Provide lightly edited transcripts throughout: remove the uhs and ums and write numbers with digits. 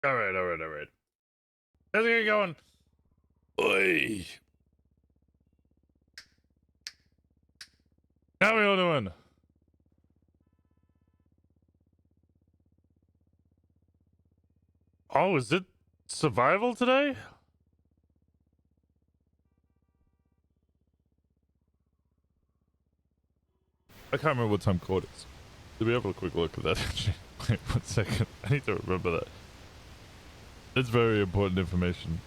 Alright. How's it get going? Oi. How we all doing? Oh, is it survival today? I can't remember what time court is. Did we have a quick look at that actually? Wait 1 second. I need to remember that. It's very important information.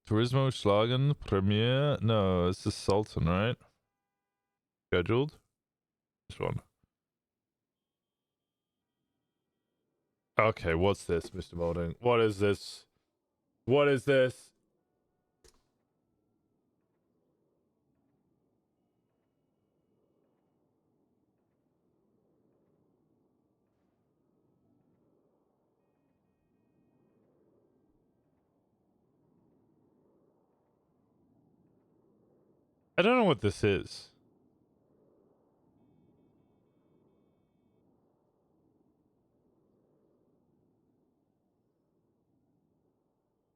Turismo Schlagen Premiere? No, it's the Sultan, right? Scheduled? This one. Okay, what's this, Mr. Molding? What is this? What is this? I don't know what this is.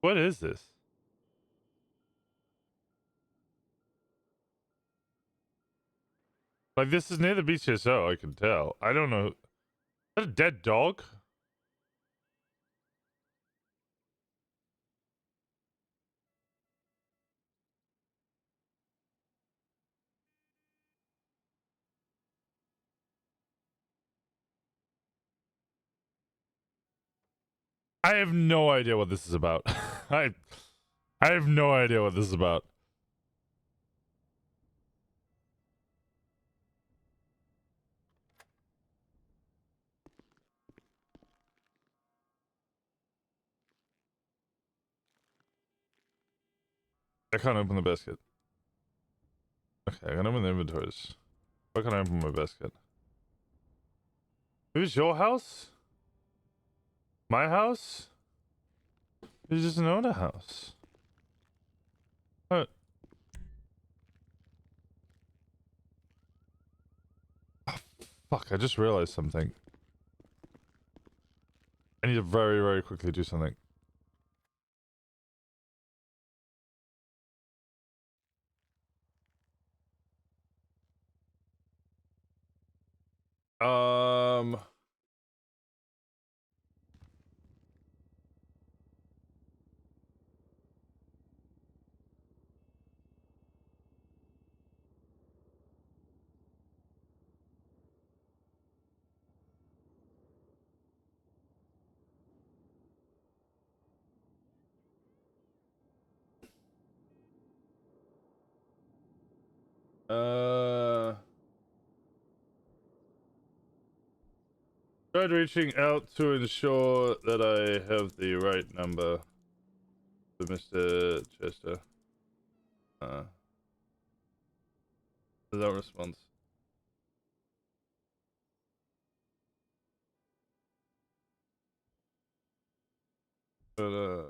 What is this? Like, this is near the BCSO, I can tell. I don't know. Is that a dead dog? I have no idea what this is about. I have no idea what this is about. I can't open the basket. Okay, I can open the inventories. Why can't I open my basket? It was your house? My house? You just own a house. What? Oh, fuck, I just realized something. I need to very, very quickly do something. Um... Tried reaching out to ensure that I have the right number for Mr. Chester. No response. But,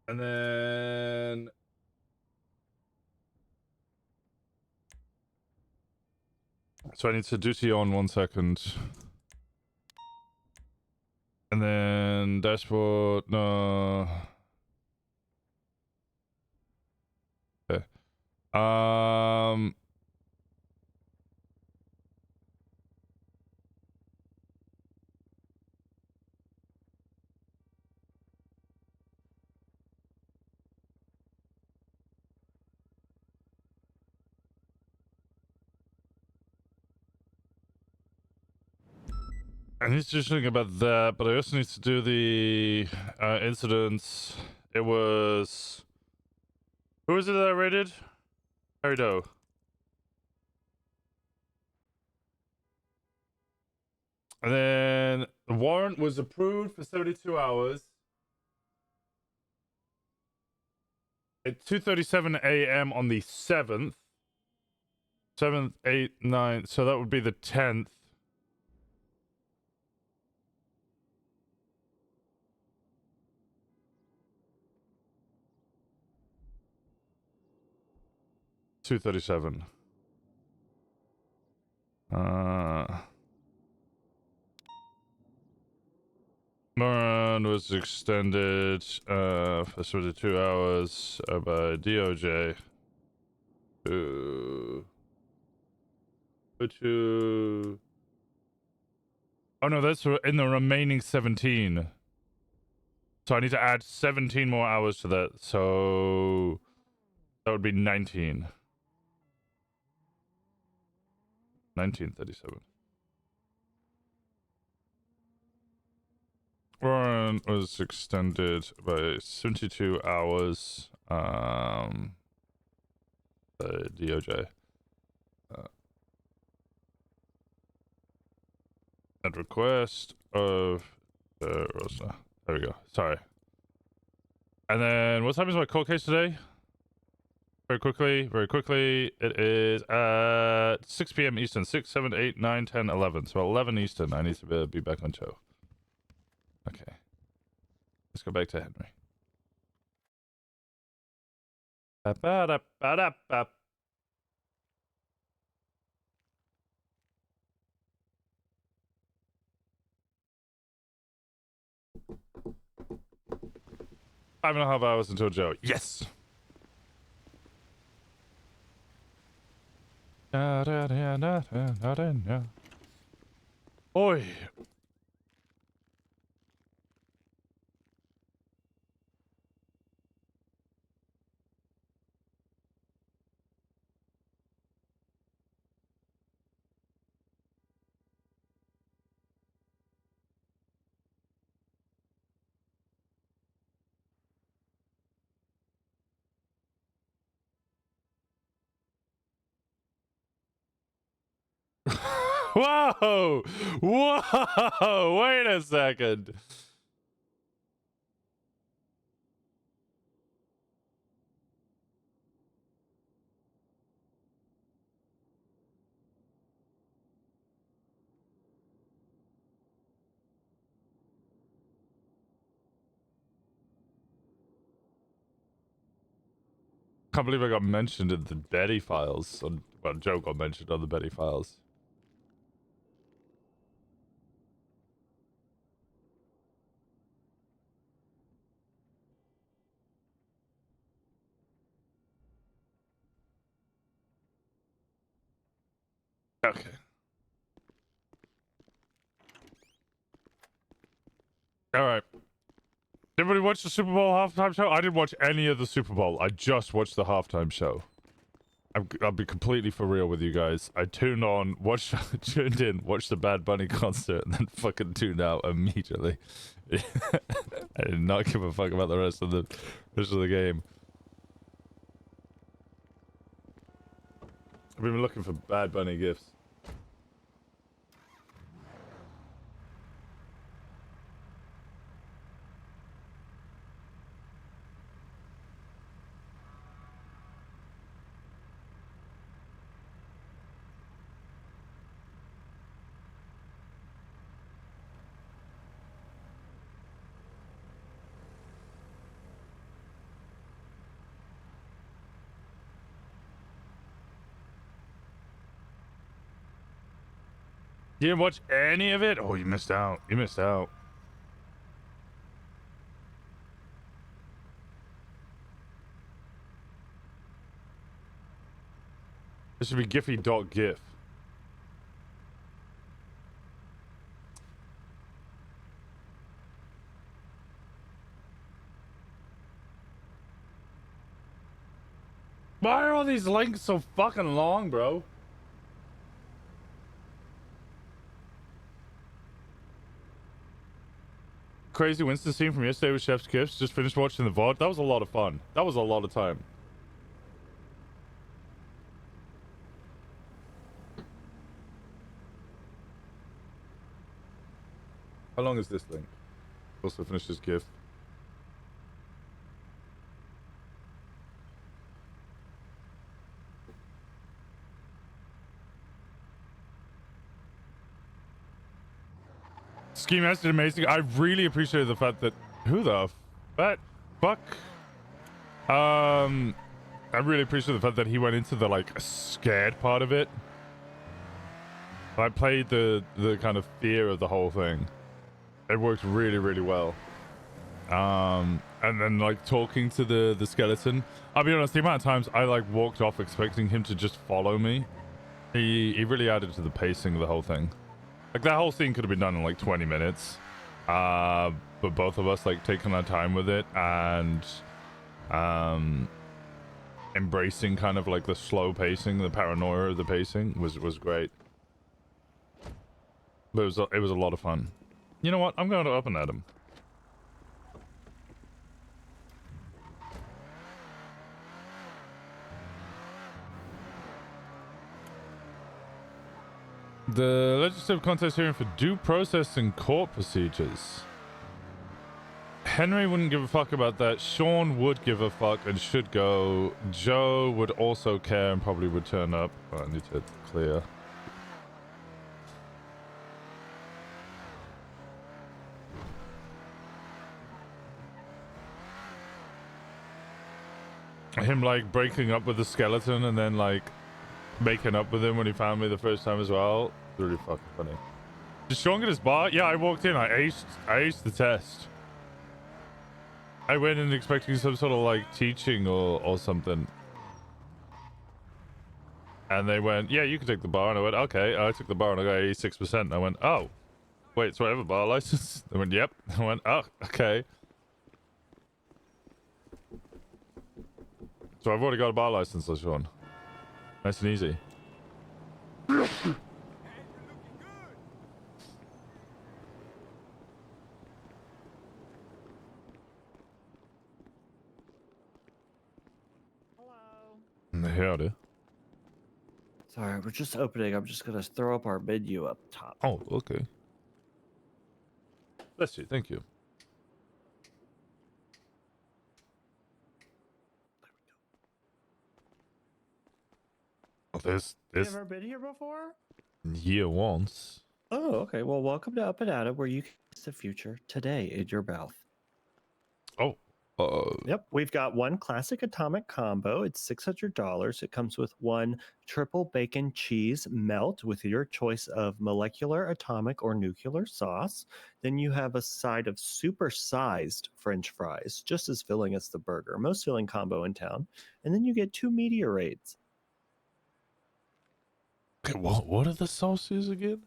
and then... So I need to duty on 1 second. And then dashboard, no. Okay. I need to do something about that, but I also need to do the incidents. It was... Who was it that I rated? Harry Doe. And then the warrant was approved for 72 hours. At 2:37 a.m. on the 7th. 7th, 8th, 9th. So that would be the 10th. 237. Moran was extended for 72 hours by DOJ to oh no, that's in the remaining 17. So I need to add 17 more hours to that. So that would be 19. 1937. Warren was extended by 72 hours. By DOJ. At request of the Rosner. There we go. Sorry. And then what time is my court case today? Very quickly. It is at 6 p.m. Eastern. 6, 7, 8, 9, 10, 11. So 11 Eastern. I need to be back on show. Okay. Let's go back to Henry. Ba-ba-da-ba-da-ba. Five and a half hours until Joe. Yes! Oi! Whoa! Whoa! Wait a second. Can't believe I got mentioned in the Betty files. Well, Joe got mentioned on the Betty files. Okay. All right. Did everybody watch the Super Bowl halftime show? I didn't watch any of the Super Bowl. I just watched the halftime show. I'll be completely for real with you guys. I tuned in, watched the Bad Bunny concert, and then fucking tuned out immediately. I did not give a fuck about the rest of the game. I've been looking for Bad Bunny gifts. You didn't watch any of it? Oh, you missed out. You missed out. This should be Giphy.gif. Why are all these links so fucking long, bro? Crazy Winston scene from yesterday with Chef's Gifts. Just finished watching the VOD. That was a lot of fun. That was a lot of time. How long is this thing? Also finished his gift. Ski Master amazing. I really appreciated the fact that who the fuck I really appreciate the fact that he went into the like scared part of it. I played the kind of fear of the whole thing. It worked really, really well. And then like talking to the skeleton. I'll be honest, the amount of times I like walked off expecting him to just follow me, he really added to the pacing of the whole thing. Like that whole scene could have been done in like 20 minutes. But both of us like taking our time with it and embracing kind of like the slow pacing, the paranoia of the pacing was great. But it was a lot of fun. You know what? I'm going to up and at him. The legislative contest hearing for due process and court procedures. Henry wouldn't give a fuck about that. Sean would give a fuck and should go. Joe would also care and probably would turn up. Oh, I need to clear. Him like breaking up with the skeleton and then like making up with him when he found me the first time as well. It's really fucking funny. Did Sean get his bar? Yeah, I walked in. I aced the test. I went in expecting some sort of like teaching or something. And they went, yeah, you can take the bar. And I went, okay. I took the bar and I got 86%. And I went, oh, wait, so I have a bar license? They went, yep. I went, oh, okay. So I've already got a bar license, Sean. Nice and easy. Howdy. Sorry, we're just opening. I'm just gonna throw up our menu up top. Oh, okay. Bless you. Thank you. There we go. You ever been here before? Yeah, once. Oh, okay. Well, welcome to Up and At 'Em, where you can taste the future today in your mouth. Oh. Yep, we've got one classic atomic combo. It's $600. It comes with one triple bacon cheese melt with your choice of molecular, atomic, or nuclear sauce. Then you have a side of super-sized French fries, just as filling as the burger. Most filling combo in town. And then you get 2 meteorites. Okay, what are the sauces again?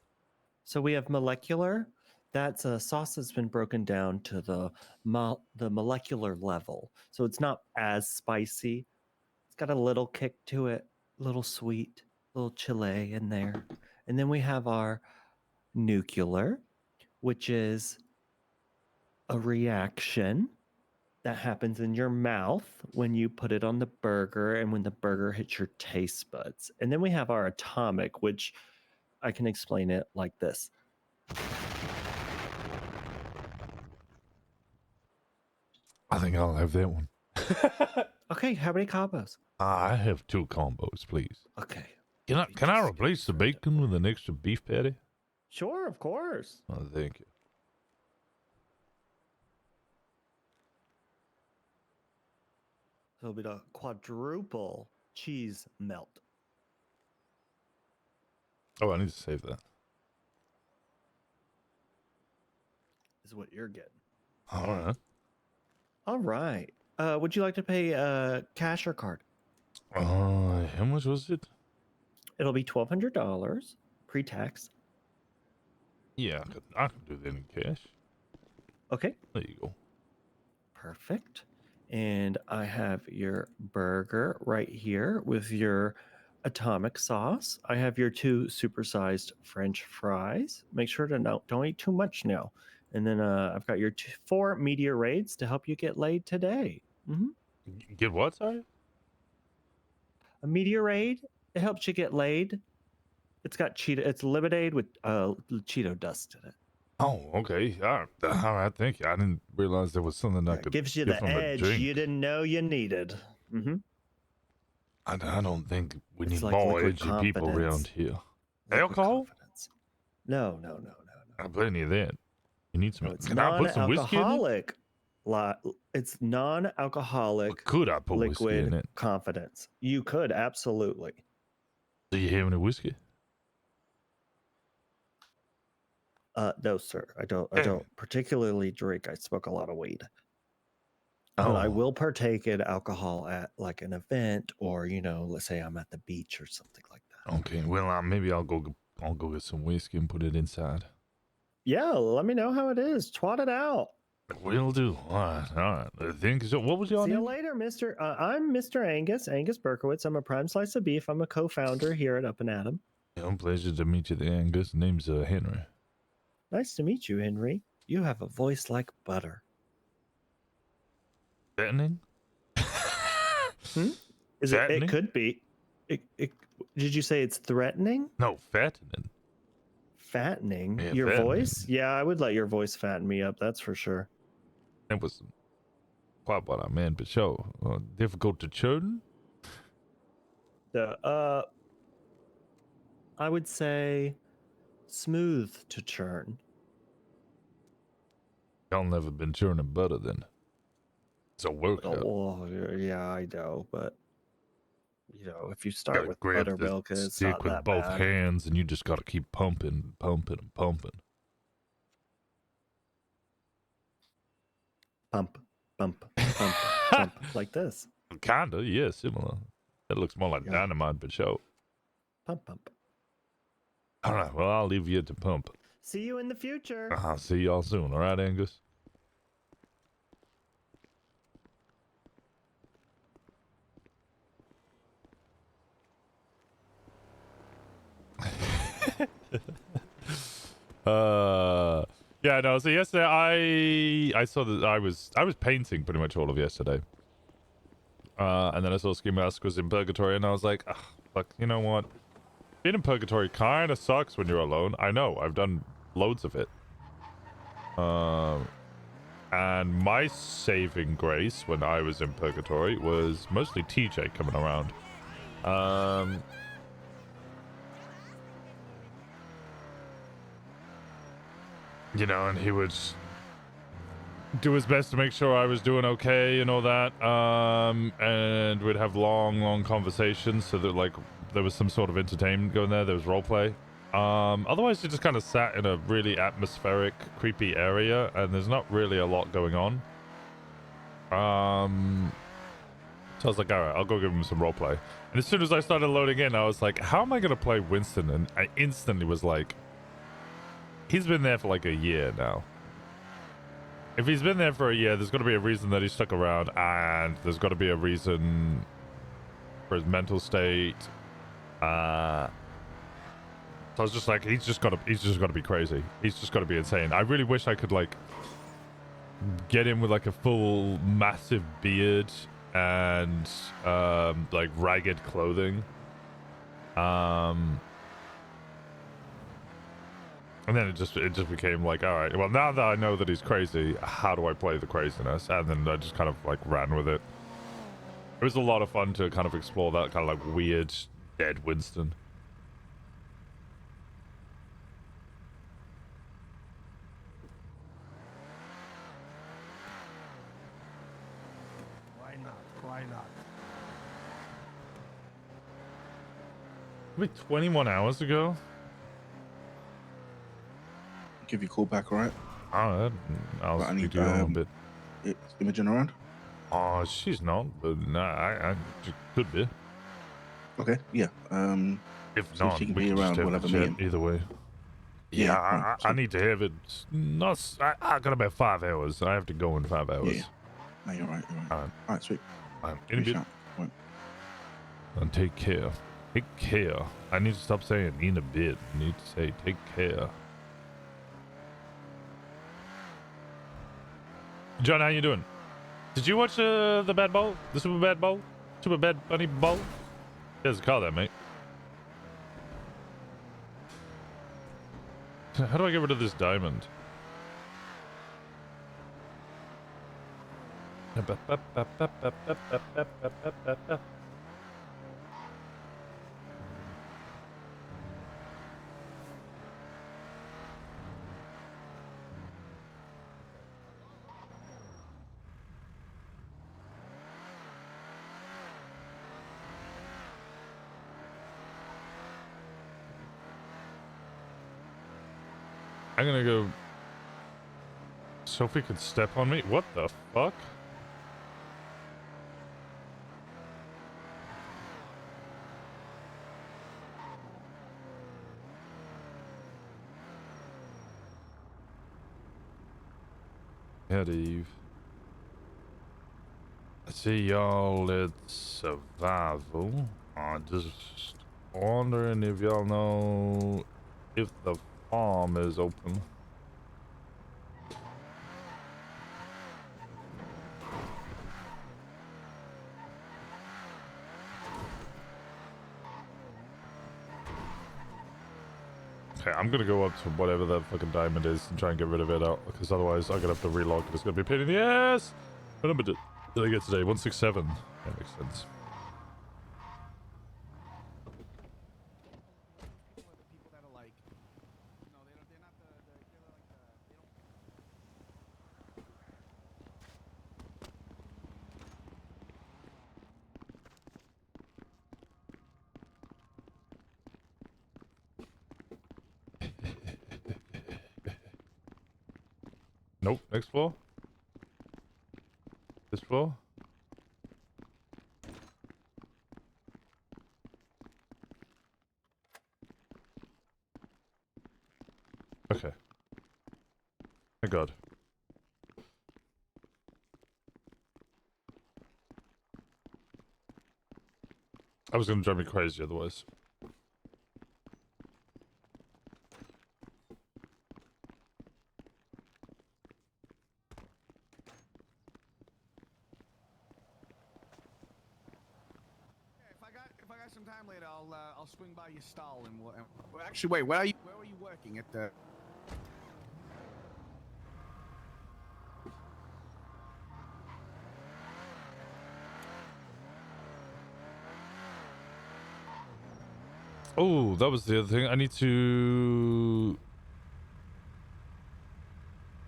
So we have molecular. That's a sauce that's been broken down to the molecular level. So it's not as spicy. It's got a little kick to it, a little sweet, a little chile in there. And then we have our nuclear, which is a reaction that happens in your mouth when you put it on the burger and when the burger hits your taste buds. And then we have our atomic, which I can explain it like this. I think I'll have that one. Okay, how many combos? I have 2 combos, please. Okay. Can I replace the bacon with an extra beef patty? Sure, of course. Oh, thank you. It'll be the quadruple cheese melt. Oh, I need to save that. Is what you're getting. All right. All right. Would you like to pay cash or card? How much was it? It'll be $1,200 pre-tax. Yeah, I can do that in cash. Okay. There you go. Perfect. And I have your burger right here with your atomic sauce. I have your 2 supersized French fries. Make sure to don't eat too much now. And then I've got your 4 meteorites to help you get laid today. Mm-hmm. Get what, sorry? A meteorate, it helps you get laid. It's got Cheeto. It's lemonade with Cheeto dust in it. Oh, okay. All right. Thank you. I didn't realize there was something I could gives you give the from a edge drink. you didn't know you needed. Mm-hmm. I don't think we It's need like more liquid edgy people confidence. around here. Liquid Alcohol? confidence. No. I have plenty of that. You need some. No, it's Can I put some whiskey in it? non-alcoholic It's non-alcoholic Could I put whiskey in liquid it? confidence. You could absolutely. Do you have any whiskey? No, sir. I don't. I Damn don't it. particularly drink. I smoke a lot of weed. Oh, But I will partake in alcohol at like an event, or let's say I'm at the beach or something like that. okay. Well, maybe I'll go get some whiskey and put it inside. Yeah, let me know how it is. Twat it out. Will do. All right. I think so. What was your See you name? later, Mister. I'm Mr. Angus Berkowitz. I'm a prime slice of beef. I'm a co-founder here at Up and Atom. Yeah, pleasure to meet you, there, Angus. Name's Henry. Nice to meet you, Henry. You have a voice like butter. Fattening? Is it? It Fattening? could be. Did you say it's threatening? No, fattening. Fattening? Yeah, Your fattening. voice? Yeah, I would let your voice fatten me up. That's for sure. That was quite what I meant, but sure. Difficult to churn? I would say smooth to churn. Y'all never been churning butter then. It's a workout. Oh, yeah, I know, but if you start Gotta with grab the buttermilk, it's stick not with that both bad. hands, and you just gotta keep pumping. Pump, pump, pump, like this. Kinda, yeah, similar. That looks more like Yeah. dynamite, but sure. Pump. All right, well, I'll leave you to pump. See you in the future. I'll see y'all soon, all right, Angus? Yeah, no, so yesterday I saw that I was painting pretty much all of yesterday. And then I saw Ski Mask was in Purgatory, and I was like, fuck, you know what? Being in Purgatory kind of sucks when you're alone. I know, I've done loads of it. And my saving grace when I was in Purgatory was mostly TJ coming around. And he would do his best to make sure I was doing okay and all that. And we'd have long conversations so that, like, there was some sort of entertainment going there. There was roleplay. Otherwise, you just kind of sat in a really atmospheric, creepy area, and there's not really a lot going on. So I was like, all right, I'll go give him some roleplay. And as soon as I started loading in, I was like, how am I going to play Winston? And I instantly was like, he's been there for like a year now. If he's been there for a year, there's got to be a reason that he stuck around, and there's got to be a reason for his mental state. So I was just like, he's just got to be crazy. He's just got to be insane. I really wish I could like get him with like a full massive beard and like ragged clothing. And then it just became like, all right, well, now that I know that he's crazy, how do I play the craziness? And then I just kind of like ran with it. It was a lot of fun to kind of explore that kind of like weird dead Winston. Why not? Maybe 21 hours ago? Give you a call back, all right? I'll But I speak need to you in a little bit. Is Imogen around? Oh, she's not, but nah, she could be. Okay, yeah. If See if not, she can we be can just around, have we'll a have a chat meeting. either way. Yeah, Yeah, right, I need to have it. I got about 5 hours. I have to go in 5 hours. Yeah. No, you're right. All right. All right, sweet. In a bit. Shout. Right. And take care. Take care. I need to stop saying in a bit. I need to say take care. John, how you doing? Did you watch the Bad Bowl? The Super Bad Bowl? Super Bad Bunny Bowl? There's a car there, mate. How do I get rid of this diamond? I'm gonna go. Sophie could step on me. What the fuck? Yeah, Eve. I see y'all at survival. I'm just wondering if y'all know if the farm is open. Okay, I'm gonna go up to whatever that fucking diamond is and try and get rid of it out, because otherwise I'm gonna have to relog and it's gonna be a pain in the ass. What number did I get today? 167. That makes sense. Nope. Next floor. This floor. Okay. Thank God. I was gonna drive me crazy otherwise. If I got some time later, I'll swing by your stall and we'll actually wait. Where are you working at the? Oh, that was the other thing. I need to.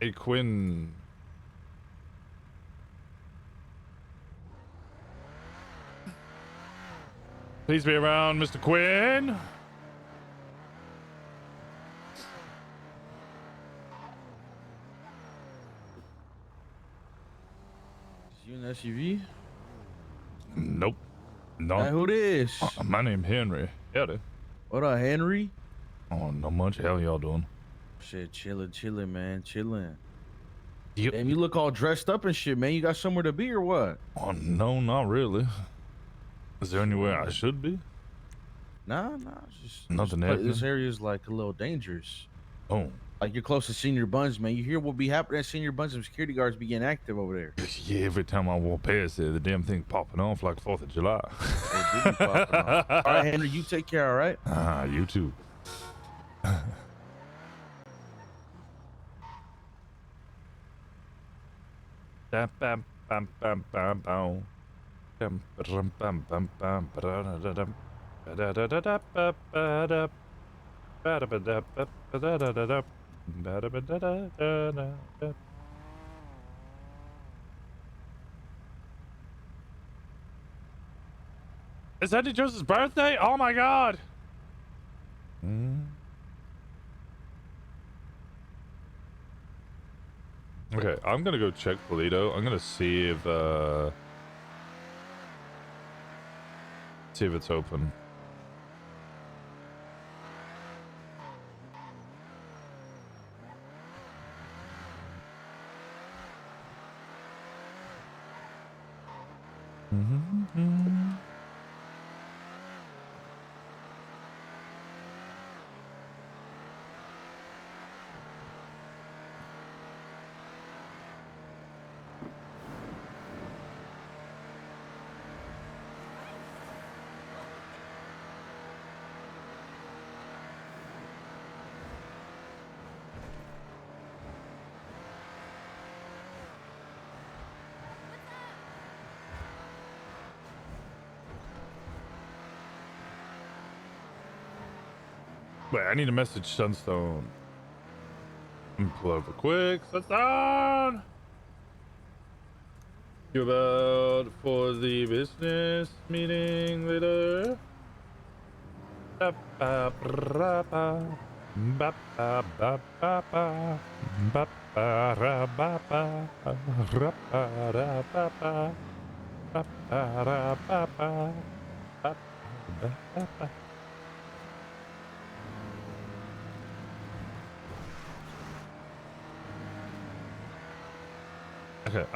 Hey, Quinn. Please be around, Mr. Quinn. You an SUV? Nope. No. Hey, who this? My name Henry. Yeah, dude. What up, Henry? Oh, not much. Hell y'all doing? Shit, chilling, man, chilling. Yep. Damn, you look all dressed up and shit, man. You got somewhere to be or what? Oh, no, not really. Is there anywhere I should be? Nah, just Nothing this happening? area's like a little dangerous. Oh. Like you're close to Senior Buns, man. You hear what be happening at Senior Buns? Some security guards be getting active over there. Yeah, every time I walk past there, the damn thing popping off like 4th of July. They do be popping off. All right, Henry, you take care, all right? Ah, you too. Is Eddie Joseph's birthday? Oh my god! Okay, I'm gonna go check Polito. I'm gonna see if it's open. Wait, I need to message Sunstone. Pull over quick. Sunstone! You about for the business meeting later? Ba ba ba ba ba. Ba ba ra ba ba. Ra ba ra ba ba. Ba ba ra ba ba. Ba ba ba ba. Okay.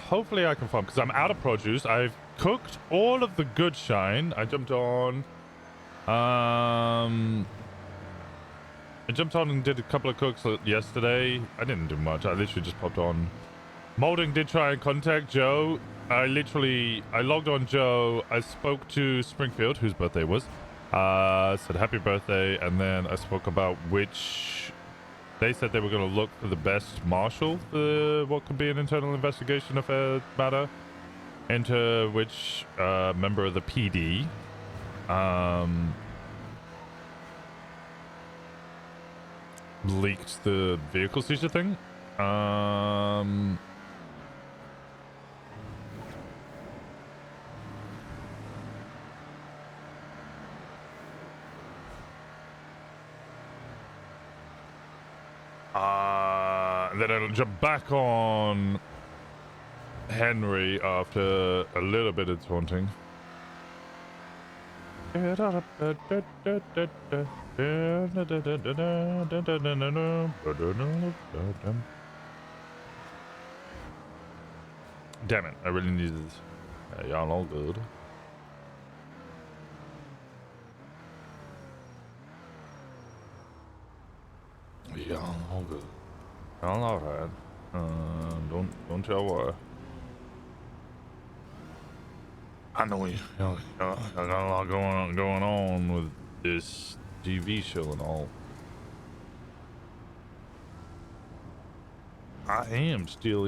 Hopefully I can farm because I'm out of produce. I've cooked all of the good shine. I jumped on. And did a couple of cooks yesterday. I didn't do much. I literally just popped on. Molding did try and contact Joe. I logged on Joe. I spoke to Springfield, whose birthday was. Said happy birthday, and then I spoke about which. They said they were going to look for the best marshal for what could be an internal investigation affair matter, into which member of the PD. Leaked the vehicle seizure thing. Then I'll jump back on Henry after a little bit of taunting. Damn it, I really needed this. Y'all all good. Y'all all good. Y'all alright. Don't y'all worry. I know y'all got a lot going on with this TV show and all. I am still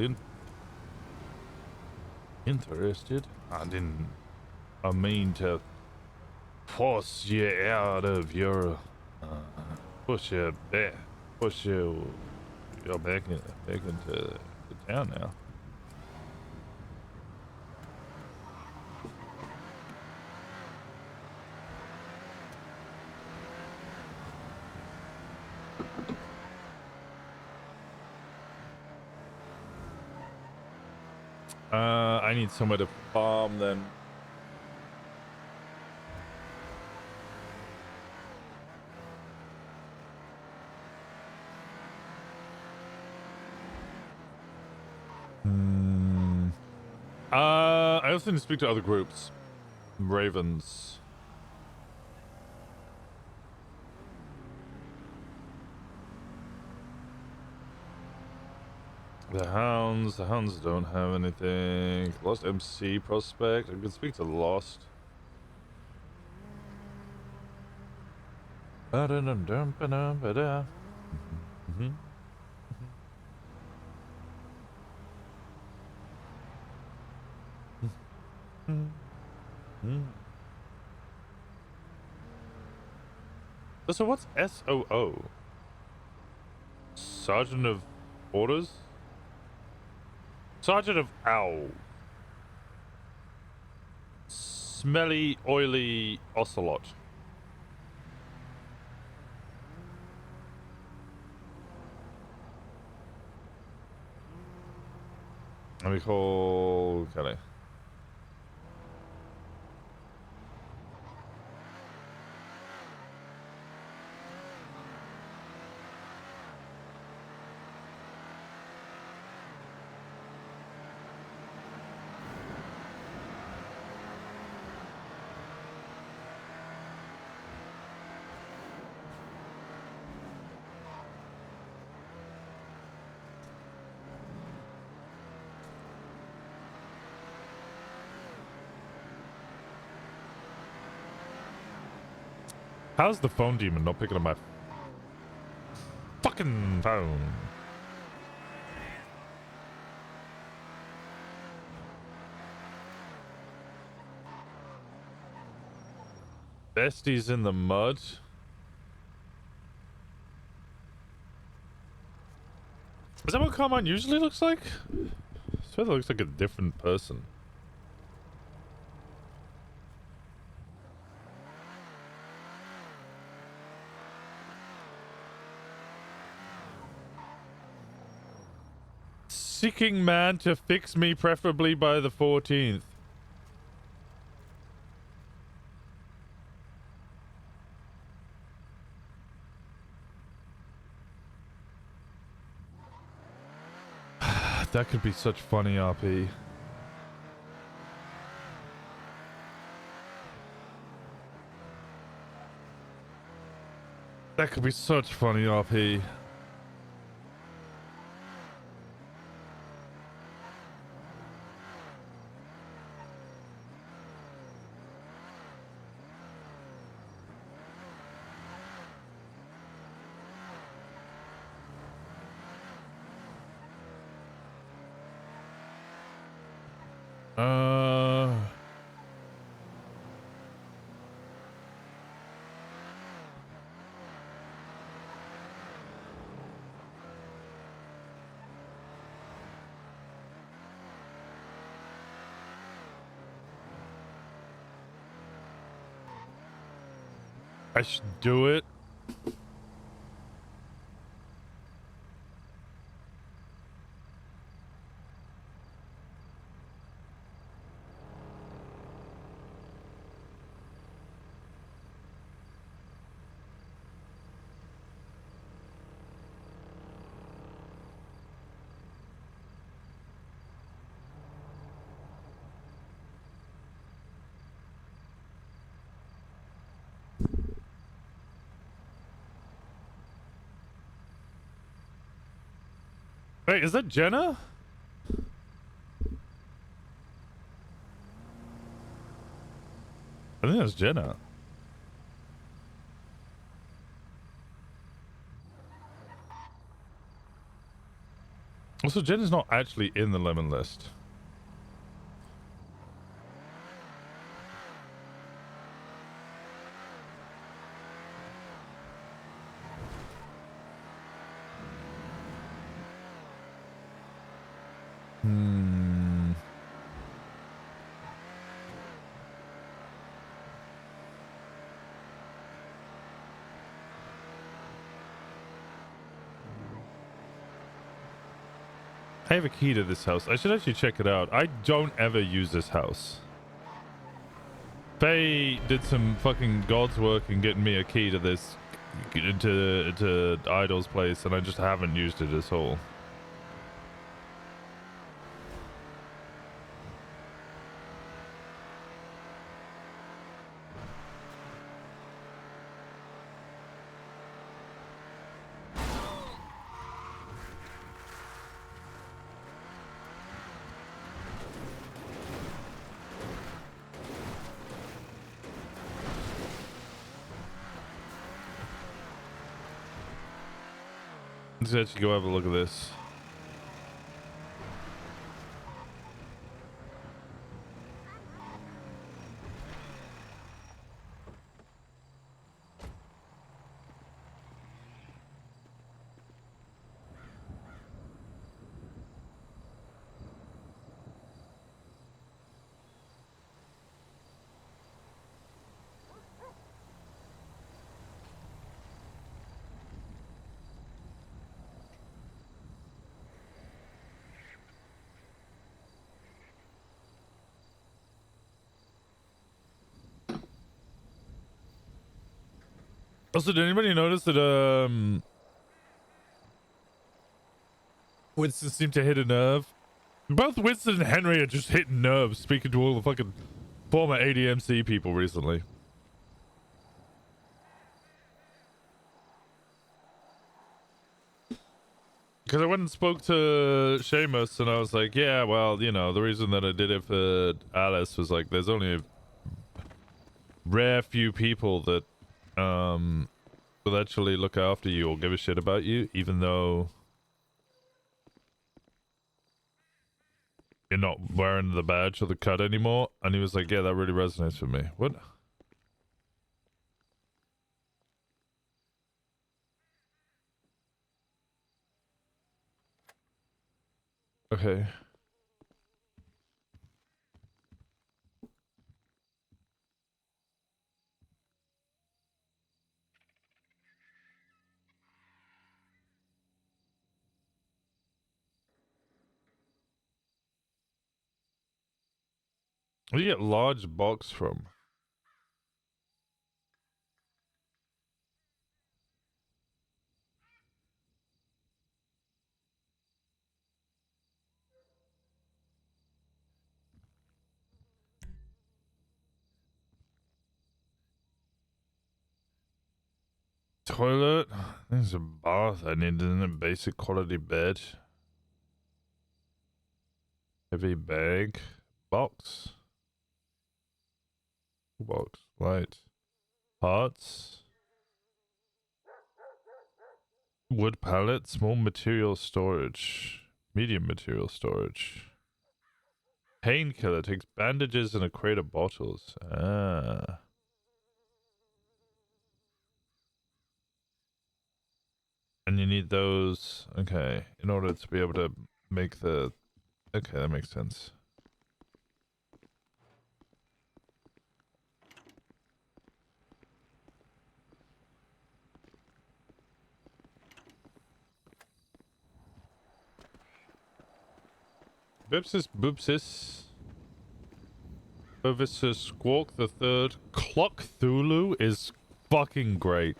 interested. I mean to force you out of your push you back into the town now. I need somewhere to farm then. I also need to speak to other groups. Ravens. The Hounds don't have anything. Lost MC prospect. I could speak to Lost. So what's SOO? Sergeant of Orders? Sergeant of Owl. Smelly, oily ocelot. Let me call Kelly. How's the phone demon not picking up my fucking phone? Besties in the mud. Is that what Carmine usually looks like? I swear that looks like a different person. seeking man to fix me, preferably by the 14th. That could be such funny RP. That could be such funny RP. I should do it. Wait, is that Jenna? I think that's Jenna. Also, Jenna's not actually in the lemon list. I have a key to this house. I should actually check it out. I don't ever use this house. Faye did some fucking God's work in getting me a key to this, to Idol's place, and I just haven't used it at all. Let's actually go have a look at this. Also, did anybody notice that Winston seemed to hit a nerve? Both Winston and Henry are just hitting nerves, speaking to all the fucking former ADMC people recently. Because I went and spoke to Seamus, and I was like, yeah, well, you know, the reason that I did it for Alice was like, there's only a rare few people that will actually look after you or give a shit about you, even though you're not wearing the badge or the cut anymore. And he was like, yeah, that really resonates with me. What? Okay. Where do you get large box from? Toilet. There's a bath I need in a basic quality bed. Heavy bag. Box. Box. Light. Parts. Wood pallet. Small material storage. Medium material storage. Painkiller. Takes bandages and a crate of bottles. Ah. And you need those, okay, in order to be able to make the, okay, that makes sense. Bipsis Boopsis. Boopsis Squawk the Third. Clock Thulu is fucking great.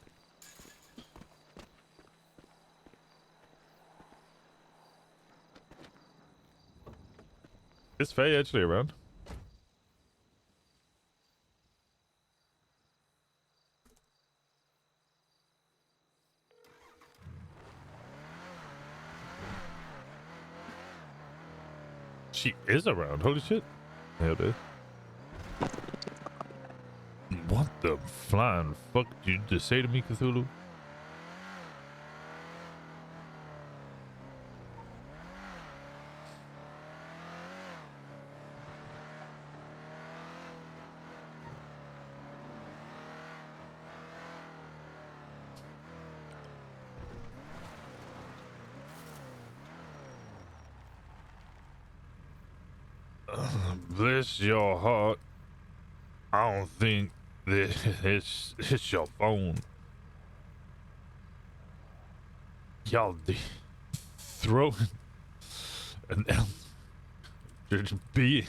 Is Faye actually around? She is around, holy shit. There it is. What the flying fuck did you just say to me, Cthulhu? Bless your heart. I don't think this it's your phone. Y'all throwing an eldritch being.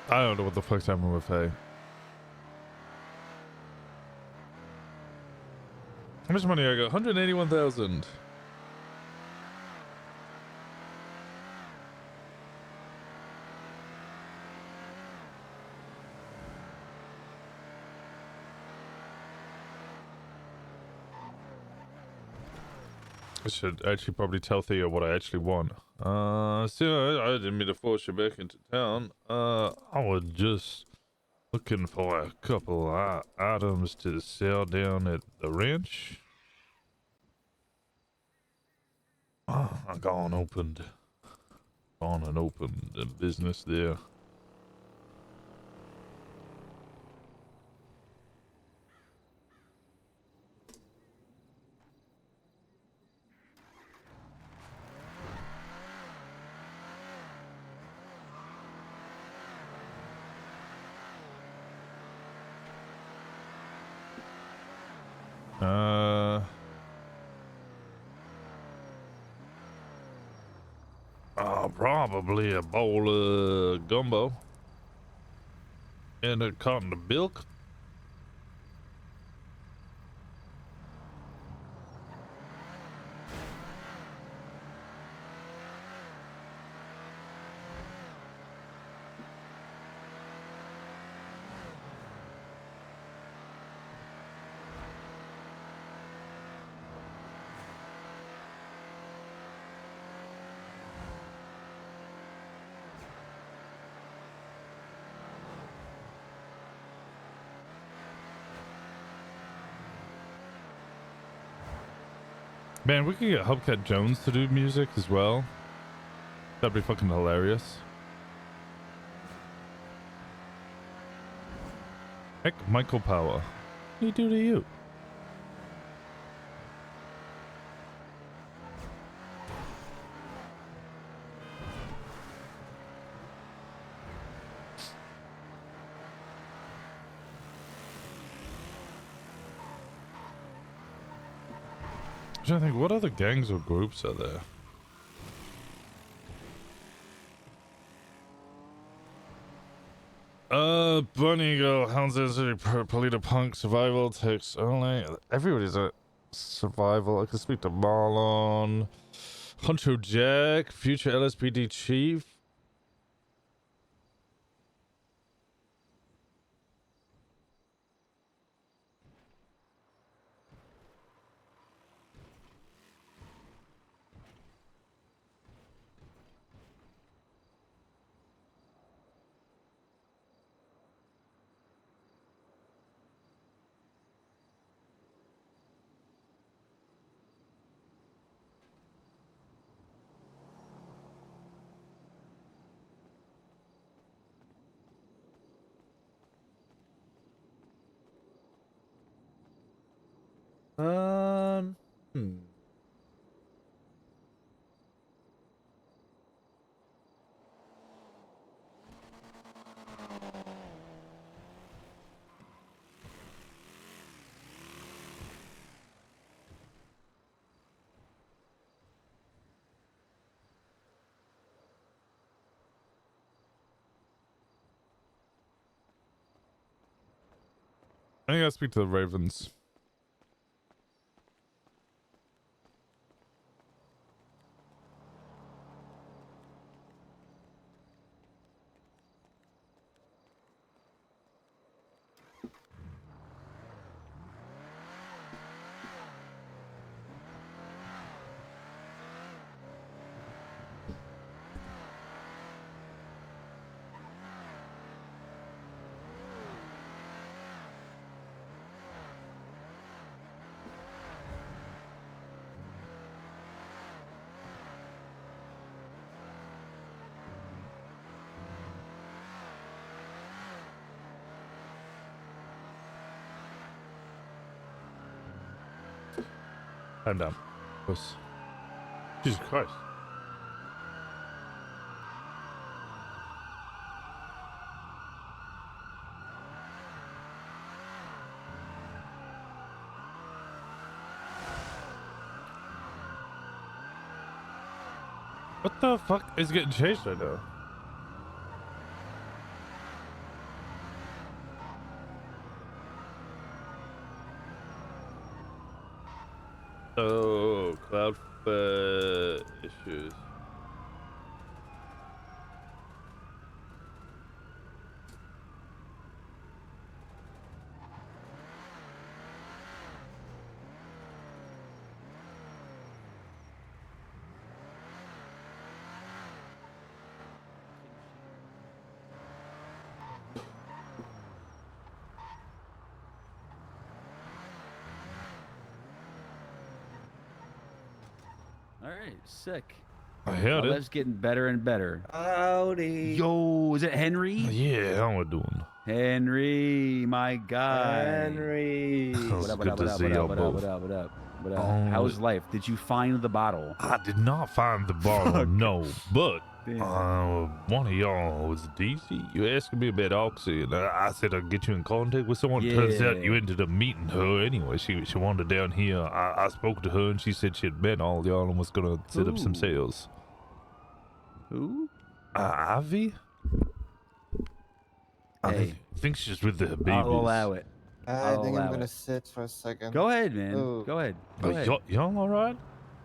I don't know what the fuck's happening with Faye. How much money I got? 181,000. I should actually probably tell Theo what I actually want. So I didn't mean to force you back into town. I was just looking for a couple of items to sell down at the ranch. I gone and opened a business there. Probably a bowl of gumbo and a carton of milk. Man, we could get Hubcat Jones to do music as well. That'd be fucking hilarious. Heck, Michael Power. What do you do to you? I'm trying to think, what other gangs or groups are there? Bunny Girl, Hounds City, Polita Punk, Survival, Text Only. Everybody's at Survival. I could speak to Marlon. Huncho Jack, Future LSPD Chief. Hmm. I think I gotta speak to the Ravens. Calm down. Jesus Christ. What the fuck is getting chased right now? Oh, cloud issues. All right, sick. I heard My it. life's getting better and better. Howdy. Yo, is it Henry? Yeah, how am I doing? Henry, my guy. Henry. It's good to see y'all both. What up? Oh. How's life? Did you find the bottle? I did not find the bottle, Fuck. no, but Damn. one of y'all was DC. You asked me about Oxy, and I said I'd get you in contact with someone. Turns out you Yeah. ended up meeting her anyway. She wandered down here. I spoke to her, and she said she had met all y'all and was gonna set up some Ooh. sales. Who? Ivy? Hey. I think she's with the Habibis. I'll allow it. I I'll think I'm allow gonna it. sit for a second. Go ahead, man. Ooh. Go ahead. Oh, Go ahead. y'all all right?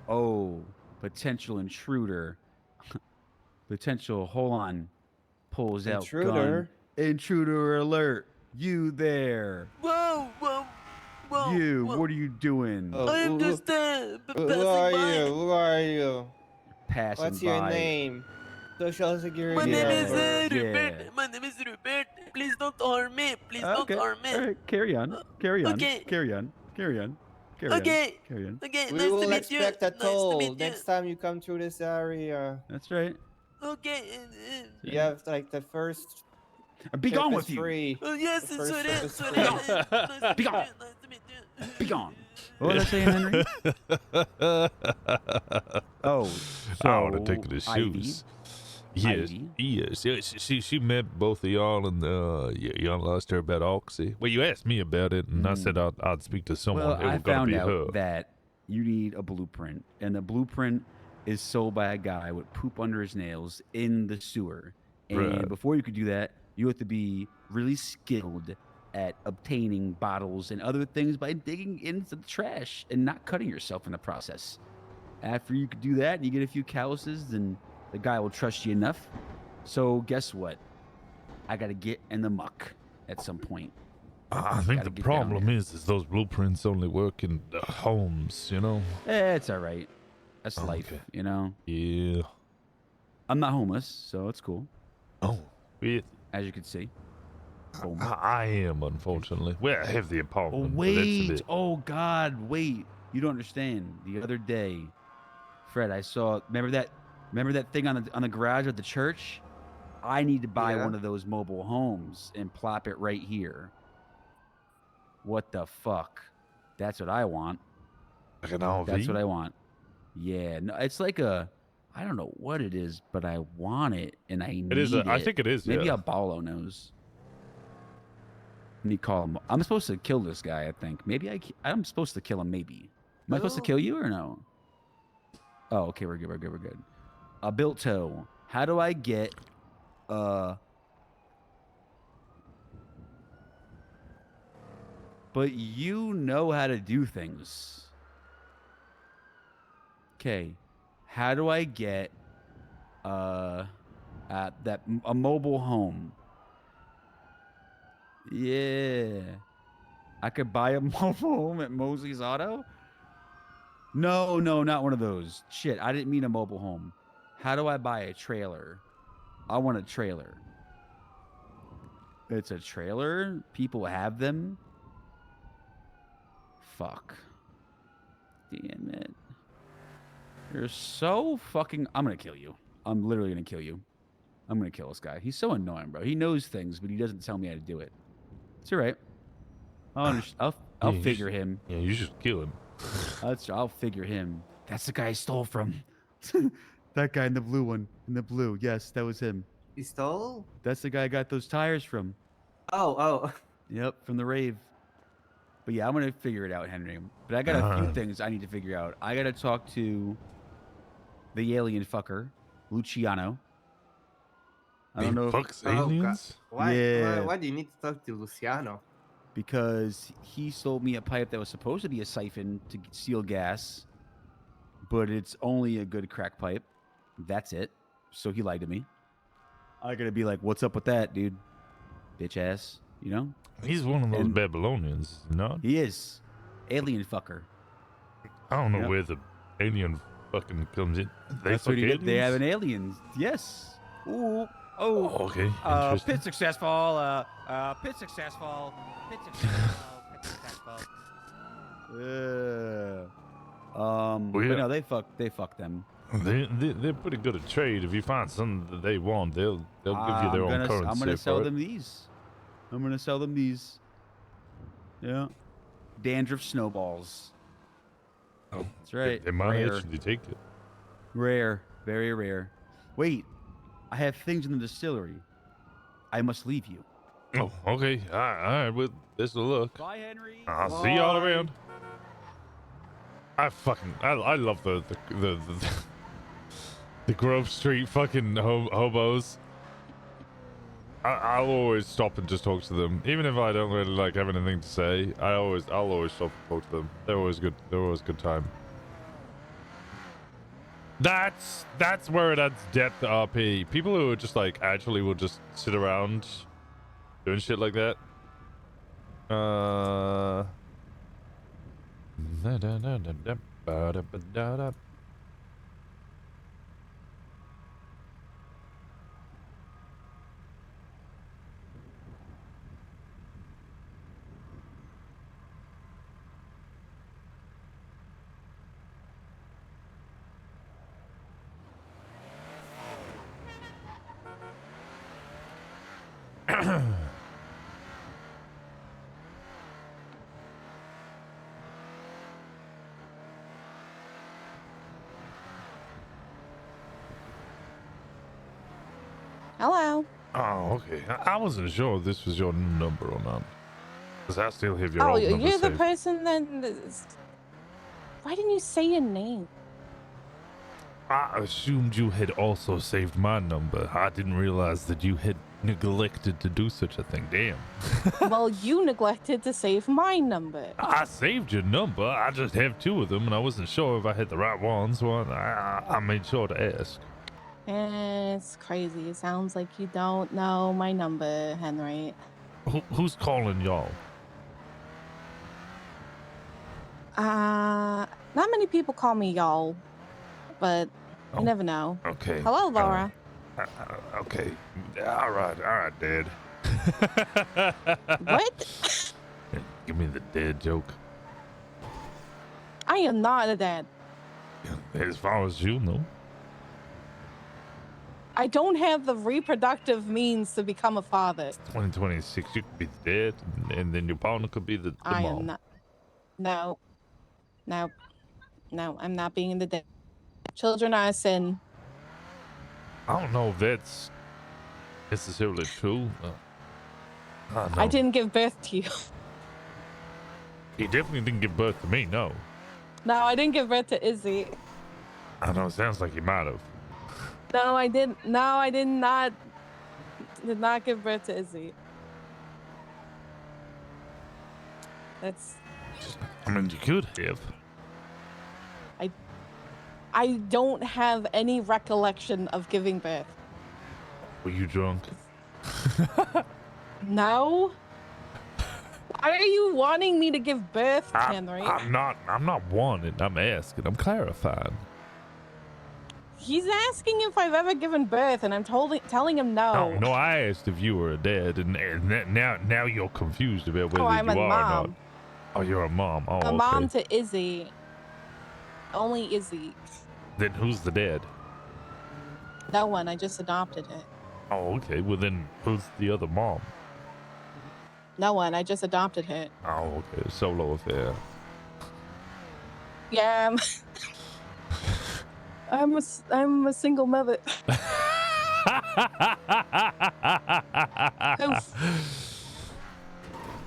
Oh, potential intruder. Potential. Hold on. Pulls out Intruder? gun. Intruder alert. You there? Whoa, whoa, whoa. You. whoa. What are you doing? Oh, I am who- just Who passing are by. you? Who are you? Passing What's your by. name? Social security My name is number. Yeah. Rupert. My name is Rupert. Please don't harm me. Please don't Okay. harm me. All right. Carry on. Carry on. Okay. Carry on. Carry on. Carry on. Okay. Carry on. Okay. We Nice to will meet you. expect a Nice to toll meet you. next time you come through this area. That's right. Okay. You have like the first Be trip gone is with you. free. Oh yes, The it's first so trip it is is. So it free. is. Nice to Be meet gone. you. Nice to meet you. Be gone. What was I saying, Henry? Oh, so I would have taken his Ivy. shoes. Yes, Ivy. yes. She met both of y'all, and y'all asked her about Oxy. Well, you asked me about it, and I said I'd speak to someone. Well, It I was gonna found be out her. that you need a blueprint, and the blueprint is sold by a guy with poop under his nails in the sewer. And Right. before you could do that, you have to be really skilled at obtaining bottles and other things by digging into the trash and not cutting yourself in the process. After you could do that, and you get a few calluses, then the guy will trust you enough. So guess what? I got to get in the muck at some point. I think Gotta the get down problem there. is those blueprints only work in homes, you know? It's all right. That's Oh, life, okay. you know? Yeah. I'm not homeless, so it's cool, Oh, it, as you can see. Boom. I am, unfortunately. Well, I have the Oh, apartment, but that's a wait. bit... Oh, God. Wait. You don't understand. The other day, Fred, I saw, remember that thing on the garage of the church? I need to buy Yeah. one of those mobile homes and plop it right here. What the fuck? That's what I want. Like an RV? That's what I want. Yeah. No, it's like I don't know what it is, but I want it and I need It is. it. I think it is. Maybe yeah. Apollo knows. Let me call him. I'm supposed to kill this guy, I think. Maybe I'm supposed to kill him, maybe. Am I supposed to Who? kill you or no? Oh, okay, we're good, we're good, we're good. Bilto, how do I get but you know how to do things. Okay. How do I get a mobile home? Yeah. I could buy a mobile home at Mosley's Auto? No, not one of those. Shit, I didn't mean a mobile home. How do I buy a trailer? I want a trailer. It's a trailer? People have them? Fuck. Damn it. You're so fucking... I'm gonna kill you. I'm literally gonna kill you. I'm gonna kill this guy. He's so annoying, bro. He knows things, but he doesn't tell me how to do it. It's all right. I'll Yeah, you figure should- him. Yeah, you should kill him. I'll figure him. That's the guy I stole from. That guy in the blue one. In the blue. Yes, that was him. You stole? That's the guy I got those tires from. Oh. Yep, from the rave. But yeah, I'm gonna figure it out, Henry. But I got a few things I need to figure out. I gotta talk to the alien fucker, Luciano. I don't know if, Fucks Oh, God. aliens? Why do you need to talk to Luciano? because he sold me a pipe that was supposed to be a siphon to seal gas, but it's only a good crack pipe. That's it. So he lied to me. I gotta be like, what's up with that, dude? Bitch ass, you know? He's one of those And- Babylonians, is he not? He is. Alien fucker. I don't know Yep. where the alien fucking comes in. They That's fuck what he did. They have aliens? an alien. Yes. Ooh. Oh, Oh. okay. Interesting. Pit successful. Pit successful. Pit successful. Pit successful. But yeah. no, they fuck them. They're pretty good at trade. If you find something that they want, they'll give you their own currency. I'm gonna for sell it. them these. I'm gonna sell them these. Yeah. Dandruff snowballs. Oh, That's right. They might Rare. actually take it. Rare. Very rare. Wait. I have things in the distillery. I must leave you. Oh, okay. All right. Well, this will look. Bye, Henry. I'll see y'all Bye. around. I love the the Grove Street fucking hobos. I'll always stop and just talk to them, even if I don't really like have anything to say. I'll always stop and talk to them. They're always good. They're always good time. That's where it adds depth to RP. People who are just like actually will just sit around doing shit like that. Hello. Oh, okay. I wasn't sure if this was your number or not. Because I still have your Oh, old number you're the saved. person that. Why didn't you say your name? I assumed you had also saved my number. I didn't realize that you had neglected to do such a thing. Damn. Well, you neglected to save my number. I saved your number. I just have two of them, and I wasn't sure if I had the right one, so I made sure to ask. It's crazy. It sounds like you don't know my number, Henry. Who's calling y'all? Not many people call me y'all, but you never know. Okay. Hello, Laura. Okay. All right, Dad. What? Give me the dad joke. I am not a dad. As far as you know. I don't have the reproductive means to become a father. 2026, you could be the dad, and then your partner could be the I mom. am not. No, I'm not being the dad. Children are a sin. I don't know if that's necessarily true. I didn't give birth to you. He definitely didn't give birth to me, no. No, I didn't give birth to Izzy. I know, it sounds like he might have. No, I didn't. No, I did not. Did not give birth to Izzy. That's. I mean, you could have. I don't have any recollection of giving birth. Were you drunk? No. Why are you wanting me to give birth, Henry? I'm not wanting. I'm asking. I'm clarifying. He's asking if I've ever given birth, and I'm telling him no. No, I asked if you were a dad, and now you're confused about whether I'm you a are mom. or not. Oh, you're a mom. Oh, A okay. mom to Izzy. Only Izzy. Then who's the dad? No one. I just adopted it. Oh, okay. Well, then who's the other mom? No one. I just adopted her. Oh, okay. Solo affair. Yeah, I'm a single mother.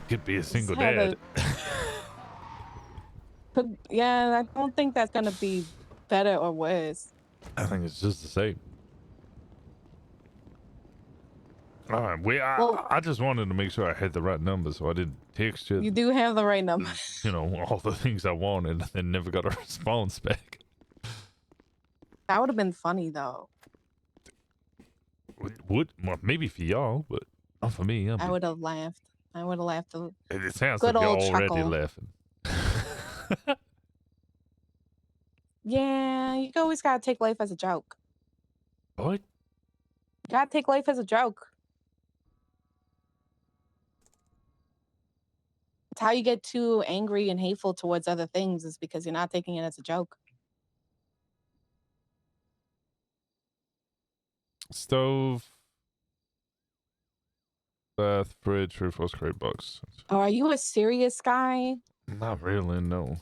Could be a single had dad. Yeah, I don't think that's gonna be better or worse. I think it's just the same. All right. Well, I just wanted to make sure I had the right number, so I didn't text you. you do have the right number. You know, all the things I wanted, and never got a response back. That would have been funny though. Well, maybe for y'all, but not for me. I would have laughed. I would have laughed. It sounds Good like you're old already chuckle. laughing. Yeah, you always gotta take life as a joke. What? You gotta take life as a joke. It's how you get too angry and hateful towards other things is because you're not taking it as a joke. Stove, bath, fridge, reinforced crate box. Oh, are you a serious guy? Not really, no.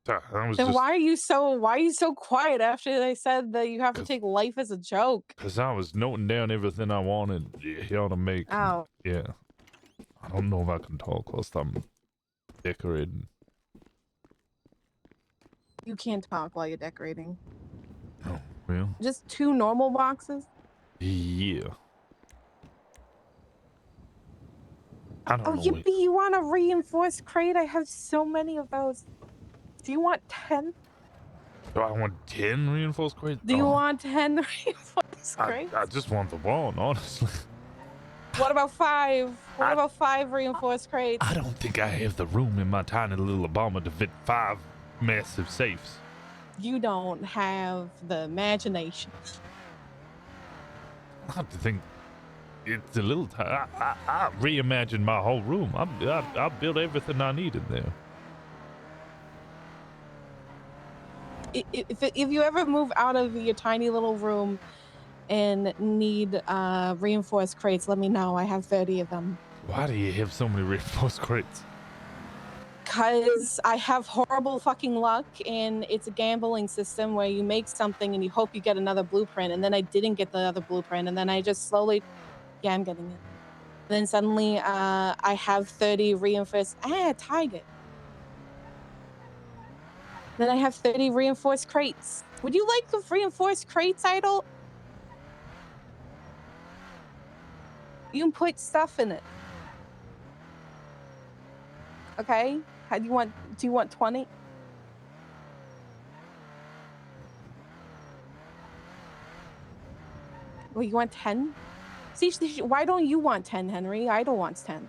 I was Then just why are you so quiet after they said that you have to take life as a joke? because I was noting down everything I wanted y'all to make. Oh. Yeah. I don't know if I can talk whilst I'm decorating. You can't talk while you're decorating. Oh, well. Just 2 normal boxes? Yeah. I don't Oh, know. yippee, you want a reinforced crate? I have so many of those. Do you want 10? Do I want 10 reinforced crates? Do you want 10 reinforced crates? I just want the one, honestly. What about 5? What about 5 reinforced crates? I don't think I have the room in my tiny little Obama to fit 5 massive safes. You don't have the imagination. I have to think. It's a little. I reimagined my whole room. I built everything I need in there. If you ever move out of your tiny little room and need reinforced crates, let me know. I have 30 of them. Why do you have so many reinforced crates? Because I have horrible fucking luck, and it's a gambling system where you make something and you hope you get another blueprint, and then I didn't get the other blueprint, and then I just slowly, yeah, I'm getting it. Then suddenly, I have 30 reinforced. Tiger. Then I have 30 reinforced crates. Would you like the reinforced crates, Idol? You can put stuff in it. Okay. How do you want? Do you want 20? Well, you want 10? See, why don't you want 10, Henry? Idol wants 10.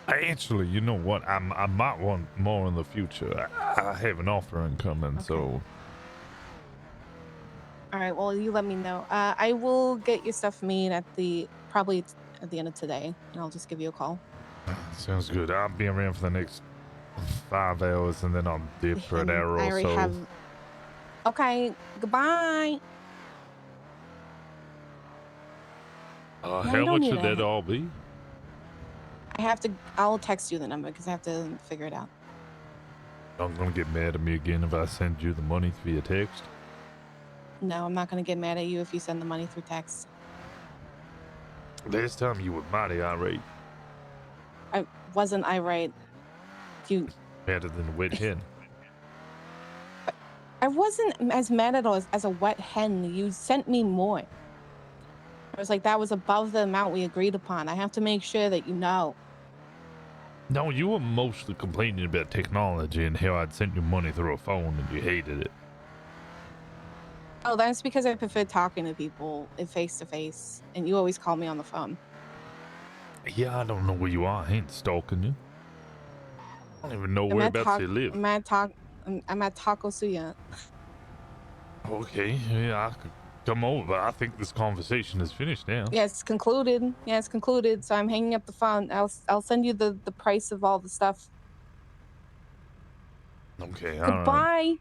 Actually, you know what? I might want more in the future. I have an offer incoming, so. All right. Well, you let me know. I will get your stuff made probably at the end of today, and I'll just give you a call. Sounds good. I'll be around for the next 5 hours, and then I'll dip for an hour I or already so. have. Okay. Goodbye. No, you How don't much need should to that all be? I'll text you the number because I have to figure it out. Not gonna get mad at me again if I send you the money via text. No, I'm not going to get mad at you if you send the money through text. Last time you were mighty irate. I wasn't irate. You. Madder than a wet hen. I wasn't as mad at us as a wet hen. You sent me more. I was like, that was above the amount we agreed upon. I have to make sure that you know. No, you were mostly complaining about technology and how I'd sent you money through a phone and you hated it. Oh, that's because I prefer talking to people face to face, and you always call me on the phone. Yeah, I don't know where you are. I ain't stalking you. I don't even know whereabouts you live. I'm at Taco Suya. Okay, yeah, I could come over, but I think this conversation is finished now. Yeah, it's concluded. Yeah, it's concluded. So I'm hanging up the phone. I'll send you the price of all the stuff. Okay, all Goodbye. right.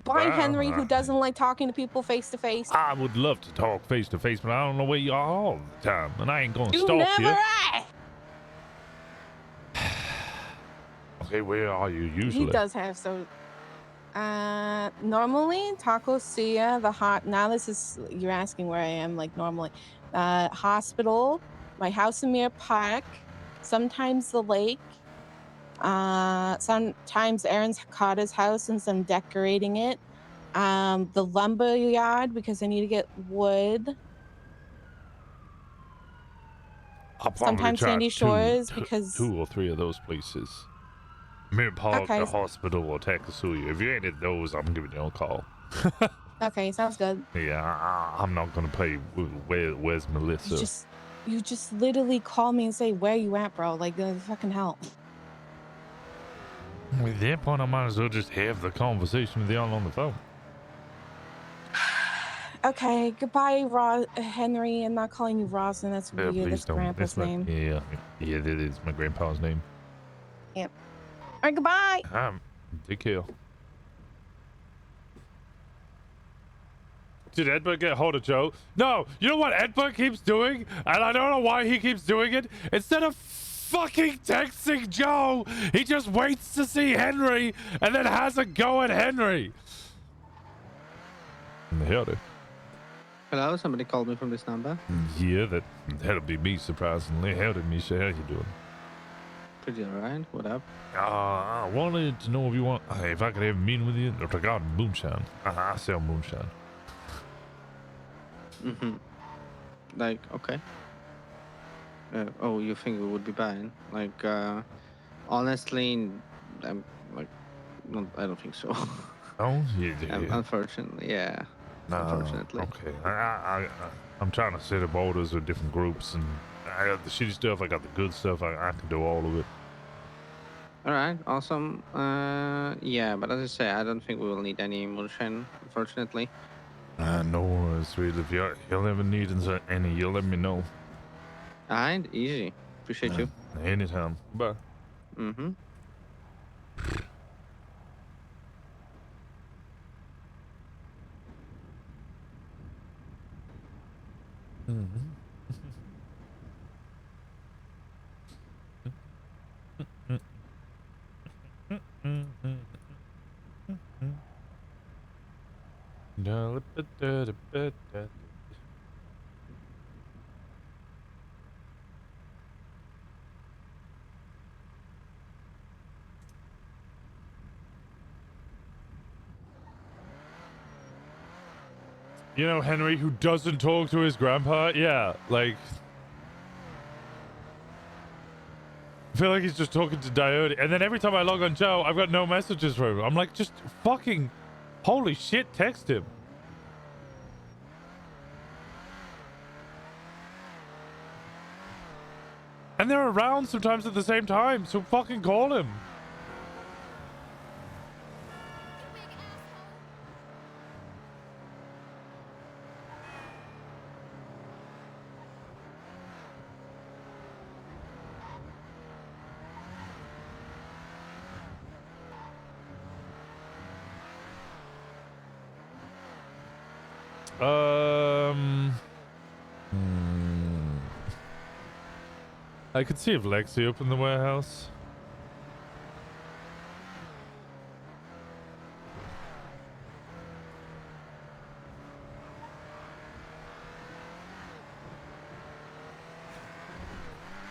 Bye, Henry, who doesn't like talking to people face to face. I would love to talk face to face, but I don't know where you are all the time, and I ain't gonna You stalk never you. are. Okay, where are you usually? He does have normally Taco Suya, the hot. Now this is you're asking where I am. Like normally, hospital, my house in Mirror Park, sometimes the lake. Sometimes Aaron's Carter's house since I'm decorating it. The lumber yard because I need to get wood. I'll probably Sometimes try Sandy Shores because 2 or 3 of those places. Mirror Park, Okay. the hospital, or Takasuya. If you ain't at those, I'm giving you a call. Okay, sounds good. Yeah, I'm not gonna play. Where's Melissa? You just literally call me and say where you at, bro. Like fucking hell. At that point, I might as well just have the conversation with y'all on the phone. Okay, goodbye, Henry. I'm not calling you Rosner. That's weird. Please That's don't. Grandpa's That's not- name. Yeah, that is my grandpa's name. Yep. All right, goodbye. Take care. Did Edward get hold of Joe? No, you know what Edward keeps doing? And I don't know why he keeps doing it. Instead of fucking texting Joe, he just waits to see Henry and then has a go at Henry. Howdy. Hello, somebody called me from this number. Yeah, that'll be me, surprisingly. Howdy, Misha. How you doing? Pretty alright. What up? I wanted to know if I could have a meeting with you regarding moonshine. I sell moonshine. Mm-hmm. Like, okay. Oh, you think we would be buying? Like, honestly, I'm like, I don't think so. Oh, yeah. Unfortunately, yeah. Unfortunately. Okay. I'm trying to set up orders with different groups, and I got the shitty stuff, I got the good stuff, I can do all of it. Alright, awesome. Yeah, but as I say, I don't think we will need any moonshine, unfortunately. No worries, sweet. If you'll ever need any, you'll let me know. Alright, easy. Appreciate you. Anytime. Bye. Mm-hmm. You know, Henry, who doesn't talk to his grandpa? Yeah, like... I feel like he's just talking to Dyoti. And then every time I log on Joe, I've got no messages from him. I'm like, just fucking... Holy shit, text him. And they're around sometimes at the same time, so fucking call him. I could see if Lexi opened the warehouse.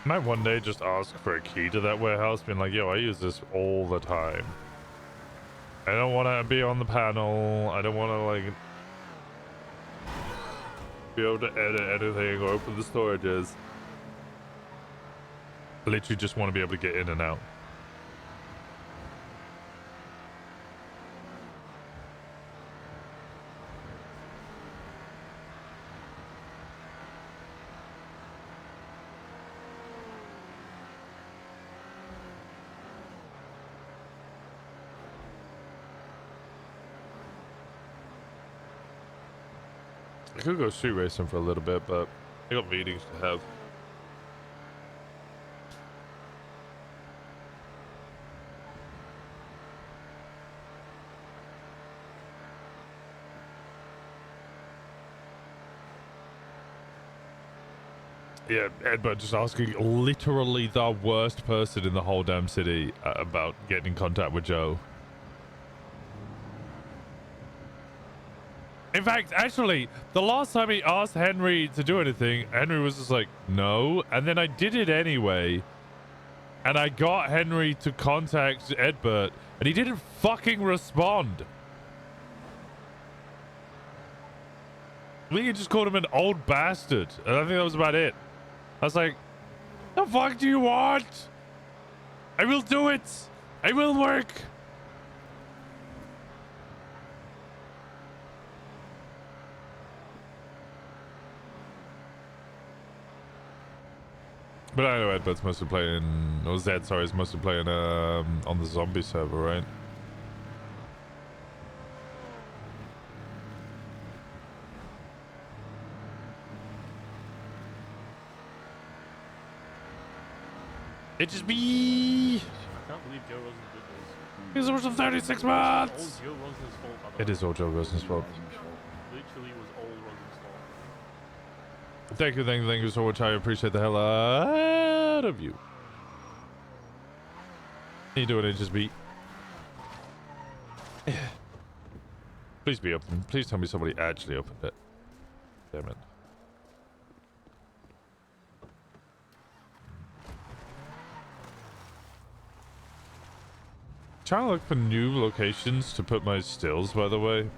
Might one day just ask for a key to that warehouse, being like, yo, I use this all the time. I don't want to be on the panel. I don't want to, like, be able to edit anything or open the storages. I literally just want to be able to get in and out. I could go street racing for a little bit, but I got meetings to have. Yeah, Edward just asking literally the worst person in the whole damn city about getting in contact with Joe. In fact, actually, the last time he asked Henry to do anything, Henry was just like, no. And then I did it anyway. And I got Henry to contact Edbert, and he didn't fucking respond. I think he just called him an old bastard. And I think that was about it. I was like, the fuck do you want? I will do it. I will work. But I know Edward's mostly playing, or Zed, sorry, is mostly playing on the zombie server, right? It just be. I can't believe Joe Rosen's did this. Because it was 36 months. All Joe Rosen's fault. By the It way. is all Joe Rosen's fault. Literally was all Rosen's fault. Thank you so much. I appreciate the hell out of you. How you doing, it just be? Please be open. Please tell me somebody actually opened it. Damn it. Trying to look for new locations to put my stills, by the way.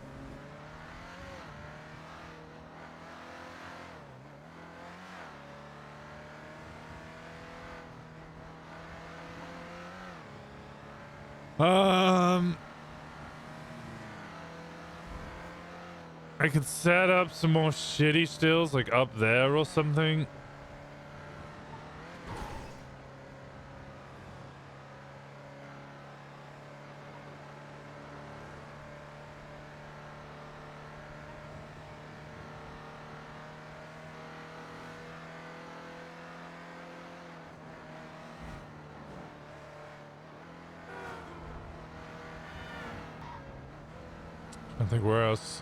I could set up some more shitty stills, like up there or something. I think where else?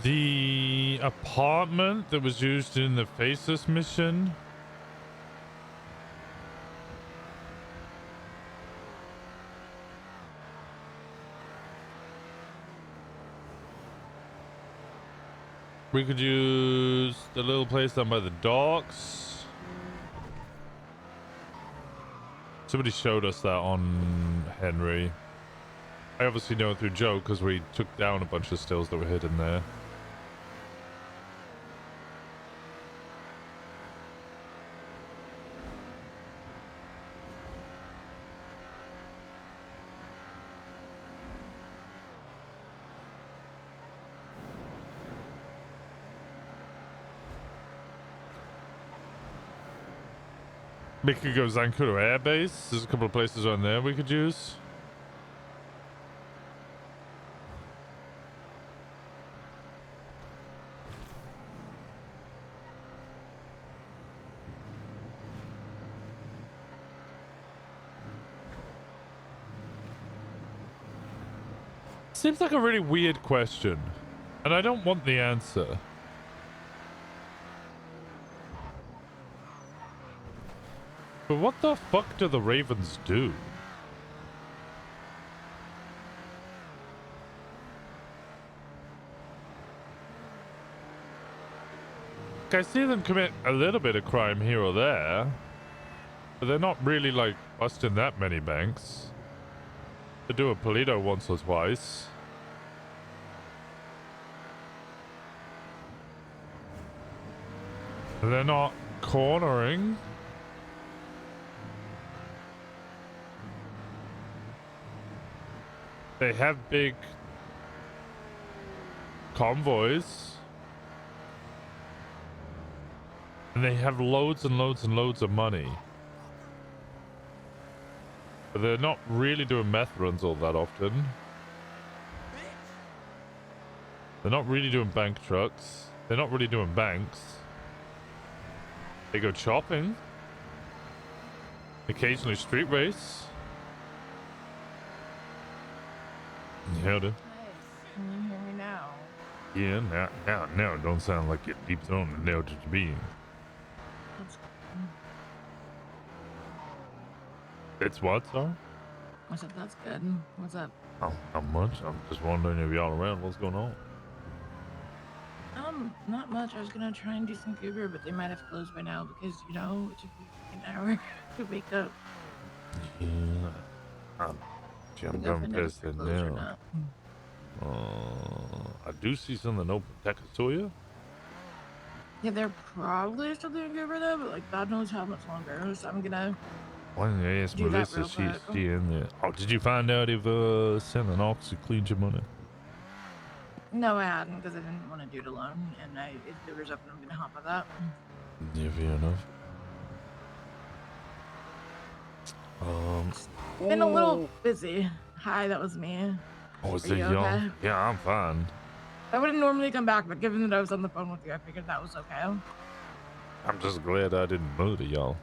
The apartment that was used in the Faceless mission. We could use the little place down by the docks. Somebody showed us that on Henry. I obviously know it through Joe because we took down a bunch of stills that were hidden there. We could go Zancudo Air Base. There's a couple of places on there we could use. Seems like a really weird question, and I don't want the answer. But what the fuck do the Ravens do? I see them commit a little bit of crime here or there, but they're not really like busting that many banks. They do a Polito once or twice. They're not cornering. They have big convoys. And they have loads and loads and loads of money. But they're not really doing meth runs all that often. They're not really doing bank trucks. They're not really doing banks. They go shopping. Occasionally street race. Yeah, dude. Can you hear me now? Yeah, now it don't sound like you're deep thrown and nailed to the being. It's what, sorry? I said that's good. What's up? Oh, not much. I'm just wondering if y'all around. What's going on? Not much. I was gonna try and do some Uber, but they might have closed by now because, you know, it took me an hour to wake up. Yeah. I'm done pissed now. I do see something open Takatoya. Yeah, they're probably still doing Uber though, but like God knows how much longer. So I'm gonna. Why didn't you ask do that Melissa? real She's quick. in there. Oh, did you find out if selling ox cleaned your money? No, I hadn't because I didn't want to do it alone, and if Uber's up, I'm gonna hop on that. Yeah, fair enough. Been a little busy. Hi, that was me. Oh, is Are it you y'all? okay? Yeah, I'm fine. I wouldn't normally come back, but given that I was on the phone with you, I figured that was okay. I'm just glad I didn't murder y'all.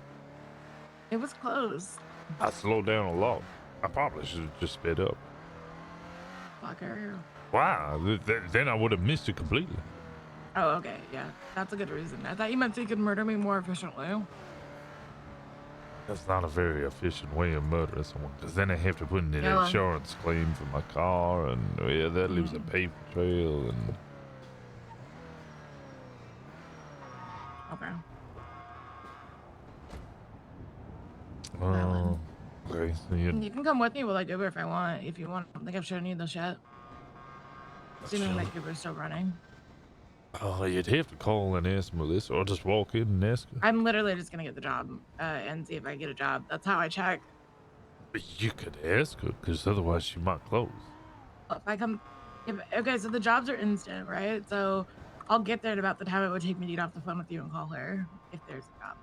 It was close. I slowed down a lot. I probably should have just sped up. Fucker. Wow, then I would have missed it completely. Oh, okay, yeah. That's a good reason. I thought you meant so you could murder me more efficiently. That's not a very efficient way of murdering someone, because then I have to put in an Yeah. insurance claim for my car, and yeah, that leaves a paper trail, and Okay. okay, so You can come with me while I do Uber if I want. If you want, I don't think I've shown you the shit. Assuming that Uber's still running. oh, you'd have to call and ask Melissa, or just walk in and ask her. I'm literally just gonna get the job and see if I get a job. That's how I check. But you could ask her, because otherwise she might close. If I come, okay, so the jobs are instant, right? So I'll get there at about the time it would take me to get off the phone with you and call her if there's a job.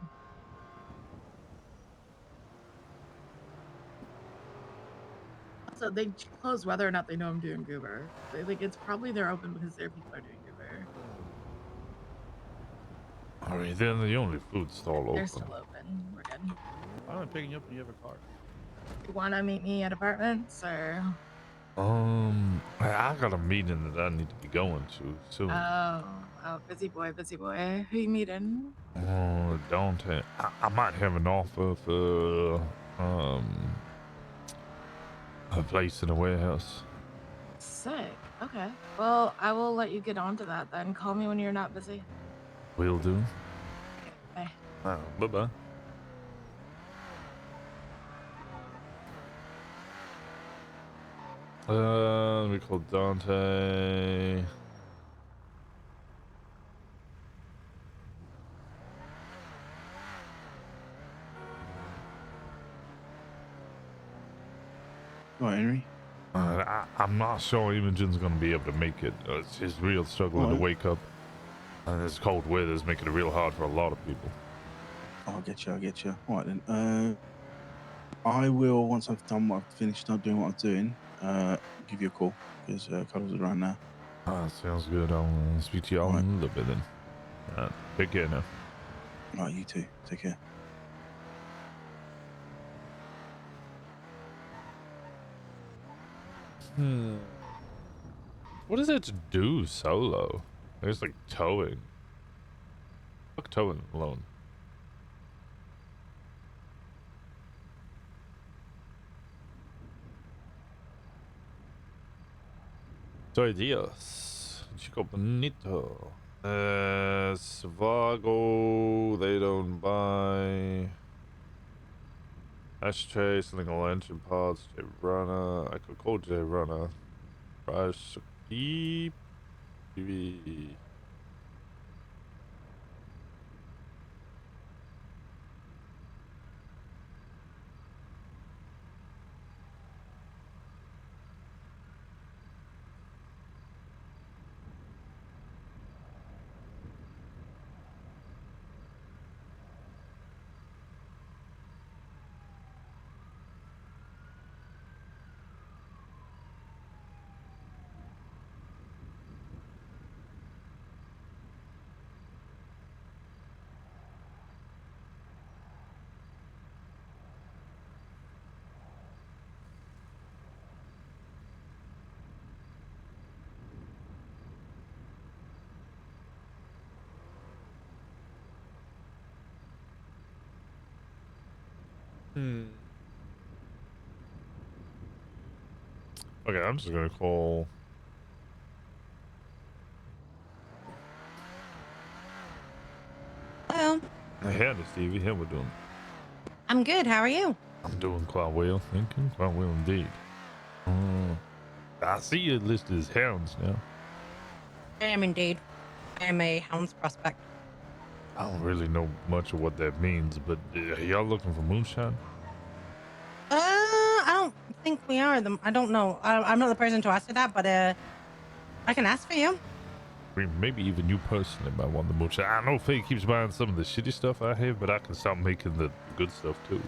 So they close whether or not they know I'm doing Uber. Like it's probably they're open because their people are doing Uber. I mean, they're the only food stall They're open. still open. We're good. I'm picking you up when you have a car. You wanna meet me at apartments or? I got a meeting that I need to be going to soon. Oh, busy boy, busy boy. Who you meeting? Oh, Dante. I might have an offer for a place in a warehouse. Sick. Okay. Well, I will let you get on to that then. Call me when you're not busy. Will do. Bye. Bye bye. Let me call Dante. All right, Henry. I'm not sure Imogen's gonna be able to make it. She's real struggling to wake up. This cold weather is making it real hard for a lot of people. Oh, I get you. All right then. I will, once I've done what I've finished up doing what I'm doing, give you a call because Cuddles is around now. Sounds good. I'll speak to y'all in a little bit then. Take care now. All right, you too. Take care. What does it do solo? It's like towing. Fuck towing alone. Soy Dios. Chico Bonito. Svago. They don't buy. Ashtray, single engine pods, J Runner. I could call J Runner. Price keep. TV. Okay, I'm just gonna call. Hello. Hey, Stevie. How we doing? I'm good. How are you? I'm doing quite well, thank you. Quite well indeed. I see you listed as hounds now. I am indeed. I am a hounds prospect. I don't really know much of what that means, but are y'all looking for moonshine? I don't think we are. I don't know. I'm not the person to ask you that, but I can ask for you. I mean, maybe even you personally might want the moonshine. I know Faye keeps buying some of the shitty stuff I have, but I can start making the good stuff too.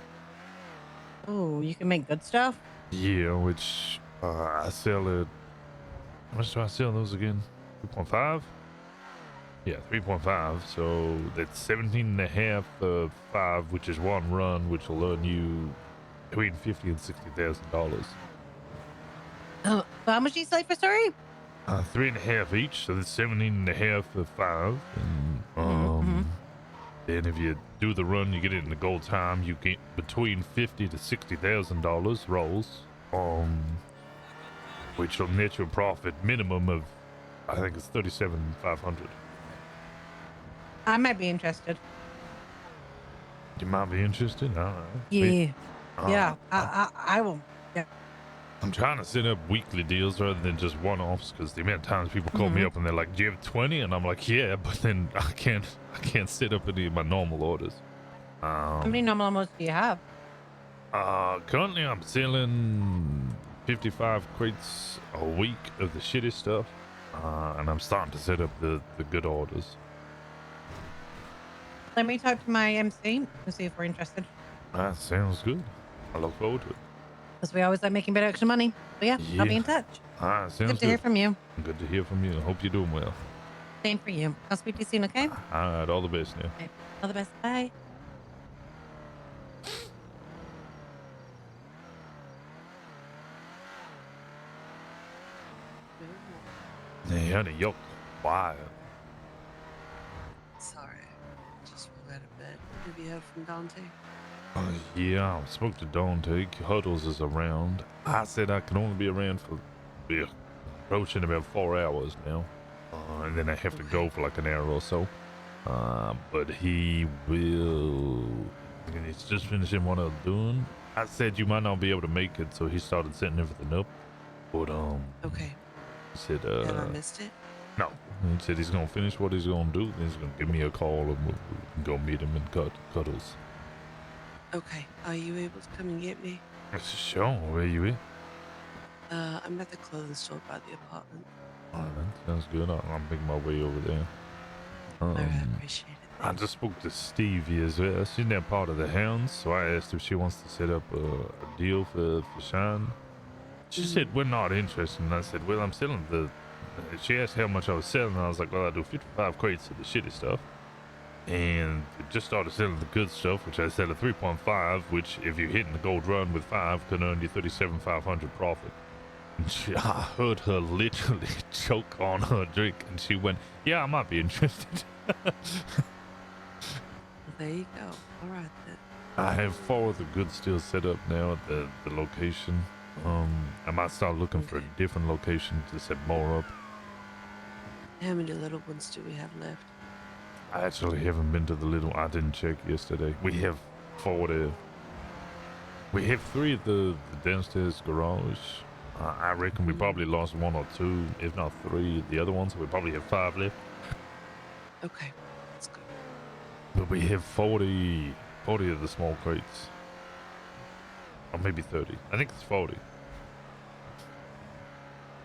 Oh, you can make good stuff? Yeah, which I sell at. How much do I sell those again? 3.5? Yeah, 3.5. So that's 17.5 of 5, which is one run, which will earn you between $50,000 and $60,000. How much do you sell for, sorry? 3.5 each, so that's 17.5 of 5. And then if you do the run, you get it in the gold time. You get between $50,000 to $60,000 rolls, which will net you a profit minimum of, I think it's $37,500. I might be interested. You might be interested. All right. Yeah. Yeah. Right. I will. Yeah. I'm trying to set up weekly deals rather than just one-offs, because the amount of times people call me up and they're like, "Do you have 20?" and I'm like, "Yeah," but then I can't set up any of my normal orders. How many normal amounts do you have? Currently I'm selling 55 crates a week of the shitty stuff, and I'm starting to set up the good orders. Let me talk to my MC and see if we're interested. That sounds good. I look forward to it. Because we always like making a bit of extra money. But yeah, I'll be in touch. Sounds good to hear from you. Good to hear from you. I hope you're doing well. Same for you. I'll speak to you soon, okay? All right, all the best now. Okay. All the best. Bye. Hey, honey, you're quiet. Sorry. Just read a bit. Have you heard from Dante? Yeah, I spoke to Dante. Huddles is around. I said I can only be around for approaching about 4 hours now. And then I have to go for like an hour or so. But he will. And he's just finishing what I'm doing. I said you might not be able to make it, so he started setting everything up. But Okay. he said Have I missed it? no. He said he's gonna finish what he's gonna do. Then he's gonna give me a call and we'll go meet him in Cuddles. Okay. Are you able to come and get me? Sure. Where you at? I'm at the clothing store by the apartment. Alright, sounds good. I'll make my way over there. Alright, appreciate it. I just spoke to Stevie as well. She's now part of the Hounds, so I asked if she wants to set up a deal for Shine. She said we're not interested, and I said, well, I'm selling the. She asked how much I was selling, and I was like, well, I do 55 crates of the shitty stuff, and just started selling the good stuff, which I sell at 3.5, which if you're hitting the gold run with 5, can earn you 37,500 profit. And I heard her literally choke on her drink, and she went, yeah, I might be interested. Well, there you go. Alright then. I have 4 of the goods still set up now at the location. I might start looking for a different location to set more up. How many little ones do we have left? I actually haven't been to the little. I didn't check yesterday. We have 4 there. We have 3 at the downstairs garage. I reckon we probably lost 1 or 2, if not 3, the other ones. So we probably have 5 left. Okay, that's good. But we have 40 of the small crates. Or maybe 30. I think it's 40.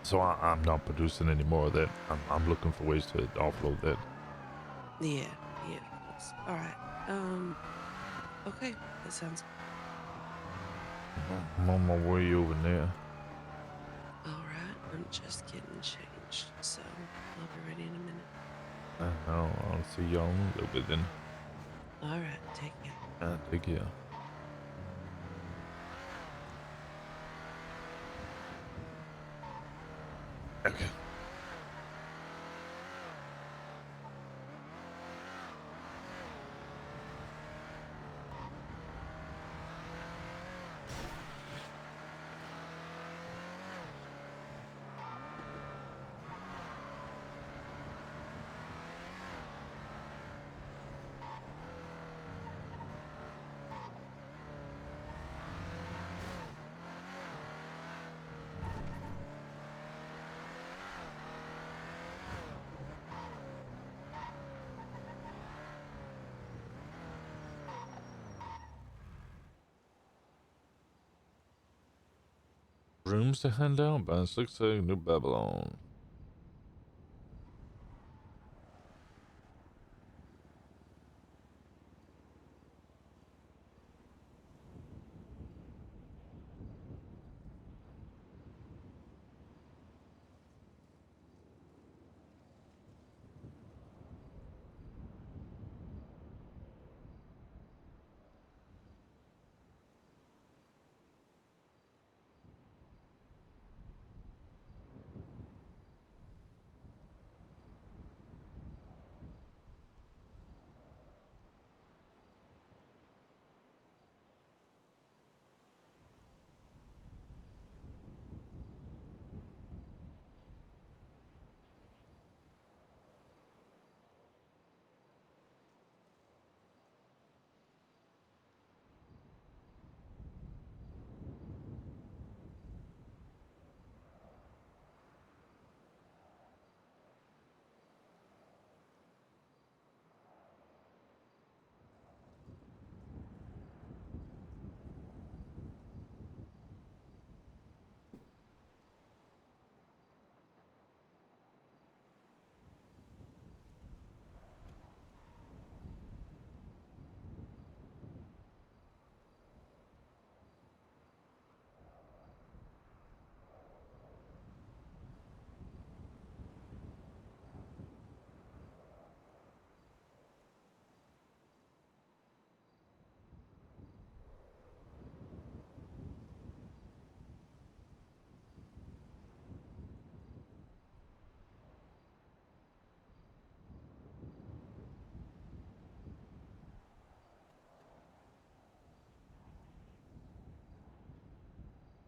So I'm not producing any more of that. I'm looking for ways to offload that. Yeah, of course. Alright. Okay, that sounds I'm on my way over there. alright. I'm just getting changed, so I'll be ready in a minute. I'll see y'all in a little bit then. Alright, take care. Take care. Okay. Rooms to hand out by 6 New Babylon.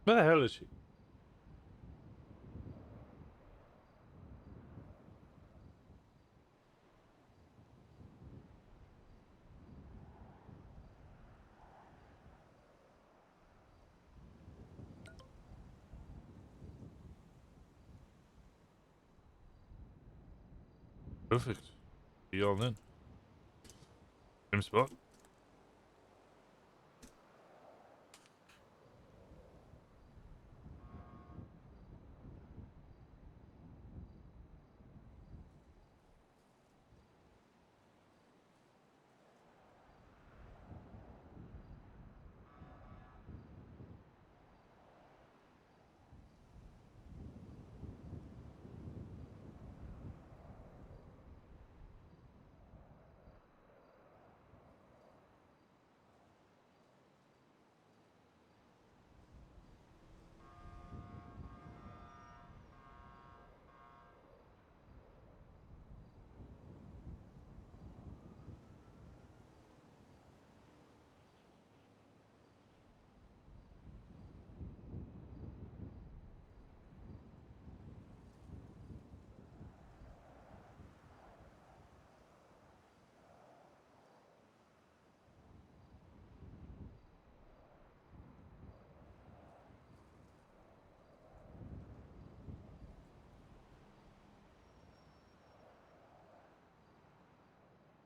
Where the hell is she? Perfect. Be all in. Same spot.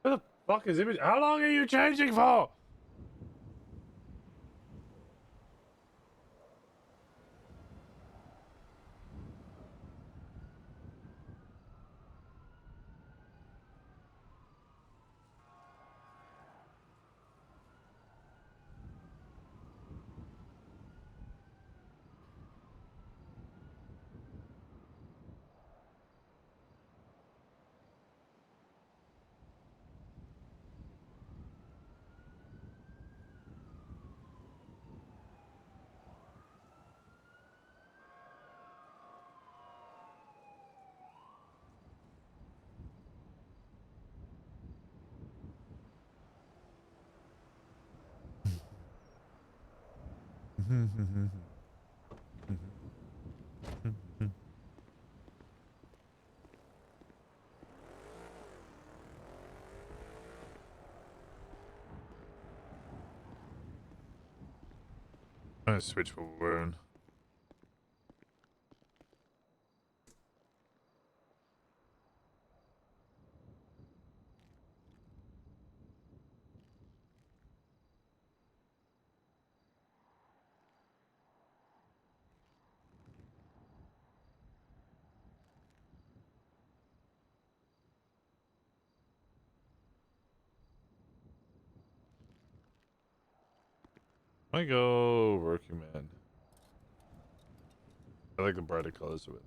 What the fuck is image? How long are you changing for? I'm gonna switch for Wound. I go Working Man. I like the brighter colors of it.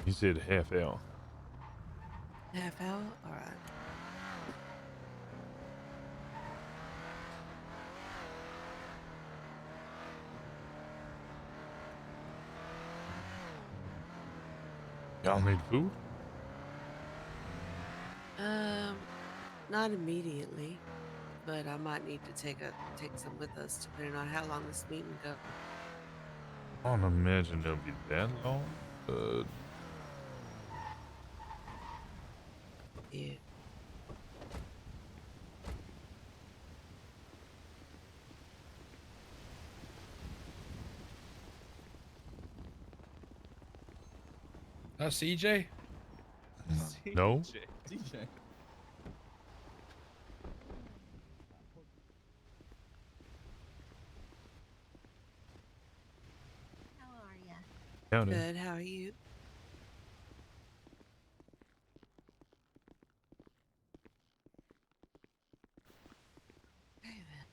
You said half L. Half hour? Alright. Y'all need food? Not immediately, but I might need to take some with us depending on how long this meeting goes. I don't imagine it'll be that long. Yeah. CJ? No. CJ. How are you? Counting. Good. How are you? Okay then.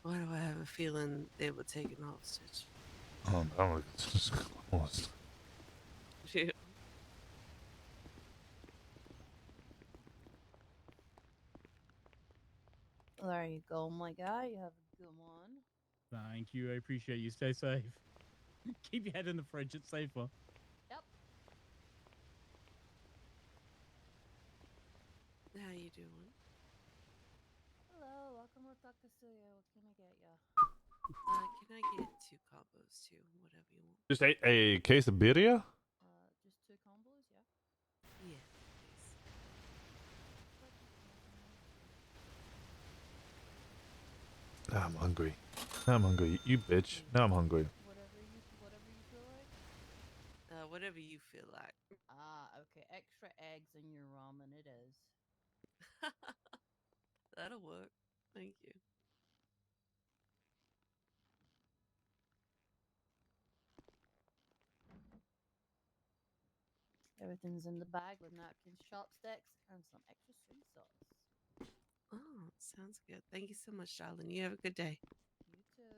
What do I have a feeling they were taken hostage. Oh, no, it's closed. Yeah. There you go, my guy. You have a good one. Thank you. I appreciate you. Stay safe. Keep your head in the fridge. It's safer. Yep. How you doing? Hello, welcome to Takasuya. What can I get ya? Can I get 2 combos too? Whatever you want. Just a case of birria? Just 2 combos, yeah? Yeah, please. I'm hungry. I'm hungry. You bitch. Now I'm hungry. Whatever you feel like. Whatever you feel like. Ah, okay. Extra eggs in your ramen, it is. That'll work. Thank you. Everything's in the bag with napkins, chopsticks, and some extra sweet sauce. Oh, sounds good. Thank you so much, darling. You have a good day. You too.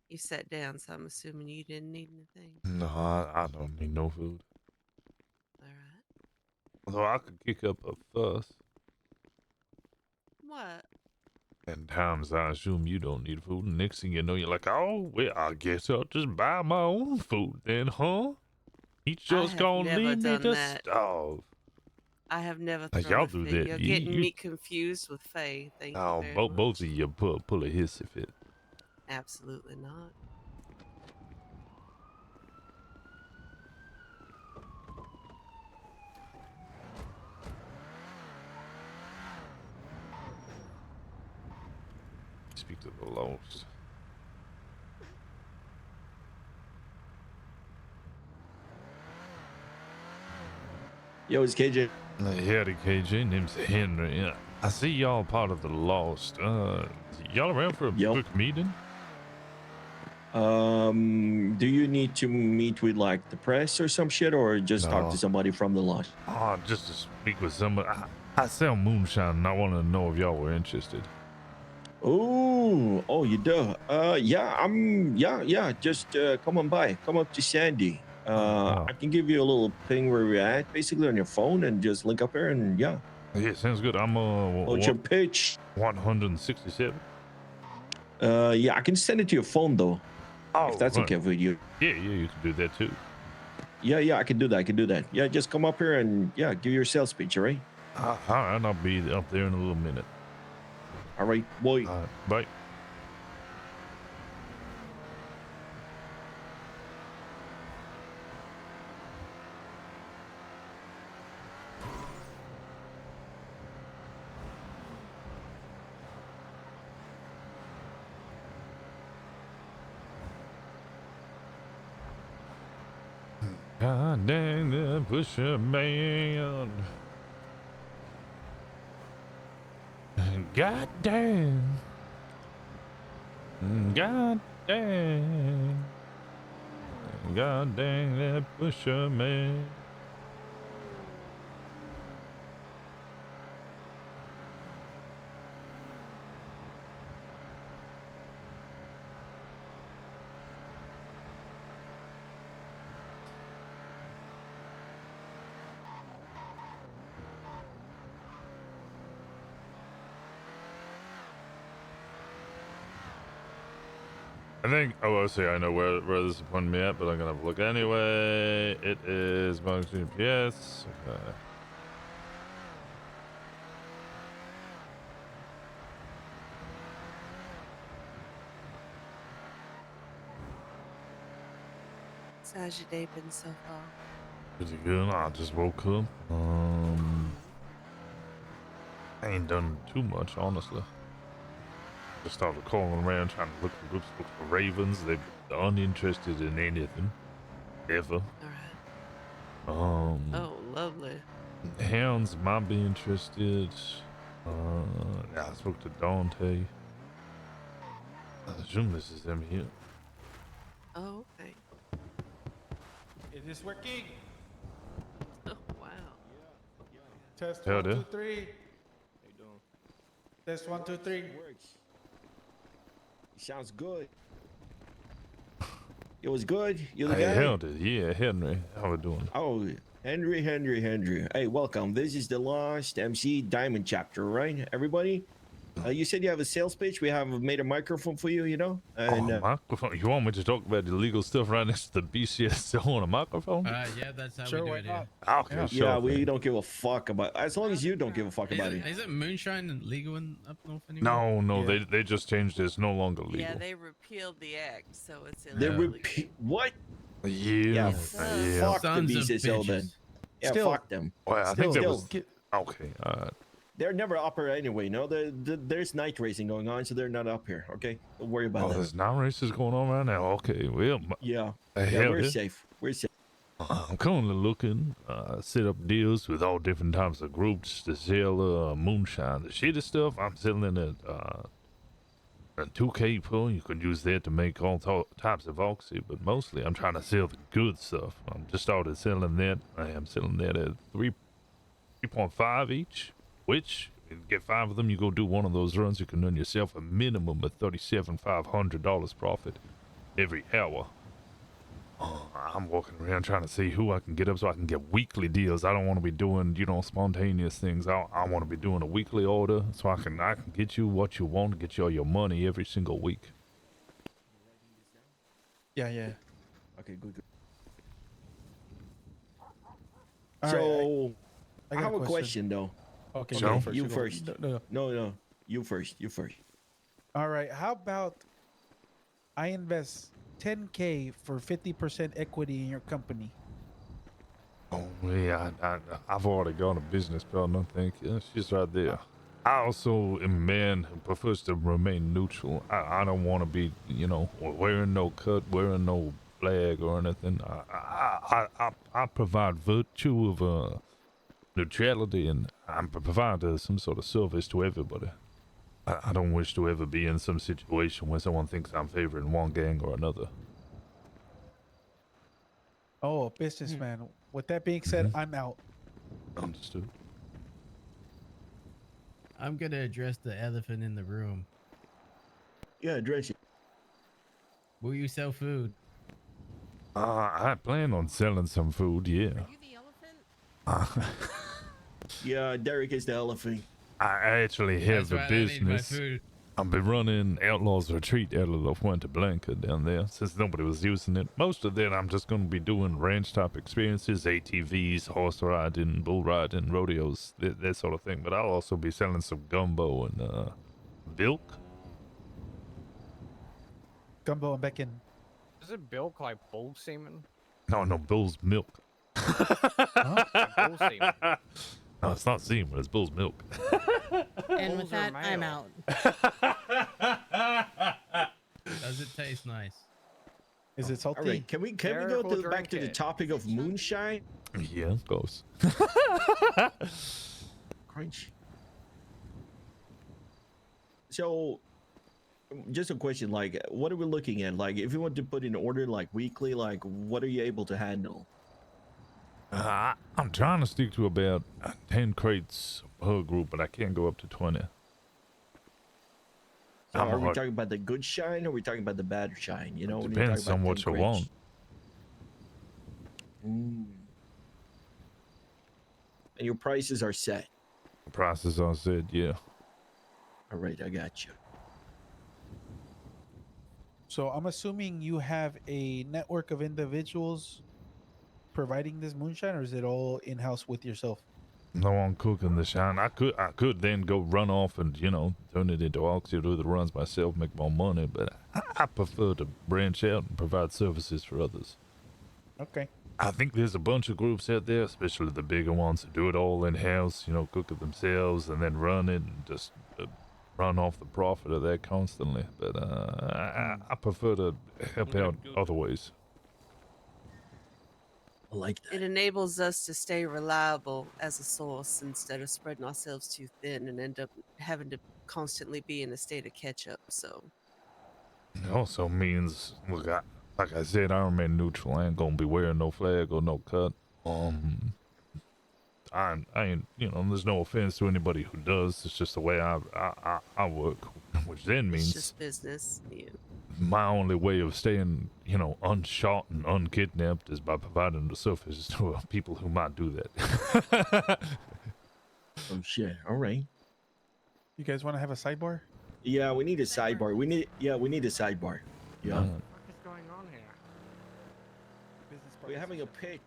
You sat down, so I'm assuming you didn't need anything. No, I don't need no food. All right. Although I could kick up a fuss. What? And times I assume you don't need food. And next thing you know, you're like, oh, well, I guess I'll just buy my own food then, huh? You just gonna leave me to starve. I have never Like, thrown y'all a do fit. that. You're You- getting you- me confused with Faye. Thank you Oh, very much. both of you pull a hissy fit. Absolutely not. Speak to the lost. Yo, it's KJ. Howdy, KJ. Name's Henry. Yeah, I see y'all part of the lost. Y'all around for a quick meeting? Do you need to meet with like the press or some shit, or just talk No. to somebody from the lost? Oh, just to speak with somebody. I sell moonshine, and I want to know if y'all were interested. Oh, you do? Yeah. Just come on by. Come up to Sandy. I can give you a little ping where we're at, basically on your phone, and just link up here, and yeah. Yeah, sounds good. I'm What's your pitch? 167. Yeah, I can send it to your phone though. Oh, if that's right. okay with you. Yeah, you can do that too. Yeah, I can do that. Yeah, just come up here and yeah, give your sales pitch, all right? All right, I'll be up there in a little minute. All right, boy. All right, bye. God dang the pusher man. God damn. God dang. God dang that pusher man. I think, let's see, I know where this is pointing me at, but I'm gonna have a look anyway. It is my GPS. Okay. So how's your day been so far? Pretty good. I just woke up. I ain't done too much, honestly. Just started calling around trying to look for ravens. They're uninterested in anything. Ever. Oh, lovely. Hounds might be interested. I spoke to Dante. I assume this is them here. Oh, okay. Is this working? Oh, wow. Test Howdy. 1, 2, 3. Test 1, 2, 3. Works. Sounds good. It was good. You the Hey, guy? held it. Yeah, Henry. How we doing? Oh, Henry. Hey, welcome. This is the Lost MC Diamond chapter, right? Everybody? You said you have a sales pitch. We have made a microphone for you, you know? And, Microphone? You want me to talk about illegal stuff right next to the BCS still on a microphone? Yeah, that's how we do it here. Okay, sure. yeah, we don't give a fuck about. As long as you don't give a fuck about it. Is it moonshine legal up north anymore? No, they just changed it. It's no longer legal. Yeah, they repealed the act, so it's They illegal. what? Yeah. Fuck the BCSO then. Yeah, Still- fuck them. Well, I think that Still, was okay. they're never up here anyway. No, there's night racing going on, so they're not up here. Okay, don't worry about that. There's now races going on right now. Okay, well, Yeah, hell, we're yeah. safe. We're safe. I'm currently looking, set up deals with all different types of groups to sell moonshine. The shitty stuff, I'm selling it a 2K per. You can use that to make all types of oxy, but mostly I'm trying to sell the good stuff. I'm just started selling that. I am selling that at 3.5 each, which, if you get 5 of them, you go do one of those runs, you can earn yourself a minimum of $37,500 profit every hour. I'm walking around trying to see who I can get up so I can get weekly deals. I don't want to be doing, spontaneous things. I want to be doing a weekly order so I can get you what you want, get you all your money every single week. Yeah. Okay, good. All So, I I got have a a question though. Okay, So? go first. You go- first. No. No, you first. All right. How about I invest 10K for 50% equity in your company? Oh, yeah, I've already got a business partner, thank you. She's right there. I also am a man who prefers to remain neutral. I don't want to be, wearing no cut, wearing no flag or anything. I provide virtue of neutrality, and I provide some sort of service to everybody. I don't wish to ever be in some situation where someone thinks I'm favoring one gang or another. Oh, businessman. With that being said, I'm out. Understood. I'm gonna address the elephant in the room. Yeah, address it. Will you sell food? I plan on selling some food, yeah. Are you the elephant? Yeah, Derek is the elephant. I actually have That's a right, I need my business. food. I've been running Outlaws Retreat out of La Fuente Blanca down there since nobody was using it. Most of that I'm just going to be doing ranch type experiences, ATVs, horse riding, bull riding, rodeos, that sort of thing. But I'll also be selling some gumbo and milk. Gumbo and bacon. Is it bilk like bull semen? No, bull's milk. Bull semen. No, it's not semen, it's bull's milk. And with that, I'm out. Does it taste nice? Is it salty? All right, can we go back to the topic of moonshine? Yeah, of course. Crunch. So, just a question, like, what are we looking at? Like, if you want to put in order, like, weekly, like, what are you able to handle? I'm trying to stick to about 10 crates per group, but I can't go up to 20. So are we talking about the good shine or are we talking about the bad shine? You know, when you're Depends talking on about what 10 you crates. want. And your prices are set. Prices are set, yeah. All right, I got you. So I'm assuming you have a network of individuals providing this moonshine, or is it all in-house with yourself? No one cooking the shine. I could then go run off and, turn it into oxy, do the runs myself, make more money, but I prefer to branch out and provide services for others. Okay. I think there's a bunch of groups out there, especially the bigger ones, who do it all in-house, cook it themselves and then run it and just run off the profit of that constantly. But I prefer to help out other ways. I like that. It enables us to stay reliable as a source instead of spreading ourselves too thin and end up having to constantly be in a state of catch-up. So It also means, look, like I said, I remain neutral. I ain't gonna be wearing no flag or no cut. I ain't, you know, there's no offense to anybody who does. It's just the way I work, which then It's means just business. Yeah. my only way of staying, you know, unshot and unkidnapped is by providing the services to people who might do that. Oh shit! All right. You guys want to have a sidebar? Yeah, we need a sidebar. We need a sidebar. Yeah. What is going on here? We're having a pitch.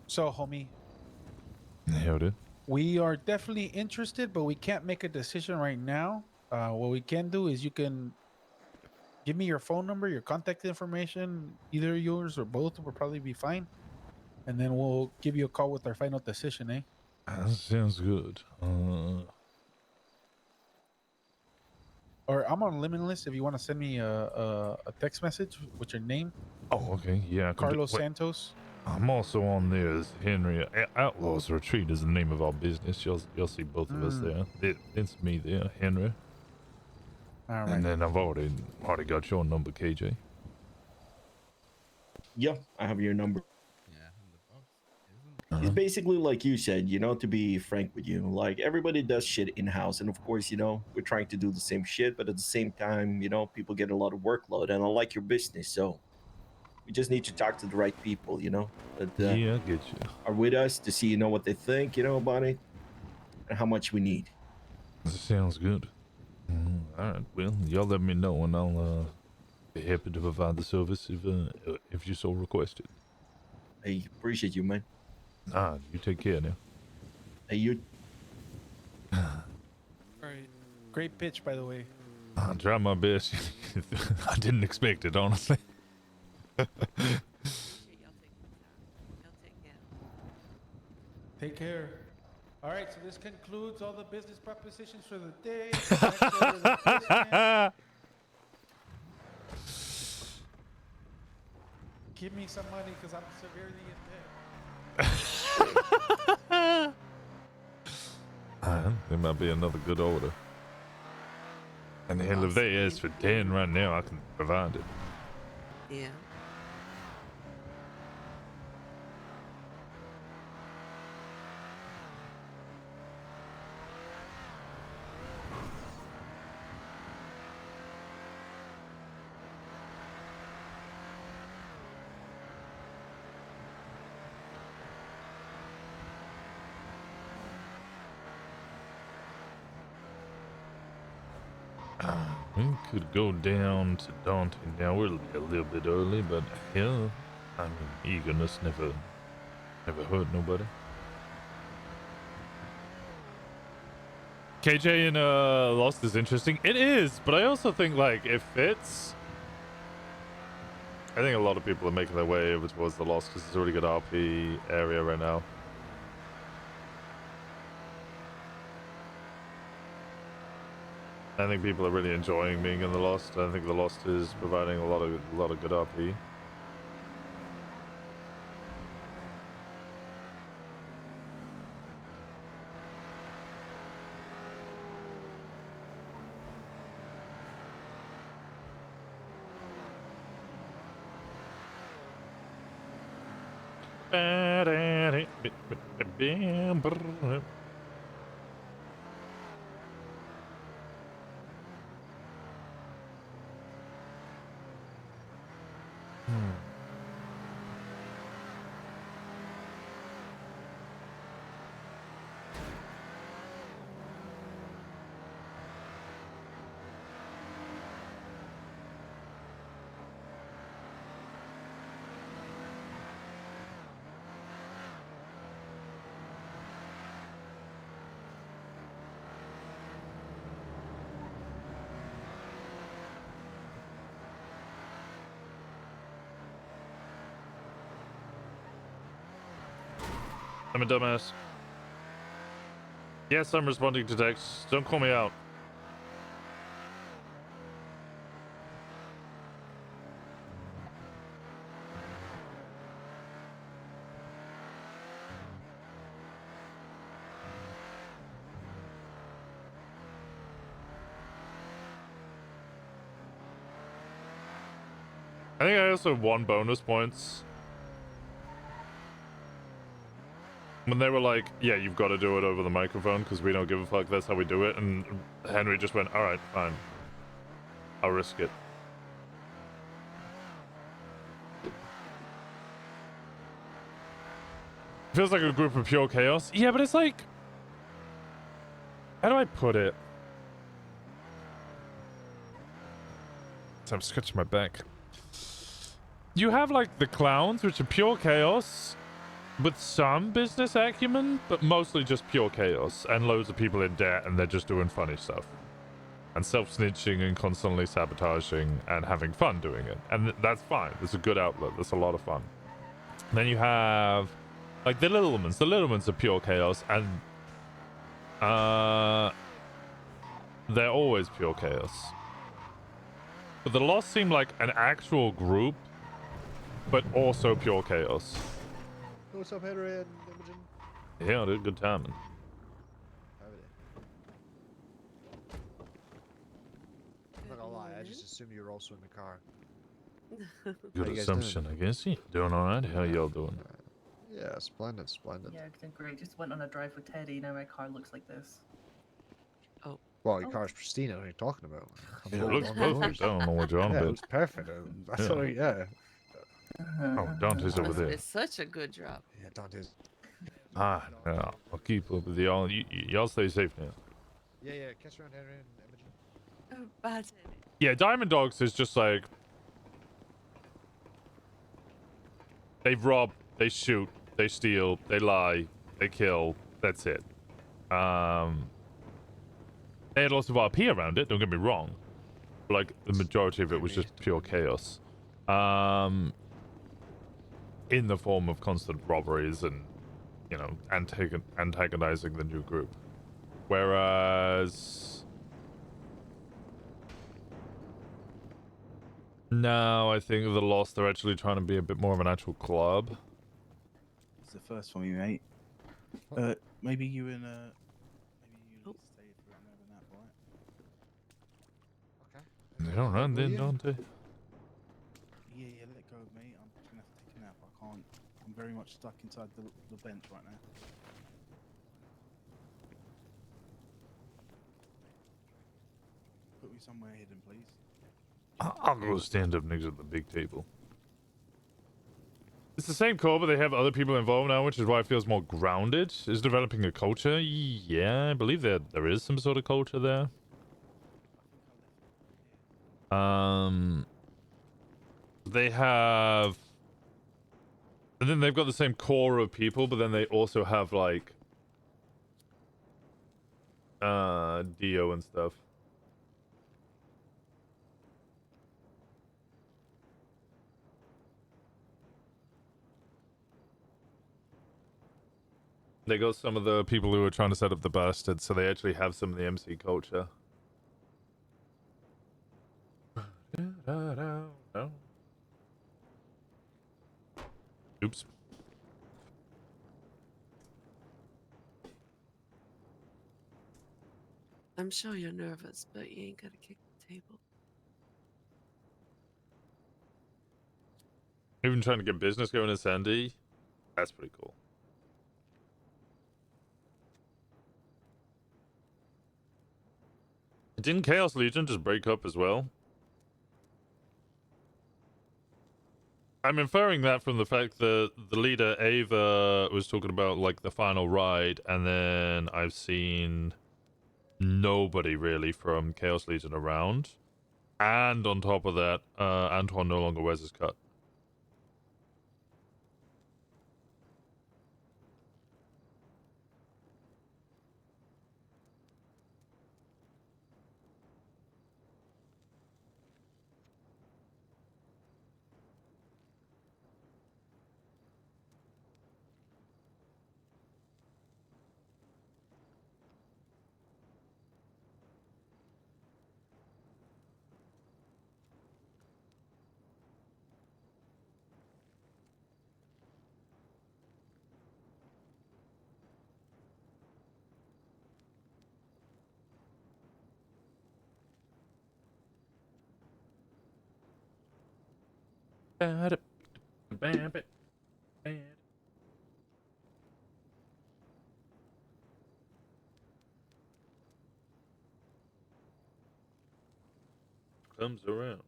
So, homie, Yeah, dude. we are definitely interested, but we can't make a decision right now. What we can do is you can give me your phone number, your contact information, either yours or both will probably be fine. And then we'll give you a call with our final decision, eh? That sounds good. Or I'm on Limitless if you want to send me a text message with your name. Oh, okay. Yeah. I can do- Carlos wait, Santos. I'm also on there as Henry. Outlaws Retreat is the name of our business. You'll see both of us there. It's me there, Henry. All right. And then I've already got your number, KJ. Yeah, I have your number. Uh-huh. It's basically like you said, you know, to be frank with you, like everybody does shit in house. And of course, you know, we're trying to do the same shit, but at the same time, you know, people get a lot of workload and I like your business. So we just need to talk to the right people, you know, that Yeah, I get you. are with us to see, you know, what they think, you know, about it and how much we need. That sounds good. All right. Well, y'all let me know and I'll be happy to provide the service if you so request it. I appreciate you, man. You take care now. Hey, you. All right. Great pitch, by the way. I'll try my best. I didn't expect it, honestly. Take care. All right, so this concludes all the business propositions for the day. Next order of business. Give me some money because I'm severely in debt. There might be another good order. And hell, if they ask for 10 right now, I can provide it. Yeah. We could go down to Dante now. We're a little bit early, but hell, I mean, eagerness never hurt nobody. KJ in Lost is interesting. It is, but I also think like it fits. I think a lot of people are making their way over towards the Lost because it's a really good RP area right now. I think people are really enjoying being in the Lost. I think the Lost is providing a lot of good RP. I'm a dumbass. Yes, I'm responding to texts. Don't call me out. I think I also won bonus points when they were like, yeah, you've got to do it over the microphone because we don't give a fuck, that's how we do it. And Henry just went, all right, fine, I'll risk it. Feels like a group of pure chaos. Yeah, but it's like, how do I put it? So I'm scratching my back. You have like the clowns, which are pure chaos with some business acumen, but mostly just pure chaos and loads of people in debt, and they're just doing funny stuff and self-snitching and constantly sabotaging and having fun doing it, and that's fine. It's a good outlet. That's a lot of fun. And then you have like the little ones. The little ones are pure chaos, and they're always pure chaos. But the Lost seem like an actual group, but also pure chaos. What's up, Henry and Imogen? Yeah, dude, good timing. I'm not gonna lie, I just assumed you were also in the car. Good How you guys assumption, I guess. Yeah, doing all right. How y'all doing? Yeah, splendid, splendid. Yeah, everything great. Just went on a drive with Teddy. Now my car looks like this. Well, your car's pristine. What are you talking about? I'm Yeah, it going looks on perfect. roads. I don't know what you're on Yeah, about. it looks perfect. That's Yeah. what yeah. Oh, Dante's over Must there. be such a good drop. Yeah, Dante's. Yeah, I'll keep up with y'all. Y'all stay safe now. Yeah, yeah. Catch you around, Henry and Imogen. Oh, bye, Teddy. Yeah, Diamond Dogs is just like, they rob, they shoot, they steal, they lie, they kill. That's it. They had lots of RP around it, don't get me wrong. But like, the majority of it was just pure chaos. In the form of constant robberies and, you know, antagonizing the new group. Whereas now I think the Lost, they're actually trying to be a bit more of an actual club. It's the first one we made. Maybe you and maybe you stay for another nap, right? Okay. They don't run then, don't they? Yeah, yeah. Let go of me. I'm just gonna have to take a nap. I can't. I'm very much stuck inside the bench right now. Put me somewhere hidden, please. I'll go stand up next to the big table. It's the same core, but they have other people involved now, which is why it feels more grounded. Is developing a culture? Yeah, I believe there is some sort of culture there. They have, and then they've got the same core of people, but then they also have like Dio and stuff. They got some of the people who are trying to set up the bastards, so they actually have some of the MC culture. Oops. I'm sure you're nervous, but you ain't gotta kick the table. Even trying to get business going in Sandy. That's pretty cool. Didn't Chaos Legion just break up as well? I'm inferring that from the fact that the leader Ava was talking about like the final ride, and then I've seen nobody really from Chaos Legion around. And on top of that, Antoine no longer wears his cut. Comes around.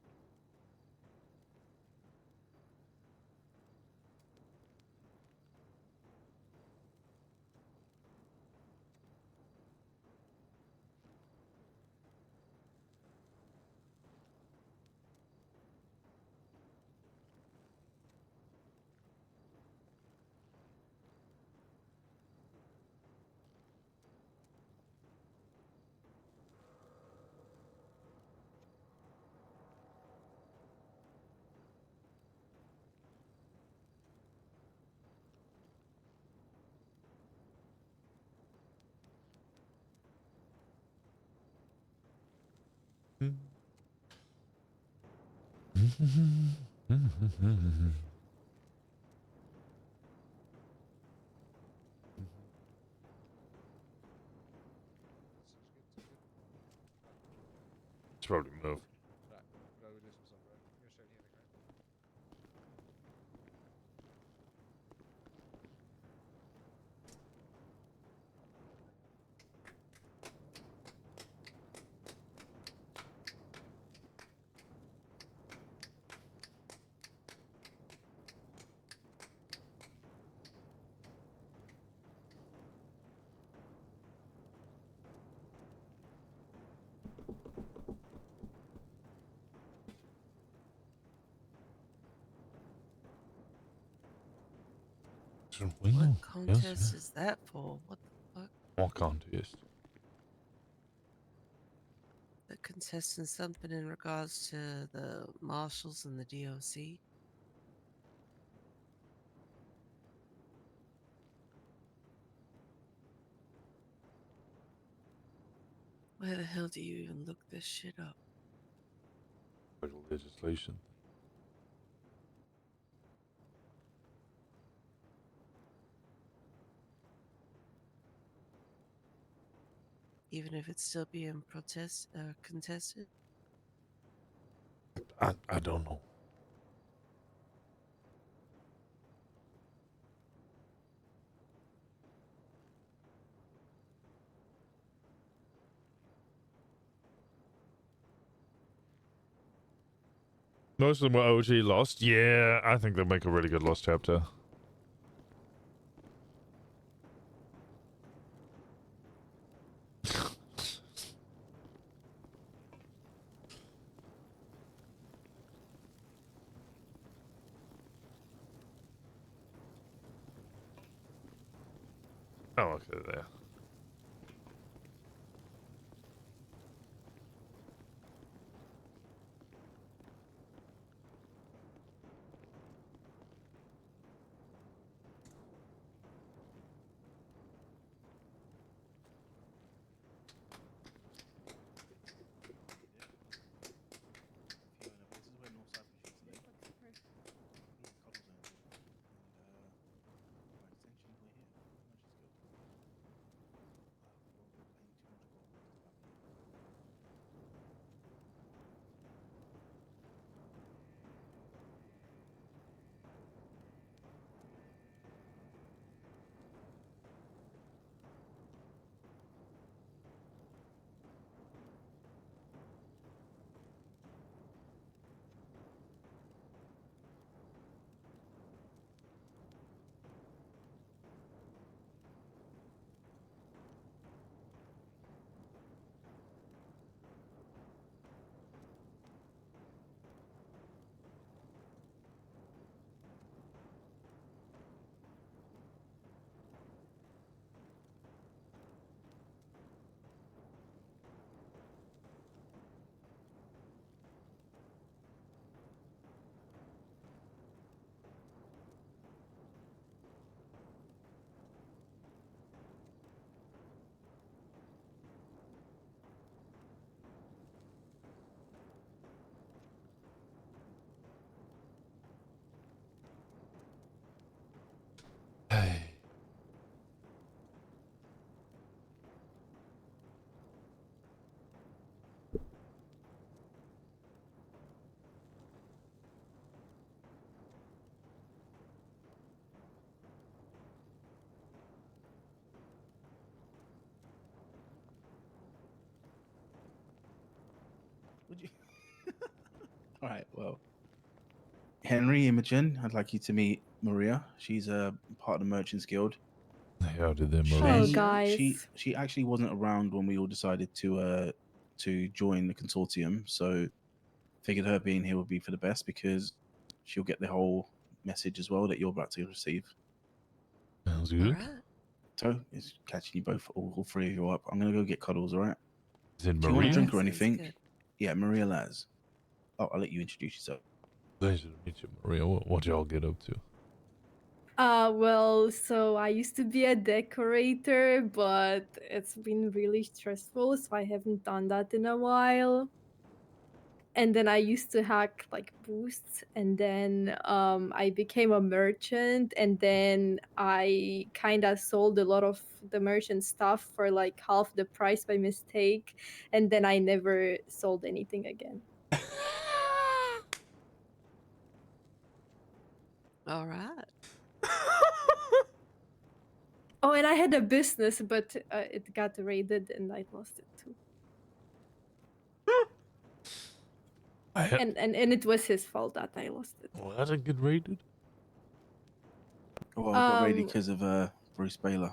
Should probably move. What contest is that for? What the fuck? What contest? The contestant something in regards to the marshals and the DOC? Where the hell do you even look this shit up? Legislation. Even if it's still being contested? I don't know. Most of them were OG Lost. Yeah, I think they'll make a really good Lost chapter. Oh, okay, there. All right. Well, Henry, Imogen, I'd like you to meet Maria. She's a part of the Merchants Guild. How did they, She, Maria? she actually wasn't around when we all decided to join the consortium, so figured her being here would be for the best because she'll get the whole message as well that you're about to receive. Sounds good. So it's catching you both, all three of you up. I'm gonna go get Cuddles. All right. Is it Do you want a Maria? drink or Sounds anything? good. Yeah, Maria Laz. Oh, I'll let you introduce yourself. Pleasure to meet you, Maria. What y'all get up to? Well, so I used to be a decorator, but it's been really stressful, so I haven't done that in a while. And then I used to hack like boosts, and then I became a merchant, and then I kind of sold a lot of the merchant stuff for like half the price by mistake, and then I never sold anything again. All right. Oh, and I had a business, but it got raided and I lost it too. And it was his fault that I lost it. Well, that didn't get raided. Well, I got raided because of Bruce Baylor.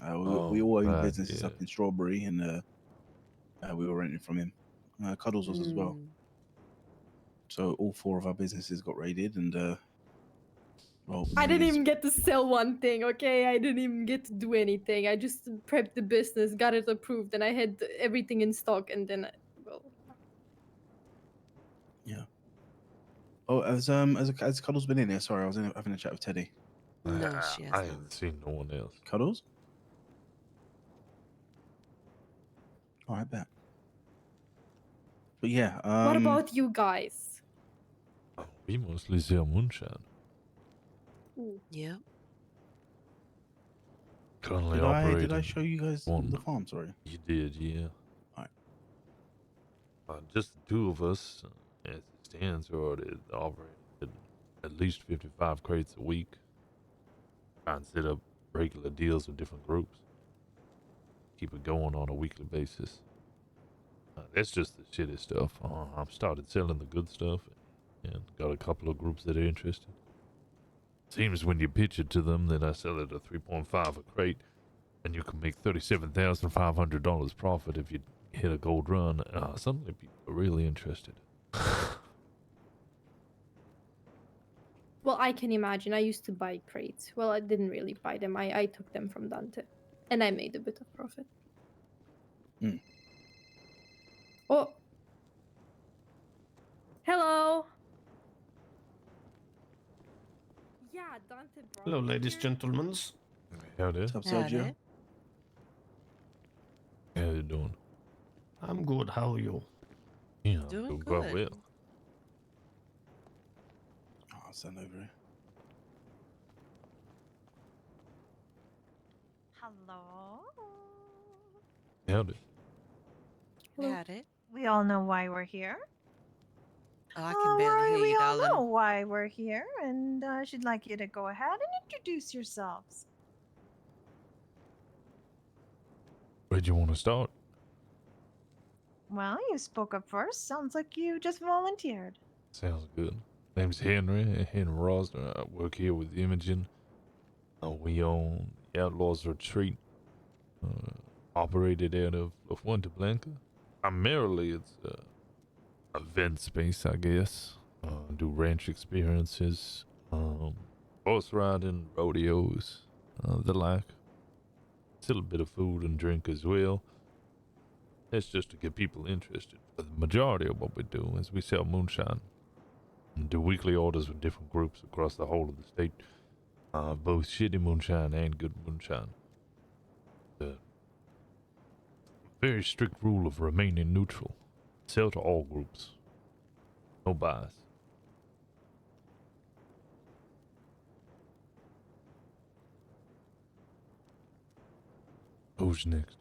We all own businesses up in Strawberry, and we were renting from him. Cuddles was as well. So all four of our businesses got raided, and well, I didn't Maria's- even get to sell one thing, okay? I didn't even get to do anything. I just prepped the business, got it approved, and I had everything in stock, and then, well, Yeah. Oh, has Cuddles been in here? Sorry, I was having a chat with Teddy. No, she has I not. haven't seen no one else. Cuddles? All right, bet. But yeah, what about you guys? We mostly sell moonshine. Ooh. Yeah. Currently Did I operating show you guys one. the farm? Sorry. You did, yeah. Alright. Just the two of us, as it stands, are already operating at least 55 crates a week. Try and set up regular deals with different groups. Keep it going on a weekly basis. That's just the shitty stuff. I've started selling the good stuff and got a couple of groups that are interested. Seems when you pitch it to them that I sell it at 3.5 a crate and you can make $37,500 profit if you hit a gold run. Suddenly people are really interested. Well, I can imagine. I used to buy crates. Well, I didn't really buy them. I took them from Dante, and I made a bit of profit. Mm. Oh. Hello. Yeah, Dante brought Hello, me ladies, here. gentlemen. Howdy. What's up, Sergio? How you doing? I'm good. How are you? Yeah, Doing quite good. well. Oh, I'll send over here. Hello. Howdy. Had it. We all know why we're here. Oh, I can barely hear we you, all darling. know why we're here, and she'd like you to go ahead and introduce yourselves. Where'd you want to start? Well, you spoke up first. Sounds like you just volunteered. Sounds good. Name's Henry Rosner. I work here with Imogen. We own the Outlaws Retreat, operated out of La Fuente Blanca. Primarily, it's a event space, I guess. Do ranch experiences, horse riding, rodeos, the like. Still a bit of food and drink as well. It's just to get people interested. But the majority of what we do is we sell moonshine and do weekly orders with different groups across the whole of the state. Both shitty moonshine and good moonshine. The very strict rule of remaining neutral. Sell to all groups. No bias. Who's next?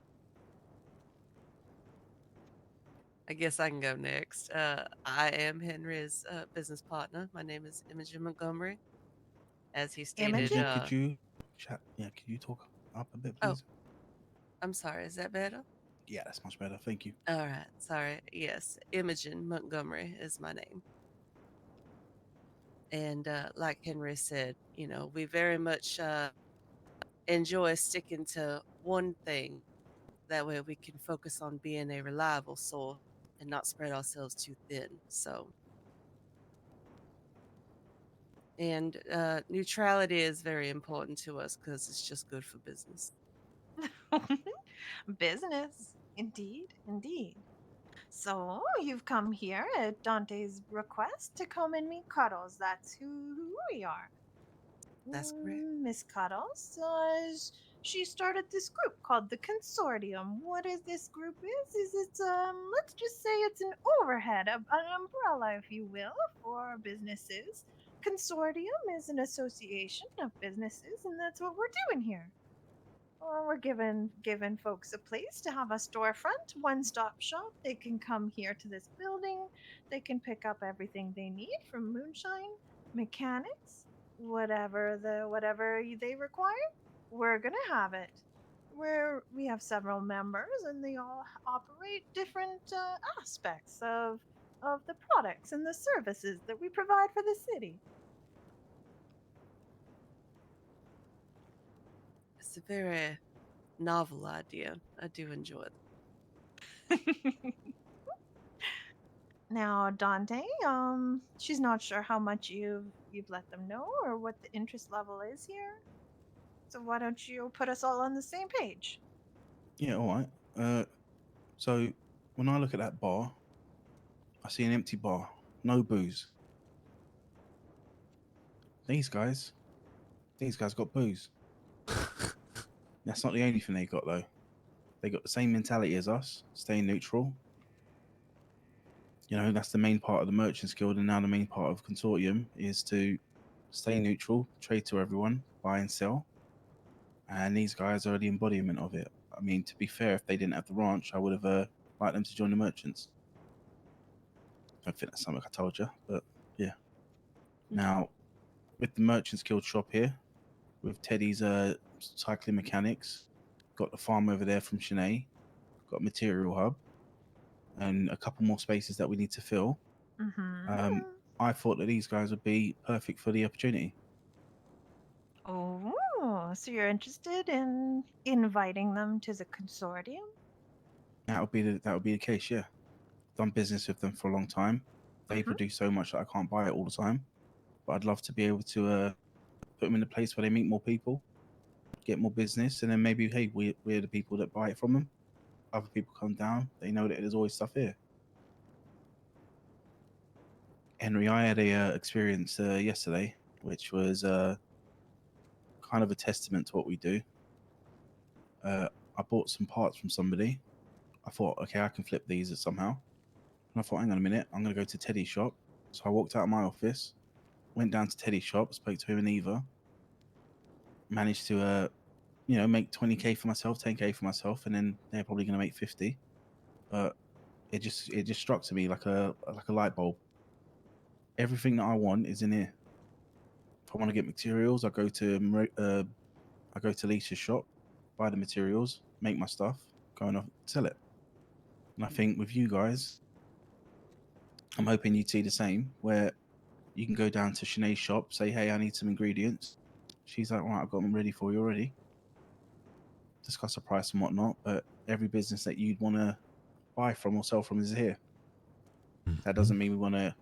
I guess I can go next. I am Henry's business partner. My name is Imogen Montgomery. As he stated, Could you chat? Yeah, could you talk up a bit, oh, please? I'm sorry. Is that better? Yeah, that's much better. Thank you. All right. Sorry. Yes, Imogen Montgomery is my name. And like Henry said, you know, we very much enjoy sticking to one thing. That way we can focus on being a reliable source and not spread ourselves too thin. So, and neutrality is very important to us because it's just good for business. Business. Indeed, indeed. So you've come here at Dante's request to come and meet Cuddles. That's who we are. That's correct. Miss Cuddles, she started this group called the Consortium. What is this group is it's let's just say it's an overhead, an umbrella, if you will, for businesses. Consortium is an association of businesses, and that's what we're doing here. Well, we're giving folks a place to have a storefront, one-stop shop. They can come here to this building. They can pick up everything they need from moonshine, mechanics, whatever they require. We're gonna have it. We have several members, and they all operate different aspects of the products and the services that we provide for the city. It's a very novel idea. I do enjoy it. Now, Dante, she's not sure how much you've let them know or what the interest level is here. So why don't you put us all on the same page? Yeah, all right. So when I look at that bar, I see an empty bar, no booze. These guys got booze. That's not the only thing they got though. They got the same mentality as us, staying neutral. You know, that's the main part of the Merchants Guild, and now the main part of Consortium is to stay neutral, trade to everyone, buy and sell. And these guys are the embodiment of it. I mean, to be fair, if they didn't have the ranch, I would have liked them to join the merchants. I don't think that's something I told you, but yeah. Now, with the Merchants Guild shop here, with Teddy's cycling mechanics, got the farm over there from Shanae, got Material Hub, and a couple more spaces that we need to fill. I thought that these guys would be perfect for the opportunity. Oh, so you're interested in inviting them to the Consortium? That would be the case, yeah. Done business with them for a long time. They produce so much that I can't buy it all the time. But I'd love to be able to put them in a place where they meet more people, get more business, and then maybe, hey, we're the people that buy it from them. Other people come down, they know that there's always stuff here. Henry, I had a experience yesterday, which was kind of a testament to what we do. I bought some parts from somebody. I thought, okay, I can flip these somehow. And I thought, hang on a minute, I'm going to go to Teddy's shop. So I walked out of my office, went down to Teddy's shop, spoke to him and Eva, managed to, make 20K for myself, 10K for myself, and then they're probably going to make 50. But it just struck to me like a light bulb. Everything that I want is in here. If I want to get materials, I go to Lisa's shop, buy the materials, make my stuff, go and sell it. And I think with you guys, I'm hoping you'd see the same, where you can go down to Shanae's shop, say, hey, I need some ingredients. She's like, all right, I've got them ready for you already. Discuss the price and whatnot, but every business that you'd want to buy from or sell from is here. That doesn't mean we want to,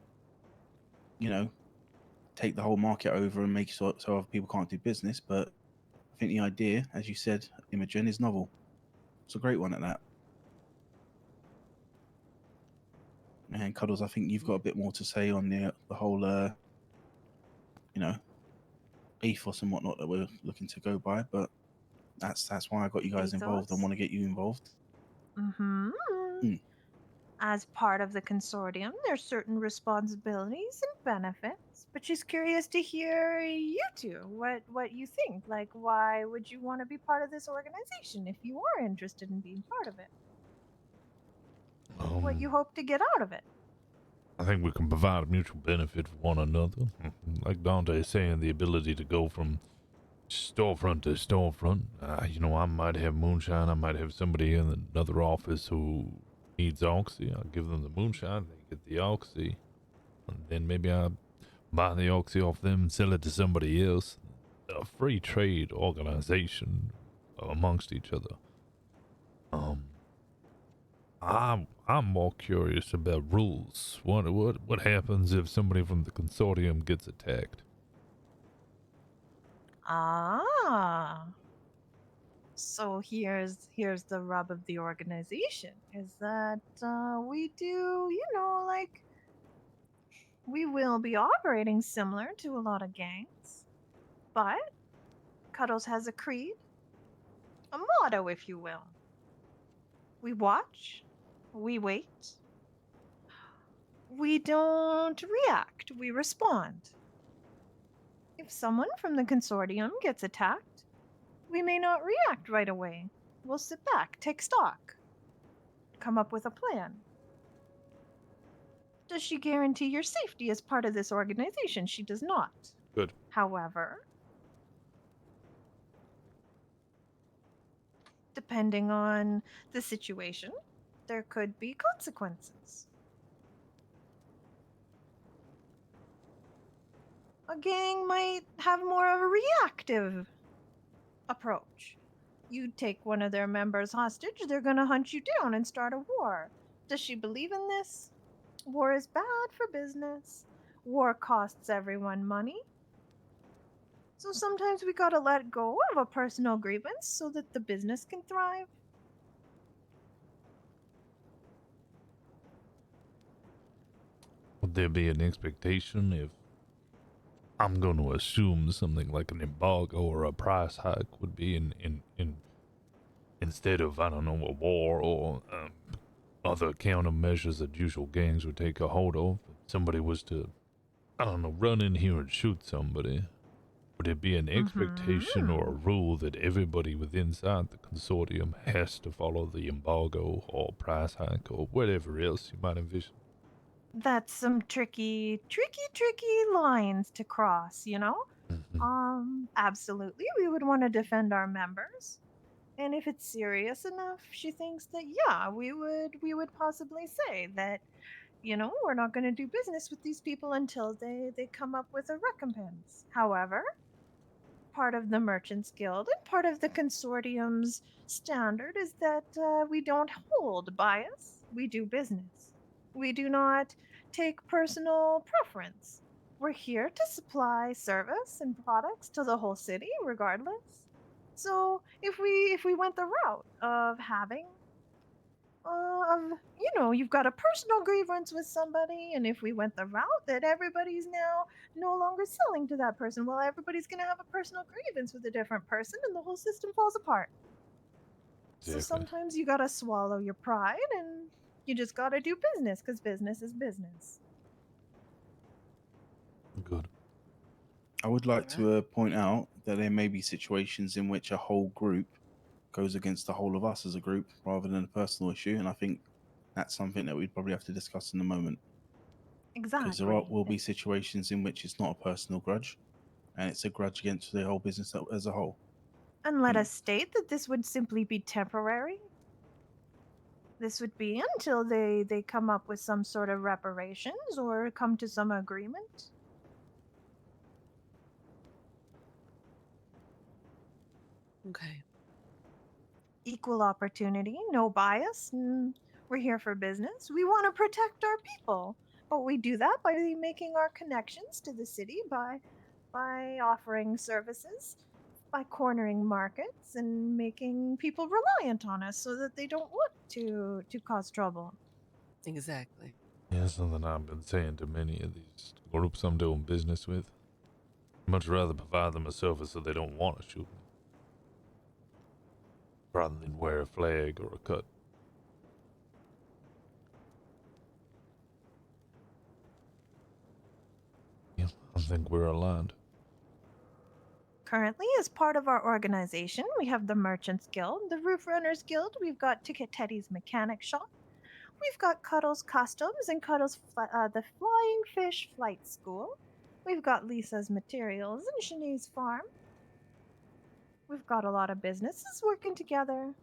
take the whole market over and make it so other people can't do business, but I think the idea, as you said, Imogen, is novel. It's a great one at that. And Cuddles, I think you've got a bit more to say on the whole, ethos and whatnot that we're looking to go by. But that's why I got you guys involved. I want to get you involved. As part of the consortium, there's certain responsibilities and benefits. But she's curious to hear you two what you think. Like, why would you want to be part of this organization if you are interested in being part of it? What you hope to get out of it? I think we can provide a mutual benefit for one another. Like Dante is saying, the ability to go from storefront to storefront. I might have moonshine. I might have somebody in another office who needs oxy. I'll give them the moonshine. They get the oxy. And then maybe I buy the oxy off them and sell it to somebody else. A free trade organization amongst each other. I'm more curious about rules. What happens if somebody from the consortium gets attacked? Ah. So here's the rub of the organization is that we do, like we will be operating similar to a lot of gangs, but Cuddles has a creed, a motto, if you will. We watch, we wait, we don't react, we respond. If someone from the consortium gets attacked, we may not react right away. We'll sit back, take stock, come up with a plan. Does she guarantee your safety as part of this organization? She does not. Good. However, depending on the situation, there could be consequences. A gang might have more of a reactive approach. You take one of their members hostage, they're gonna hunt you down and start a war. Does she believe in this? War is bad for business. War costs everyone money. So sometimes we gotta let go of a personal grievance so that the business can thrive. Would there be an expectation if I'm going to assume something like an embargo or a price hike would be in instead of, I don't know, a war or other countermeasures that usual gangs would take a hold of? If somebody was to, I don't know, run in here and shoot somebody, would it be an expectation or a rule that everybody within inside the consortium has to follow the embargo or price hike or whatever else you might envision? That's some tricky lines to cross, you know? Absolutely, we would want to defend our members. And if it's serious enough, she thinks that yeah, we would possibly say that, we're not going to do business with these people until they come up with a recompense. However, part of the Merchants Guild and part of the consortium's standard is that we don't hold bias. We do business. We do not take personal preference. We're here to supply service and products to the whole city, regardless. So if we went the route of having you've got a personal grievance with somebody, and if we went the route that everybody's now no longer selling to that person, well, everybody's going to have a personal grievance with a different person, and the whole system falls apart. So sometimes you got to swallow your pride, and you just got to do business, because business is business. Good. I would like to point out that there may be situations in which a whole group goes against the whole of us as a group rather than a personal issue, and I think that's something that we'd probably have to discuss in a moment. Exactly. Because there will be situations in which it's not a personal grudge, and it's a grudge against the whole business as a whole. And let us state that this would simply be temporary. This would be until they come up with some sort of reparations or come to some agreement. Okay. Equal opportunity, no bias. We're here for business. We want to protect our people, but we do that by making our connections to the city, by offering services, by cornering markets and making people reliant on us so that they don't look to cause trouble. Exactly. Yeah, something I've been saying to many of these groups I'm doing business with. I'd much rather provide them a service so they don't want to shoot me, rather than wear a flag or a cut. Yeah, I think we're aligned. Currently, as part of our organization, we have the Merchants Guild, the Roof Runners Guild, we've got Ticket Teddy's Mechanic Shop, we've got Cuddles Customs and Cuddles the Flying Fish Flight School, we've got Lisa's Materials and Shanice's Farm. We've got a lot of businesses working together.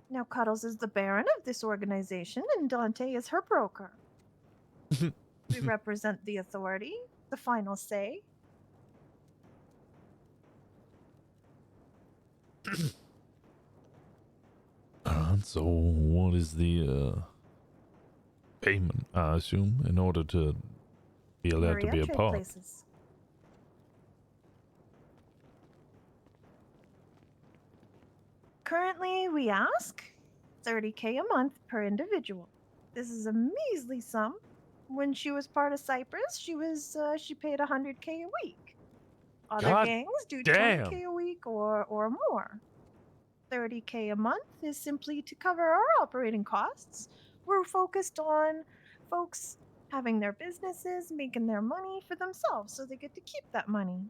Now, Cuddles is the baron of this organization, and Dante is her broker. We represent the authority, the final say. So what is the payment, I assume, in order to be allowed to Maria, be a trade part? places. Currently, we ask 30K a month per individual. This is a measly sum. When she was part of Cyprus, she paid 100K a week. Other God gangs do damn. 20K a week or more. 30K a month is simply to cover our operating costs. We're focused on folks having their businesses, making their money for themselves, so they get to keep that money,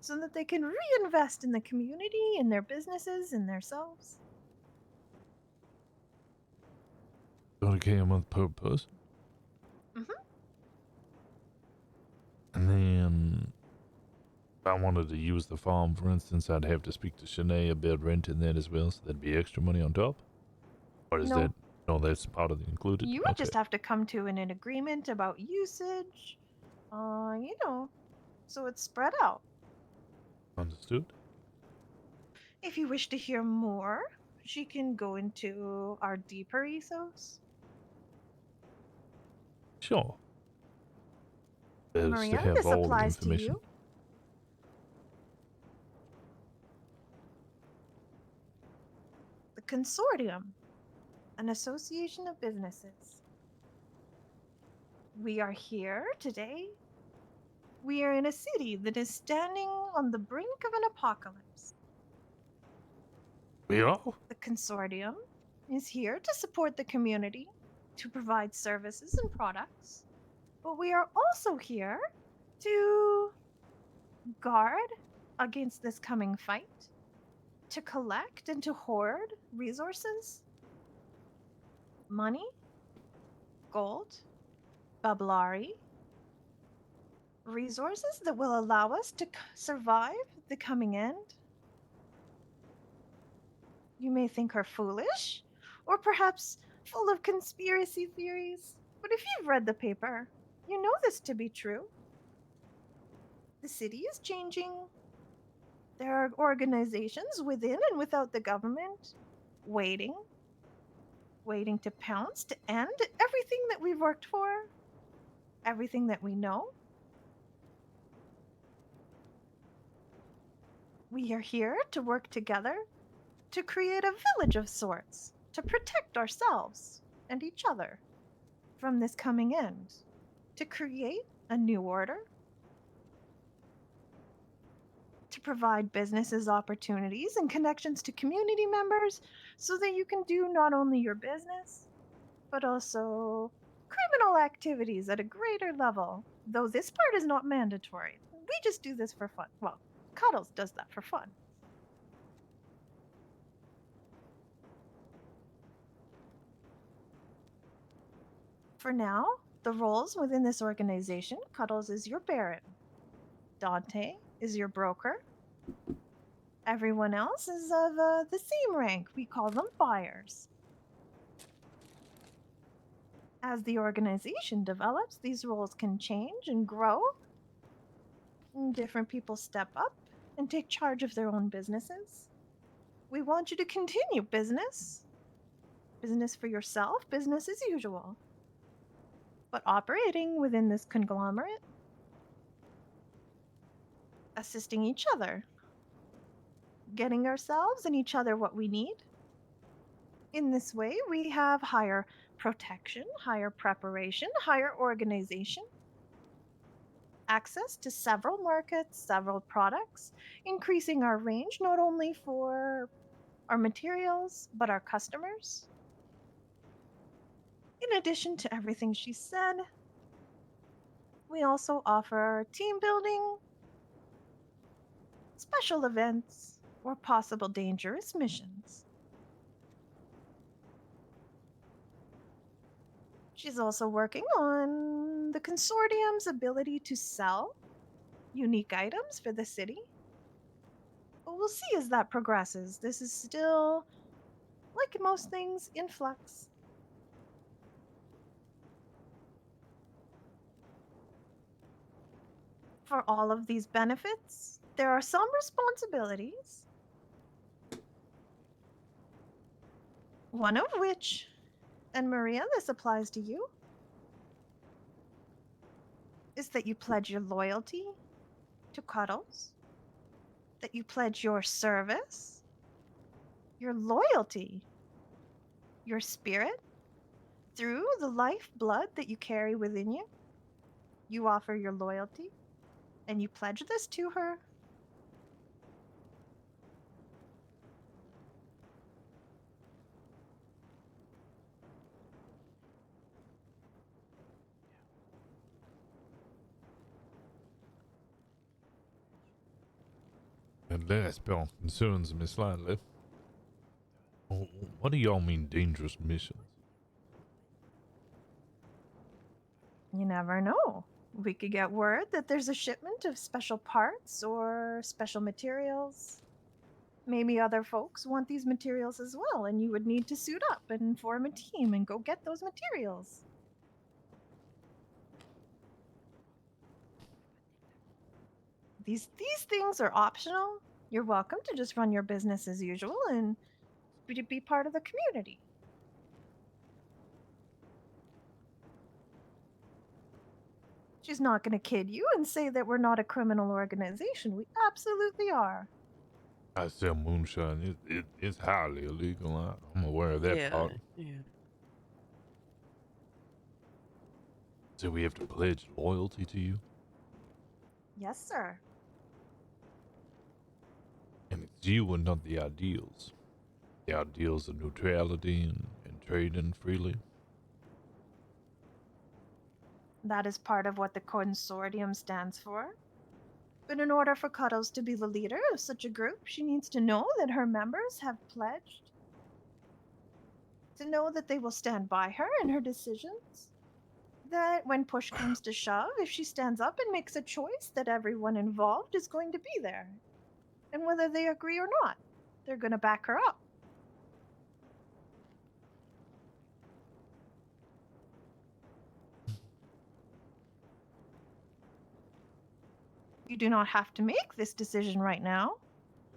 so that they can reinvest in the community, in their businesses, in themselves. 30K a month per person? Mhm. And then if I wanted to use the farm, for instance, I'd have to speak to Shanae about renting that as well, so there'd be extra money on top? Or is No. that... No, that's part of the included? You would Okay. just have to come to an agreement about usage, so it's spread out. Understood. If you wish to hear more, she can go into our deeper ethos. Sure. Best to Maria, have this all the applies to information. you. The Consortium, an association of businesses. We are here today. We are in a city that is standing on the brink of an apocalypse. We are? The Consortium is here to support the community, to provide services and products, but we are also here to guard against this coming fight, to collect and to hoard resources, money, gold, bablari, resources that will allow us to survive the coming end. You may think her foolish, or perhaps full of conspiracy theories, but if you've read the paper, you know this to be true. The city is changing. There are organizations within and without the government waiting to pounce, to end everything that we've worked for, everything that we know. We are here to work together to create a village of sorts, to protect ourselves and each other from this coming end, to create a new order, to provide businesses opportunities and connections to community members so that you can do not only your business, but also criminal activities at a greater level, though this part is not mandatory. We just do this for fun. Well, Cuddles does that for fun. For now, the roles within this organization, Cuddles is your Baron, Dante is your broker, everyone else is of the same rank. We call them buyers. As the organization develops, these roles can change and grow. And different people step up and take charge of their own businesses. We want you to continue business. Business for yourself, business as usual. But operating within this conglomerate, assisting each other, getting ourselves and each other what we need. In this way, we have higher protection, higher preparation, higher organization, access to several markets, several products, increasing our range not only for our materials, but our customers. In addition to everything she said, we also offer team building, special events, or possible dangerous missions. She's also working on the consortium's ability to sell unique items for the city. But we'll see as that progresses. This is still, like most things, in flux. For all of these benefits, there are some responsibilities. One of which, and Maria, this applies to you, is that you pledge your loyalty to Cuddles, that you pledge your service, your loyalty, your spirit, through the lifeblood that you carry within you. You offer your loyalty, and you pledge this to her. And last but concerns me slightly. What do y'all mean dangerous missions? You never know. We could get word that there's a shipment of special parts or special materials. Maybe other folks want these materials as well, and you would need to suit up and form a team and go get those materials. These things are optional. You're welcome to just run your business as usual and be part of the community. She's not going to kid you and say that we're not a criminal organization. We absolutely are. I sell moonshine. It's highly illegal. I'm aware of that part. Yeah. So we have to pledge loyalty to you? Yes, sir. And it's you and not the ideals. The ideals of neutrality and trading freely. That is part of what the consortium stands for. But in order for Cuddles to be the leader of such a group, she needs to know that her members have pledged to know that they will stand by her in her decisions. That when push comes to shove, if she stands up and makes a choice, that everyone involved is going to be there. And whether they agree or not, they're going to back her up. You do not have to make this decision right now.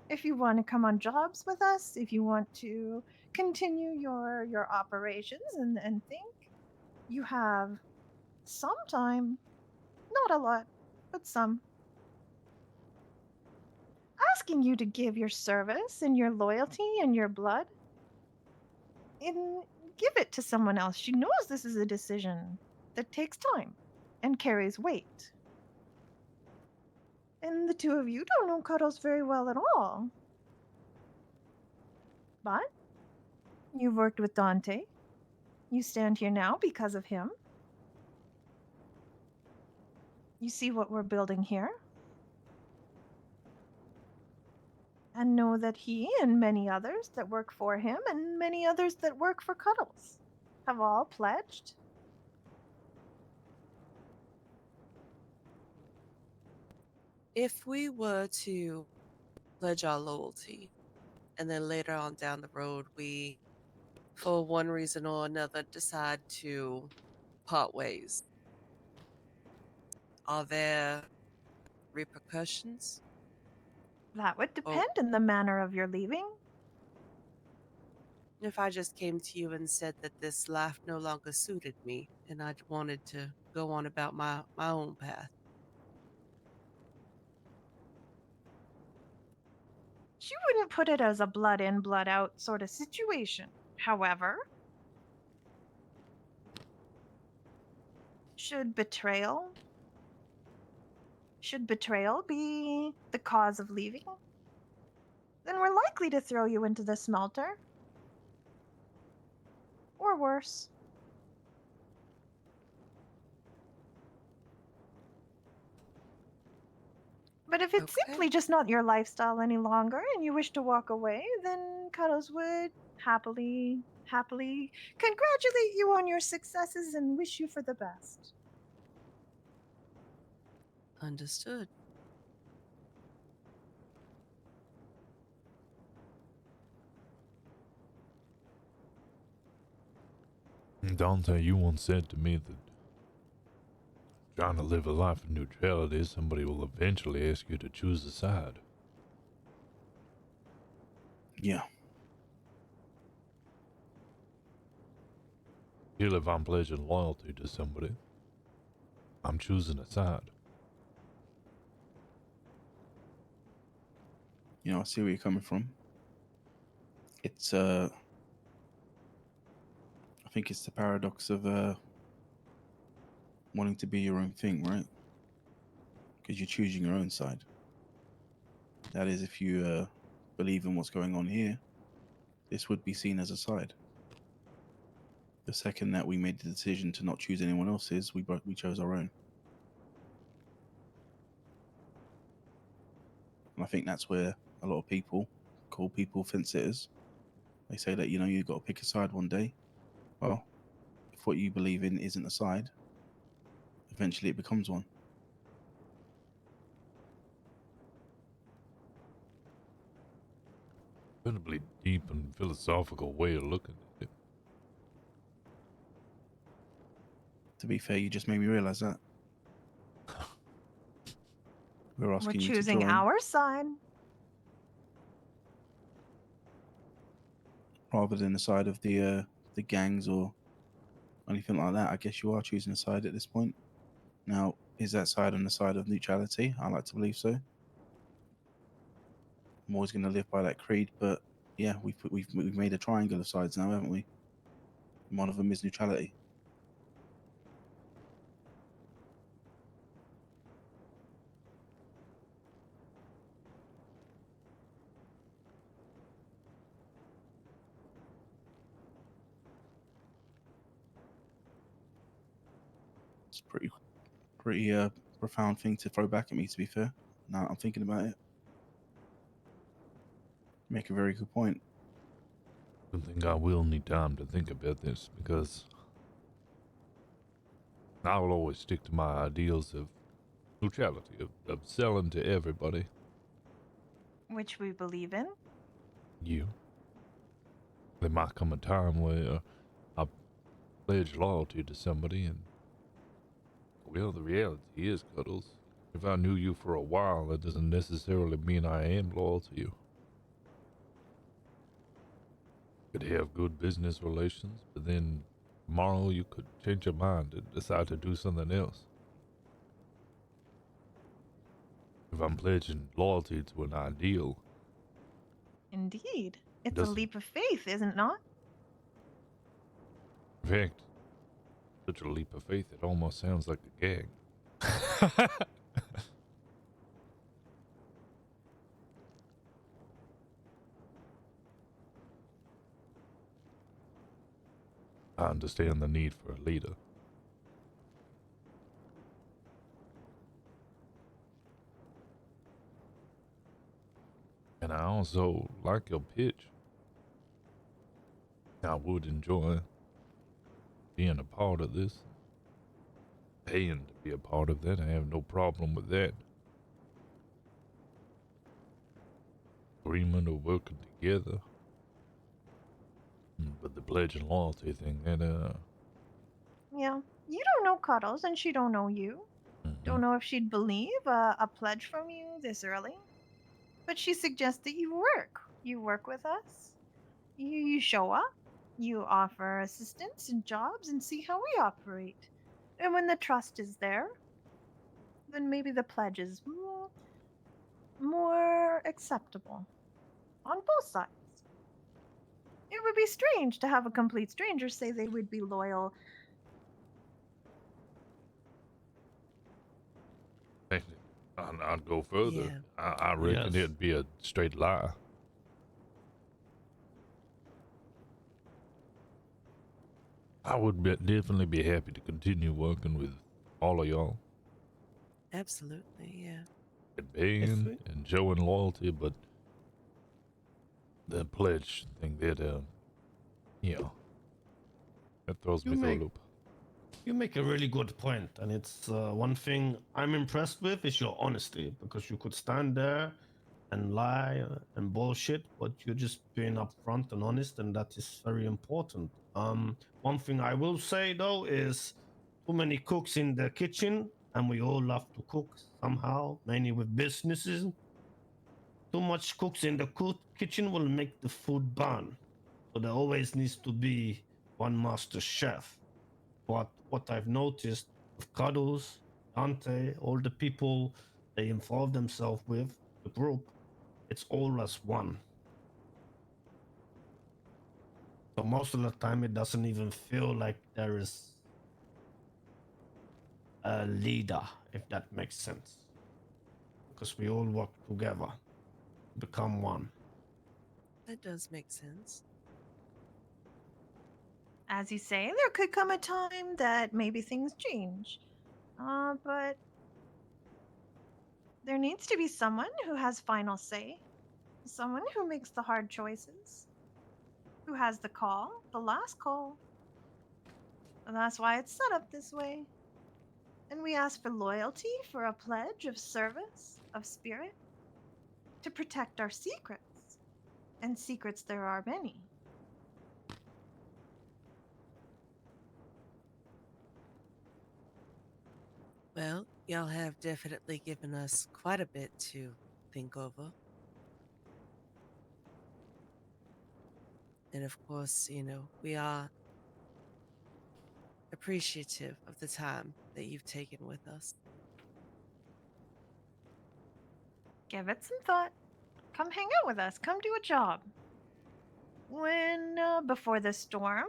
If you want to come on jobs with us, if you want to continue your operations and think, you have some time. Not a lot, but some. Asking you to give your service and your loyalty and your blood and give it to someone else. She knows this is a decision that takes time and carries weight. And the two of you don't know Cuddles very well at all. But you've worked with Dante. You stand here now because of him. You see what we're building here. And know that he and many others that work for him and many others that work for Cuddles have all pledged. If we were to pledge our loyalty, and then later on down the road, we, for one reason or another, decide to part ways, are there repercussions? That would depend on the manner of your leaving. If I just came to you and said that this life no longer suited me and I wanted to go on about my own path. She wouldn't put it as a blood in, blood out sort of situation. However, should betrayal be the cause of leaving, then we're likely to throw you into the smelter. Or worse. But if it's simply just not your lifestyle any longer and you wish to walk away, then Cuddles would happily congratulate you on your successes and wish you for the best. Understood. Dante, you once said to me that Trying to live a life of neutrality, somebody will eventually ask you to choose a side. Yeah. Here, if I'm pledging loyalty to somebody, I'm choosing a side. You know, I see where you're coming from. It's I think it's the paradox of wanting to be your own thing, right? Because you're choosing your own side. That is, if you believe in what's going on here, this would be seen as a side. The second that we made the decision to not choose anyone else's, we chose our own. And I think that's where a lot of people call people fence sitters. They say that, you know, you've got to pick a side one day. Well, if what you believe in isn't a side, eventually it becomes one. Incredibly deep and philosophical way of looking at it. To be fair, you just made me realize that. We're asking you to choosing join, our side. rather than the side of the gangs or anything like that. I guess you are choosing a side at this point. Now, is that side on the side of neutrality? I like to believe so. I'm always going to live by that creed, but yeah, we've made a triangle of sides now, haven't we? And one of them is neutrality. It's pretty profound thing to throw back at me, to be fair. Now that I'm thinking about it. You make a very good point. I think I will need time to think about this, because I will always stick to my ideals of neutrality, of selling to everybody. Which we believe in. You. There might come a time where I pledge loyalty to somebody, and, well, the reality is, Cuddles, if I knew you for a while, that doesn't necessarily mean I am loyal to you. Could have good business relations, but then tomorrow you could change your mind and decide to do something else. If I'm pledging loyalty to an ideal, Indeed. It's a doesn't- leap of faith, is it not? in fact, such a leap of faith, it almost sounds like a gag. I understand the need for a leader. And I also like your pitch. I would enjoy being a part of this. Paying to be a part of that, I have no problem with that. Agreement of working together. But the pledge and loyalty thing, that, Yeah. You don't know Cuddles, and she don't know you. Don't know if she'd believe a pledge from you this early. But she suggests that you work. You work with us. You show up. You offer assistance and jobs and see how we operate. And when the trust is there, then maybe the pledge is more acceptable on both sides. It would be strange to have a complete stranger say they would be loyal. I'd go further. Yeah. I reckon Yes. it'd be a straight lie. I would definitely be happy to continue working with all of y'all. Absolutely, yeah. And paying and showing loyalty, but the pledge thing, that, that throws me through a loop. You make a really good point, and it's one thing I'm impressed with is your honesty, because you could stand there and lie and bullshit, but you're just being upfront and honest, and that is very important. One thing I will say though is too many cooks in the kitchen and we all love to cook somehow, mainly with businesses. Too much cooks in the kitchen will make the food burn. So there always needs to be one master chef. But what I've noticed with Cuddles, Dante, all the people they involve themselves with, the group, it's all as one. So most of the time it doesn't even feel like there is a leader, if that makes sense. Because we all work together, become one. That does make sense. As you say, there could come a time that maybe things change. But there needs to be someone who has final say. Someone who makes the hard choices. Who has the call, the last call. And that's why it's set up this way. And we ask for loyalty, for a pledge of service, of spirit, to protect our secrets. And secrets there are many. Well, y'all have definitely given us quite a bit to think over. And of course, we are appreciative of the time that you've taken with us. Give it some thought. Come hang out with us. Come do a job. Before the storm,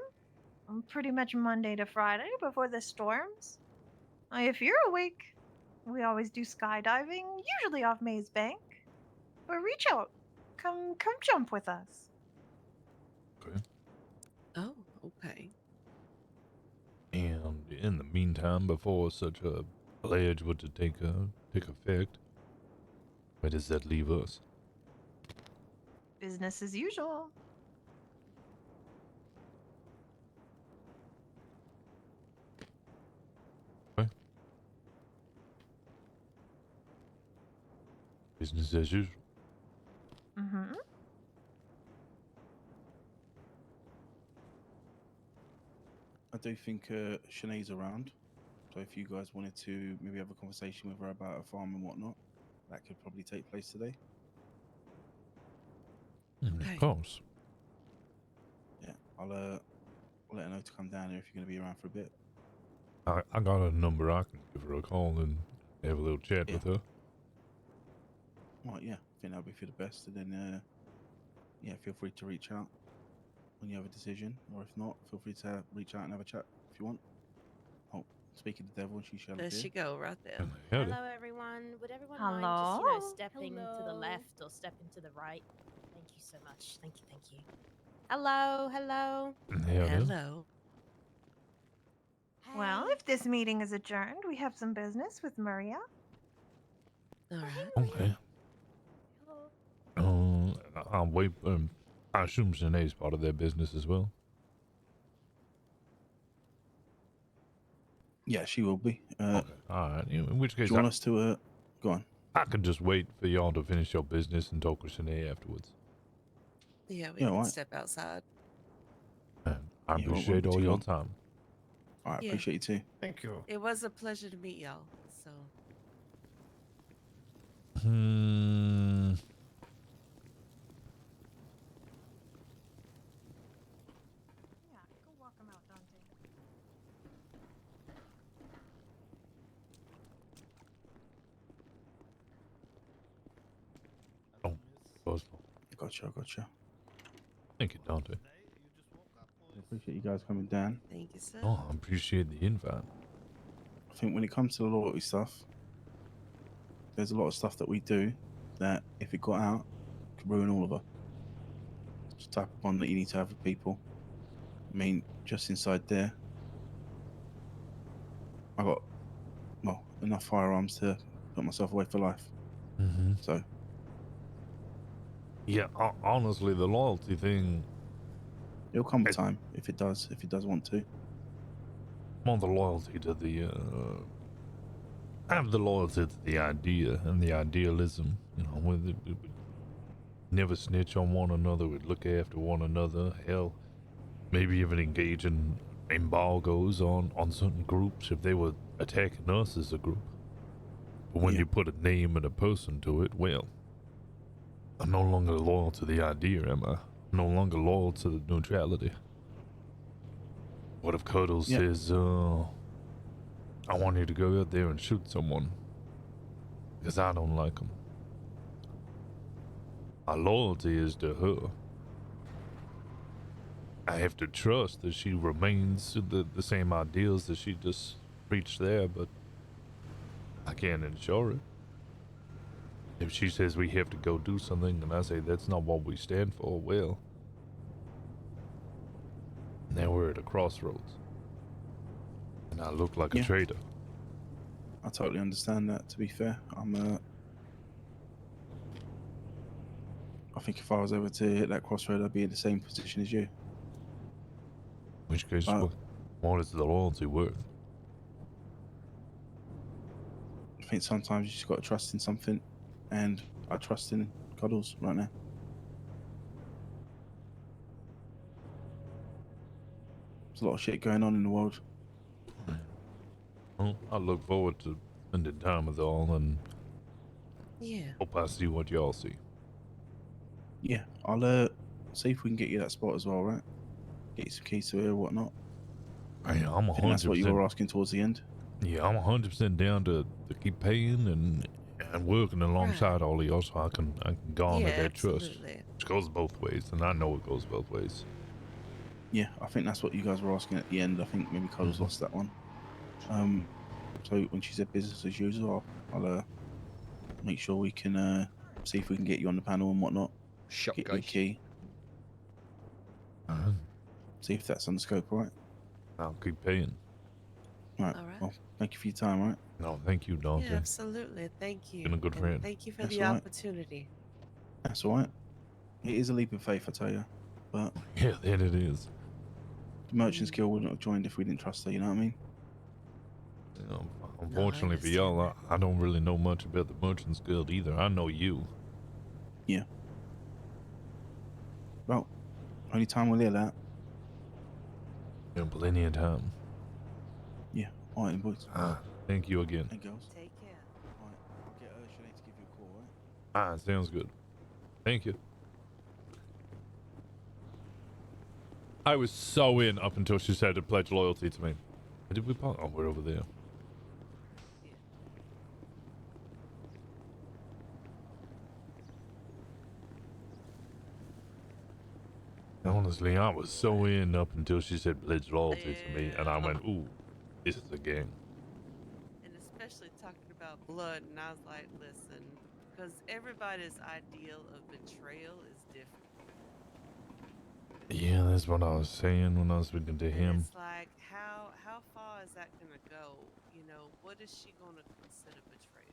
pretty much Monday to Friday before the storms, if you're awake, we always do skydiving, usually off Maze Bank. But reach out. Come jump with us. Okay. Oh, okay. And in the meantime, before such a pledge were to take effect, where does that leave us? Business as usual. Okay. Business as usual. Mm-hmm. I do think Shanae's around. So if you guys wanted to maybe have a conversation with her about a farm and whatnot, that could probably take place today. Of course. Yeah, I'll let her know to come down here if you're going to be around for a bit. I got a number. I can give her a call and have a little chat with her. Right, yeah, I think that'll be for the best. And then, yeah, feel free to reach out when you have a decision, or if not, feel free to reach out and have a chat if you want. Oh, speak of the devil, she shall There appear. she go, right there. Hello, everyone. Would everyone mind just, Hello? stepping to the left or stepping to the right? Thank you so much. Thank you, thank you. Hello, hello. Hello. Well, if this meeting is adjourned, we have some business with Maria. All right. Okay. I'll wait. I assume Shanae's part of their business as well. Yeah, she will be. Okay. All right. In which case, do you want us to go on? I could just wait for y'all to finish your business and talk with Shanae afterwards. Yeah, we Yeah, can right. step outside. And I Yeah, won't appreciate be all too your long. time. All right, Yeah. appreciate you too. Thank you. It was a pleasure to meet y'all. So, Yeah, go walk him out, Dante. Gotcha. Thank you, Dante. I appreciate you guys coming down. thank you, sir. Oh, I appreciate the invite. I think when it comes to the loyalty stuff, there's a lot of stuff that we do that if it got out, could ruin all of us. It's the type of bond that you need to have with people. I mean, just inside there, I got, enough firearms to put myself away for life. Mm-hmm. So, yeah, honestly, the loyalty thing. It'll come a time if it does want to. More the loyalty to the. I have the loyalty to the idea and the idealism. We never snitch on one another. We'd look after one another. Hell, maybe even engage in embargoes on certain groups if they were attacking us as a group. But when you put a name and a person to it, well, I'm no longer loyal to the idea, am I? I'm no longer loyal to the neutrality. What if Cuddles says, I want you to go out there and shoot someone because I don't like them? My loyalty is to her. I have to trust that she remains the same ideals that she just preached there, but I can't ensure it. If she says we have to go do something and I say that's not what we stand for, well, now we're at a crossroads. And I look like a traitor. I totally understand that, to be fair. I think if I was ever to hit that crossroad, I'd be in the same position as you. In which case, what is the loyalty worth? I think sometimes you just got to trust in something, and I trust in Cuddles right now. There's a lot of shit going on in the world. Well, I look forward to spending time with y'all and hope I see what y'all see. Yeah, I'll see if we can get you that spot as well, right? Get you some keys to it or whatnot. Hey, I'm 100%. That's what you were asking towards the end. Yeah, I'm 100% down to keep paying and working alongside all of y'all so I can garner that trust. Which goes both ways, and I know it goes both ways. Yeah, I think that's what you guys were asking at the end. I think maybe Cuddles lost that one. So when she said business as usual, I'll make sure we can see if we can get you on the panel and whatnot. Get you a key. See if that's on the scope, right? I'll keep paying. Right. Well, thank you for your time, right? No, thank you, Dante. Yeah, absolutely. Thank you. Been a good And friend. thank you for That's the all right. opportunity. That's all right. It is a leap of faith, I tell you. But yeah, that it is. The Merchants Guild wouldn't have joined if we didn't trust her. You know what I mean? You know, unfortunately for y'all, I don't really know much about the Merchants Guild either. I know you. Yeah. Well, only time we'll hear that. Yeah, plenty of time. Yeah. All right, boys. Thank you again. Hey, girls. Take care. All right. I'll get Sinead to give you a call, right? Sounds good. Thank you. I was so in up until she said to pledge loyalty to me. Where did we park? Oh, we're over there. Honestly, I was so in up until she said pledge loyalty to me, and I went, ooh, this is a gang. And especially talking about blood, and I was like, listen, because everybody's ideal of betrayal is different. Yeah, that's what I was saying when I was speaking to him. It's like, how far is that gonna go? You know, what is she gonna consider betrayal?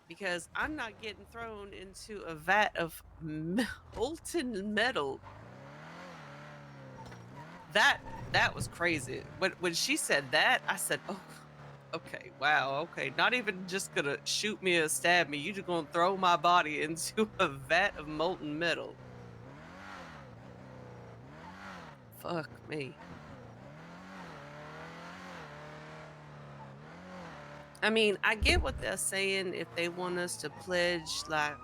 Because I'm not getting thrown into a vat of molten metal. That was crazy. When she said that, I said, oh, okay, wow, okay. Not even just gonna shoot me or stab me. You just gonna throw my body into a vat of molten metal. Fuck me. I mean, I get what they're saying if they want us to pledge, like,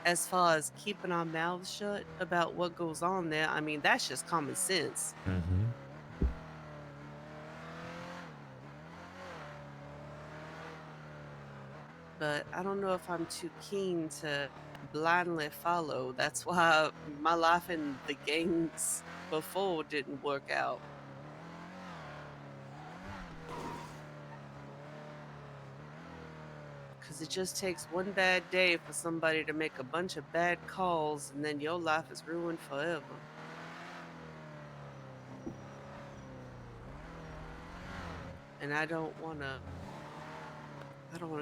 as far as keeping our mouths shut about what goes on there. I mean, that's just common sense. Mm-hmm. But I don't know if I'm too keen to blindly follow. That's why my life in the gangs before didn't work out. Because it just takes one bad day for somebody to make a bunch of bad calls, and then your life is ruined forever. And I don't want to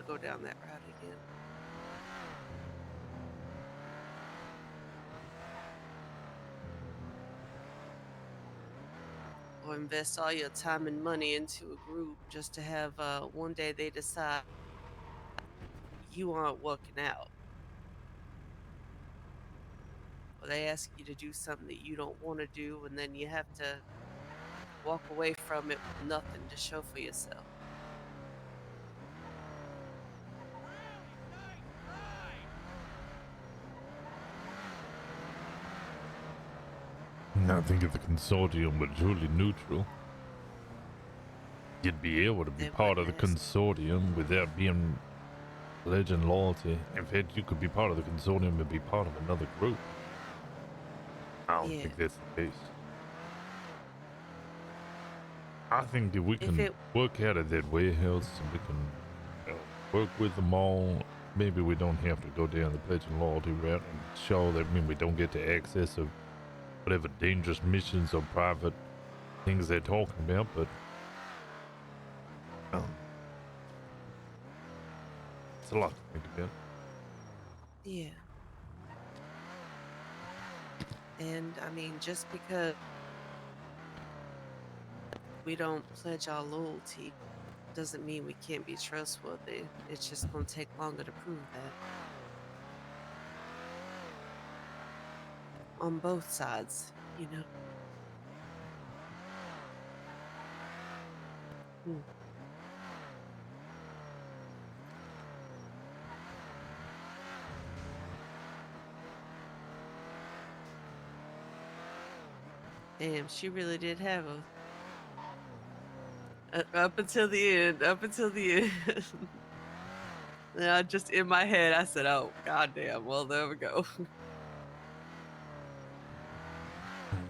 go down that route again. Or invest all your time and money into a group just to have one day they decide you aren't working out. Or they ask you to do something that you don't want to do, and then you have to walk away from it with nothing to show for yourself. I think if the consortium were truly neutral, you'd be able to be part of the consortium without being pledging loyalty. In fact, you could be part of the consortium and be part of another group. I don't think that's the case. I think that we can work out of that warehouse and we can work with them all. Maybe we don't have to go down the pledging loyalty route and show that we don't get to access of whatever dangerous missions or private things they're talking about, but it's a lot to think about. Yeah. And I mean, just because we don't pledge our loyalty doesn't mean we can't be trustworthy. It's just going to take longer to prove that. On both sides, you know. Damn, she really did have up until the end. Up until the end. And just in my head, I said, "Oh, goddamn! Well, there we go."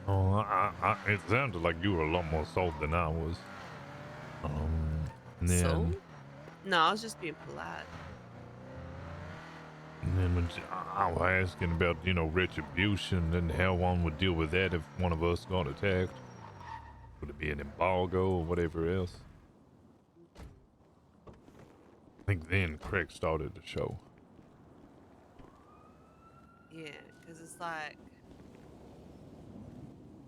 Oh, it sounded like you were a lot more sold than I was. And then, So? No, I was just being polite. And then when I was asking about, retribution and how one would deal with that if one of us got attacked. Would it be an embargo or whatever else? I think then Craig started the show. Yeah, because it's like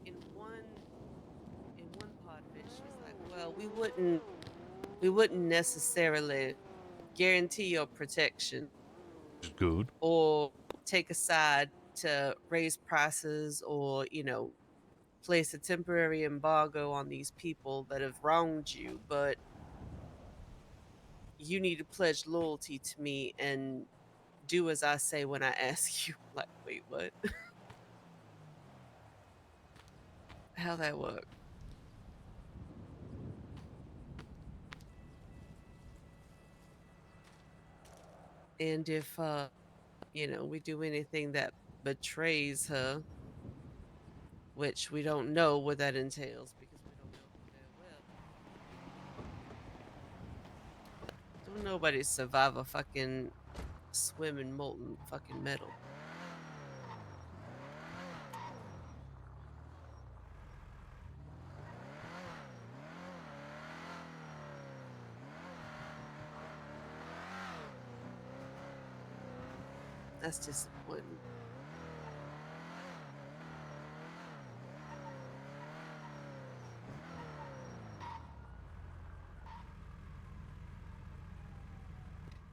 in one part of it, she's like, "Well, we wouldn't necessarily guarantee your protection, Good, or take a side to raise prices, or place a temporary embargo on these people that have wronged you, but you need to pledge loyalty to me and do as I say when I ask you." Like, wait, what? How that work? And if we do anything that betrays her, which we don't know what that entails because we don't know her very well. Don't nobody survive a fucking swim in molten fucking metal. That's disappointing.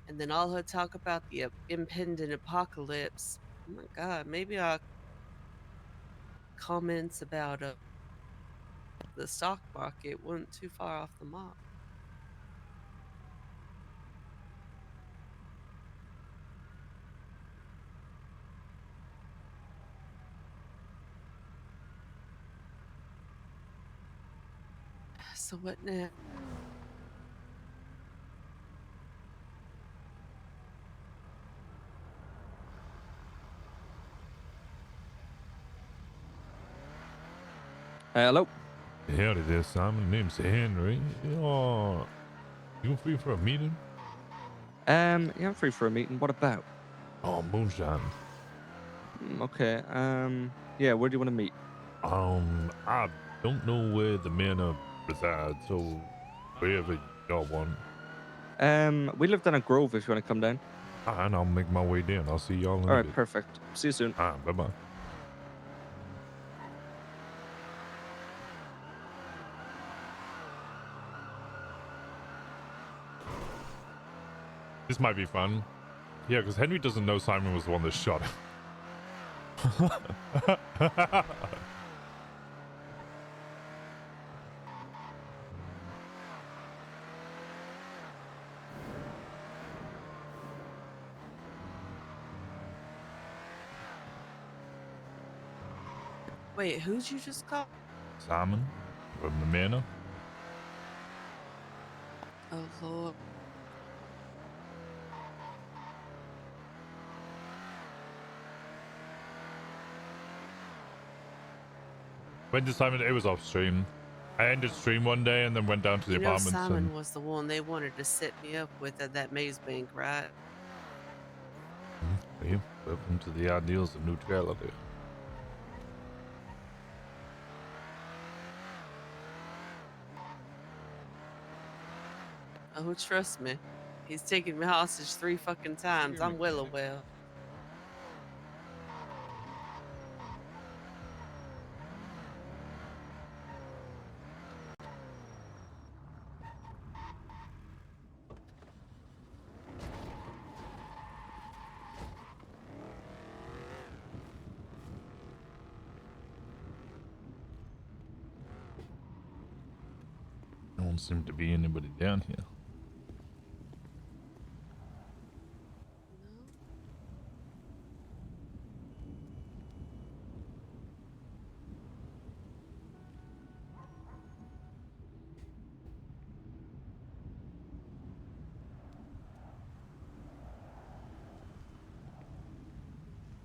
And then all her talk about the impending apocalypse. Oh my God, maybe our comments about the stock market weren't too far off the mark. So what now? Hello. Howdy there, Simon. Name's Henry. You free for a meeting? Yeah, I'm free for a meeting. What about? Oh, moonshine. Okay. Yeah, where do you want to meet? I don't know where the manor resides, so wherever y'all want. We live down in Grove if you want to come down. And I'll make my way down. I'll see y'all in a All right, bit. perfect. See you soon. Bye-bye. This might be fun. Yeah, because Henry doesn't know Simon was the one that shot him. Wait, who'd you just call? Simon from the manor. Oh Lord. When did Simon? It was off stream. I ended stream one day and then went down to the You know apartments Simon and was the one they wanted to set me up with at that maze bank, right? welcome to the ideals of neutrality. Oh, trust me. He's taken me hostage 3 fucking times. I'm well aware. No one seemed to be anybody down here.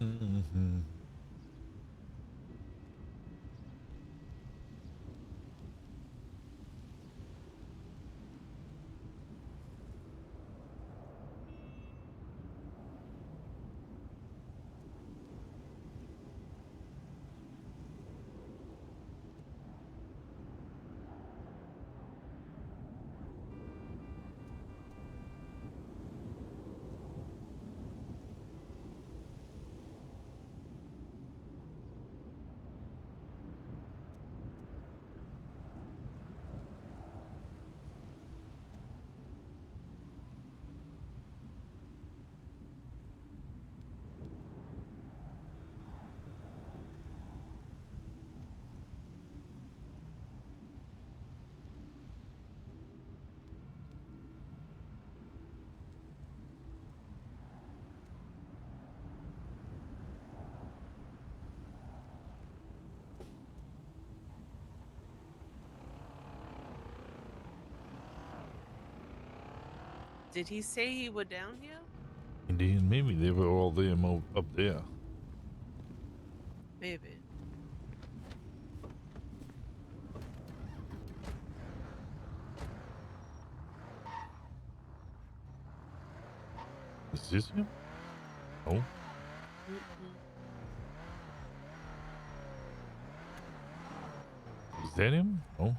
Mm-hmm. Did he say he was down here? Indeed, maybe they were all there up there. Maybe. Is this him? Oh. Is that him? Oh.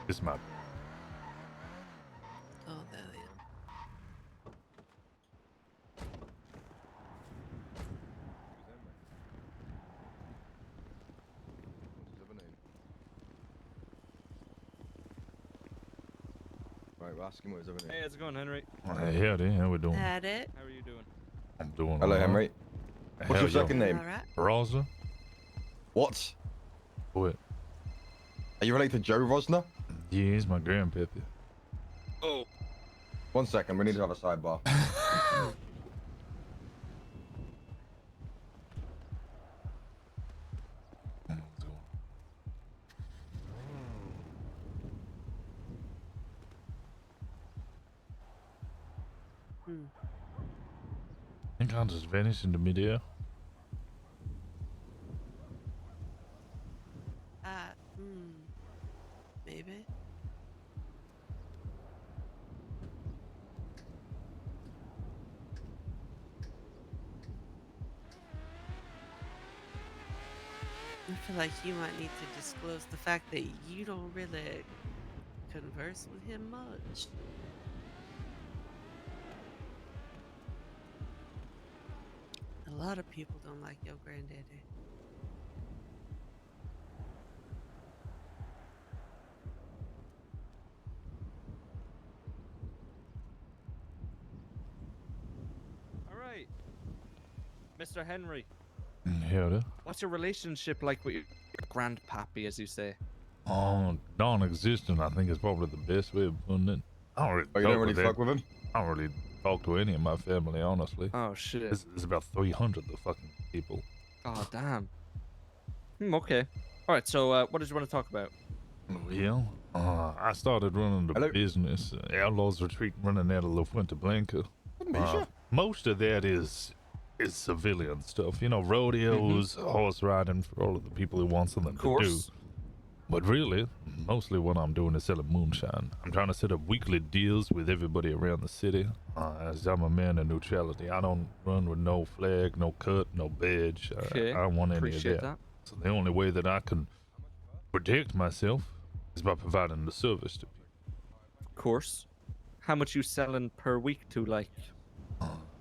This map. Oh, there they are. Right, we're asking what his other name. Hey, how's it going, Henry? Hey, howdy, how we doing? Had it. How are you doing? I'm doing Hello, all right. Henry. What's your second name? Rosner. What? What? Are you related to Joe Rosner? Yeah, he's my grandpappy. Oh. 1 second, we need to have a sidebar. I think I'll just vanish into midair. Maybe. I feel like you might need to disclose the fact that you don't really converse with him much. A lot of people don't like your granddaddy. All right, Mr. Henry. Howdy. What's your relationship like with your grandpappy, as you say? Oh, non-existent, I think is probably the best way of putting it. I don't really Oh, you don't really fuck with him? I don't really talk to any of my family, honestly. Oh, shit. There's about 300 the fucking people. Oh, damn. Okay. All right, so what did you want to talk about? Well, I started running the business, Outlaws Retreat, running out of La Fuente Blanca. Most of that is civilian stuff, you know, rodeos, horse riding for all of the people who want something to do. But really, mostly what I'm doing is selling moonshine. I'm trying to set up weekly deals with everybody around the city. As I'm a man of neutrality, I don't run with no flag, no cut, no badge. I don't want any of Appreciate that. that. So the only way that I can protect myself is by providing the service to people. Of course. How much you selling per week to like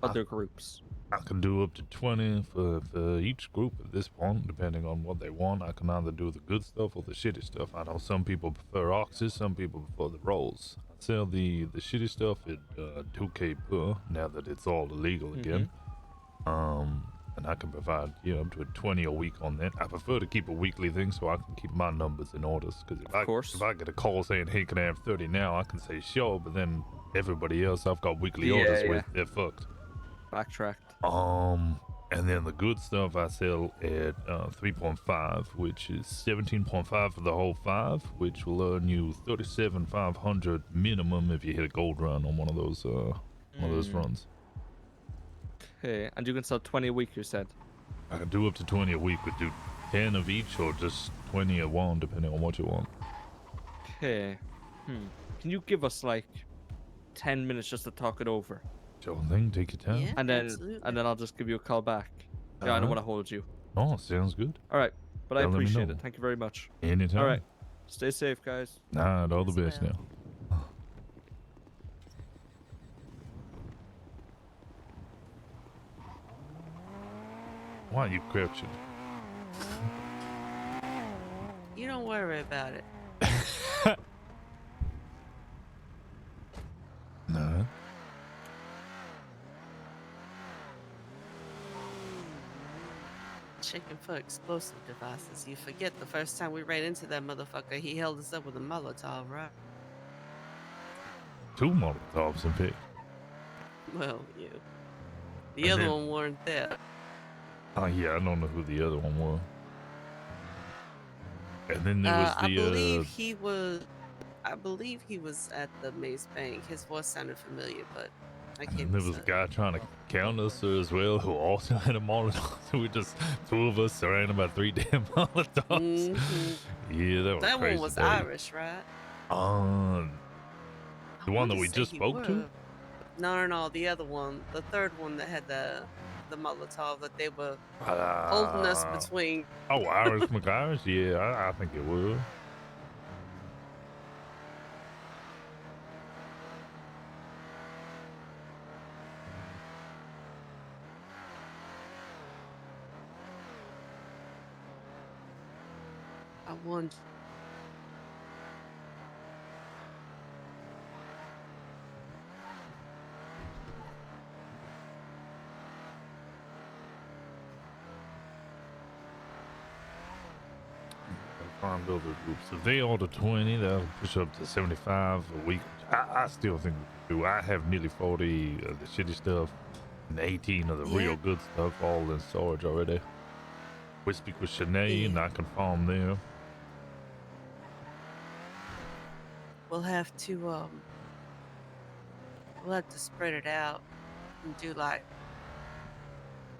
other groups? I can do up to 20 for each group at this point, depending on what they want. I can either do the good stuff or the shitty stuff. I know some people prefer oxes, some people prefer the rolls. I sell the shitty stuff at 2K per, now that it's all illegal again. And I can provide, you know, up to a 20 a week on that. I prefer to keep a weekly thing so I can keep my numbers in orders. Because if I get a call saying, hey, can I have 30 now? I can say sure, but then everybody else I've got weekly orders with, they're fucked. Backtracked. And then the good stuff I sell at 3.5, which is 17.5 for the whole 5, which will earn you 37,500 minimum if you hit a gold run on one of those runs. Okay, and you can sell 20 a week, you said? I can do up to 20 a week. We do 10 of each or just 20 a one, depending on what you want. Okay. Can you give us like 10 minutes just to talk it over? Sure thing, take your time. Yeah, and then absolutely. I'll just give you a call back. Yeah, I don't want to hold you. Oh, sounds good. All right, but I Yeah, let me appreciate know. it. Thank you very much. Anytime. All right, stay safe, guys. Nah, all the best now. Why are you crouching? You don't worry about it. No. Checking for explosive devices. You forget the first time we ran into that motherfucker, he held us up with a Molotov, right? 2 Molotovs, in fact. Well, yeah. The And other then- one weren't there. Oh, yeah, I don't know who the other one was. And then there was I the, believe he was at the Maze Bank. His voice sounded familiar, but I and can't then be there was a certain. guy trying to count us as well, who also had a Molotov. So we just, 2 of us surrounded by 3 damn Molotovs. Yeah, that was That crazy one was day. Irish, right? The one that wanna we say just he spoke to? was. No, the other one. The third one that had the Molotov that they were holding us between. Oh, Irish McIrish? Yeah, I think it was. I won. Farm builder groups. If they order 20, that'll push up to 75 a week. I still think we can do. I have nearly 40 of the shitty stuff and 18 of the real good stuff all in storage already. We speak with Shanae and I can farm there. We'll have to spread it out and do like,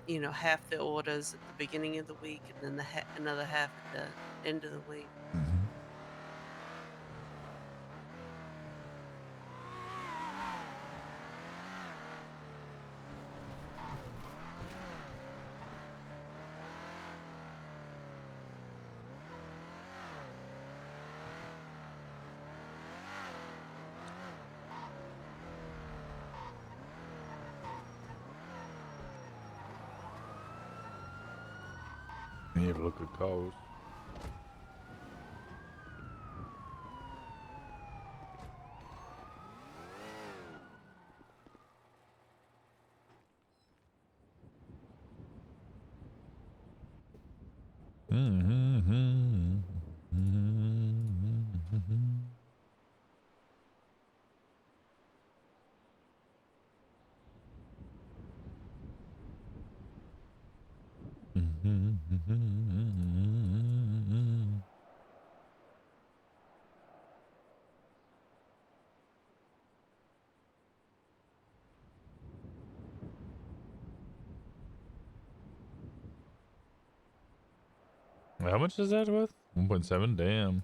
you know, half the orders at the beginning of the week and then another half at the end of the week. You have a look at calls. Wait, how much is that worth? 1.7? Damn.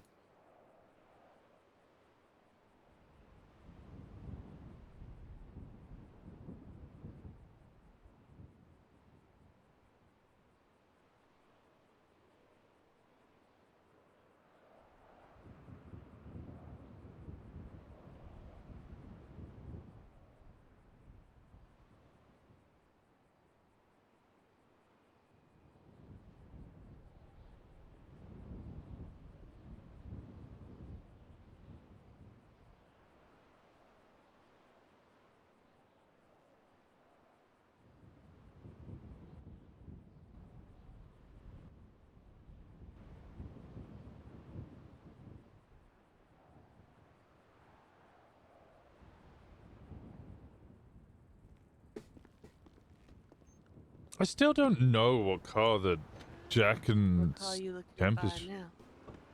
I still don't know what car that Jack and What car you looking to Kemp buy is. now?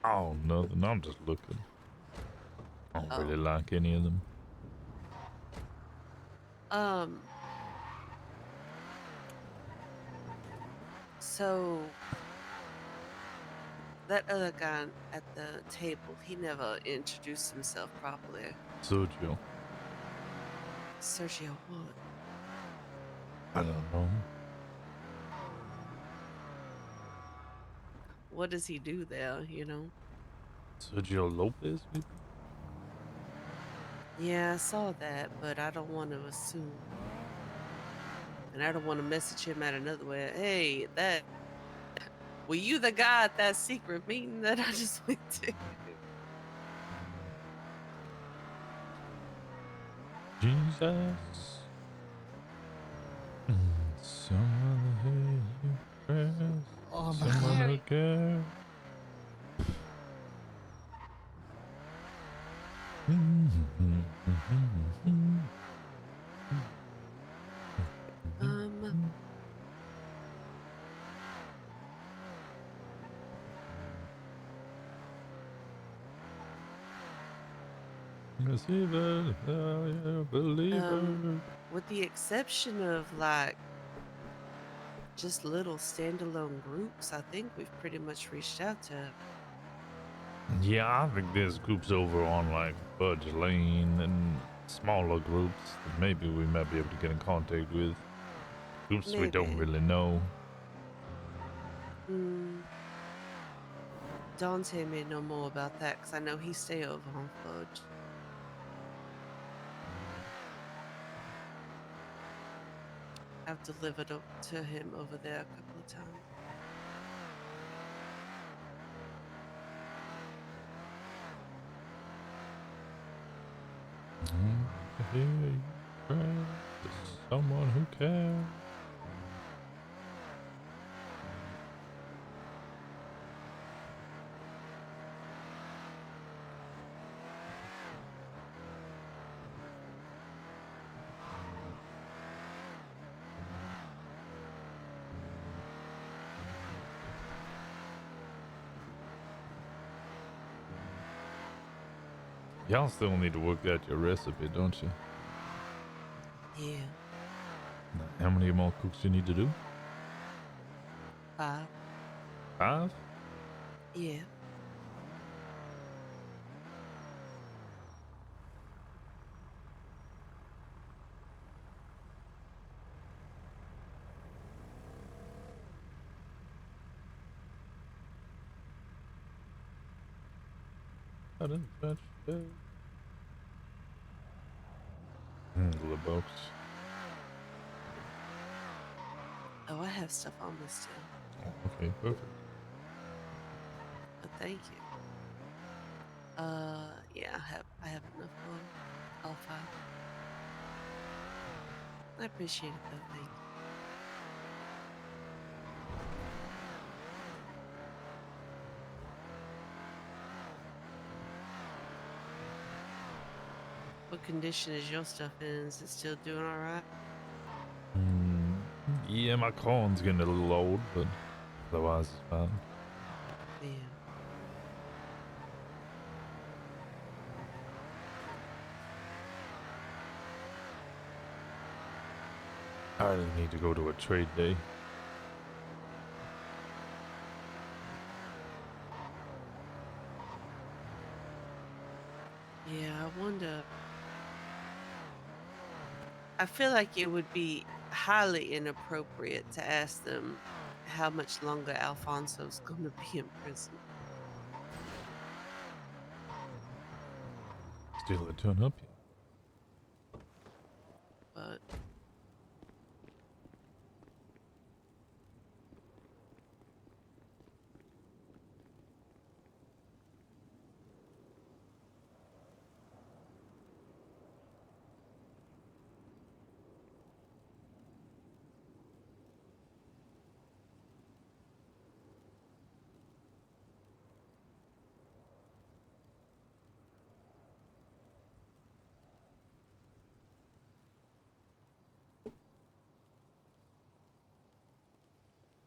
Oh, nothing. I'm just looking. I don't really like any of them. So that other guy at the table, he never introduced himself properly. Sergio. Sergio what? I don't know. What does he do there, you know? Sergio Lopez, maybe? Yeah, I saw that, but I don't want to assume. And I don't want to message him at another way. Hey, were you the guy at that secret meeting that I just went to? Jesus. Someone who you press. Oh my Someone God. who cares. Receiver, believer. With the exception of like just little standalone groups, I think we've pretty much reached out to. Yeah, I think there's groups over on like Budge Lane and smaller groups that maybe we might be able to get in contact with. Groups we don't Maybe. really know. Dante may know more about that because I know he stay over on Fudge. I've delivered up to him over there a couple of times. I hear you cry to someone who cares. Y'all still need to work out your recipe, don't you? Yeah. How many more cooks you need to do? 5. 5? Yeah. I didn't touch that. The box. Oh, I have stuff on this still. Okay, perfect. But thank you. Yeah, I have enough for all 5. I appreciate it though, thank you. What condition is your stuff in? Is it still doing all right? Yeah, my corn's getting a little old, but otherwise it's fine. Yeah. I really need to go to a trade day. Yeah, I wonder. I feel like it would be highly inappropriate to ask them how much longer Alfonso's going to be in prison. Still a turn up here. But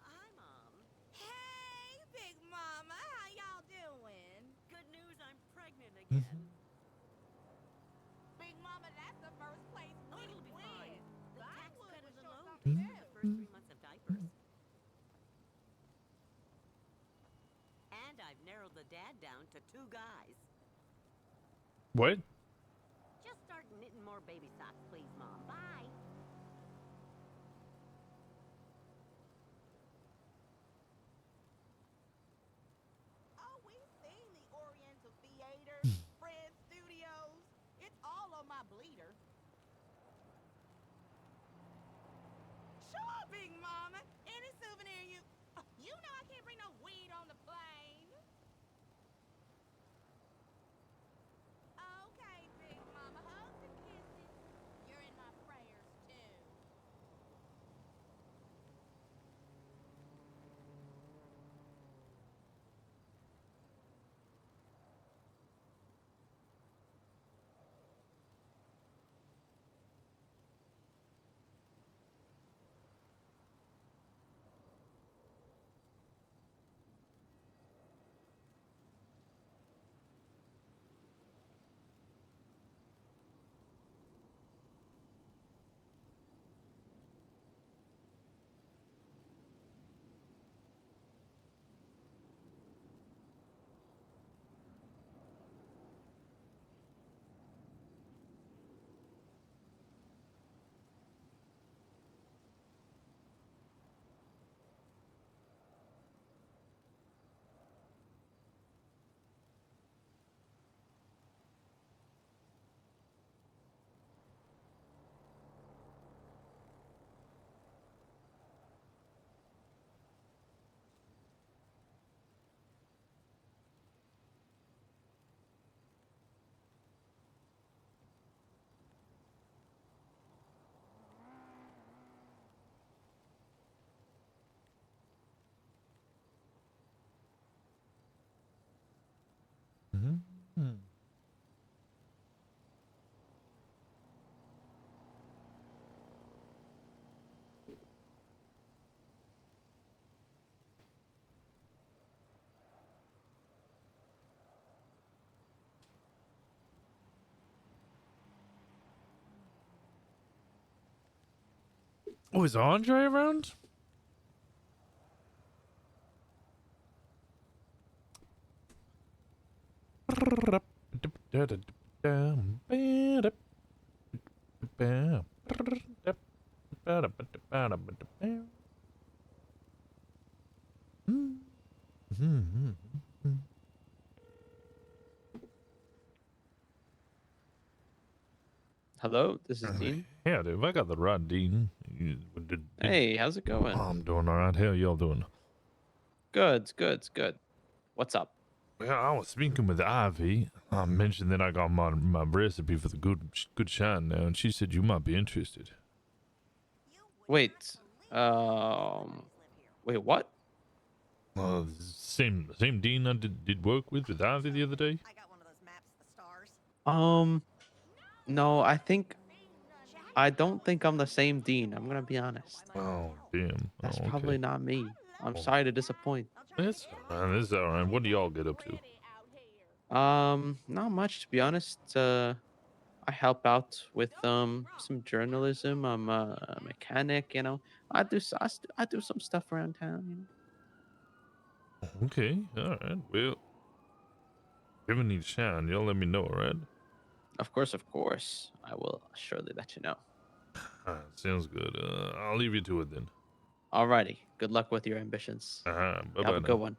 Hi, Mom. Hey, Big Mama. How y'all doing? Good news, I'm pregnant again. Big Mama, that's the first place we it'll be fine. win. The tax Vinewood credit was sure alone something pays for the first 3 months of diapers. And I've narrowed the dad down to 2 guys. What? Just start knitting more baby socks, please, Mom. Bye. Oh, we've seen the Oriental Theater, Fred Studios. It's all on my bleeder. Sure, Big Mama. Any souvenir you... You know I can't bring no weed on the plane. Okay, Big Mama. Hugs and kisses. You're in my prayers, too. Oh, is Andre around? Hello, this is Dean. Yeah, dude, I got the right Dean. Hey, how's it going? Oh, I'm doing all right. How y'all doing? Good. What's up? Well, I was speaking with Ivy. I mentioned that I got my recipe for the good shine now, and she said you might be interested. Wait, wait, what? Same Dean I did work with Ivy the other day. No, I don't think I'm the same Dean. I'm gonna be honest. Oh, damn. That's Oh, okay. probably not me. I'm Oh. sorry to disappoint. It's alright. It's alright. What do y'all get up to? Not much to be honest. I help out with some journalism. I'm a mechanic, you know. I do some stuff around town, you know. Okay. All right. Well, if you ever need shine, y'all let me know, all right? Of course, of course. I will surely let you know. Sounds good. I'll leave you to it then. Alrighty. Good luck with your ambitions. Bye Have bye a now. good one.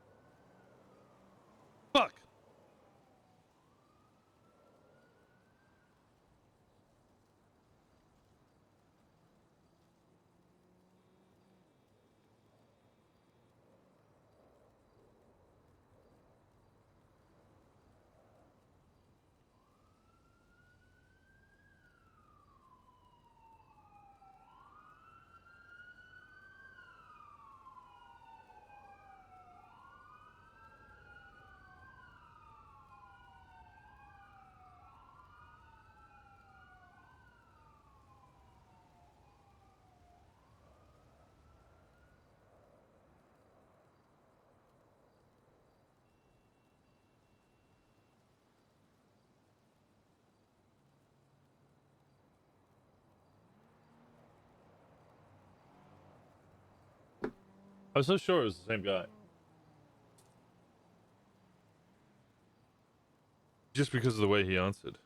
Fuck. I was so sure it was the same guy. Just because of the way he answered.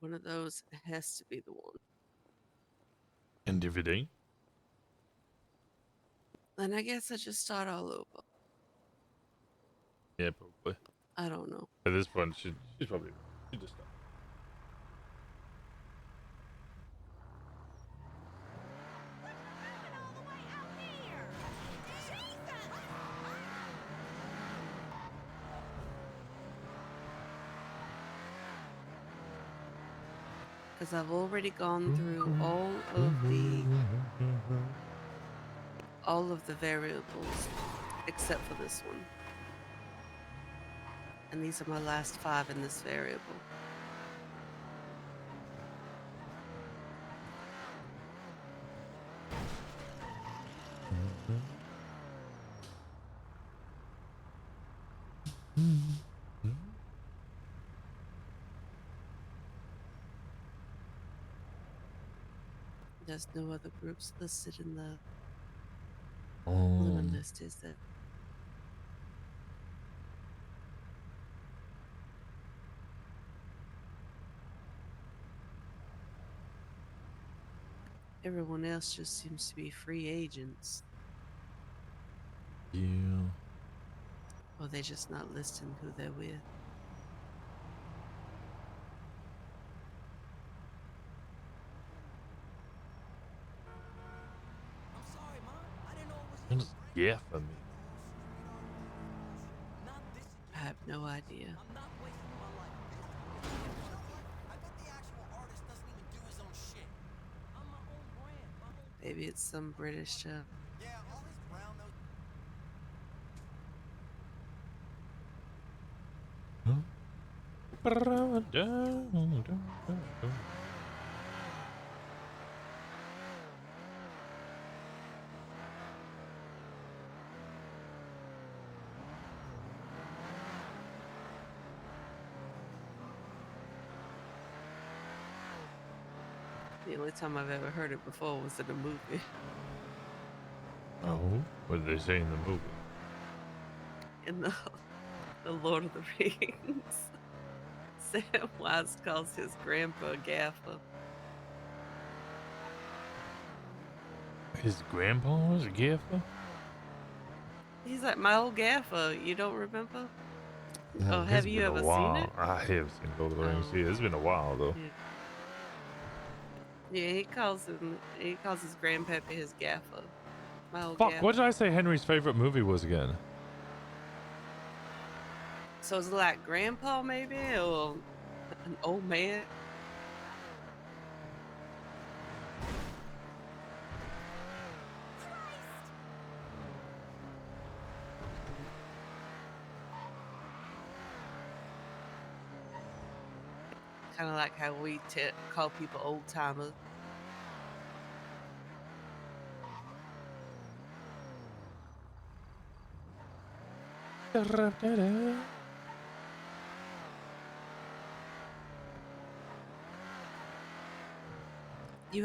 One of those has to be the one. And if it ain't? Then I guess I just start all over. Yeah, probably. I don't know. At this point, she's probably she just stopped. Because I've already gone through all of the variables except for this one. And these are my last 5 in this variable. There's no other groups listed in the limit list, is there? Everyone else just seems to be free agents. Yeah. Or they just not listing who they're with. Yeah, for me. I have no idea. Maybe it's some British The only time I've ever heard it before was in a movie. Oh, what did they say in the movie? In the Lord of the Rings. Samwise calls his grandpa Gaffer. His grandpa was a gaffer? He's like, my old Gaffer. You don't remember? Oh, It's have you been a ever seen while. it? I have seen Lord of the Rings. Oh. Yeah, it's been a while though. Yeah, he calls his grandpappy his Gaffer. My old Fuck, Gaffer. what did I say Henry's favorite movie was again? So it's like grandpa maybe, or an old man? Kind of like how we call people old timers. You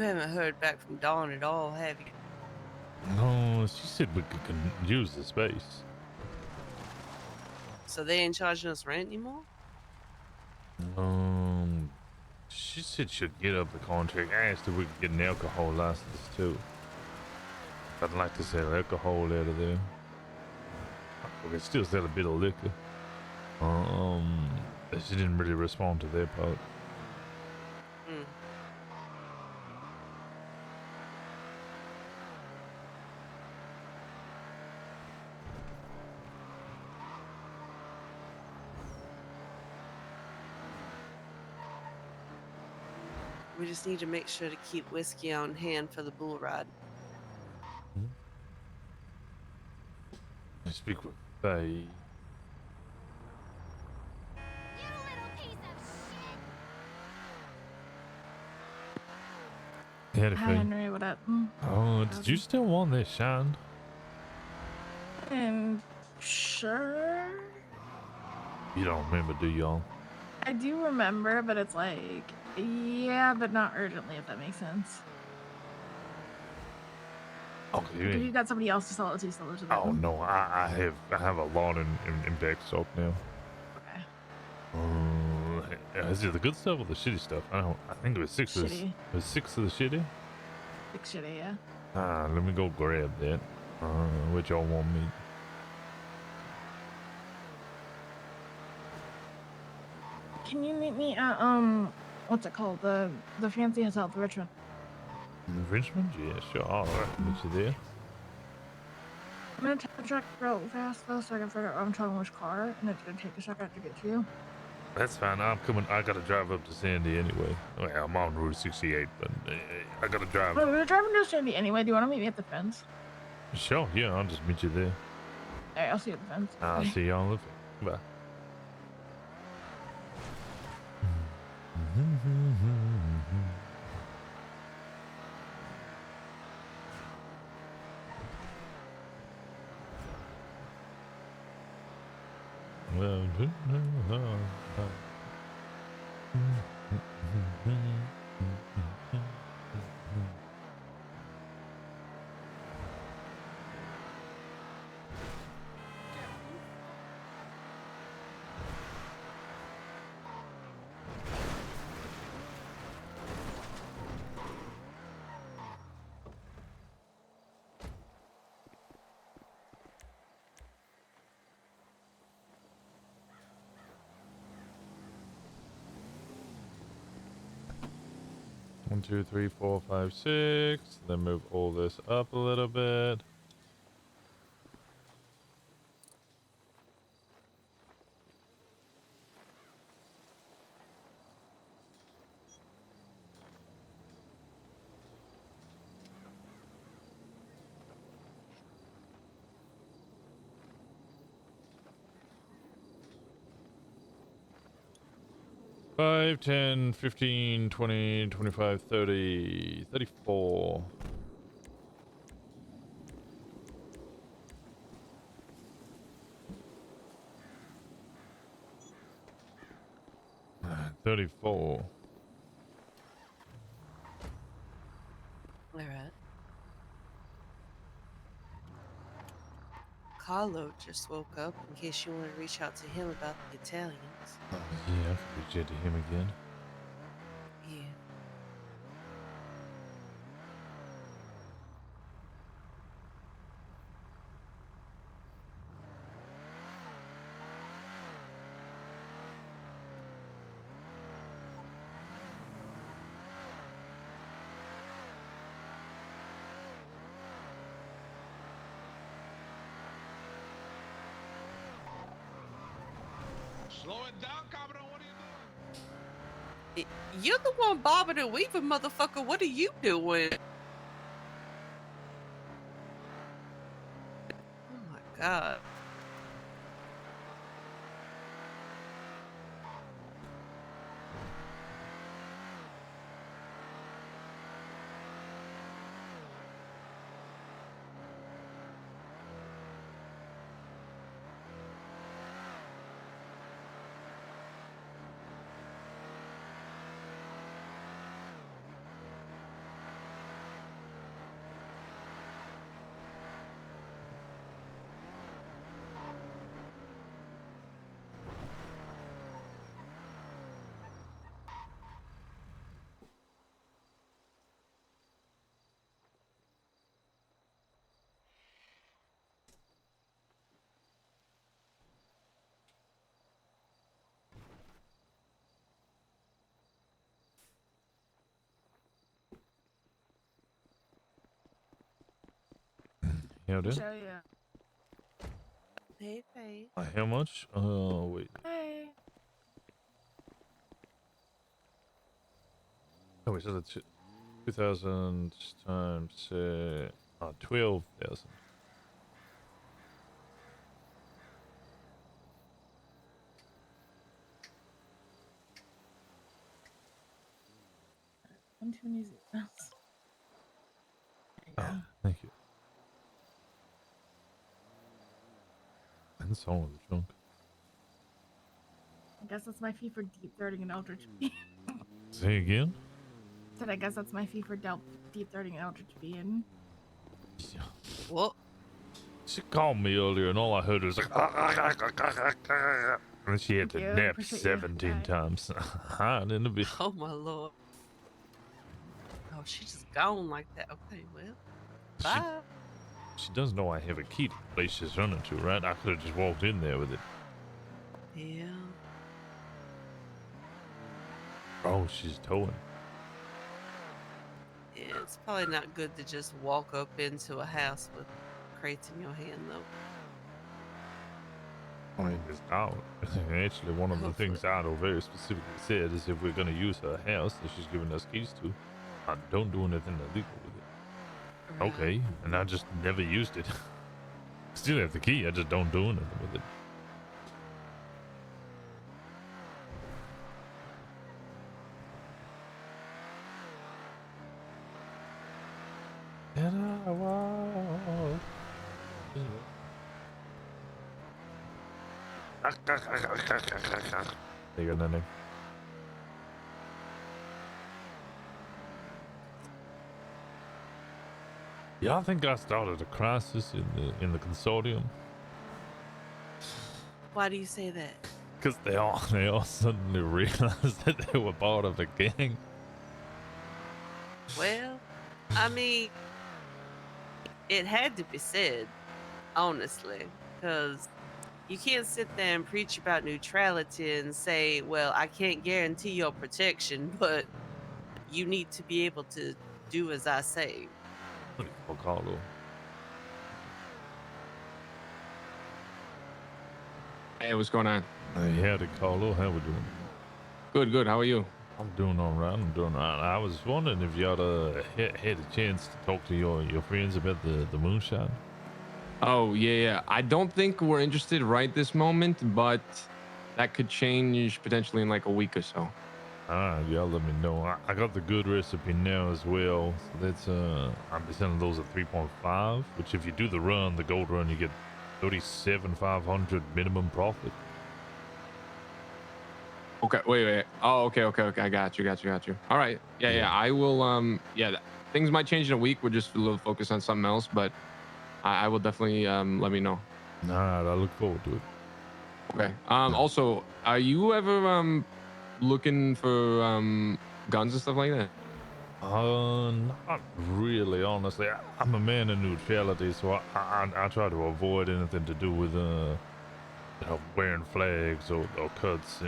haven't heard back from Dawn at all, have you? No, she said we could use the space. So they ain't charging us rent anymore? She said she'd get up the contract. I asked if we could get an alcohol license too. I'd like to sell alcohol out of there. We can still sell a bit of liquor. She didn't really respond to their part. Mm. We just need to make sure to keep whiskey on hand for the bull ride. I speak with Faye. Hi, Faye. Henry. What up? Oh, did you still want this, Sean? Sure. You don't remember, do y'all? I do remember, but it's like, yeah, but not urgently, if that makes sense. Okay. If you got somebody else to sell it to, sell it to them. Oh no, I have a lot in back stock now. Okay. Is it the good stuff or the shitty stuff? I think it was six. Shitty. It was 6 of the shitty. Big shitty, yeah. Let me go grab that. What y'all want me? Can you meet me at what's it called? The fancy hotel, the Richmond. Richmond? Yeah, sure. All right, meet you there. I'm gonna take a check real fast though, so I can figure out I'm talking which car, and it's gonna take a second to get to you. That's fine. I'm coming. I gotta drive up to Sandy anyway. Well, I'm on Route 68, but I gotta drive. Well, we're driving to Sandy anyway. Do you want to meet me at the fence? Sure. Yeah, I'll just meet you there. Alright, I'll see you at the fence. I'll Bye. see you on the fence. Bye. One, 2, 3, 4, 5, 6. Then move all this up a little bit. Five, 10, 15, 20, 25, 30, 34. Ah, 34. All right. Carlo just woke up in case you want to reach out to him about the Italians. Yeah, I could reach out to him again. Yeah. Slow it down, Cameron. What are you doing? You're the one bobbing and weaving, motherfucker. What are you doing? Oh my god. Hell yeah. Show you. Hey. How much? Wait. Hey. Oh, wait, so that's 2,000 times 12,000. One too easy. Oh, thank you. And so on the junk. I guess that's my fee for deep throating and Eldritch Being. Say again? Said I guess that's my fee for deep throating and Eldritch Being. What? She called me earlier and all I heard was like, and she had to Thank you. nap Appreciate you. 17 Bye. times. Hide in the bed. Oh my lord. Oh, she just gone like that. Okay, well. Bye. She does know I have a key to the place she's running to, right? I could have just walked in there with it. Yeah. Oh, she's towing. Yeah, it's probably not good to just walk up into a house with crates in your hand, though. I mean, it's out. Actually, one of the things Otto very specifically said is if we're going to use her house that she's giving us keys to, I don't do anything illegal with it. Okay, and I just never used it. Still have the key, I just don't do anything with it. And I walk. They got nothing. Yeah, I think I started a crisis in the consortium. Why do you say that? Because they all suddenly realized that they were part of a gang. Well, I mean, it had to be said, honestly, because you can't sit there and preach about neutrality and say, well, I can't guarantee your protection, but you need to be able to do as I say. Carlo. Hey, what's going on? Hey, howdy, Carlo. How we doing? Good. How are you? I'm doing all right. I was wondering if you had a chance to talk to your friends about the moonshine. Oh, yeah. I don't think we're interested right this moment, but that could change potentially in like a week or so. Y'all let me know. I got the good recipe now as well. So that's I'll be selling those at 3.5, which if you do the run, the gold run, you get 37,500 minimum profit. Okay, wait. Oh, okay. I got you. All right. Yeah. I will. Things might change in a week. We're just a little focused on something else, but I will definitely let me know. All right, I look forward to it. Okay. Also, are you ever looking for guns and stuff like that? Not really, honestly. I'm a man of neutrality, so I try to avoid anything to do with wearing flags or cuts.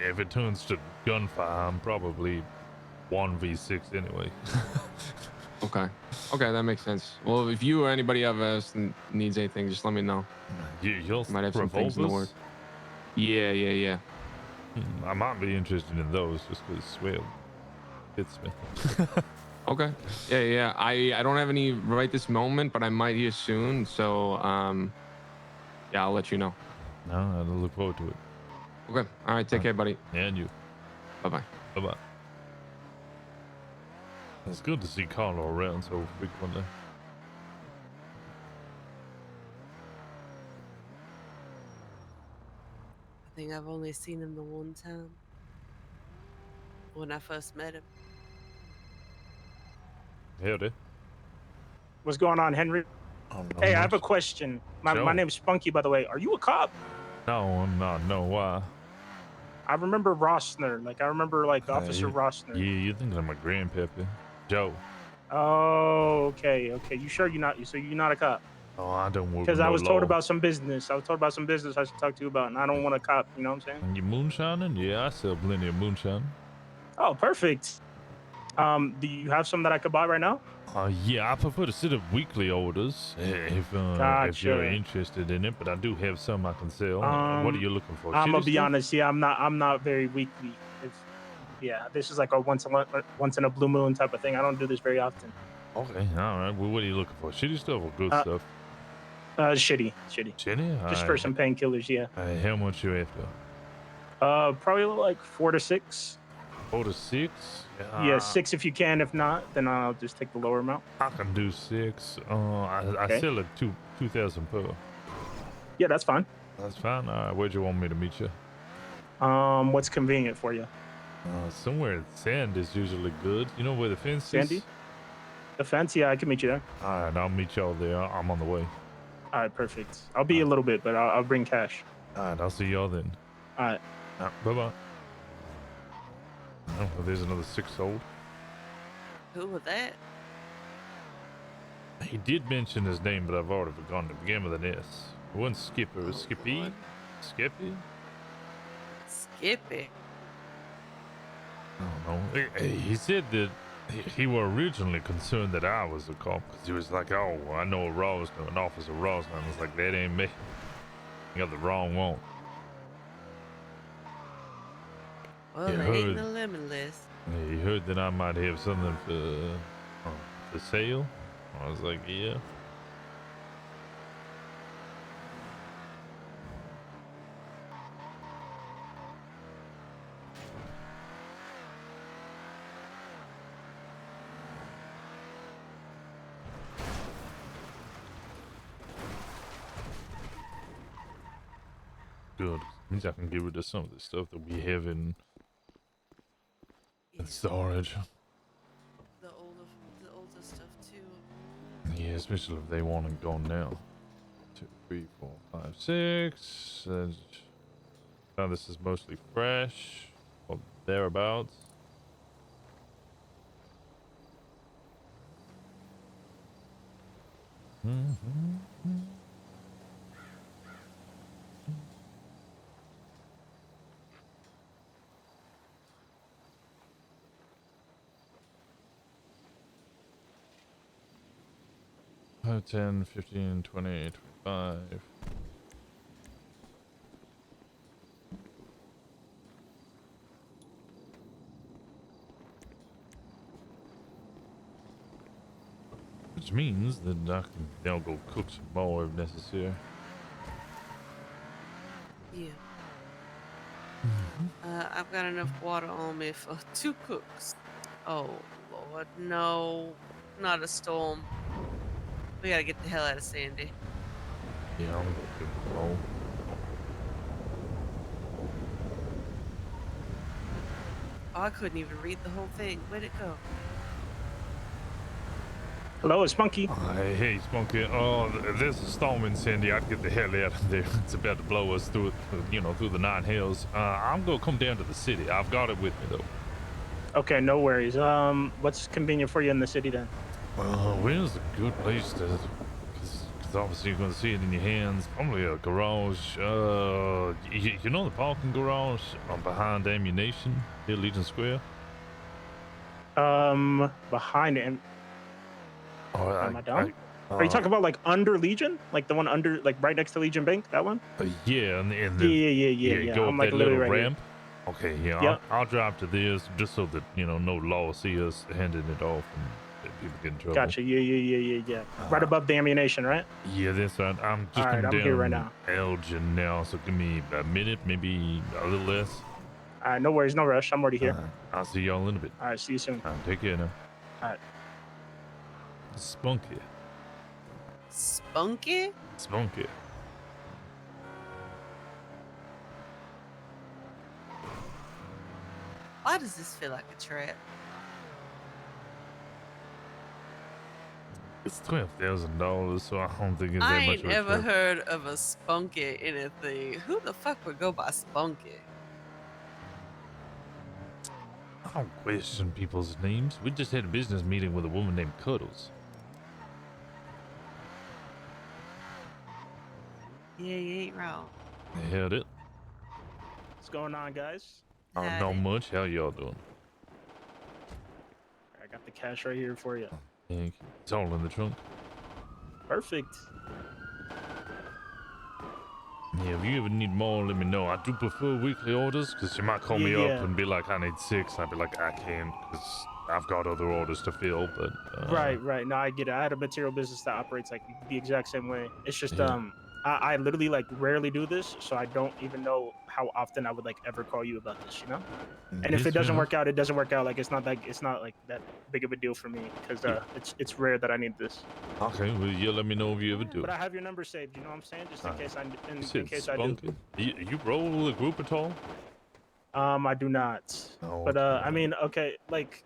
If it turns to gunfire, I'm probably 1v6 anyway. Okay, that makes sense. Well, if you or anybody else needs anything, just let me know. You'll might have some things in the works. Yeah. I might be interested in those just because, well, it's me. Okay. Yeah. I don't have any right this moment, but I might here soon. So, yeah, I'll let you know. No, I look forward to it. Okay. All right. Take care, buddy. Yeah, and you. Bye-bye. Bye-bye. It's good to see Carlo around so frequently. I think I've only seen him the one time when I first met him. Howdy. What's going on, Henry? Hey, I have a question. My name's Spunky, by the way. Are you a cop? No, I'm not. No, why? I remember Rosner. I remember Officer Rosner. Yeah, you think I'm a grandpappy. Joe. Oh, okay. You sure you're not? So you're not a cop? Oh, I don't work. Because I was told about some business. I should talk to you about, and I don't want a cop. You know what I'm saying? And you moonshining? Yeah, I sell plenty of moonshine. Oh, perfect. Do you have some that I could buy right now? Yeah, I prefer to set up weekly orders if you're Gotcha. interested in it, but I do have some I can sell. What are you looking for? I'm gonna Shitty be stuff? honest. Yeah, I'm not very weekly. Yeah, this is like a once in a blue moon type of thing. I don't do this very often. Okay, all right. Well, what are you looking for? Shitty stuff or good stuff? Shitty. Shitty? Just for some painkillers, yeah. How much you after? Probably like 4 to 6. 4 to 6? Yeah, 6 if you can. If not, then I'll just take the lower amount. I can do 6. I sell at 2,000 per. Yeah, that's fine. That's fine. All right, where'd you want me to meet you? What's convenient for you? Somewhere in Sand is usually good. You know where the fence Sandy? is? The fence? Yeah, I can meet you there. All right, I'll meet y'all there. I'm on the way. All right, perfect. I'll be a little bit, but I'll bring cash. All right, I'll see y'all then. All right. Bye-bye. Oh, well, there's another 6 sold. Who was that? He did mention his name, but I've already forgotten. It began with an S. It wasn't Skipper. It was Skippy? Skippy? Skippy. I don't know. He said that he were originally concerned that I was a cop because he was like, "Oh, I know a Rosner, an officer Rosner." I was like, "That ain't me. You got the wrong one." Well, You they ain't heard- no limitless. Yeah, you heard that I might have something for sale? I was like, yeah. Good. Means I can get rid of some of the stuff that we have in storage. The older stuff too. Yeah, especially if they want it gone now. 2, 3, 4, 5, 6. Now this is mostly fresh or thereabouts. Oh, 10, 15, 20, 25. Which means that I can now go cook some more if necessary. Yeah. I've got enough water on me for 2 cooks. Oh, Lord, no. Not a storm. We gotta get the hell out of Sandy. Yeah, I'm gonna cook more. Oh, I couldn't even read the whole thing. Where'd it go? Hello, it's Spunky. Hey, Spunky. Oh, there's a storm in Sandy. I'd get the hell out of there. It's about to blow us through, through the 9 hills. I'm gonna come down to the city. I've got it with me though. Okay, no worries. What's convenient for you in the city then? Where's a good place to? Because obviously you're gonna see it in your hands. Probably a garage. You know the parking garage behind Ammunition, near Legion Square. Behind him. Oh, Am I down? Are you talking about like under Legion, like the one under, like right next to Legion Bank, that one? Yeah, and Yeah. Go I'm up like that literally little right ramp. Okay, yeah. Yep. I'll drive to this just so that no law will see us handing it off and that people get in trouble. Gotcha. Yeah. Right above the Ammunition, right? Yeah, that's right. I'm just All right, coming I'm down here right now. Elgin now, so give me a minute, maybe a little less. All right, no worries, no rush. I'm already here. I'll see y'all in a bit. All right, see you soon. Take care now. All right. Spunky. Spunky? Spunky. Why does this feel like a trap? It's $12,000, so I don't think it's I that much ain't of a ever trip. heard of a spunky anything. Who the fuck would go by spunky? I don't question people's names. We just had a business meeting with a woman named Cuddles. Yeah, you ain't wrong. They had it. What's going on, guys? I don't know much. How y'all doing? the cash right here for you. Thank you. It's all in the trunk. Perfect. Yeah, if you ever need more, let me know. I do prefer weekly orders because you might call me up and be like, I need 6. I'd be like, I can't because I've got other orders to fill. But Right. No, I get it. I had a material business that operates like the exact same way. It's just Yeah. I literally like rarely do this, so I don't even know how often I would like ever call you about this, you know? And if Yes, it doesn't fair work out, it doesn't work out. Like it's not like that big of a deal for me because it's rare that I need this. Okay, well, you let me know if you ever do. But I have your number saved. You know what I'm saying? Just in case You in case I said do. Spunky? You roll a group at all? I do not. Oh, but okay. I mean, okay, like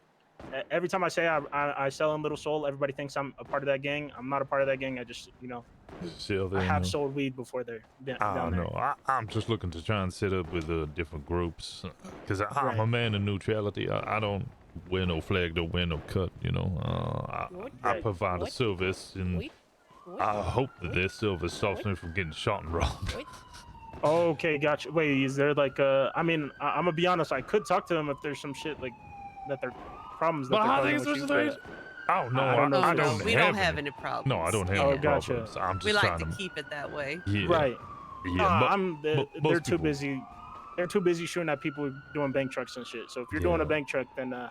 every time I say I sell in Little Soul, everybody thinks I'm a part of that gang. I'm not a part of that gang. I just, you know, I have sold weed before they're down there. No, I'm just looking to try and set up with different groups because I'm a man of neutrality. I don't wear no flag, don't wear no cut. You know, I provide a service, and I hope that their service stops me from getting shot and robbed. Okay, gotcha. Wait, is there like I mean, I'm gonna be honest. I could talk to them if there's some shit like that they're problems that But they're how causing they with you. supposed to- Oh no, I don't know. I if don't it's- We don't have any problems. No, I don't have Oh, any gotcha. problems. I'm just We like trying to keep it that way. Yeah. Right. Yeah, they're most too people- busy. They're too busy shooting at people doing bank trucks and shit. So if you're doing a bank truck, then I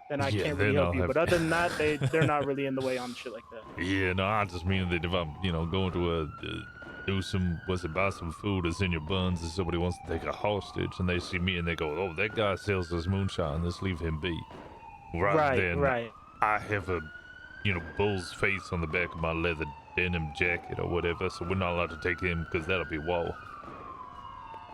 Yeah, can't they really help don't you. have- But other than that, they're not really in the way on shit like that. Yeah, no, I just mean that if I'm, going to do some, buy some food that's in your buns, and somebody wants to take a hostage, and they see me and they go, oh, that guy sells this moonshine, let's leave him be. Right. I have a, bull's face on the back of my leather denim jacket or whatever, so we're not allowed to take him because that'll be war.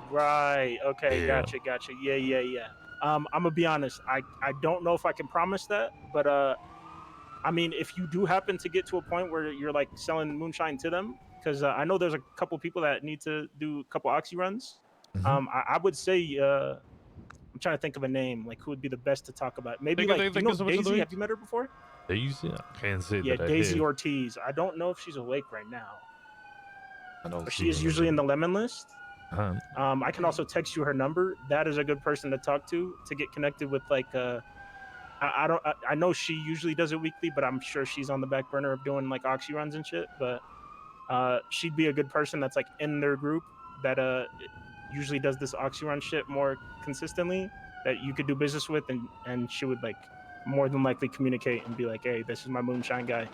Right. Okay. Yeah. Gotcha. Yeah. I'm gonna be honest. I don't know if I can promise that, but I mean, if you do happen to get to a point where you're like selling moonshine to them, because I know there's a couple people that need to do a couple oxy runs. I would say I'm trying to think of a name, like who would be the best to talk about. Maybe Think like of you know some of the Daisy. leads? Have you met her before? Daisy? I can't say Yeah, that I Daisy have. Ortiz. I don't know if she's awake right now. I don't But see she is her. usually in the lemon list. Uh-huh. I can also text you her number. That is a good person to talk to get connected with. Like, I know she usually does it weekly, but I'm sure she's on the back burner of doing like oxy runs and shit. But she'd be a good person that's like in their group that usually does this oxy run shit more consistently that you could do business with, and she would like more than likely communicate and be like, hey, this is my moonshine guy.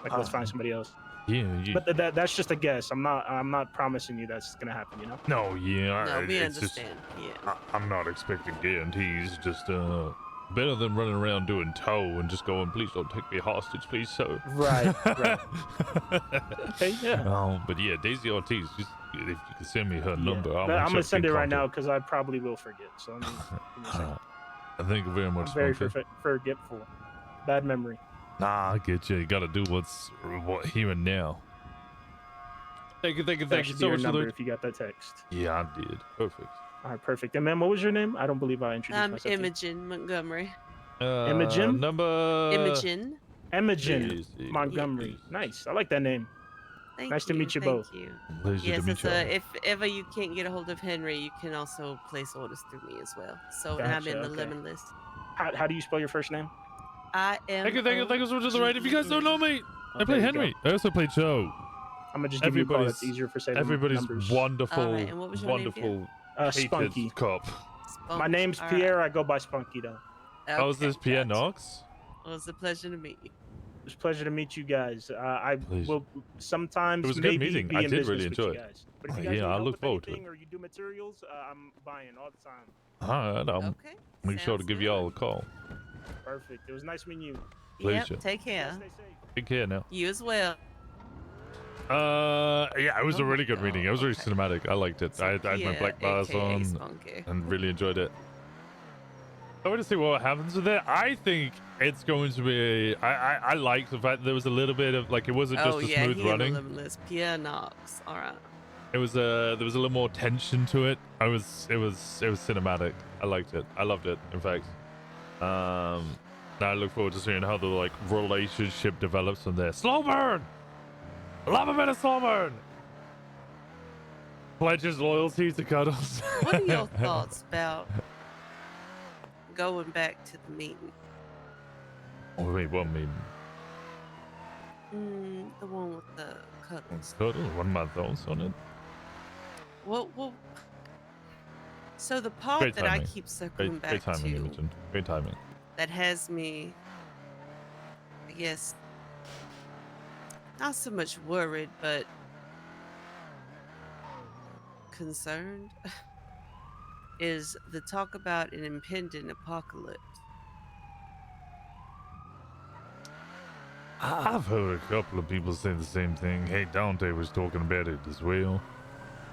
Like, let's find somebody else. Yeah. But that's just a guess. I'm not promising you that's gonna happen. You know. No, yeah. No, we it's just- understand. Yeah. I'm not expecting guarantees. Just better than running around doing tow and just going, please don't take me hostage, please, sir. Right. Okay, yeah. But yeah, Daisy Ortiz. Just if you could send me her number, I'll But make I'm sure gonna to send get it right contact. now because I probably will forget. So let me give me a second. Thank you very much. I'm very Spunky. forgetful. Bad memory. Nah, I get you. You gotta do what's here and now. Thank you That so should be much your for number the. if you got that text. Yeah, I did. Perfect. All right, perfect. And ma'am, what was your name? I don't believe I introduced I'm myself. to you. Imogen Montgomery. Imogen? Number. Imogen. Imogen Montgomery. Nice. I like that name. Thank Nice to you, meet you thank both. You. Pleasure Yes, to meet it's you. if ever you can't get a hold of Henry, you can also place orders through me as well. So, and I'm Gotcha, in the okay. lemon list. How do you spell your first name? I am. Thank you so much to the right. If you guys don't know me, I Oh, play there you go. Henry. I also play Joe. I'm gonna just give you a call. That's easier for saving Everybody's numbers. wonderful, All right, and what was your name wonderful, hated Spunky. cop. My name's All Pierre. I go by Spunky though. Oh, is this Pierre Knox? Well, it's a pleasure to meet you. It's a pleasure to meet you guys. I Pleasure. will sometimes It was a good maybe meeting. be I in did business really with enjoy you it. guys. But if you guys need Yeah, I help look with forward to anything it. or you do materials, I'm buying all the time. All right, I'll make sure to give you all a call. Perfect. It was nice meeting you. Pleasure. Yep, take care. Stay safe. Take care now. You as well. Yeah, it was a really good meeting. It was really cinematic. I liked it. I had my Pierre, black bars aka on Spunky. and really enjoyed it. I want to see what happens with it. I think it's going to be. I like the fact there was a little bit of like it wasn't just a smooth he running. In the lemon list. Pierre Knox. All right. It was there was a little more tension to it. It was cinematic. I liked it. I loved it. In fact, now I look forward to seeing how the like relationship develops from there. Slow burn. Love a bit of slow burn. Pledges loyalty to Cuddles. What are your thoughts about going back to the meeting? Oh, wait, what meeting? The one with the cuddles. Cuddle? What are my thoughts on it? Well, so the part Great that I timing. keep circling Great back timing, to Imogen. Great timing. that has me, I guess, not so much worried, but concerned, is the talk about an impending apocalypse. I've heard a couple of people say the same thing. Hey, Dante was talking about it as well.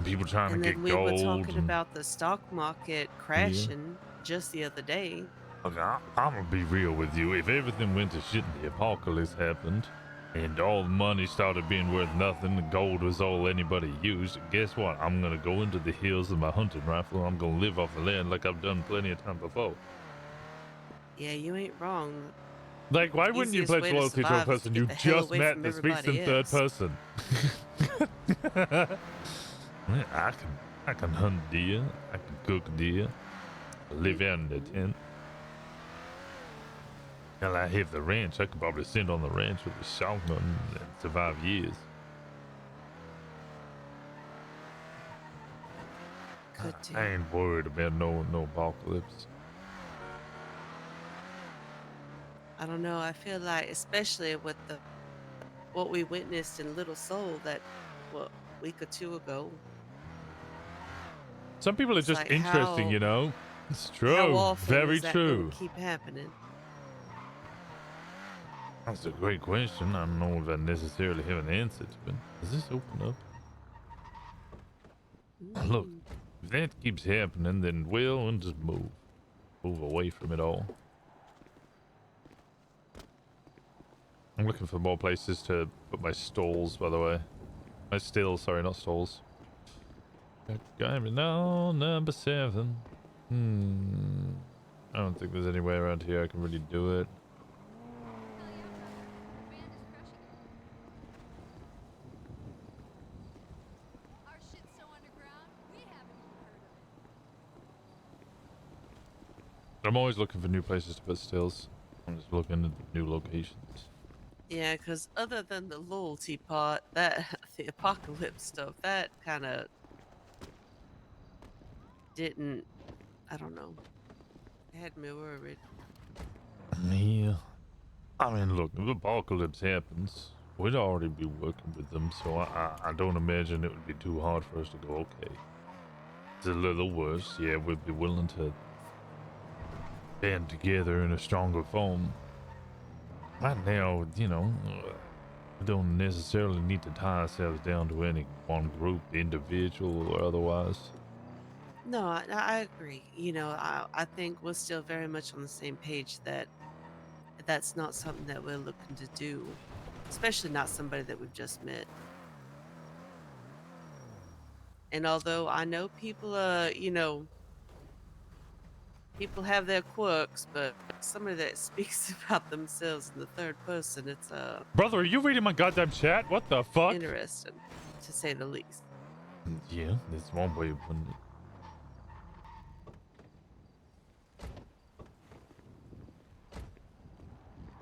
People trying And to then get we gold. were talking and... about the stock market crashing just the other day. Look, I'm gonna be real with you. If everything went to shit and the apocalypse happened, and all the money started being worth nothing, and gold was all anybody used, guess what? I'm gonna go into the hills with my hunting rifle, and I'm gonna live off the land like I've done plenty of time before. Yeah, you ain't wrong. Like, why wouldn't you Easiest pledge way to loyalty to a survive is to person get you the hell just away met from that speaks in everybody third else. person? I can hunt deer. I can cook deer. Live out in the tent. Hell, I have the ranch. I could probably sit on the ranch with a shotgun and survive years. I ain't worried about no apocalypse. I don't know. I feel like, especially with what we witnessed in Little Soul that week or two ago. Some people are It's just like interesting, how- you know. It's How true. often Very is that gonna true. keep happening? That's a great question. I don't know if I necessarily have an answer to it. Does this open up? Look, if that keeps happening, then we'll just move away from it all. I'm looking for more places to put my stalls, by the way. My stills, sorry, not stalls. No, number 7. I don't think there's anywhere around here I can really do it. I'm always looking for new places to put stills. I'm just looking at new locations. Yeah, because other than the loyalty part, that the apocalypse stuff, that kind of didn't. I don't know. It had me worried. Yeah. I mean, look, if apocalypse happens, we'd already be working with them, so I don't imagine it would be too hard for us to go, okay, it's a little worse. Yeah, we'd be willing to band together in a stronger form. Right now, you know, we don't necessarily need to tie ourselves down to any one group, individual or otherwise. No, I agree. You know, I think we're still very much on the same page that that's not something that we're looking to do, especially not somebody that we've just met. And although I know people, people have their quirks, but somebody that speaks about themselves in the third person, it's Brother, are you reading my goddamn chat? What the fuck? interesting, to say the least. Yeah, that's one way of putting it.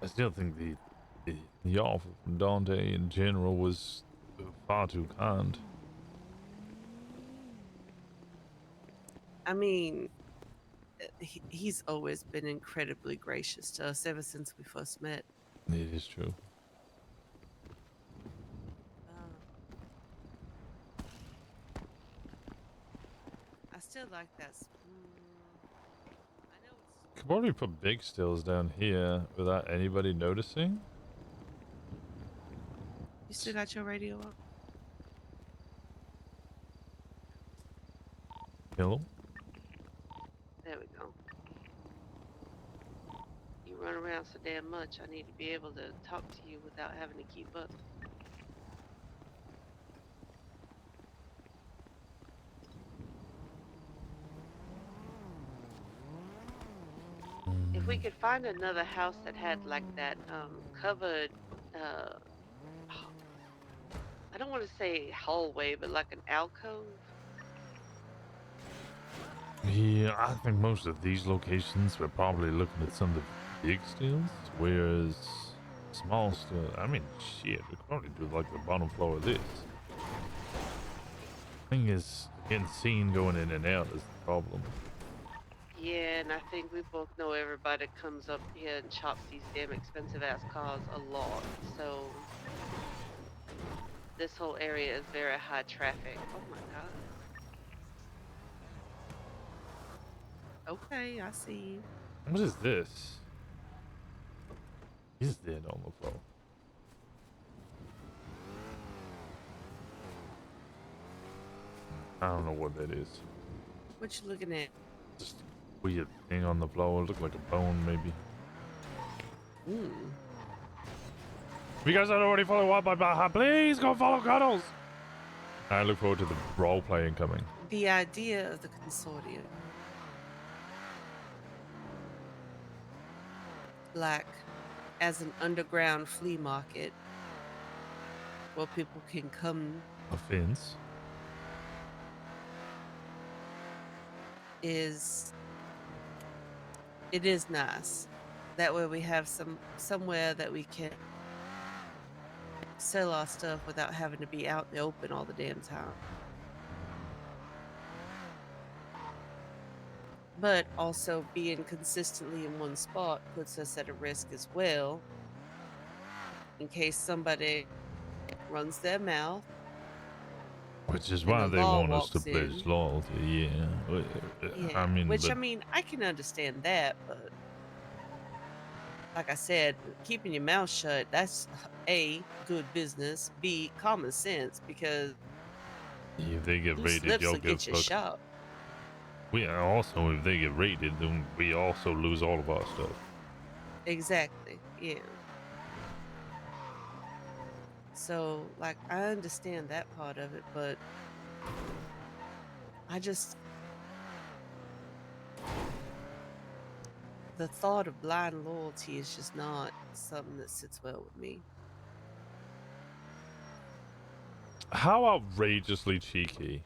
I still think the offer from Dante in general was far too kind. I mean, he's always been incredibly gracious to us ever since we first met. It is true. I still like that. Could probably put big stills down here without anybody noticing. You still got your radio up? Hello? There we go. You run around so damn much, I need to be able to talk to you without having to keep up. If we could find another house that had like that covered, I don't want to say hallway, but like an alcove. Yeah, I think most of these locations we're probably looking at something big steels, whereas small steel. I mean, shit, we can only do like the bottom floor of this. Thing is, getting seen going in and out is the problem. Yeah, and I think we both know everybody comes up here and chops these damn expensive ass cars a lot. So this whole area is very high traffic. Oh my god. Okay, I see you. What is this? He's dead on the floor. I don't know what that is. What you looking at? Just a weird thing on the floor. It looked like a bone, maybe. If you guys don't already follow up by Baja, please go follow Cuddles. I look forward to the role playing coming. The idea of the consortium, like as an underground flea market where people can come, Offense. it is nice. That way we have somewhere that we can sell our stuff without having to be out in the open all the damn time. But also being consistently in one spot puts us at a risk as well, in case somebody runs their mouth. Which is why they want us to pledge loyalty, yeah. Yeah, I mean, I can understand that, but like I said, keeping your mouth shut, that's A, good business, B, common sense, because if they get loose raided, lips y'all will get get you fucked. shot. We also, if they get raided, then we also lose all of our stuff. Exactly, yeah. So, like, I understand that part of it, but the thought of blind loyalty is just not something that sits well with me. How outrageously cheeky.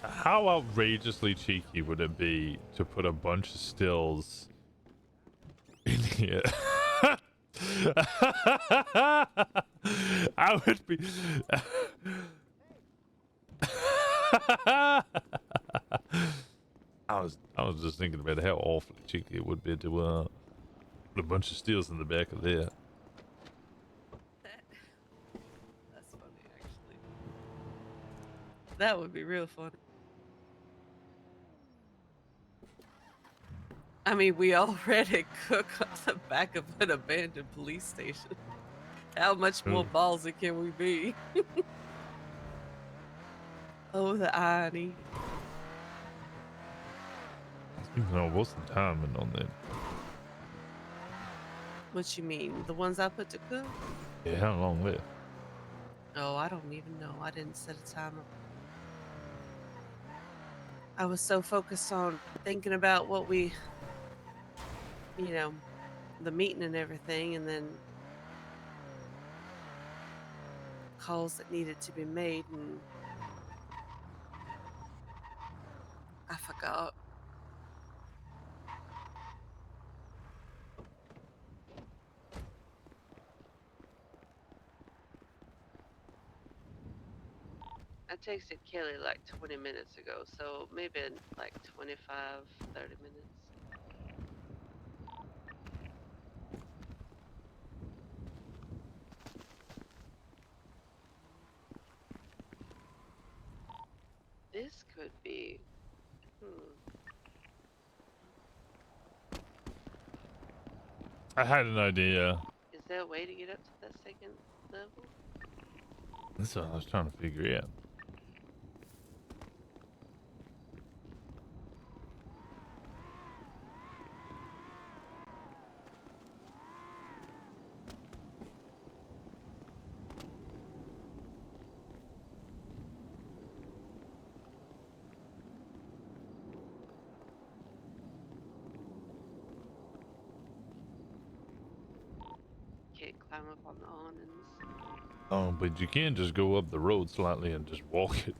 How outrageously cheeky would it be to put a bunch of stills in here? I would be. I was just thinking about how awfully cheeky it would be to put a bunch of steels in the back of there. That's funny, actually. That would be real funny. I mean, we already cook on the back of an abandoned police station. How much more ballsy can we be? Oh, the irony. No, what's the timing on that? What you mean? The ones I put to cook? Yeah, how long left? Oh, I don't even know. I didn't set a timer. I was so focused on thinking about what we, the meeting and everything, and then calls that needed to be made, and I forgot. I texted Kelly like 20 minutes ago, so maybe in like 25, 30 minutes. This could be, I had an idea. Is there a way to get up to that second level? That's what I was trying to figure out. Can't climb up on the awnings. Oh, but you can just go up the road slightly and just walk it.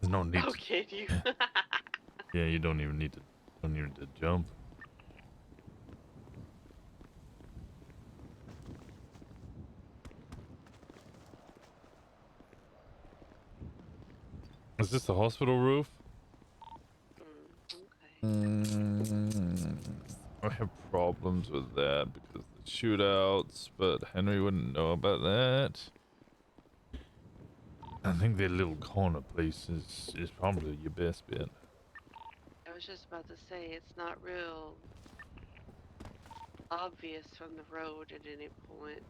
There's no need. Oh, can you? Yeah, you don't even need to jump. Is this the hospital roof? I have problems with that because the shootouts, but Henry wouldn't know about that. I think that little corner place is probably your best bet. I was just about to say it's not real obvious from the road at any point.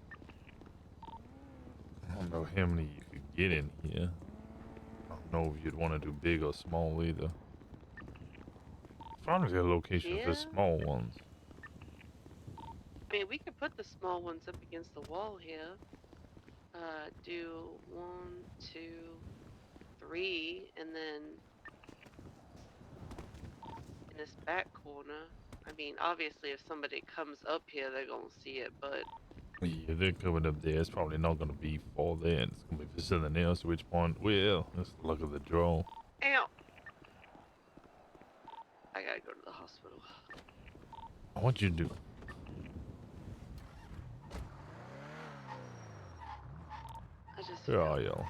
I don't know how many you could get in here. I don't know if you'd want to do big or small either. Probably a location for small ones. I mean, we could put the small ones up against the wall here. Do 1, 2, 3, and then in this back corner. I mean, obviously, if somebody comes up here, they're gonna see it, but Yeah, they're coming up there. It's probably not going to be for that. It's going to be for something else, at which point, well, that's the luck of the draw. ow! I gotta go to the hospital. What'd you do? I just. Where are y'all?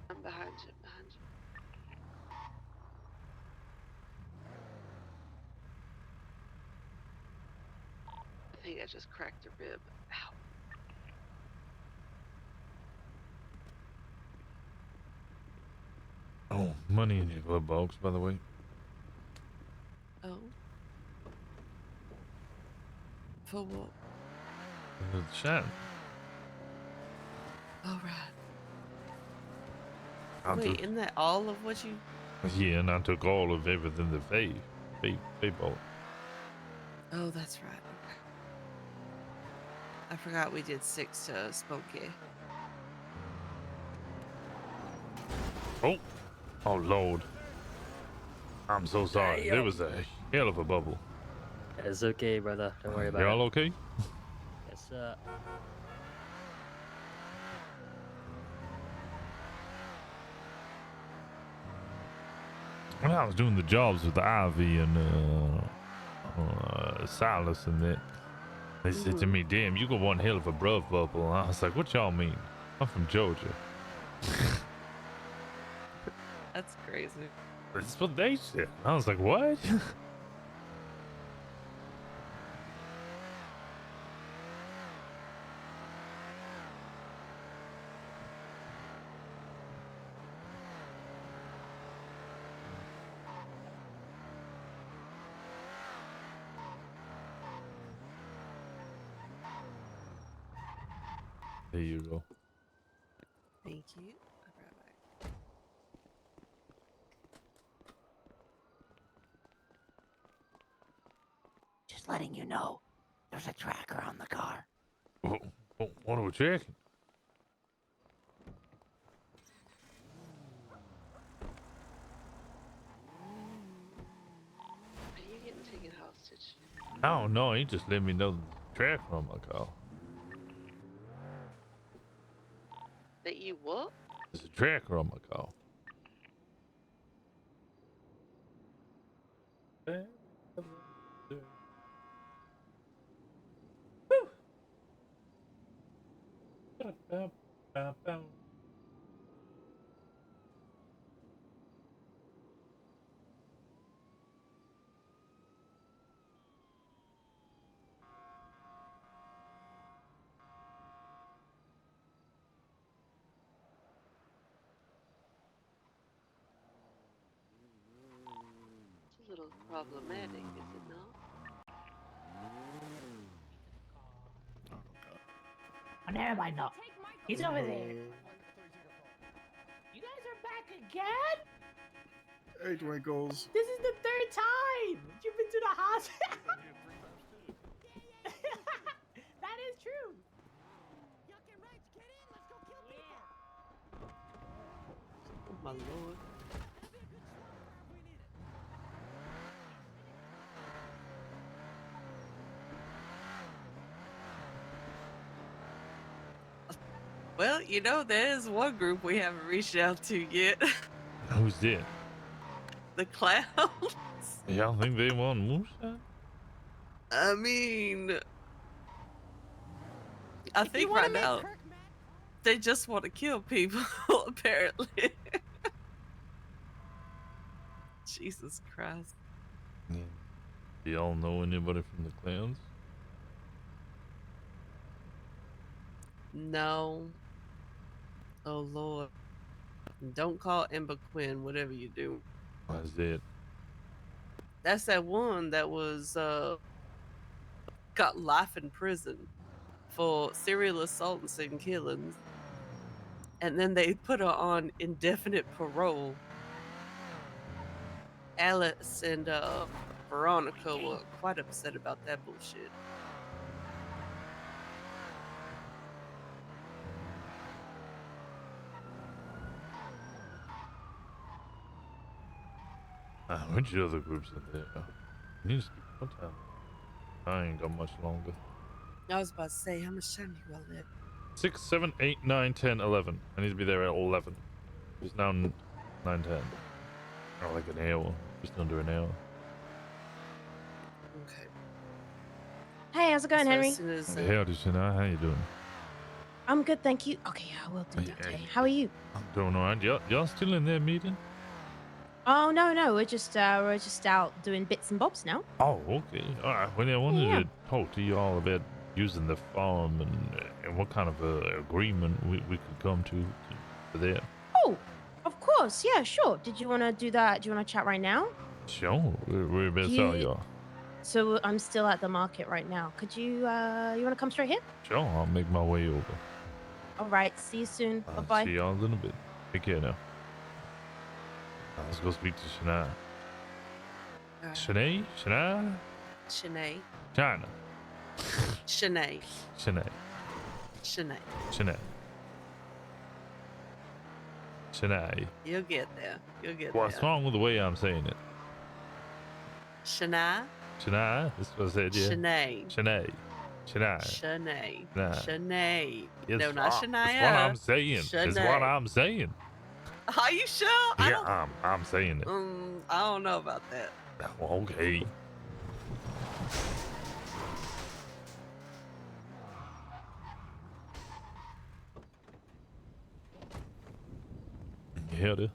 I'm behind you. I think I just cracked a rib. Ow. Oh, money in your glove box, by the way. Oh. For what? The chat. All right. I Wait, took, isn't that all of what you? yeah, and I took all of everything that they bought. Oh, that's right. Okay. I forgot we did 6 to Spunky. Oh Lord. I'm so sorry. There was a hell of a bubble. It's okay, brother. Don't worry about it. Y'all okay? Yes, sir. When I was doing the jobs with the Ivy and Silas and that, they said to me, "Damn, you got one hell of a bruv bubble." And I was like, "What y'all mean? I'm from Georgia." That's crazy. That's what they said. I was like, "What?" There you go. Thank you. I'll be right back. Just letting you know, there's a tracker on the car. What are we checking? Are you getting taken hostage? Oh no, he just let me know the tracker on my car. That you what? There's a tracker on my car. It's a little problematic, is it not? Oh, never mind. No, he's over there. You guys are back again? Hey, Twinkles. This is the 3rd time you've been to the hospital. That is true. Oh my lord. Well, you know, there's one group we haven't reached out to yet. Who's that? The clowns. Y'all think they want moonshine? I mean, I think right now they just want to kill people. Apparently. Jesus Christ. Yeah. Do y'all know anybody from the clans? No. Oh Lord. Don't call Ember Quinn, whatever you do. Why is that? That's that one that was got life in prison for serial assaults and killings. And then they put her on indefinite parole. Alice and Veronica were quite upset about that bullshit. Which other groups in there? You need to speak one time. I ain't got much longer. I was about to say, how much time you got left? 6, 7, 8, 9, 10, 11. I need to be there at 11. It's now 9, 10. Or like an hour. Just under an hour. Okay. Hey, how's it going, So Henry? as soon as, Hey, howdy, Shana. How you doing? I'm good, thank you. Okay, I will do that. Hey. How are you? I'm doing alright. Y'all still in there meeting? Oh no, we're just out doing bits and bobs now. Oh, okay. Alright. Well, I wanted to talk to you all about using the farm and what kind of agreement we could come to for that. Oh, of course, yeah, sure. Did you want to do that? Do you want to chat right now? Sure. Whereabouts are y'all? So I'm still at the market right now. Could you you want to come straight here? Sure. I'll make my way over. All right. See you soon. Bye I'll bye. see y'all in a bit. Take care now. Let's go speak to Shania. Shanae? Shania? Shanae. China. Shanae. Shanae. Shanae. Shanae. Shanae. You'll get there. You'll get What's there. wrong with the way I'm saying it? Shanae. Shania? That's what I said, yeah. Shanae. Shanae. Shanae. Shanae. Nah. Shanae. It's, No, not Shania. That's what I'm saying. It's what Shanae. I'm saying. Are you sure? Yeah, I'm saying it. I don't know about that. Okay. Yeah, dude.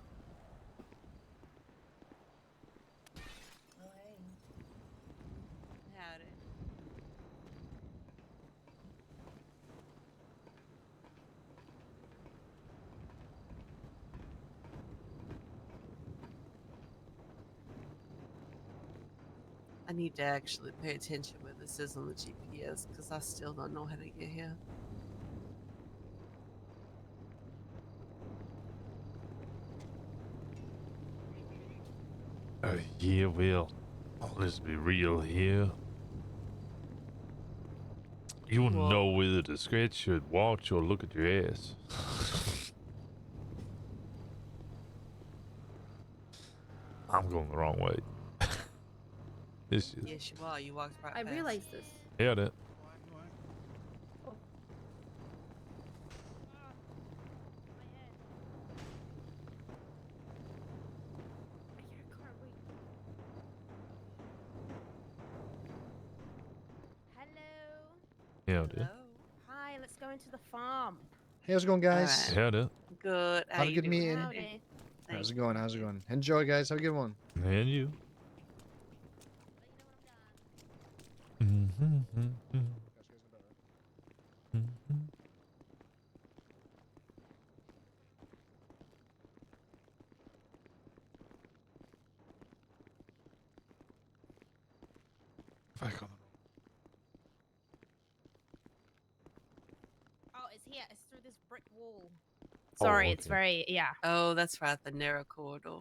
Howdy. I need to actually pay attention where this is on the GPS because I still don't know how to get here. Yeah, well, let's be real here. You wouldn't know whether to scratch your watch or look at your ass. I'm going the wrong way. This is. Yes, you are. You walked right I past. realized this. Yeah, that. Yeah, dude. Hi, let's go into the farm. Hey, how's it going, guys? Yeah, dude. Good. How Have a you good doing? meeting. Howdy. How's it going? How's it going? Enjoy, guys. Have a good one. And you. Oh, it's here. It's through this brick wall. Sorry, it's very Oh, that's right. The narrow corridor.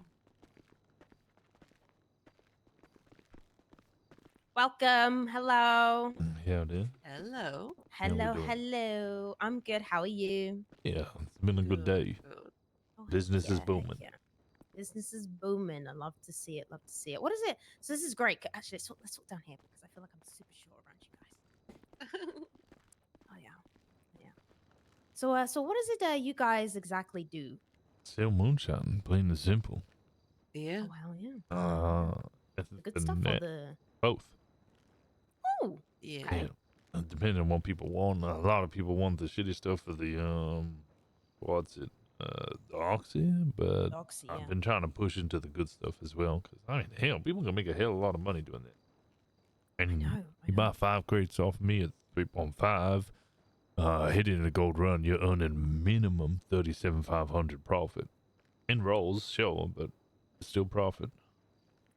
Welcome. Hello. Yeah, dude. Hello. How we Hello. doing? Hello. I'm good. How are you? Yeah, it's been a good day. Business is booming. Yeah. Business is booming. I love to see it. Love to see it. What is it? So this is great. Actually, let's walk down here because I feel like I'm super short around you guys. Oh yeah. Yeah. So what is it you guys exactly do? Sell moonshine, plain and simple. Yeah. Oh hell yeah. The The good stuff or the both. Oh. Yeah. Okay. Yeah. depending on what people want. A lot of people want the shitty stuff for the what's it, the Oxy, but Oxy, I've yeah. been trying to push into the good stuff as well. Cause I mean, hell, people can make a hell of a lot of money doing that. And you buy 5 crates off me at 3.5. Hitting a gold run, you're earning minimum 37,500 profit. In rolls, sure, but still profit.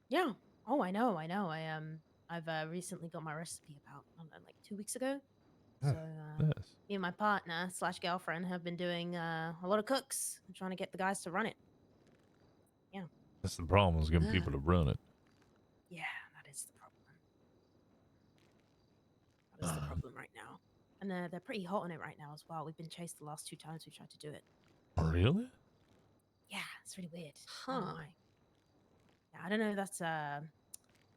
Yeah. Oh, I know. I've recently got my recipe about I don't know, like 2 weeks ago. So Yes. me and my partner / girlfriend have been doing a lot of cooks and trying to get the guys to run it. Yeah. That's the problem, is getting people to run it. Yeah, that is the problem. That is the problem right now. And they're pretty hot on it right now as well. We've been chased the last 2 times we tried to do it. Really? Yeah, it's really weird. I don't know why. Yeah, I don't know if that's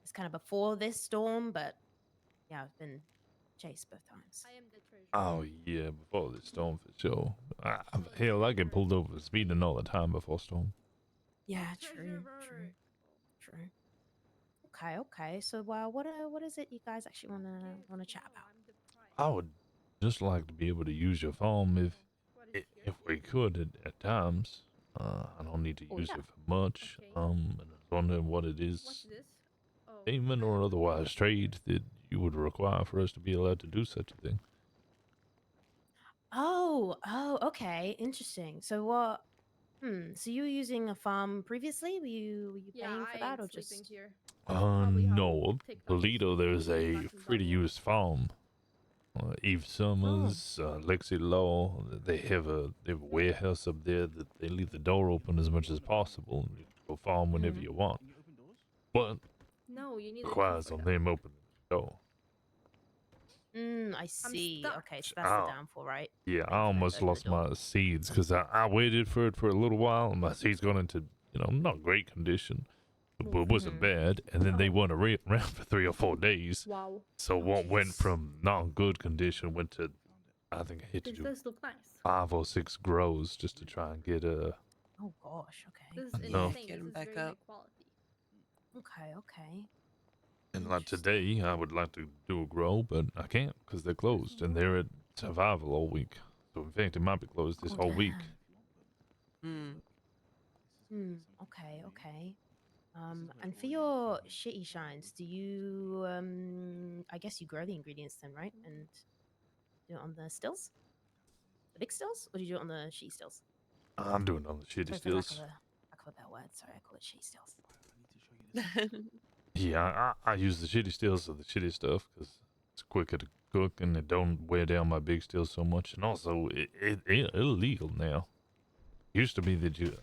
it's kind of before this storm, but yeah, I've been chased both times. I am the treasurer. Oh yeah, before the storm for sure. Hell, I get pulled over speeding all the time before storm. Yeah, true. Okay. So, what is it you guys actually wanna chat about? I would just like to be able to use your farm if we could at times. I don't need to use it for much. And I was wondering what it is, payment or otherwise trade, that you would require for us to be allowed to do such a thing. Oh, okay, interesting. So what? So you were using a farm previously? Were you paying for that or just? Here. No, Toledo, there's a free-to-use farm. Eve Summers, Lexi Law, they have a warehouse up there that they leave the door open as much as possible. And you can go farm whenever you want. But No, you need requires on them opening the door. I see. Okay, so that's the downfall, right? Yeah, I almost lost my seeds because I waited for it for a little while, and my seeds got into, not great condition, but it wasn't bad. And then they weren't around for 3 or 4 days. Wow. So what went from not good condition went to, I think I had to This do does look nice. 5 or 6 grows just to try and get a. Oh gosh. Okay. This is No. insane. This is very high quality. Okay. And like today, I would like to do a grow, but I can't because they're closed and they're at survival all week. So in fact, it might be closed this whole week. Okay. And for your shitty shines, do you I guess you grow the ingredients then, right? And do it on the stills? The big stills? Or do you do it on the shitty stills? I'm doing it on the shitty Sorry for stills. lack of a better word. Sorry, I call it shitty stills. Yeah, I use the shitty stills of the shitty stuff because it's quicker to cook and it don't wear down my big stills so much. And also, it's illegal now. Used to be that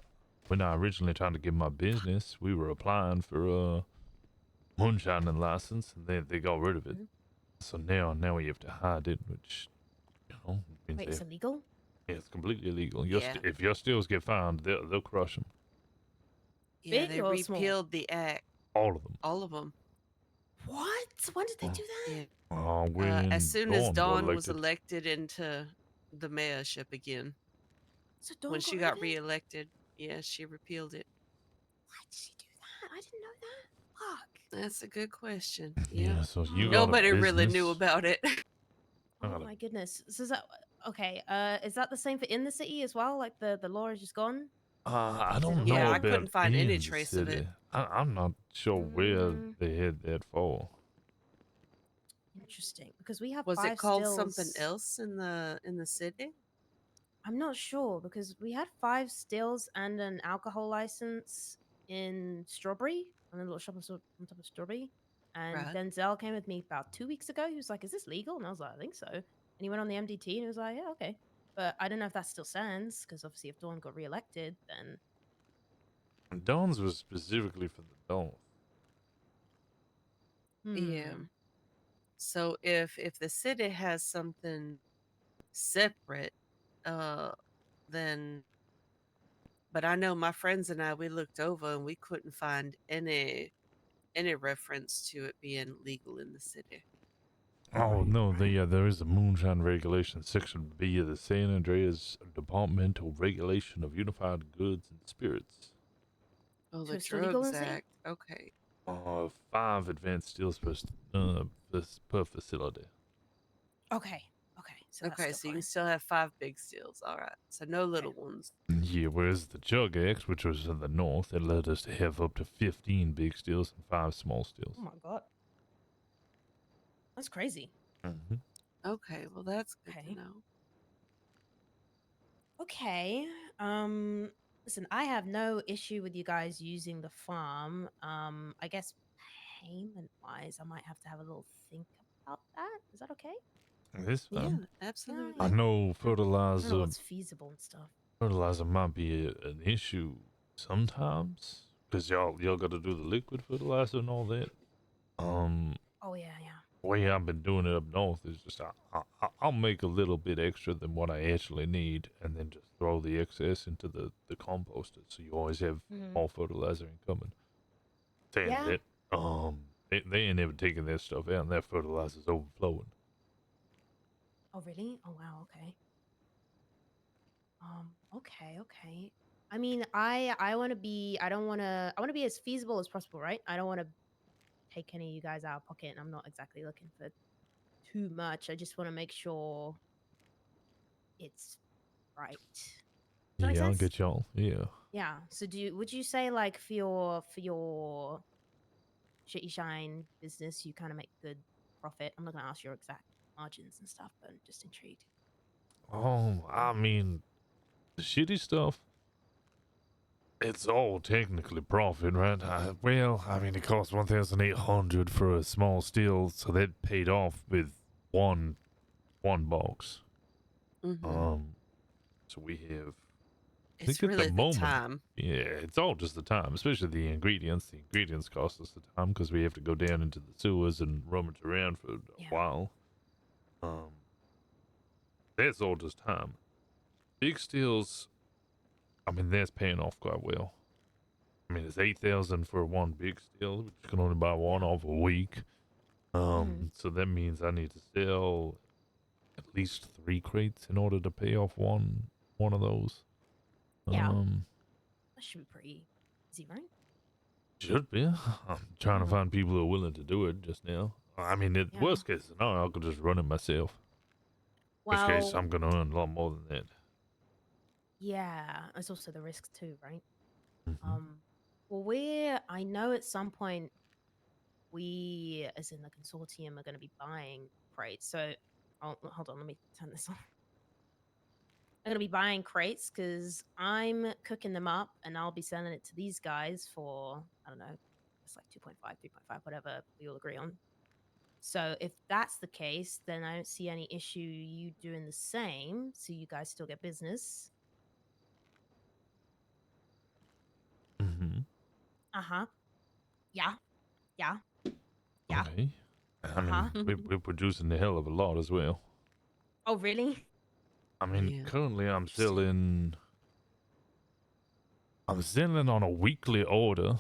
when I originally tried to get my business, we were applying for a moonshining license and they got rid of it. So now we have to hide it, which, means Wait, it's illegal? Yeah, it's completely illegal. Yeah. If your stills get found, they'll crush them. Yeah, Big they or small? repealed the act. All of them. All of them. What? When did they do that? Yeah. When As soon as Dawn was elected. elected into the mayorship again. So Dawn when she rid of got it? reelected, yeah, she repealed it. Why did she do that? I didn't know that. Fuck. That's a good question. Yeah, so you got a Nobody really business. knew about it. Oh my goodness. So is that okay? Is that the same for in the city as well? Like the law is just gone? I don't know Yeah, I about couldn't find any in the trace of it. city. I'm not sure where they had that for. Interesting, because we have Was 5 it called stills. something else in the city? I'm not sure because we had 5 stills and an alcohol license in Strawberry, on a little shop on top of Strawberry. And Right. Denzel came with me about 2 weeks ago. He was like, "Is this legal?" And I was like, "I think so." And he went on the MDT and he was like, "Yeah, okay." But I don't know if that still stands because obviously if Dawn got reelected, then Dawn's was specifically for the North. Yeah. So if the city has something separate, then but I know my friends and I, we looked over and we couldn't find any reference to it being legal in the city. Oh no, there is a moonshine regulation section B of the San Andreas Departmental Regulation of Unified Goods and Spirits. Oh, So the it's still legal in drugs the city? act. Okay. 5 advanced stills per facility. Okay. Okay. So that's Okay, still so you fine. can still have 5 big steels. All right. So no little ones. Yeah, whereas the Jug X, which was in the north, it led us to have up to 15 big steels and 5 small steels. Oh my god. That's crazy. Mm-hmm. Okay, well that's good to Okay. know. Okay. Listen, I have no issue with you guys using the farm. I guess payment wise, I might have to have a little think about that. Is that okay? This Yeah, fun. absolutely. I know I don't know fertilizer. what's feasible and stuff. Fertilizer might be an issue sometimes because y'all got to do the liquid fertilizer and all that. Oh yeah, yeah. The way I've been doing it up north is just I'll make a little bit extra than what I actually need, and then just throw the excess into the composter, so you always have more fertilizer incoming. Saying Yeah. that, they ain't never taking that stuff out, and that fertilizer's overflowing. Oh really? Oh wow. Okay. Okay. Okay. I mean, I want to be. I don't want to. I want to be as feasible as possible, right? I don't want to take any of you guys out of pocket, and I'm not exactly looking for too much. I just want to make sure it's right. Does that make Yeah, I'll sense? get y'all. Yeah. Yeah. So would you say like for your shitty shine business, you kind of make good profit? I'm not gonna ask your exact margins and stuff, but I'm just intrigued. I mean, the shitty stuff. It's all technically profit, right? Well, I mean, it cost 1,800 for a small steel, so that paid off with one box. So we have. I It's think at really the the moment, time. yeah, it's all just the time, especially the ingredients. The ingredients cost us the time because we have to go down into the sewers and rummage around for a while. That's all just time. Big steels, I mean, that's paying off quite well. I mean, it's 8,000 for one big steel, which you can only buy one off a week. So that means I need to sell at least 3 crates in order to pay off one of those. Yeah. That should be pretty easy, right? Should be. I'm trying to find people who are willing to do it just now. I mean, worst case scenario, I could just run it myself. Worst case, Well, I'm gonna earn a lot more than that. yeah, there's also the risk too, right? Well, I know at some point we, as in the consortium, are going to be buying crates. So, hold on, let me turn this on. I'm going to be buying crates because I'm cooking them up and I'll be selling it to these guys for, I don't know, it's like 2.5, 3.5, whatever we all agree on. So if that's the case, then I don't see any issue you doing the same, so you guys still get business. Uh-huh. Yeah. Yeah. Yeah. Okay. I mean, we're producing a hell of a lot as well. Oh, really? I mean, currently I'm selling on a weekly order.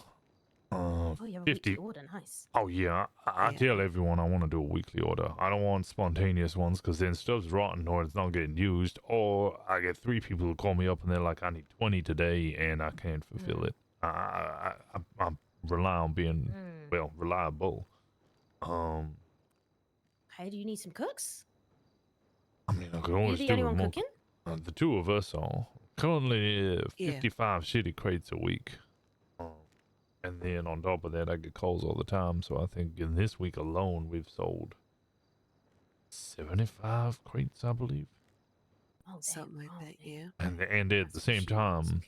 Oh, you have a 50. weekly order. Nice. Oh yeah, I tell everyone I want to do a weekly order. I don't want spontaneous ones because then stuff's rotten or it's not getting used. Or I get 3 people who call me up and they're like, "I need 20 today," and I can't fulfill it. I rely on being reliable. Okay, do you need some cooks? I mean, I could Are you always the do only it one more. cooking? The 2 of us are currently Yeah. 55 shitty crates a week. And then on top of that, I get calls all the time. So I think in this week alone, we've sold 75 crates, I believe. Oh, something like that. Yeah. And at the same time,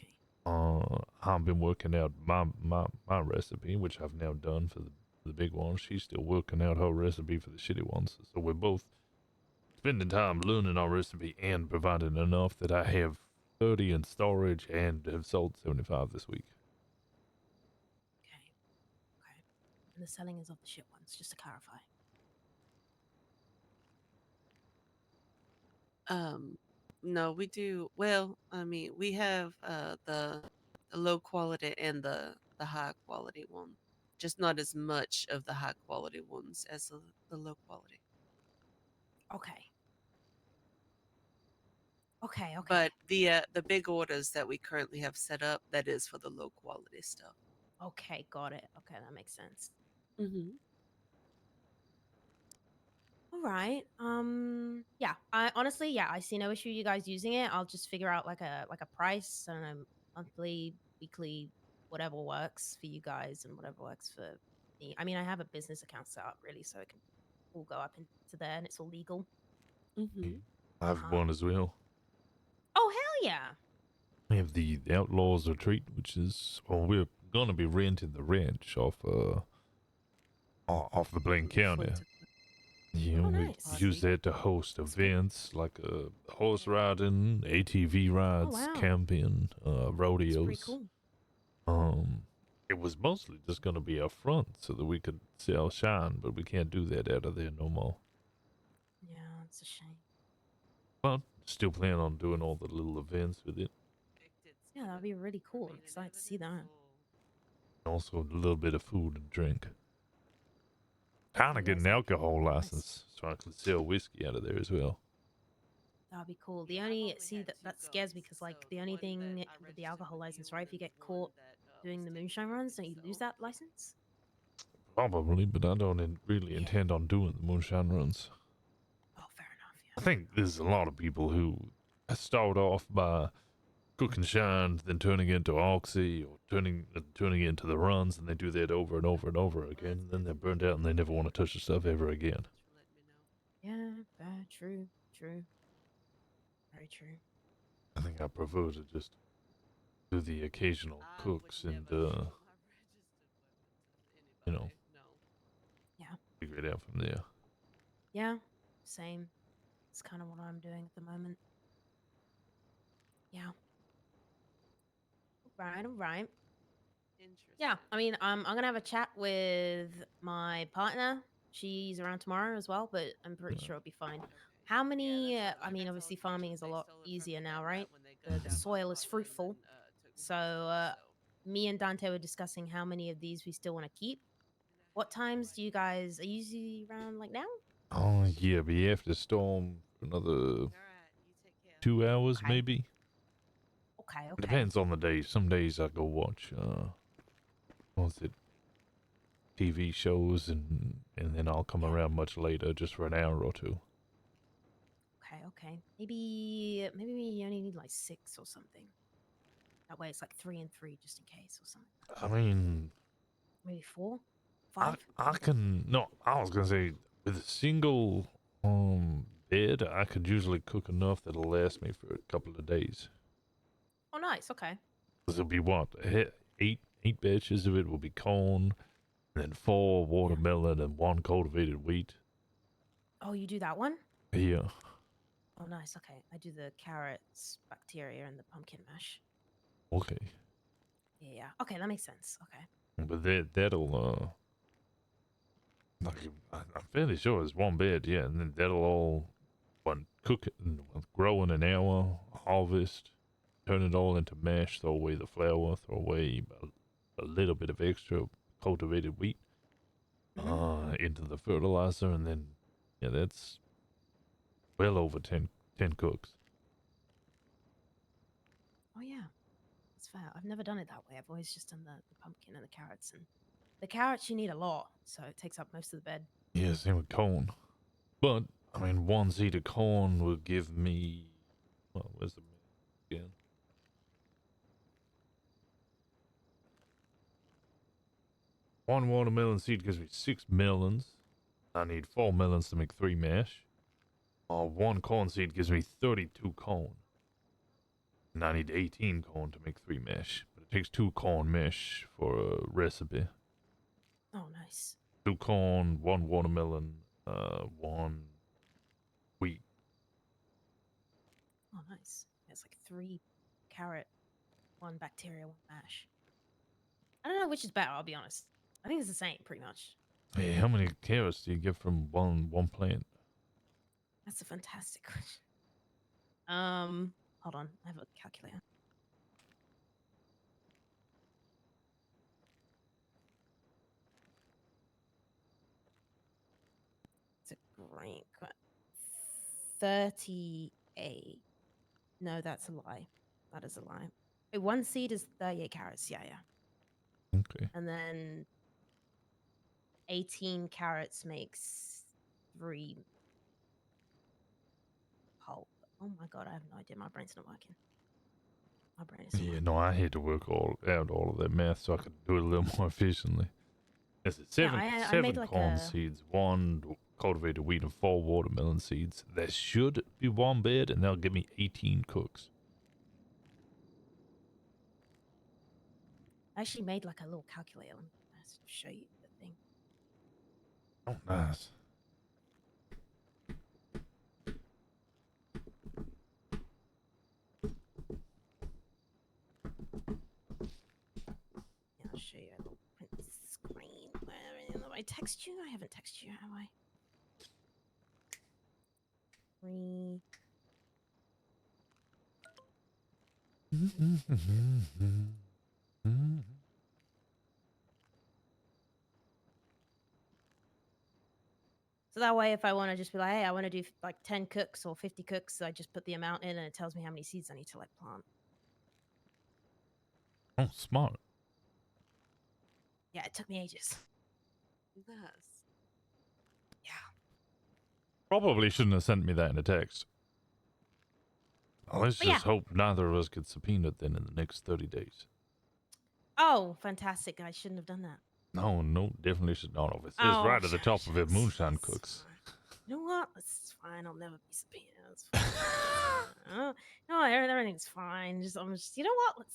I've been working out my recipe, which I've now done for the big ones. She's still working out her recipe for the shitty ones. So we're both spending time learning our recipe and providing enough that I have 30 in storage and have sold 75 this week. And the selling is of the shit ones, just to clarify. No, we do. Well, I mean, we have the low quality and the high quality one. Just not as much of the high quality ones as the low quality. Okay. Okay. But the big orders that we currently have set up, that is for the low quality stuff. Okay, got it. Okay, that makes sense. Mm-hmm. All right. Yeah. I honestly, yeah, I see no issue you guys using it. I'll just figure out like a price. I don't know, monthly, weekly, whatever works for you guys and whatever works for me. I mean, I have a business account set up really, so it can all go up into there and it's all legal. Mm-hmm. I have one as well. Oh hell yeah! We have the Outlaws Retreat, which is, well, we're gonna be renting the ranch off the Blaine County. Yeah, Oh, we nice. use that to host events like horse riding, ATV rides, wow. camping, rodeos. That's pretty cool. It was mostly just gonna be up front so that we could sell shine, but we can't do that out of there no more. Yeah, it's a shame. But still plan on doing all the little events with it. Yeah, that'd be really cool. I'm excited to see that. Also a little bit of food and drink. Kind of get an alcohol license so I can sell whiskey out of there as well. That'd be cool. The only that scares me because like the only thing with the alcohol license, right? If you get caught doing the moonshine runs, don't you lose that license? Probably, but I don't really intend on doing the moonshine runs. Oh, fair enough. I think there's a lot of people who start off by cooking shine, then turning it into oxy, or turning it into the runs, and they do that over and over and over again. And then they're burned out, and they never want to touch the stuff ever again. Yeah, fair, true, very true. I think I prefer to just do the occasional cooks and Yeah. figure it out from there. Yeah, same. It's kind of what I'm doing at the moment. Yeah. All right. Yeah, I mean, I'm gonna have a chat with my partner. She's around tomorrow as well, but I'm pretty sure it'll be fine. How many? I mean, obviously, farming is a lot easier now, right? The soil is fruitful. So, me and Dante were discussing how many of these we still want to keep. What times do you guys are usually around like now? Oh yeah, but you have to storm for another 2 hours maybe. Okay. It depends on the day. Some days I go watch what's it, TV shows, and then I'll come around much later just for an hour or two. Okay. Maybe we only need like 6 or something. That way it's like 3 and 3 just in case or something. I mean, Maybe 4, 5. I can no. I was gonna say with a single bed, I could usually cook enough that'll last me for a couple of days. Oh, nice. Okay. Cause it'll be what, eight batches of it will be corn, and then 4 watermelon and 1 cultivated wheat. Oh, you do that one? Yeah. Oh, nice. Okay. I do the carrots, bacteria, and the pumpkin mash. Okay. Yeah. Okay, that makes sense. Okay. But that'll like, I'm fairly sure it's 1 bed, yeah, and then that'll all cook it, grow in an hour, harvest, turn it all into mash, throw away the flour, throw away a little bit of extra cultivated wheat into the fertilizer, and then yeah, that's well over 10 cooks. Oh, yeah. That's fair. I've never done it that way. I've always just done the pumpkin and the carrots. And the carrots, you need a lot, so it takes up most of the bed. Yeah, same with corn. But, I mean, 1 seed of corn will give me, well, where's the again? One watermelon seed gives me 6 melons. I need 4 melons to make 3 mash. 1 corn seed gives me 32 corn. And I need 18 corn to make 3 mash. But it takes 2 corn mash for a recipe. Oh, nice. 2 corn, 1 watermelon, 1 wheat. Oh, nice. It's like 3 carrot, 1 bacteria, 1 mash. I don't know which is better, I'll be honest. I think it's the same, pretty much. Hey, how many carrots do you get from one plant? That's a fantastic question. Hold on. I have a calculator. It's a great question. 38. No, that's a lie. That is a lie. Wait, 1 seed is 38 carrots. Yeah. Okay. And then 18 carrots makes 3 Oh my god, I have no idea. My brain's not working. My brain is. Yeah, no, I had to work out all of that math so I could do it a little more efficiently. Is it Yeah, seven I made like corn a. seeds, 1 cultivated wheat, and 4 watermelon seeds? There should be 1 bed, and they'll give me 18 cooks. I actually made like a little calculator. Let me show you the thing. Oh, nice. Yeah, I'll show you a little print screen. Where I text you? I haven't texted you, have I? 3. So that way, if I want to just be like, hey, I want to do like 10 cooks or 50 cooks, I just put the amount in and it tells me how many seeds I need to like plant. Oh, smart. Yeah, it took me ages. Nice. Probably shouldn't have sent me that in a text. Let's But yeah. just hope neither of us get subpoenaed then in the next 30 days. Oh, fantastic. I shouldn't have done that. No, definitely should not have. It's Oh, right at the top of it, moonshine cooks. You know what? It's fine. I'll never be subpoenaed. It's fine. No, everything's fine. I'm just. You know what?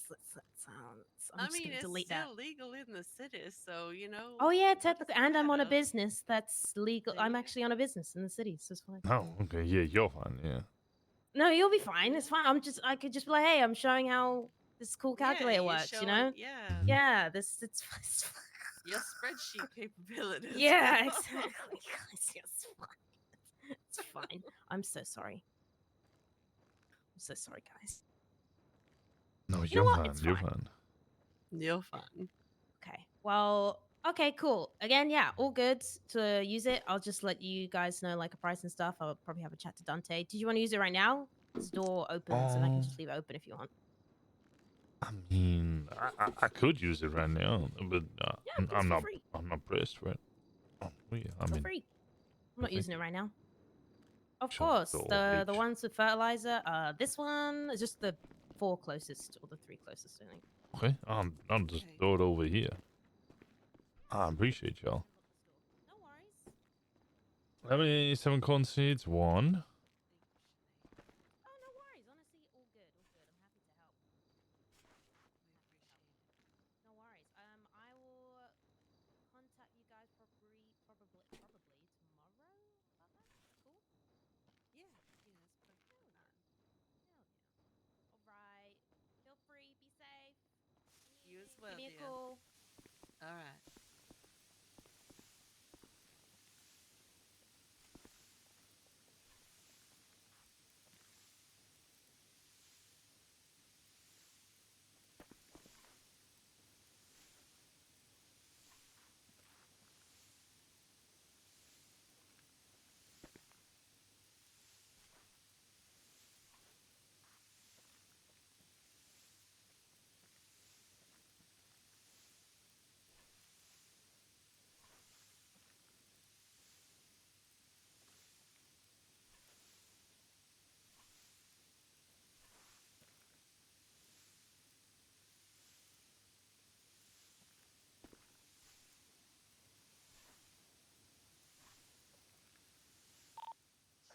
I'm I just mean, gonna it's delete still that. legal in the city, so you know. Oh yeah, what's technically, the and I'm on a matter? business that's legal. I'm actually on a business in the city, so it's fine. Oh, okay, yeah, you're fine, yeah. No, you'll be fine. It's fine. I could just be like, hey, I'm showing how this cool calculator works. You know? Yeah. It's fine. Your spreadsheet capabilities. Yeah, exactly. Guys, it's fine. It's fine. I'm so sorry. I'm so sorry, guys. No, You you're know what? fine. It's You're fine. fine. You're fine. Okay. Well, okay, cool. Again, yeah, all good to use it. I'll just let you guys know like a price and stuff. I'll probably have a chat to Dante. Did you want to use it right now? This door opens and I can just leave it open if you want. I mean, I could use it right now, but I'm not. free. I'm not pressed for it. Oh, yeah, I For mean, free. I'm not using it right now. Of Sure, course, go the H. ones with fertilizer. This one is just the 4 closest or the 3 closest, I think. Okay, I'll just throw it over here. I appreciate y'all. No worries. How many 7 corn seeds? 1. Oh, no worries. Honestly, all good. All good. I'm happy to help. No worries. I will contact you guys probably tomorrow about that. Cool. Yeah, that's perfect. Hell yeah. All right. Feel free. Be safe. You as well, Give me a dear. call. All right.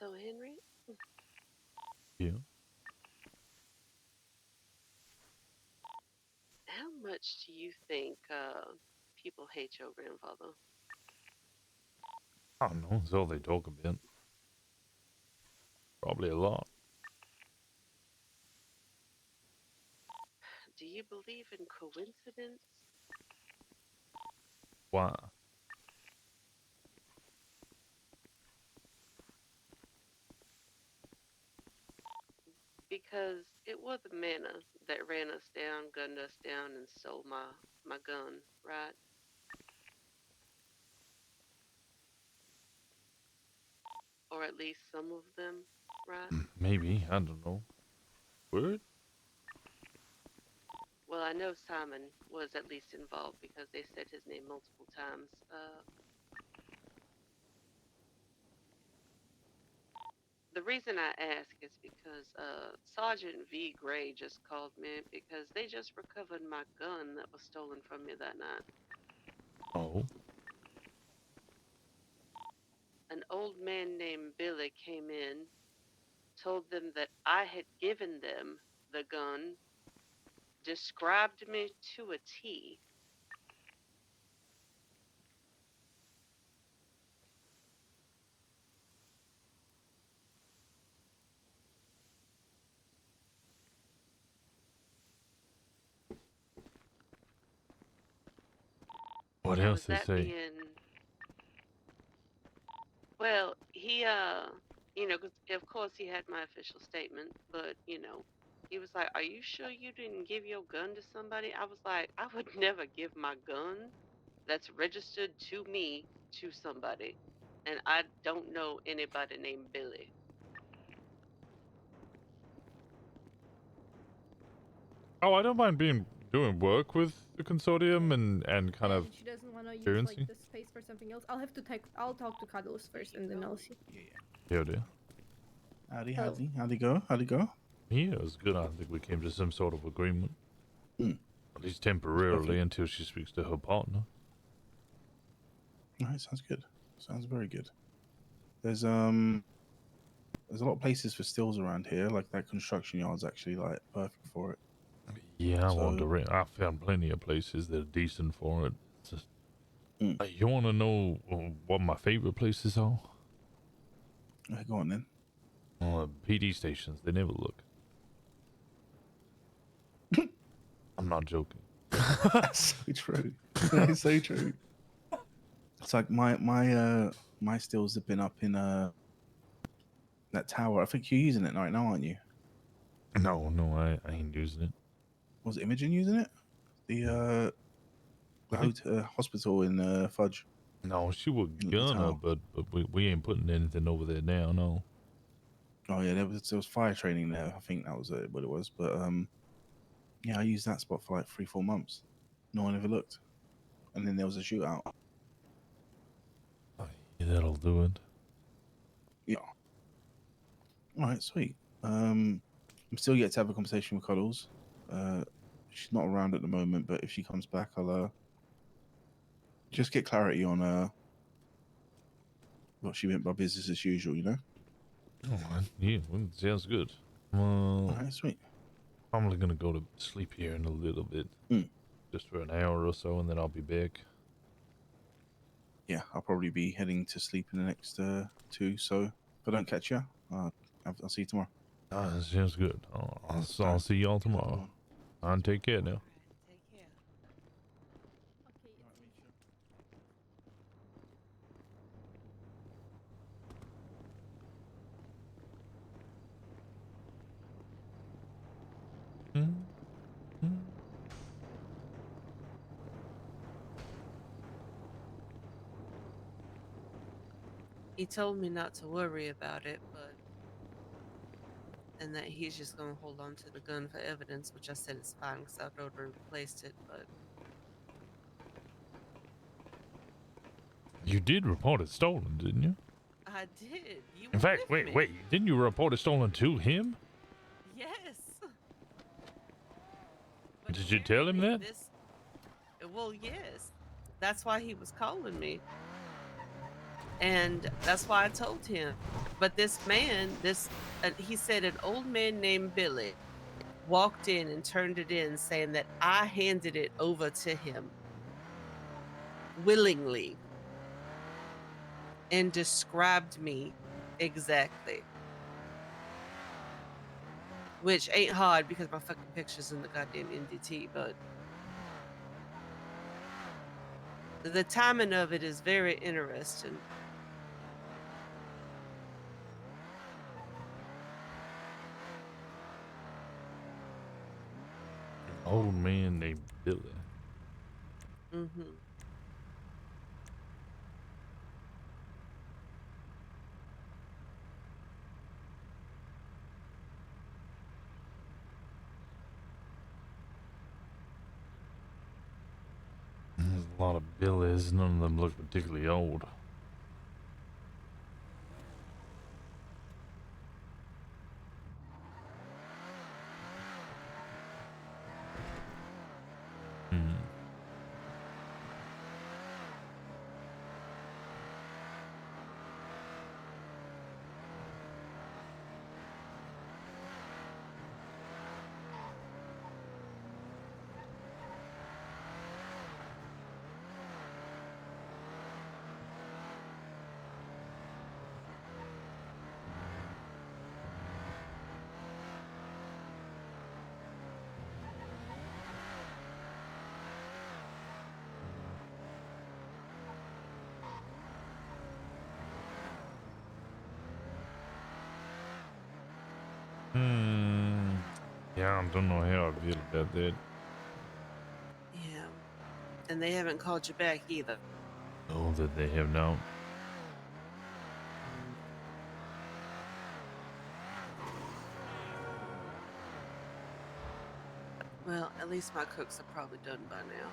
So, Henry? Yeah. How much do you think people hate your grandfather? I don't know. That's all they talk about. Probably a lot. Do you believe in coincidence? Why? Because it was the manna that ran us down, gunned us down, and stole my gun, right? Or at least some of them, right? Maybe. I don't know. Word? Well, I know Simon was at least involved because they said his name multiple times. The The reason I ask is because Sergeant V. Gray just called me because they just recovered my gun that was stolen from me that night. Oh. An old man named Billy came in, told them that I had given them the gun, described me to a T. What Now, else with they that say? being, well, he, you know, 'cause of course he had my official statement, but, you know, he was like, "Are you sure you didn't give your gun to somebody?" I was like, "I would never give my gun that's registered to me to somebody. And I don't know anybody named Billy." Oh, I don't mind doing work with the consortium and kind of She doesn't want to use experiencing. like the space for something else. I'll talk to Cuddles first, and then I'll see. Yeah, dear. How'd it go? Yeah, it was good. I think we came to some sort of agreement. At least temporarily until she speaks to her partner. Alright, sounds good. Sounds very good. There's a lot of places for stills around here. Like that construction yard's actually like perfect for it. Yeah, I So- wanted to rent. I found plenty of places that are decent for it. It's just, you want to know what my favorite places are? Go on then. PD stations. They never look. I'm not joking. That's so true. That's so true. It's like my stills have been up in that tower. I think you're using it right now, aren't you? No, I ain't using it. Was Imogen using it? The hospital in Fudge. No, she was the gonna, tower. but we ain't putting anything over there now. No. Oh yeah, there was fire training there. I think that was what it was. But yeah, I used that spot for like 3-4 months. No one ever looked. And then there was a shootout. Yeah, that'll do it. Yeah. All right, sweet. I'm still yet to have a conversation with Cuddles. She's not around at the moment, but if she comes back, I'll just get clarity on what she meant by business as usual. You know. Yeah, well, sounds good. Well, All right, sweet. I'm only gonna go to sleep here in a little bit, just for an hour or so, and then I'll be back. Yeah, I'll probably be heading to sleep in the next 2. So if I don't catch you, I'll see you tomorrow. Sounds good. I'll see y'all tomorrow. And take care now. He told me not to worry about it, but and that he's just gonna hold on to the gun for evidence, which I said is fine because I've already replaced it. But You did report it stolen, didn't you? I did. You In were fact, with me. wait, didn't you report it stolen to him? Yes. Did you tell him that? Well, yes. That's why he was calling me. And that's why I told him. But this man, he said an old man named Billy walked in and turned it in saying that I handed it over to him willingly and described me exactly. Which ain't hard because my fucking picture's in the goddamn NDT, but the timing of it is very interesting. Old man named Billy. Mm-hmm. There's a lot of Billies. None of them look particularly old. Yeah, I don't know how I feel about that. Yeah. And they haven't called you back either. Oh, that they have now. Well, at least my cooks are probably done by now.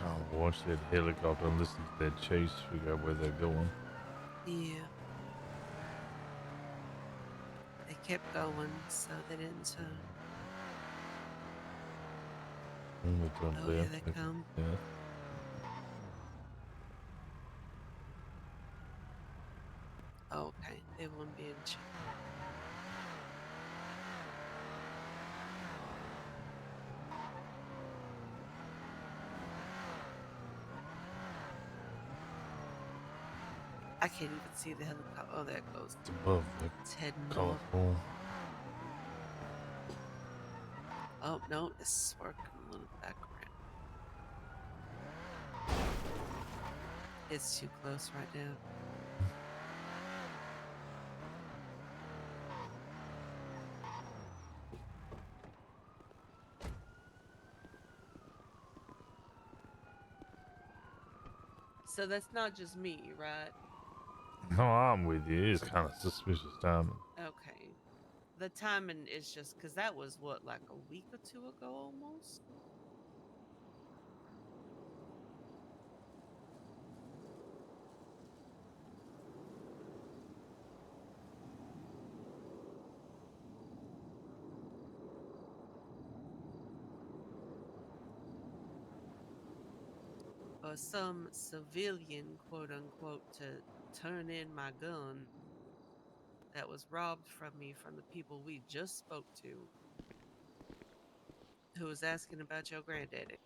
I'll watch that helicopter and listen to that chase, figure out where they're going. Yeah. They kept going, so they didn't turn. Oh, here they come. Yeah. Oh, okay, they won't be in check. I can't even see the helicopter. Oh, there it goes. It's above the It's heading north. colorful. Oh, no, it's working a little background. It's too close right now. So that's not just me, right? No, I'm with you. It's kind of suspicious timing. Okay. The timing is just because that was what, like a week or two ago almost? Or some civilian, quote unquote, to turn in my gun that was robbed from me from the people we just spoke to, who was asking about your granddaddy.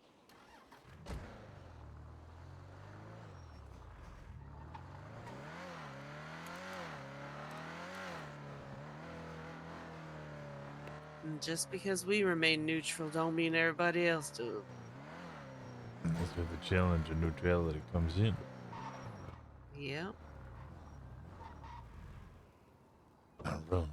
And just because we remain neutral don't mean everybody else do. That's where the challenge of neutrality comes in. Yep. Run.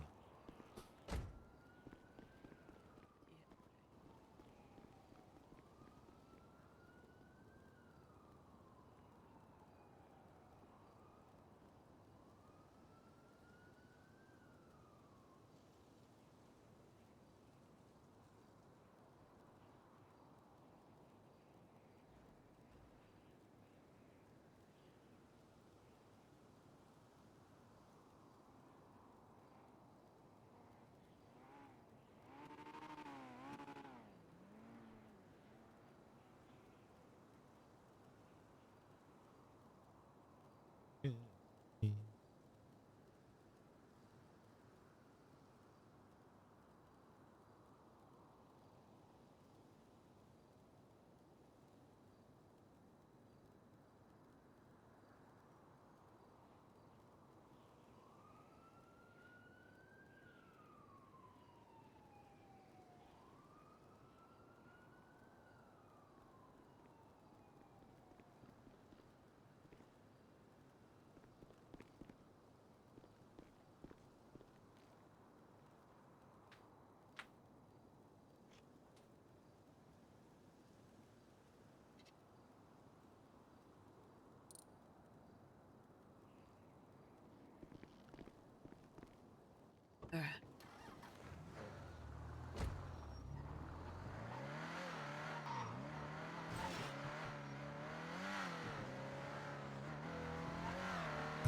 All right.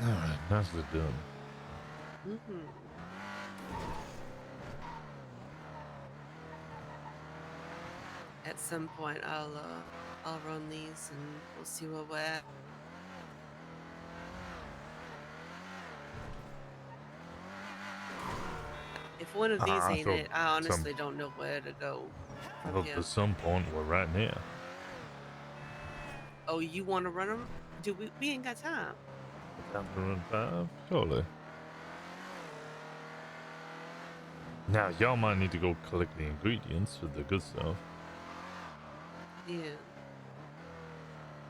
Alright, nicely done. Mm-hmm. At some point, I'll run these and we'll see what we're at. If one of these I ain't thought it, I honestly don't know where to go from Well, here. at some point, we're right now. Oh, you want to run them? Do we? We ain't got time. Time to run 5? Surely. Now, y'all might need to go collect the ingredients for the good stuff. Yeah.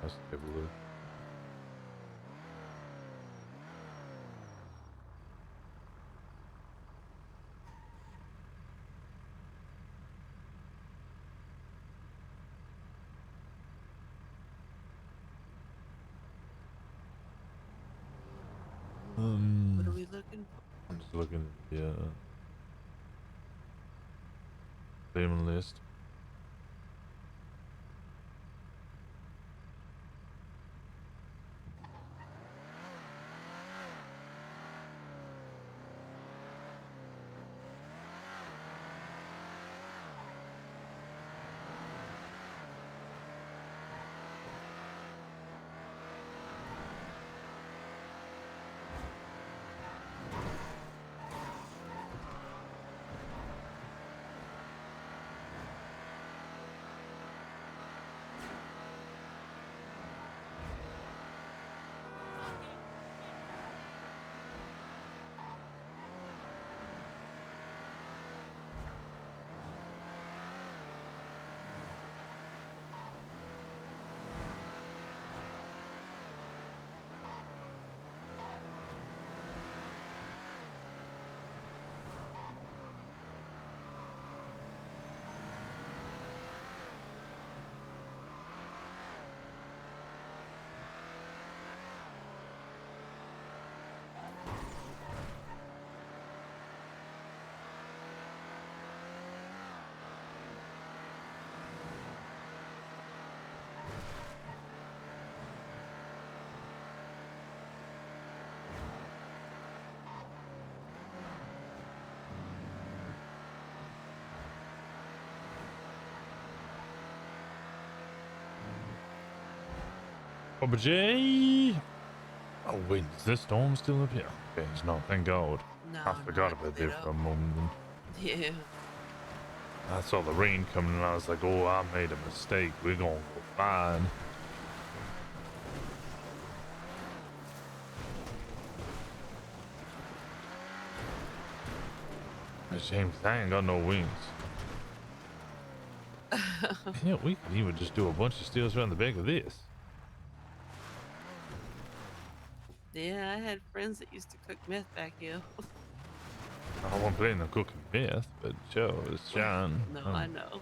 Let's have a look. What are we looking for? I'm just looking at the payment list. Bubba J! Oh, wait, is this storm still up here? Okay, it's not, thank God. No, I forgot about cleared that for a up. moment. Yeah. I saw the rain coming and I was like, oh, I made a mistake. We're gonna go fine. It's a shame 'cause I ain't got no wings. Yeah, we could even just do a bunch of steals around the back of this. Yeah, I had friends that used to cook meth back here. I wasn't planning on cooking meth, but sure, it's shine. No, I know.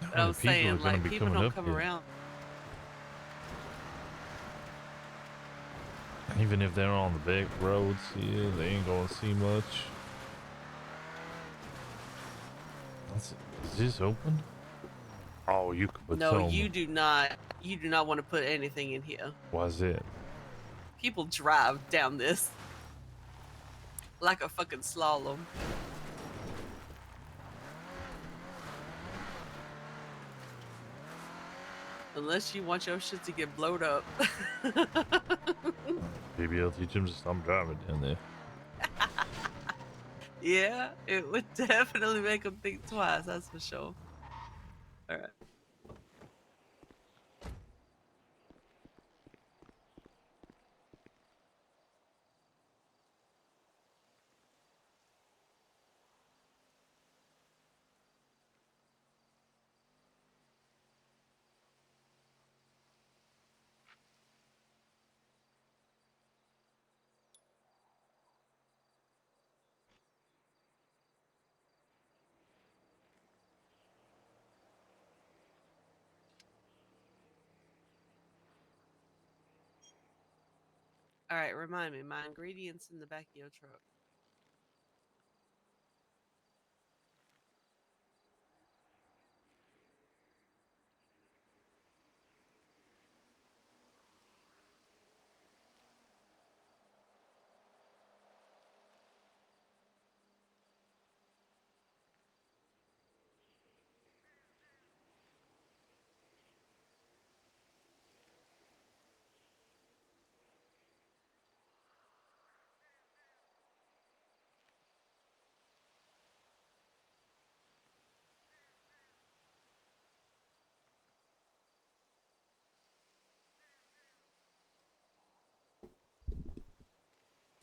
But How I many was people are saying, gonna like, be people coming don't up come here? around. Even if they're on the back roads here, they ain't gonna see much. Is this open? Oh, you could put No, some. you do not. You do not want to put anything in here. Why's it? People drive down this like a fucking slalom. Unless you want your shit to get blowed up. Maybe I'll teach him to stop driving down there. Yeah, it would definitely make them think twice, that's for sure. All right. All right, remind me, my ingredients in the back of your truck.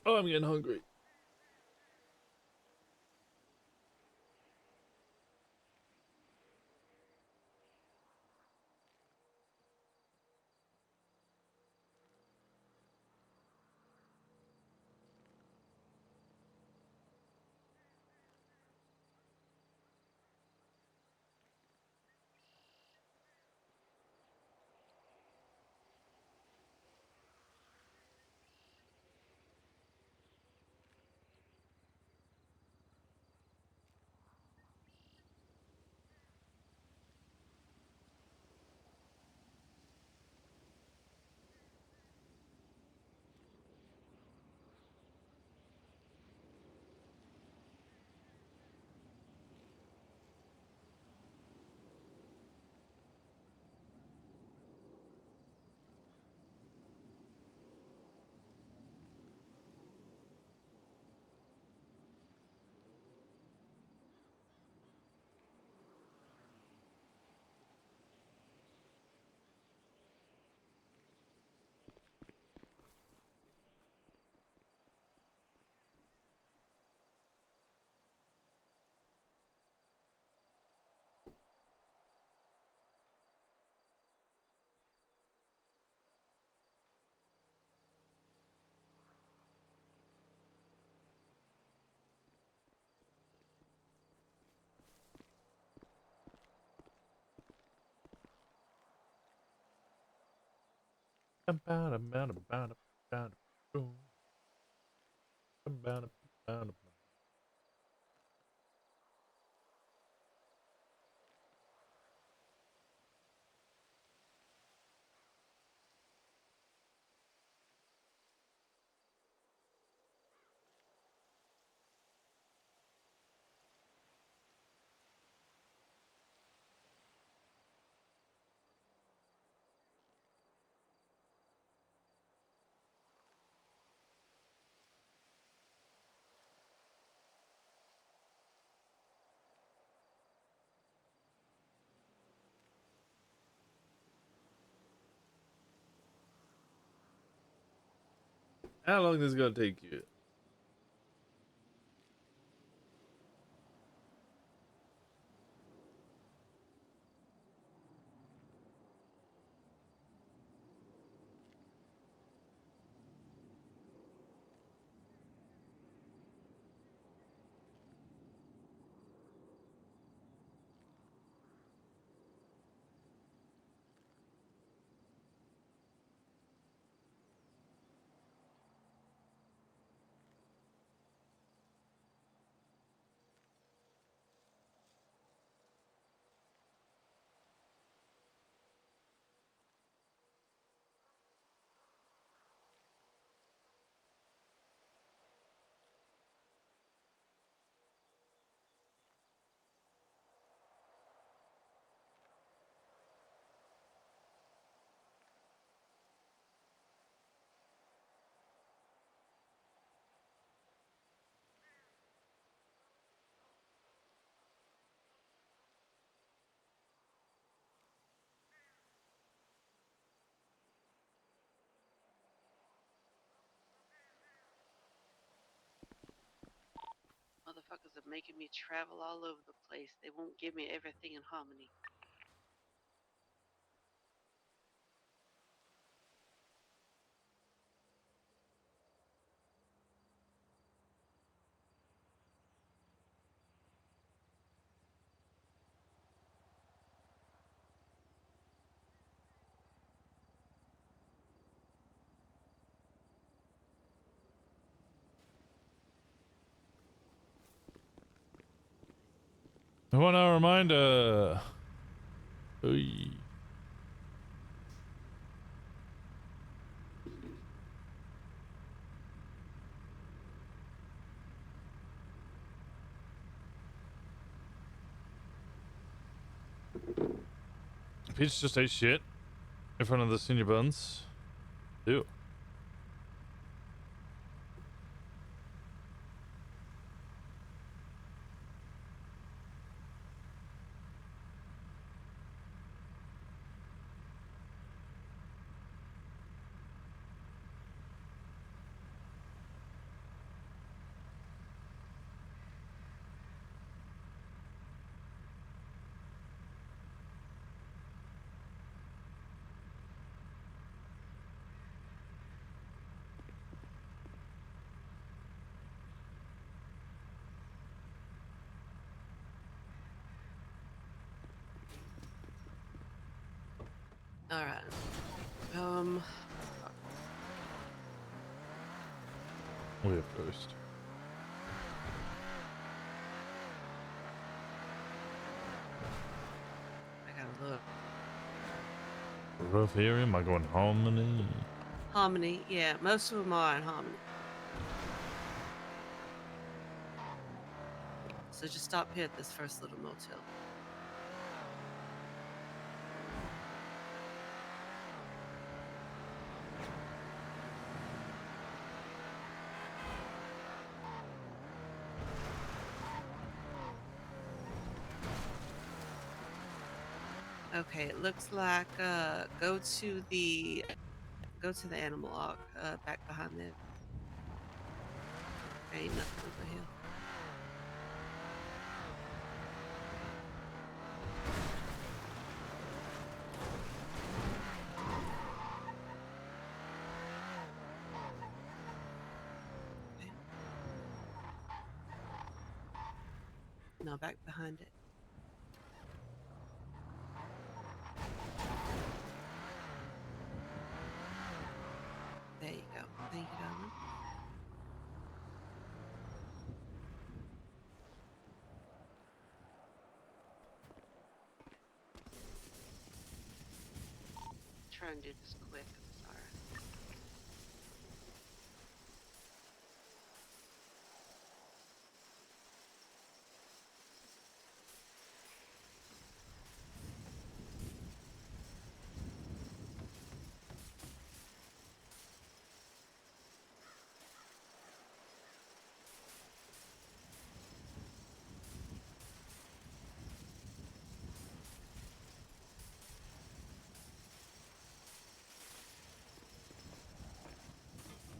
Oh, I'm getting hungry. How long is this gonna take you? Motherfuckers are making me travel all over the place. They won't give me everything in harmony. I want to remind Oy. Peach just ate shit in front of the senior buns. Ew. All right. We have first. I gotta look. Rough area. Am I going Harmony? Hominy, yeah, most of them are in Hominy. So just stop here at this first little motel. Okay, it looks like go to the animal arc back behind there. Ain't nothing over here. Okay. No, back behind it. There you go. Thank you, darling. Try and do this quick. I'm sorry.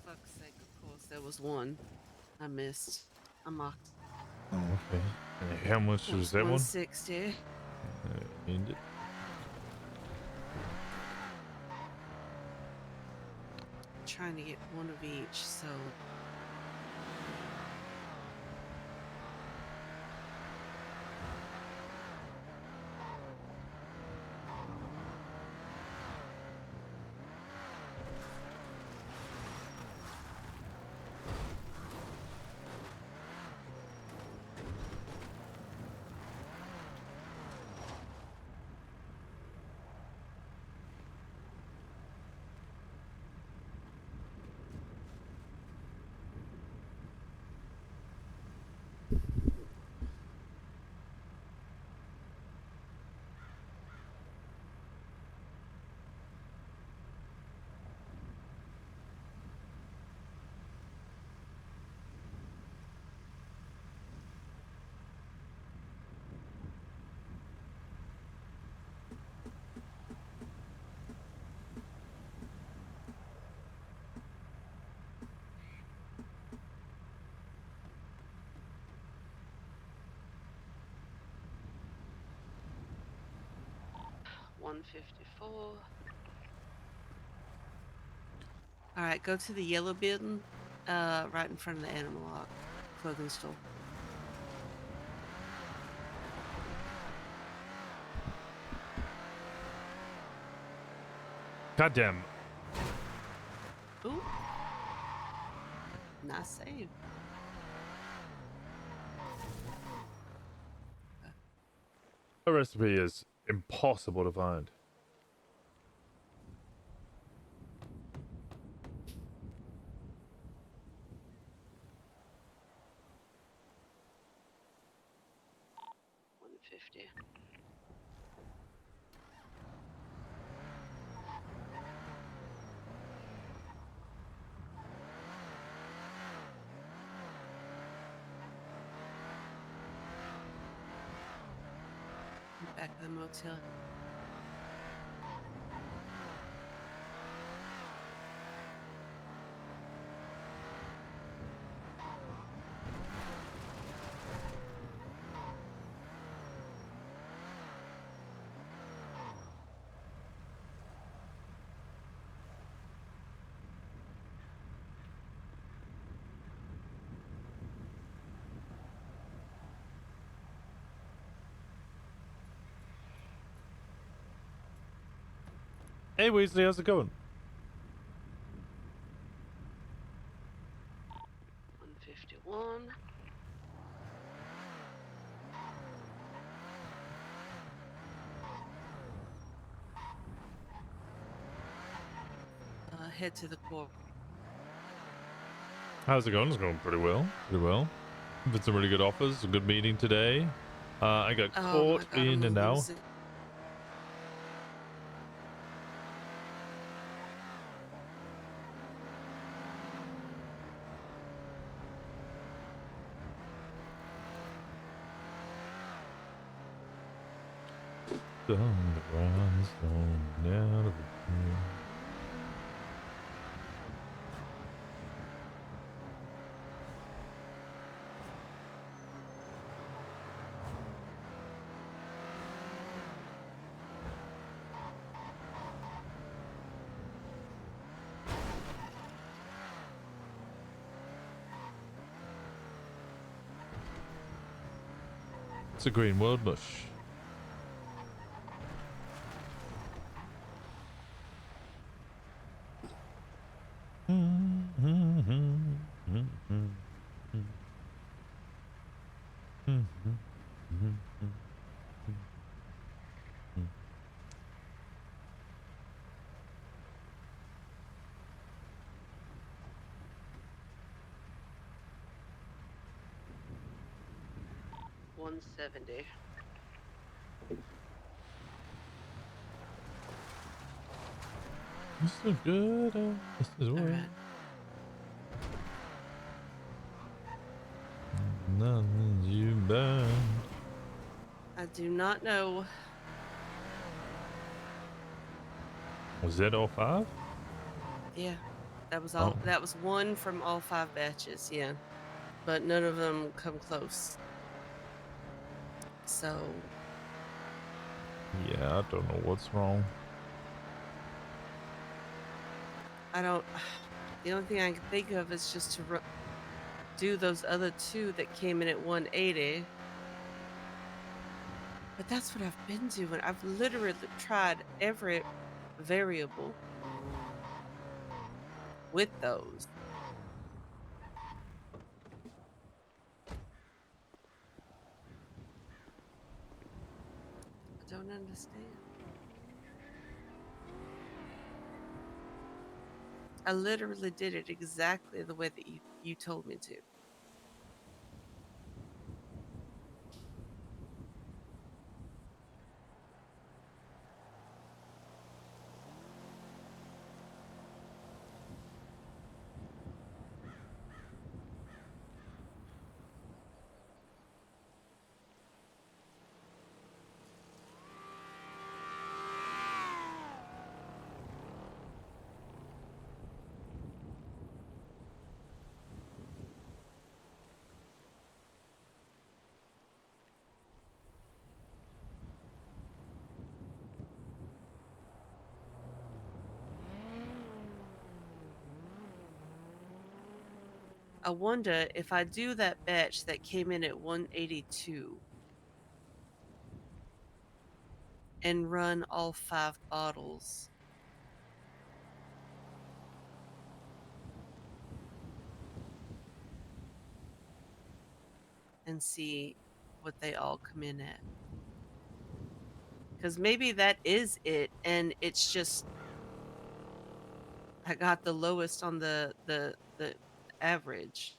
Fuck's sake, of course, there was one I missed. I mocked. Oh, okay. And how much was that one? 160. End it. Trying to get one of each, so $154. All right, go to the yellow building, right in front of the animal clothing store. Goddamn. Ooh. Nice save. The recipe is impossible to find. $150. Back to the motel. Hey Weasley, how's it going? 151. Head to the core. How's it going? It's going pretty well. Pretty well. Had some really good offers. A good meeting today. I got Oh my caught God, in I'm and out. losing. Down the grindstone, down to the pin. It's a green world mush. $170. This is good. This is what. Alright. Nothing you burn. I do not know. Was that all 5? Yeah, that was all. Oh. That was one from all 5 batches. Yeah, but none of them come close. So Yeah, I don't know what's wrong. I don't. The only thing I can think of is just to do those other 2 that came in at 180. But that's what I've been doing. I've literally tried every variable with those. I don't understand. I literally did it exactly the way that you told me to. I wonder if I do that batch that came in at 182 and run all 5 bottles. And see what they all come in at. Because maybe that is it, and it's just I got the lowest on the average.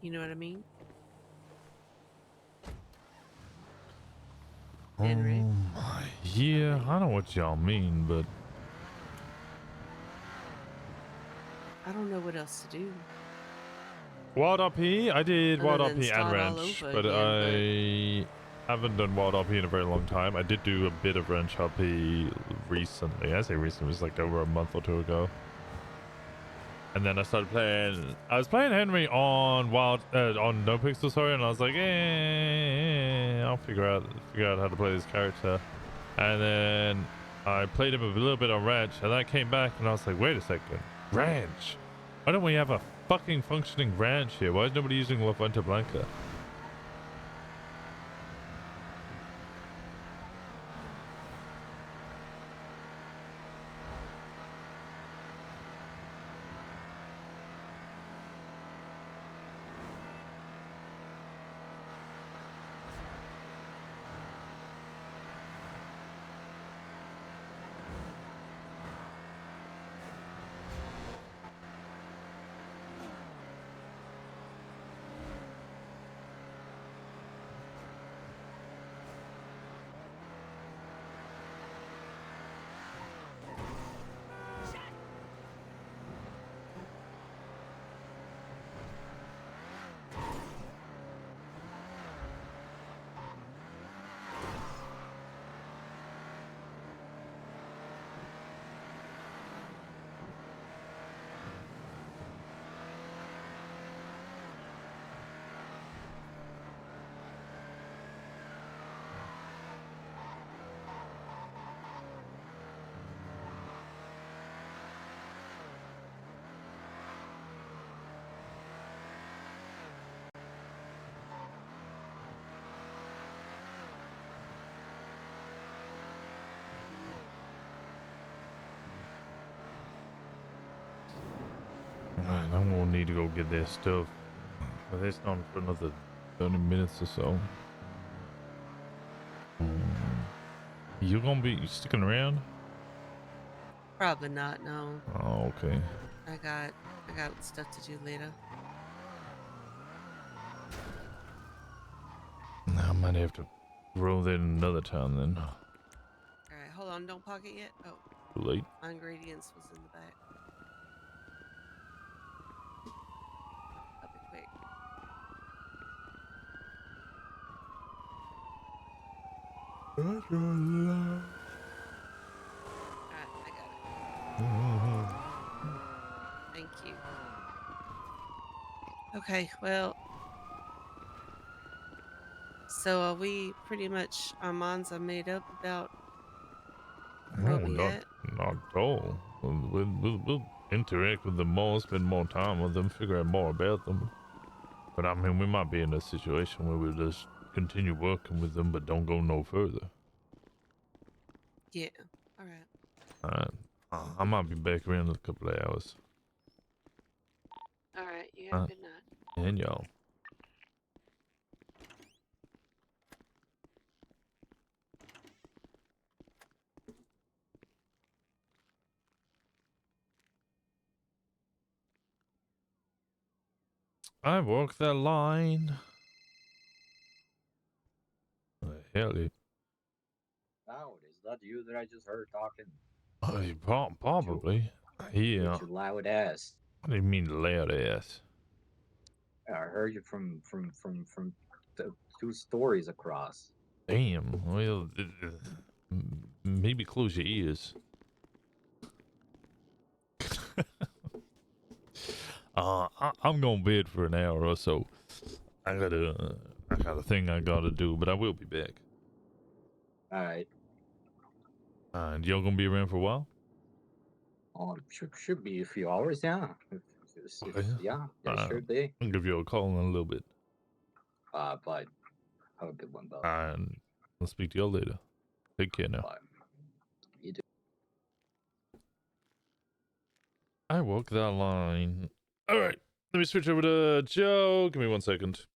You know what I mean? Henry? Yeah, I know what y'all mean, but I don't know what else to do. Wild RP, I did Other Wild than RP and start all Wrench, over but again, I haven't done Wild RP in a very long time. I did do a bit of Wrench RP recently. I say recently, it was like over a month or 2 ago. And then I started playing. I was playing Henry on on NoPixel, sorry, and I was like, I'll figure out how to play this character. And then I played him a little bit on Ranch, and I came back and I was like, wait a second, Ranch? Why don't we have a fucking functioning ranch here? Why is nobody using La Fuente Blanca? Alright, I'm gonna need to go get that stuff. But it's not for another 30 minutes or so. You gonna be sticking around? Probably not. No. Oh, okay. I got stuff to do later. I might have to roll that another time then. All right, hold on. Don't park it yet. Oh. Too late. My ingredients was in the back. I'll be quick. Alright, I got it. Thank you. Okay, well. So are we pretty much, our minds are made up about where No, we at? not at all. We'll interact with them more, spend more time with them, figure out more about them. But I mean, we might be in a situation where we'll just continue working with them, but don't go no further. Yeah. All right. Alright. I might be back around in a couple of hours. All right. You have a good night. And y'all. I walk that line. Hell yeah. Oh, is that you that I just heard talking? Probably. Yeah. With your loud ass. What do you mean loud ass? I heard you from the 2 stories across. Damn. Well, maybe close your ears. I'm gonna bed for an hour or so. I got a thing I gotta do, but I will be back. All right. And y'all gonna be around for a while? Oh, should be a few hours, yeah. Okay. Yeah, sure day. I'll give you a call in a little bit. Bye. Have a good one, bud. And I'll speak to y'all later. Take care now. Bye. You do. I walk that line. All right. Let me switch over to Joe. Give me 1 second.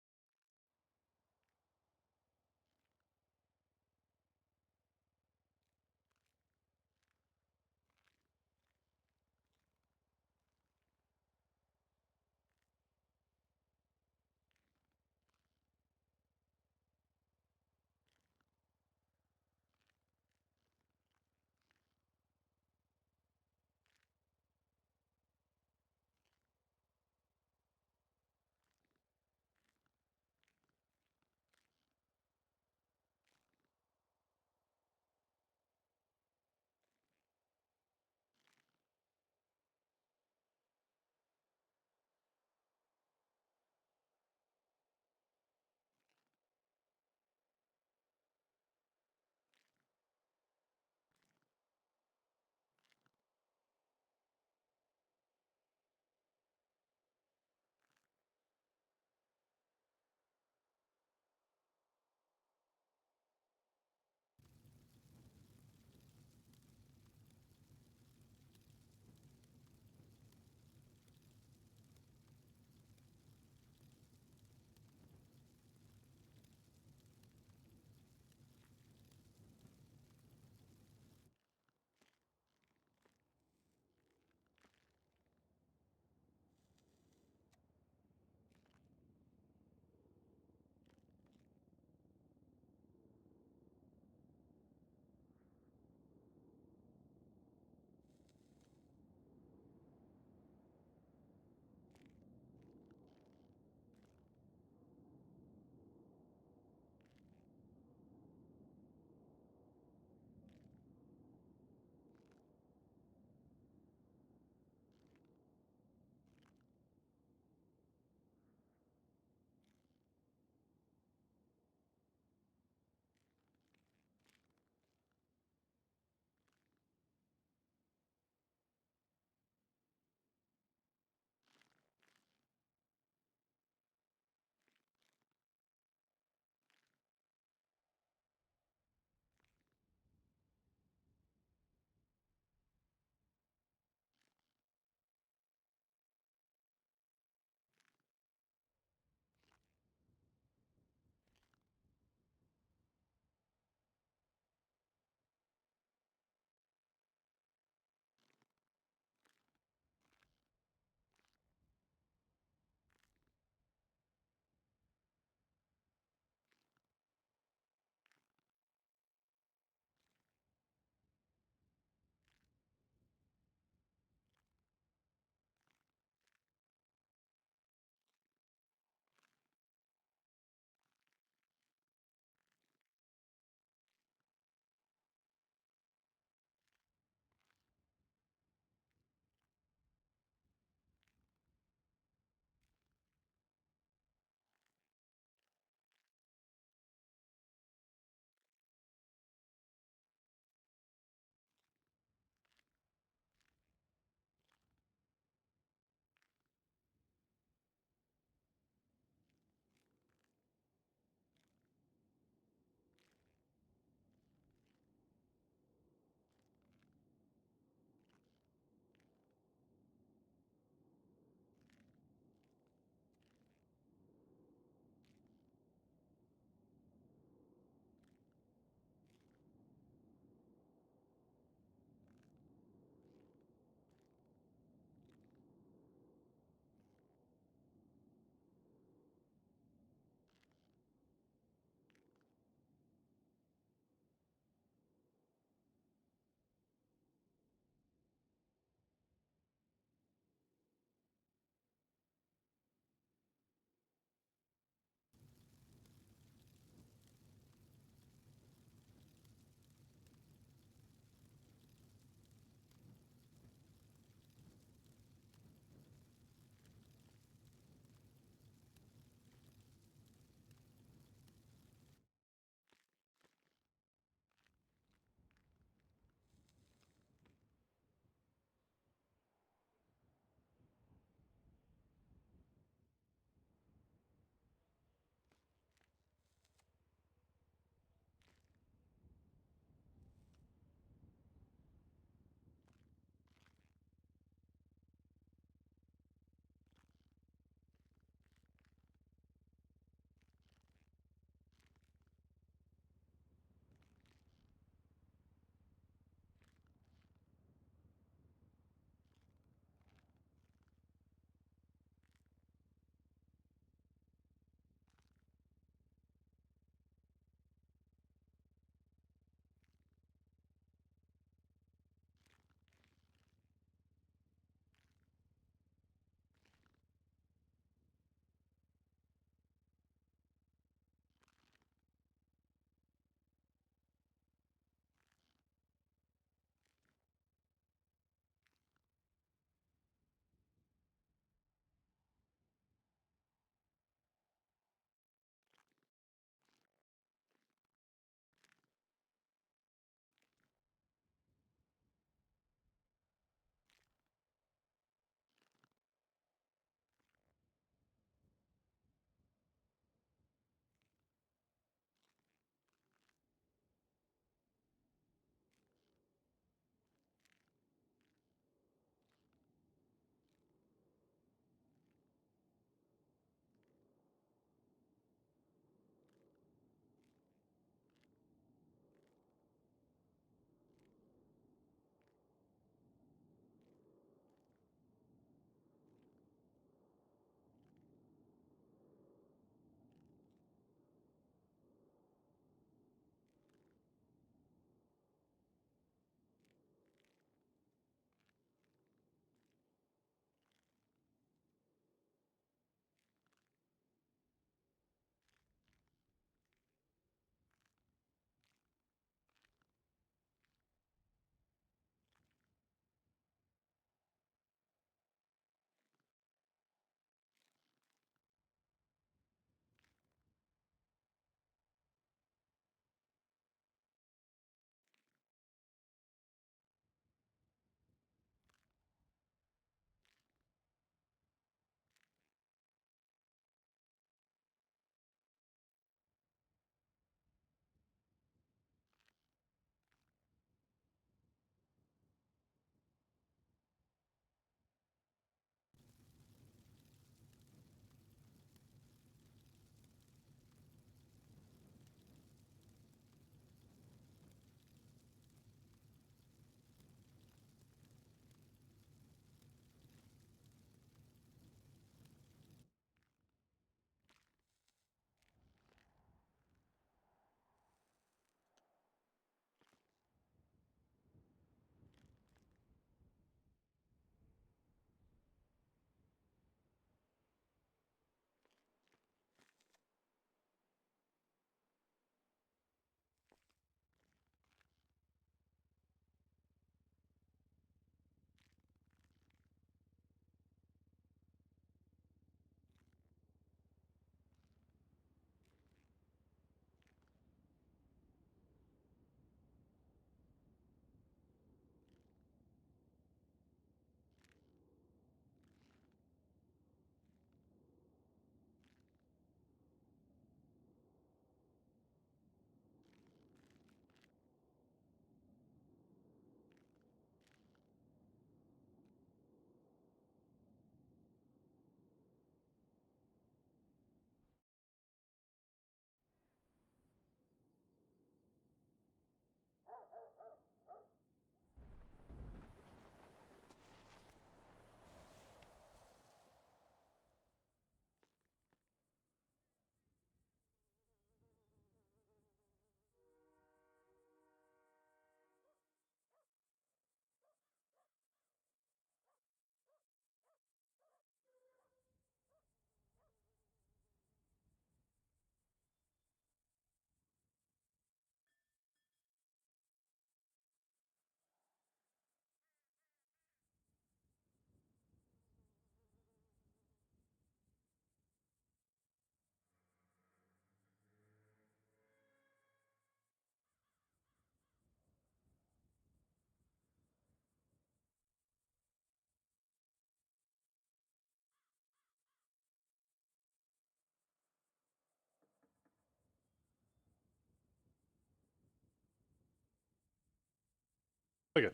Okay.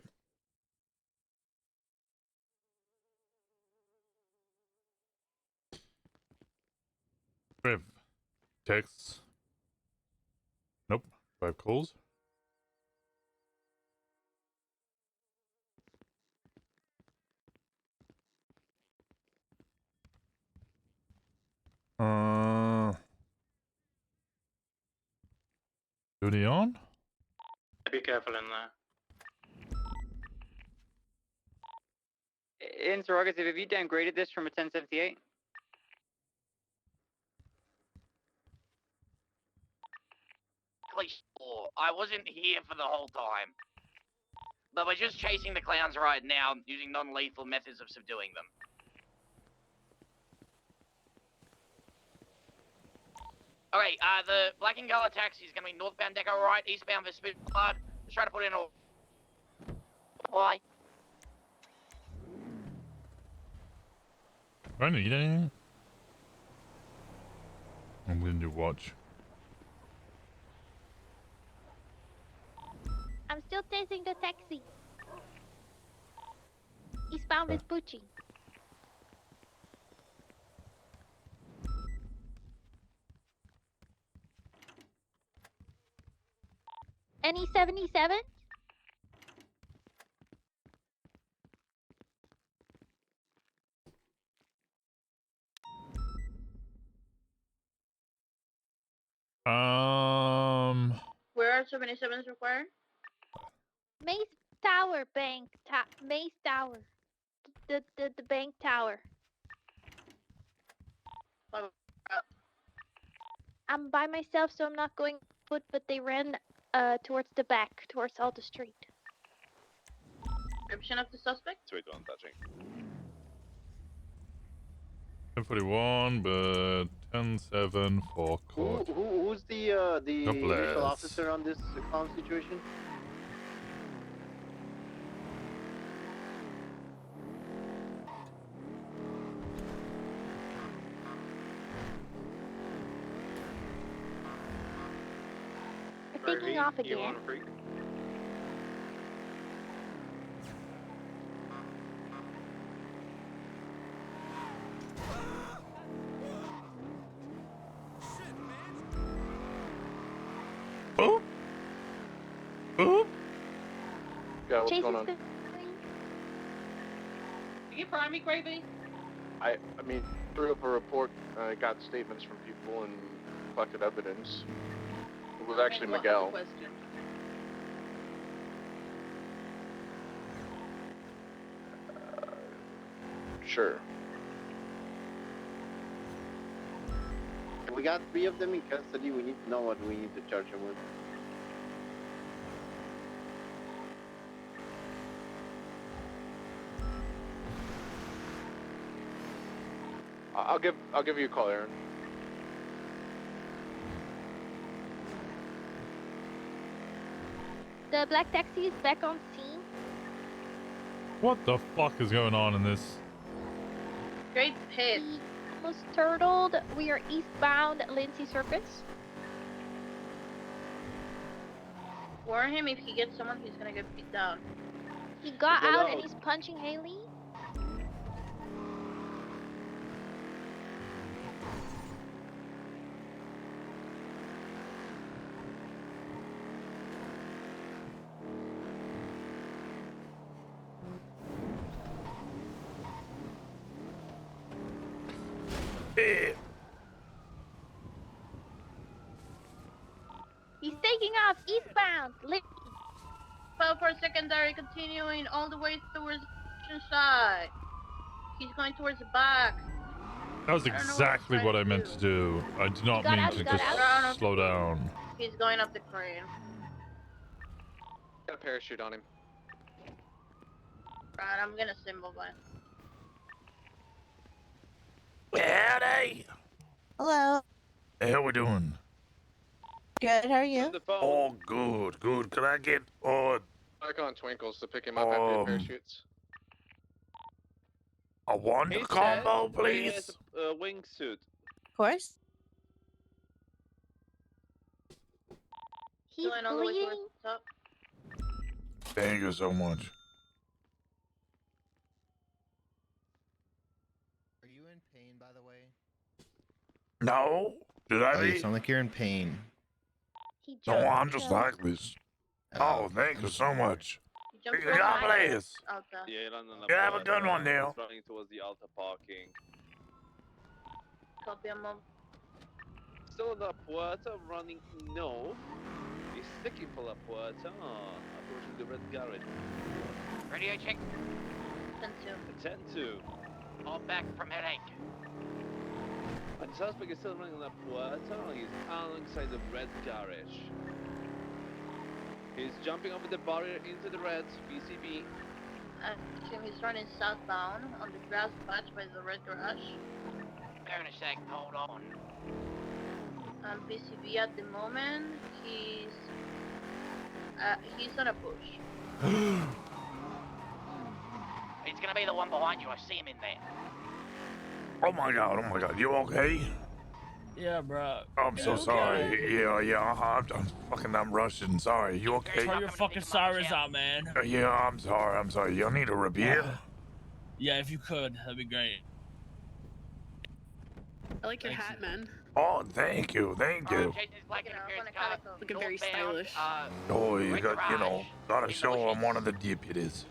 We have texts. Nope. We have calls. Duty on? Be careful in there. Interrogative, have you downgraded this from a 1078? Sure. I wasn't here for the whole time. But we're just chasing the clowns right now, using non-lethal methods of subduing them. Alright, the black and color taxi is gonna be northbound Deco right, eastbound Vespucci Boulevard. Just try to put in a... Why? Do I need anything? I'm going to watch. I'm still chasing the taxi. Eastbound Vespucci. Any 77? Where are 77s required? Mace Tower Bank. Mace Tower. The bank tower. I'm by myself, so I'm not going foot, but they ran towards the back, towards Alta Street. Description of the suspect? Wait on touching. 1041, but 10-7 for court. Who's the God initial bless. officer on this clown situation? They're taking off You again. on a freak? Oh? Oh? Yeah, what's Chase going is on? good. Did you prime me, Gravy? I mean, threw up a report. I got statements from people and collected evidence. It was actually Miguel. Sure. We got 3 of them in custody. We need to know what we need to charge them with. I'll give you a call, Aaron. The black taxi is back on scene. What the fuck is going on in this? Great hit. He almost turtled. We are eastbound Lindsay Circus. Warn him if he gets someone, he's gonna get beat down. He got out and he's punching Haley. He's taking off eastbound. File for secondary, continuing all the way towards the side. He's going towards the back. That was exactly what I meant to do. I did not mean to just slow down. He's going up the crane. Got a parachute on him. Right, I'm gonna symbol by. Howdy! Hello. How we doing? Good. How are you? Oh, good, good. Can I get Back on Twinkles to pick him up after the parachutes. a wonder combo, please? A wingsuit. Of course. He's Going all the way towards bleeding. the top. Thank you so much. Are you in pain, by the way? No? Did I Oh, you be? sound like you're in pain. He No, jumped. I'm just like this. Oh, thank you so much. He jumped God bless. Alta. Yeah, London You have a good one, Neil. He's running towards the Alta parking. Copy a mom. Still on La Puerta, running north. He's sticking for La Puerta, approaching the red garage. Radio check. 10-2. 10-2. All back from headache. And the suspect is still running La Puerta. He's alongside the red garage. He's jumping over the barrier into the red BCB. He's running southbound on the grass patch by the red garage. Bear in a sec, hold on. BCB at the moment, he's on a push. It's gonna be the one behind you. I see him in there. Oh my god, you okay? Yeah, bro. I'm so sorry. Yeah, I'm Russian. Sorry, you okay? Turn your fucking sirens out, man. Yeah, I'm sorry. You need a repair? Yeah, if you could, that'd be great. I like your hat, man. Oh, thank you. Looking very stylish. Oh, you gotta show I'm one of the deputies.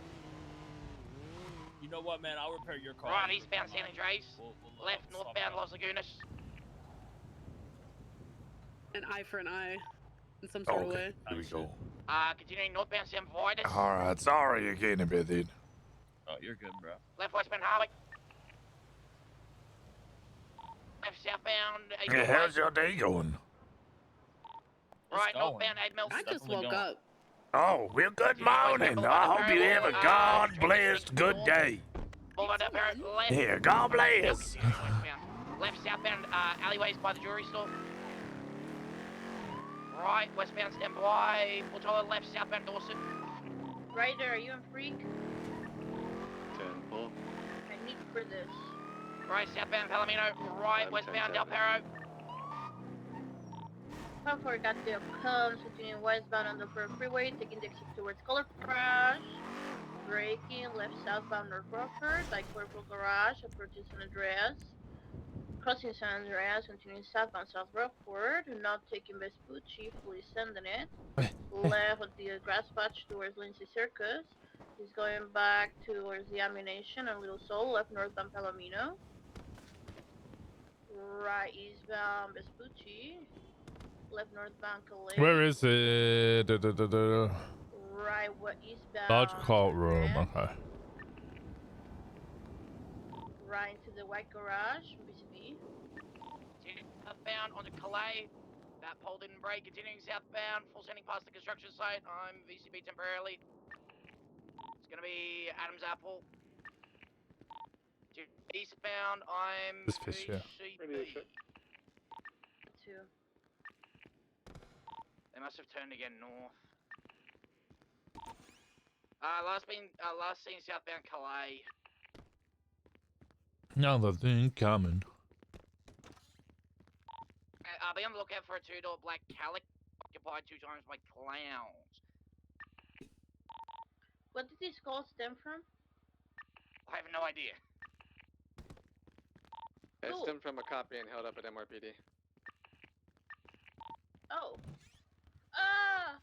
You know what, man? I'll repair your car. Right, eastbound San Andreas. Left, northbound Los Lagunas. An eye for an eye, in some sort of way. Here we go. Continuing northbound San Vitus. All right, sorry again a bit then. Oh, you're good, bro. Left westbound Harley. Left southbound. Yeah, how's your day going? Right, northbound 8 Mills. I just woke up. Oh, well, good morning. I hope you have a God-blessed good day. Boulevard up here, left. Yeah, God bless. Left southbound alleyways by the jewelry store. Right, westbound stand by. Portola left, southbound Dorset. Ryder, are you in Freak? 10-4. I need for this. Right, southbound Palomino. Right, westbound Del Perro. 5-4 got the comes, continuing westbound on the freeway, taking the exit towards Color Crash. Braking left southbound North Rockford, like Purple Garage, approaching San Andreas. Crossing San Andreas, continuing southbound South Rockford, not taking Vespucci, fully sending it. Left at the grass patch towards Lindsay Circus. He's going back towards the ammunition and Little Soul, left northbound Palomino. Right eastbound Vespucci. Left northbound Calais. Where is it? Right eastbound. Large courtroom. Okay. Right into the white garage, BCB. Southbound onto Calais. That pole didn't break. Continuing southbound, full sending past the construction site. I'm VCB temporarily. It's gonna be Adams Apple. Eastbound, I'm This fish, yeah. VCB. 2. They must have turned again north. Last seen southbound Calais. Another thing coming. I'll be on the lookout for a 2-door black Calic occupied 2 times by clowns. What did this call stem from? I have no idea. It stemmed from a cop being held up at MRPD. Oh. Ah!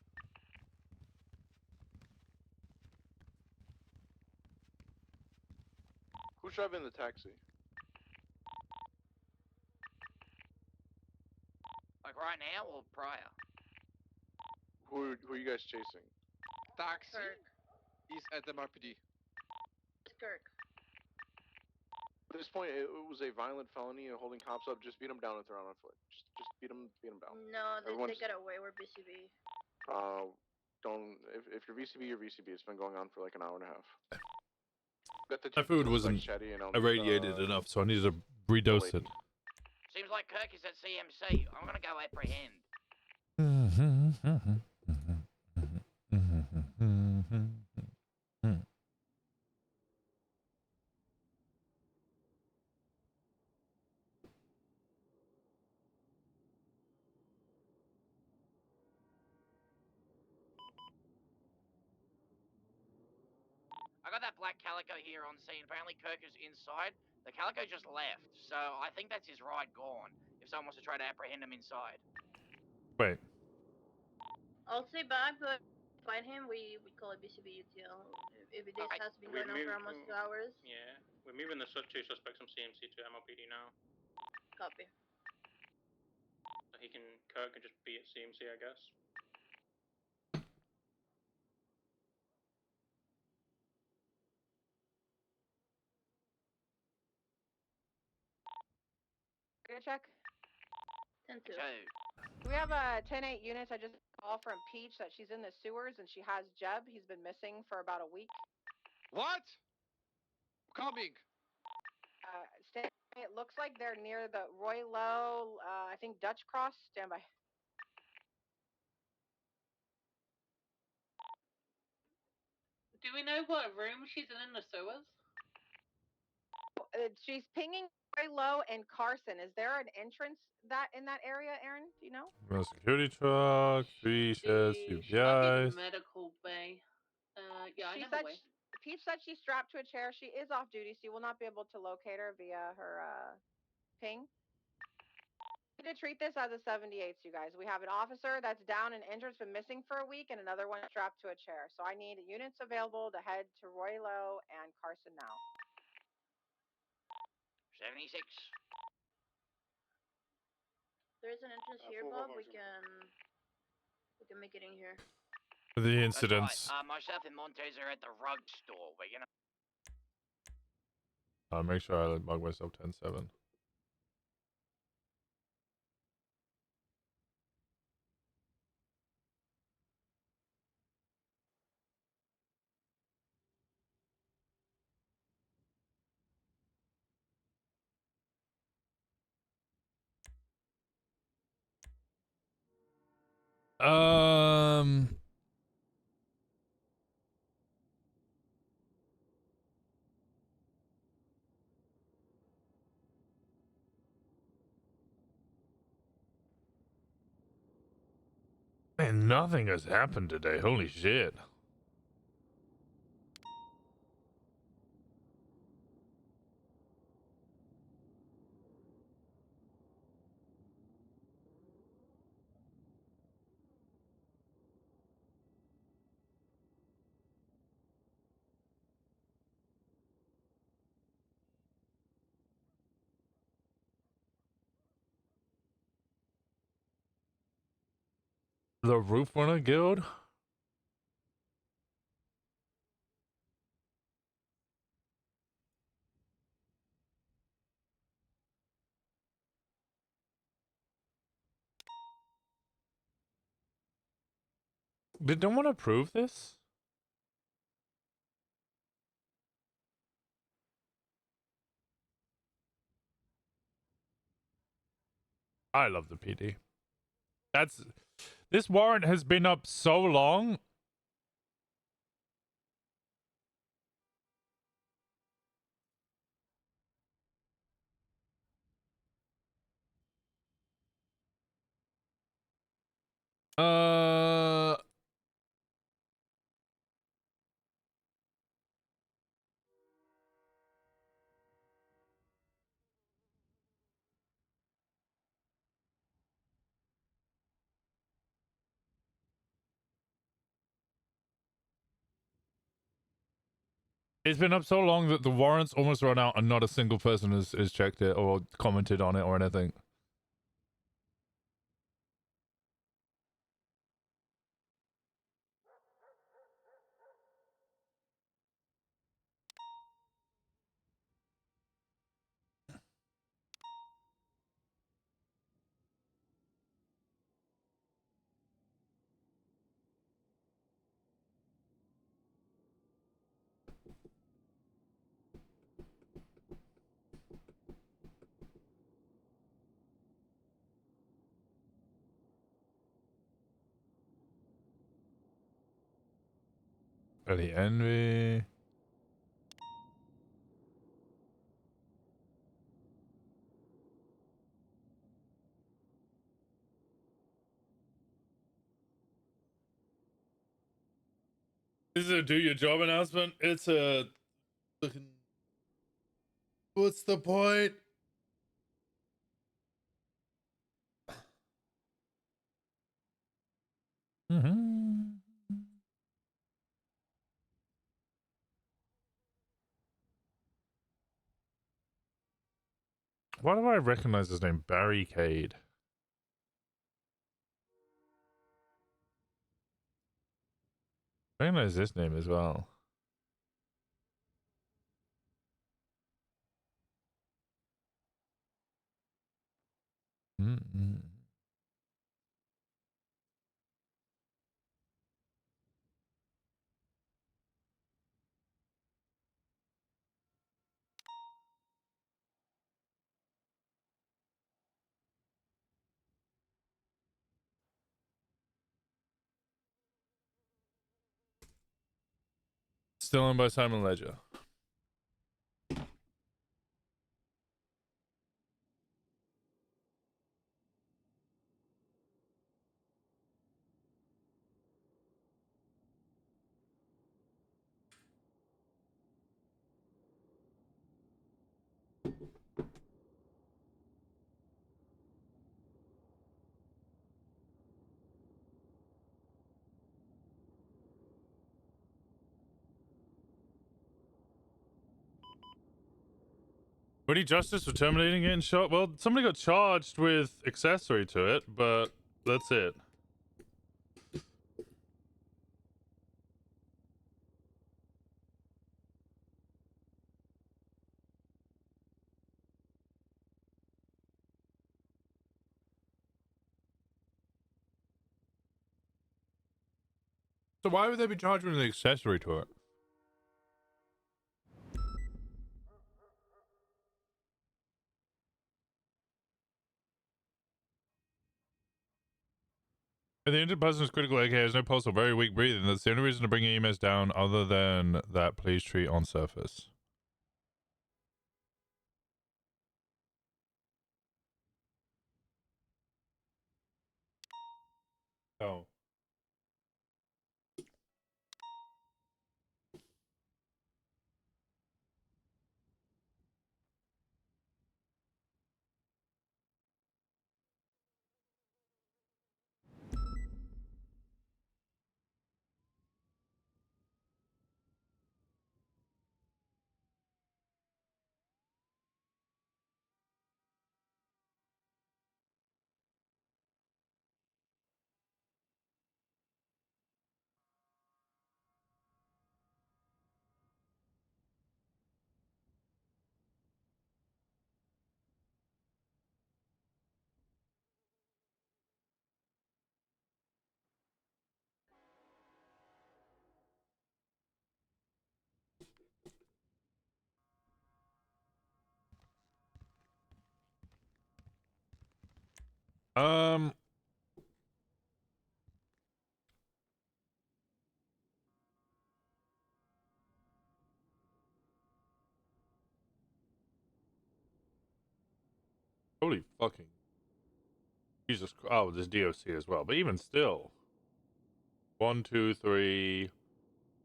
Who's driving the taxi? Like right now or prior? Who are you guys chasing? Taxi? Kirk. He's at MRPD. Kirk. At this point, it was a violent felony and holding cops up. Just beat them down if they're on foot. Just beat them down. No, they got away. We're BCB. Don't. If you're VCB, you're VCB. It's been going on for like an hour and a half. My food wasn't irradiated enough, so I needed to redose it. Seems like Kirk is at CMC. I'm gonna go apprehend. black Calico here on scene. Apparently Kirk is inside. The Calico just left, so I think that's his ride gone. If someone wants to try to apprehend him inside. Wait. I'll stay back, but find him. We call it BCB UTL. If this has been going on for almost 2 hours. Yeah, we're moving the two suspects from CMC to MLPD now. Copy. So Kirk can just be at CMC, I guess. Gonna check. 10-2. We have 10-8 units. I just call from Peach that she's in the sewers and she has Jeb. He's been missing for about a week. What? Coming. It looks like they're near the Roy Lowe, I think Dutch Cross. Stand by. Do we know what room she's in the sewers? She's pinging Roy Lowe and Carson. Is there an entrance in that area, Aaron? Do you know? A security truck, 3 sheds, UPIs. Medical bay. Yeah, she I know said the way. Peach said she's strapped to a chair. She is off duty, so you will not be able to locate her via her ping. We need to treat this as a 78, you guys. We have an officer that's down in entrance, been missing for a week, and another one strapped to a chair. So I need units available to head to Roy Lowe and Carson now. 76. There's an entrance here, Bob. We can make it in here. The incidents. That's right. Myself and Montez are at the rug store. We're gonna. I'll make sure I bug myself 10-7. Man, nothing has happened today. Holy shit. The Roof Runner Guild? Did no one approve this? I love the PD. This warrant has been up so long. It's been up so long that the warrants almost run out and not a single person has checked it or commented on it or anything. Early envy. This is a do your job announcement. It's a What's the point? Why do I recognize his name? Barricade. I recognize this name as well. Still owned by Simon Ledger. We need justice for terminating it and shot. Well, somebody got charged with accessory to it, but that's it. So why would they be charged with an accessory to it? If the injured person is critical, aka has no pulse or very weak breathing, that's the only reason to bring EMS down other than that, please treat on surface. Oh. Um. Holy fucking Jesus! Oh, there's DOC as well, but even still, 1, 2, 3,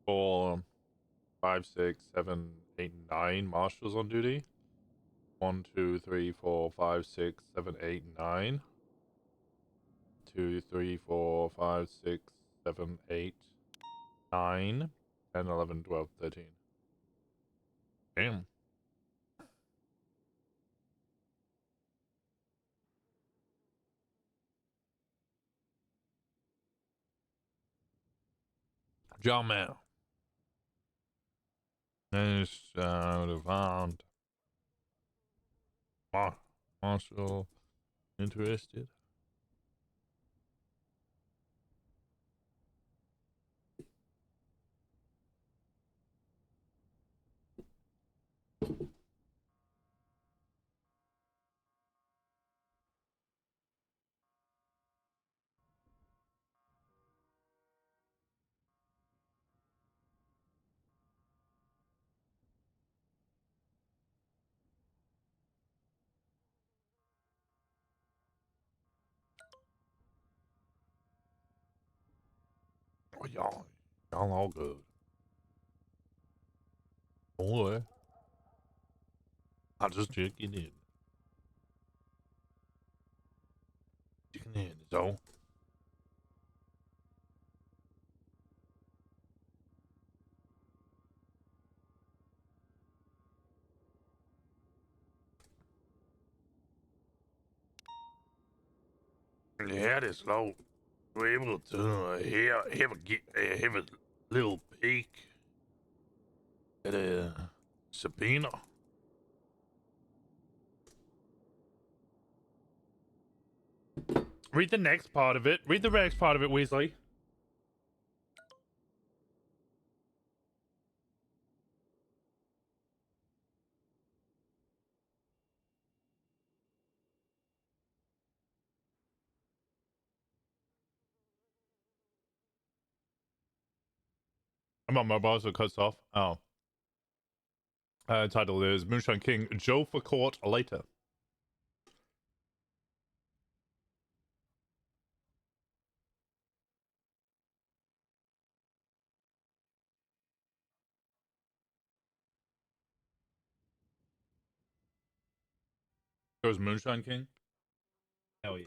4, 5, 6, 7, 8, 9 marshals on duty. 1, 2, 3, 4, 5, 6, 7, 8, 9. 2, 3, 4, 5, 6, 7, 8, 9, 10, 11, 12, 13. Damn. John Man. Is found Marshall interested. Oh, y'all all good. Boy. I'm just checking in. Checking in, so. Yeah, this low. We're able to have a little peek at a subpoena. Read the next part of it. Read the next part of it, Weasley. I'm on mobile, so it cuts off. Oh. Title is Moonshine King, Joe for court later. Goes Moonshine King? Hell yeah.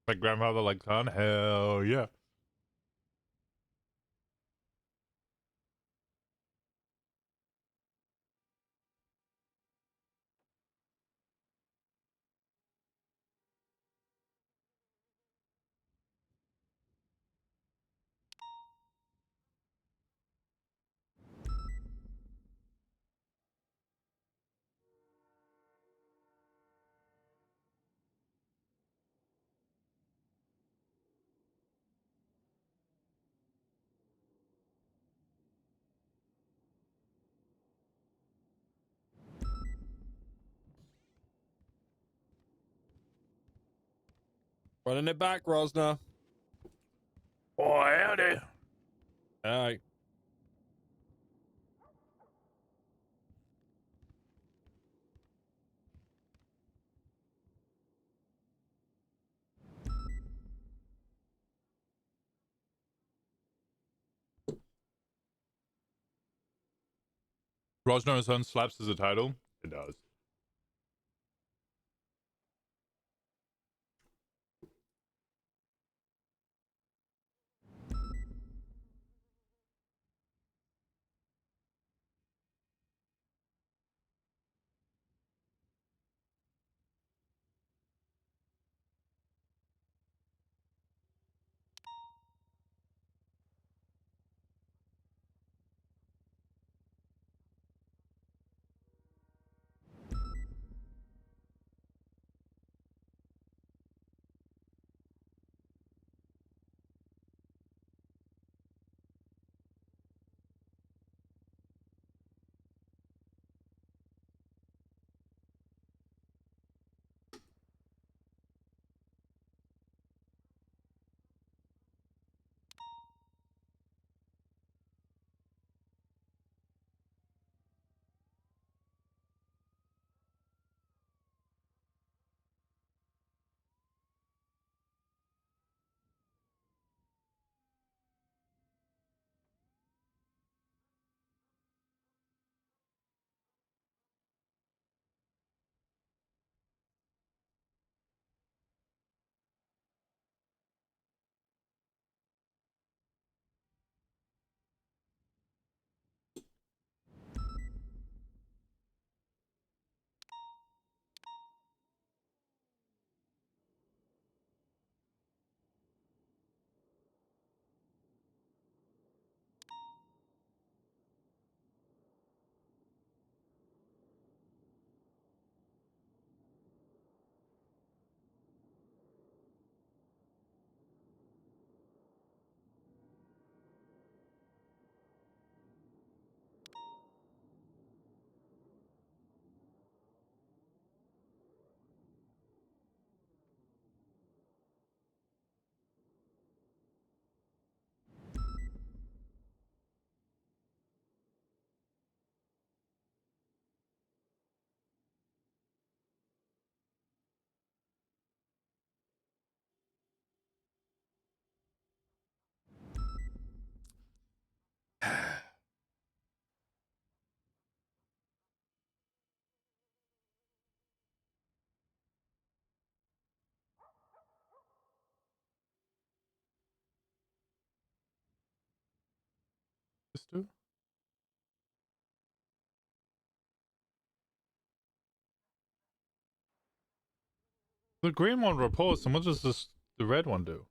My grandfather like son? Hell yeah. Running it back, Rosner. Oh, howdy. Alright. Rosner and Son slaps as a title? It does. this do? The green one reports, and what does the red one do?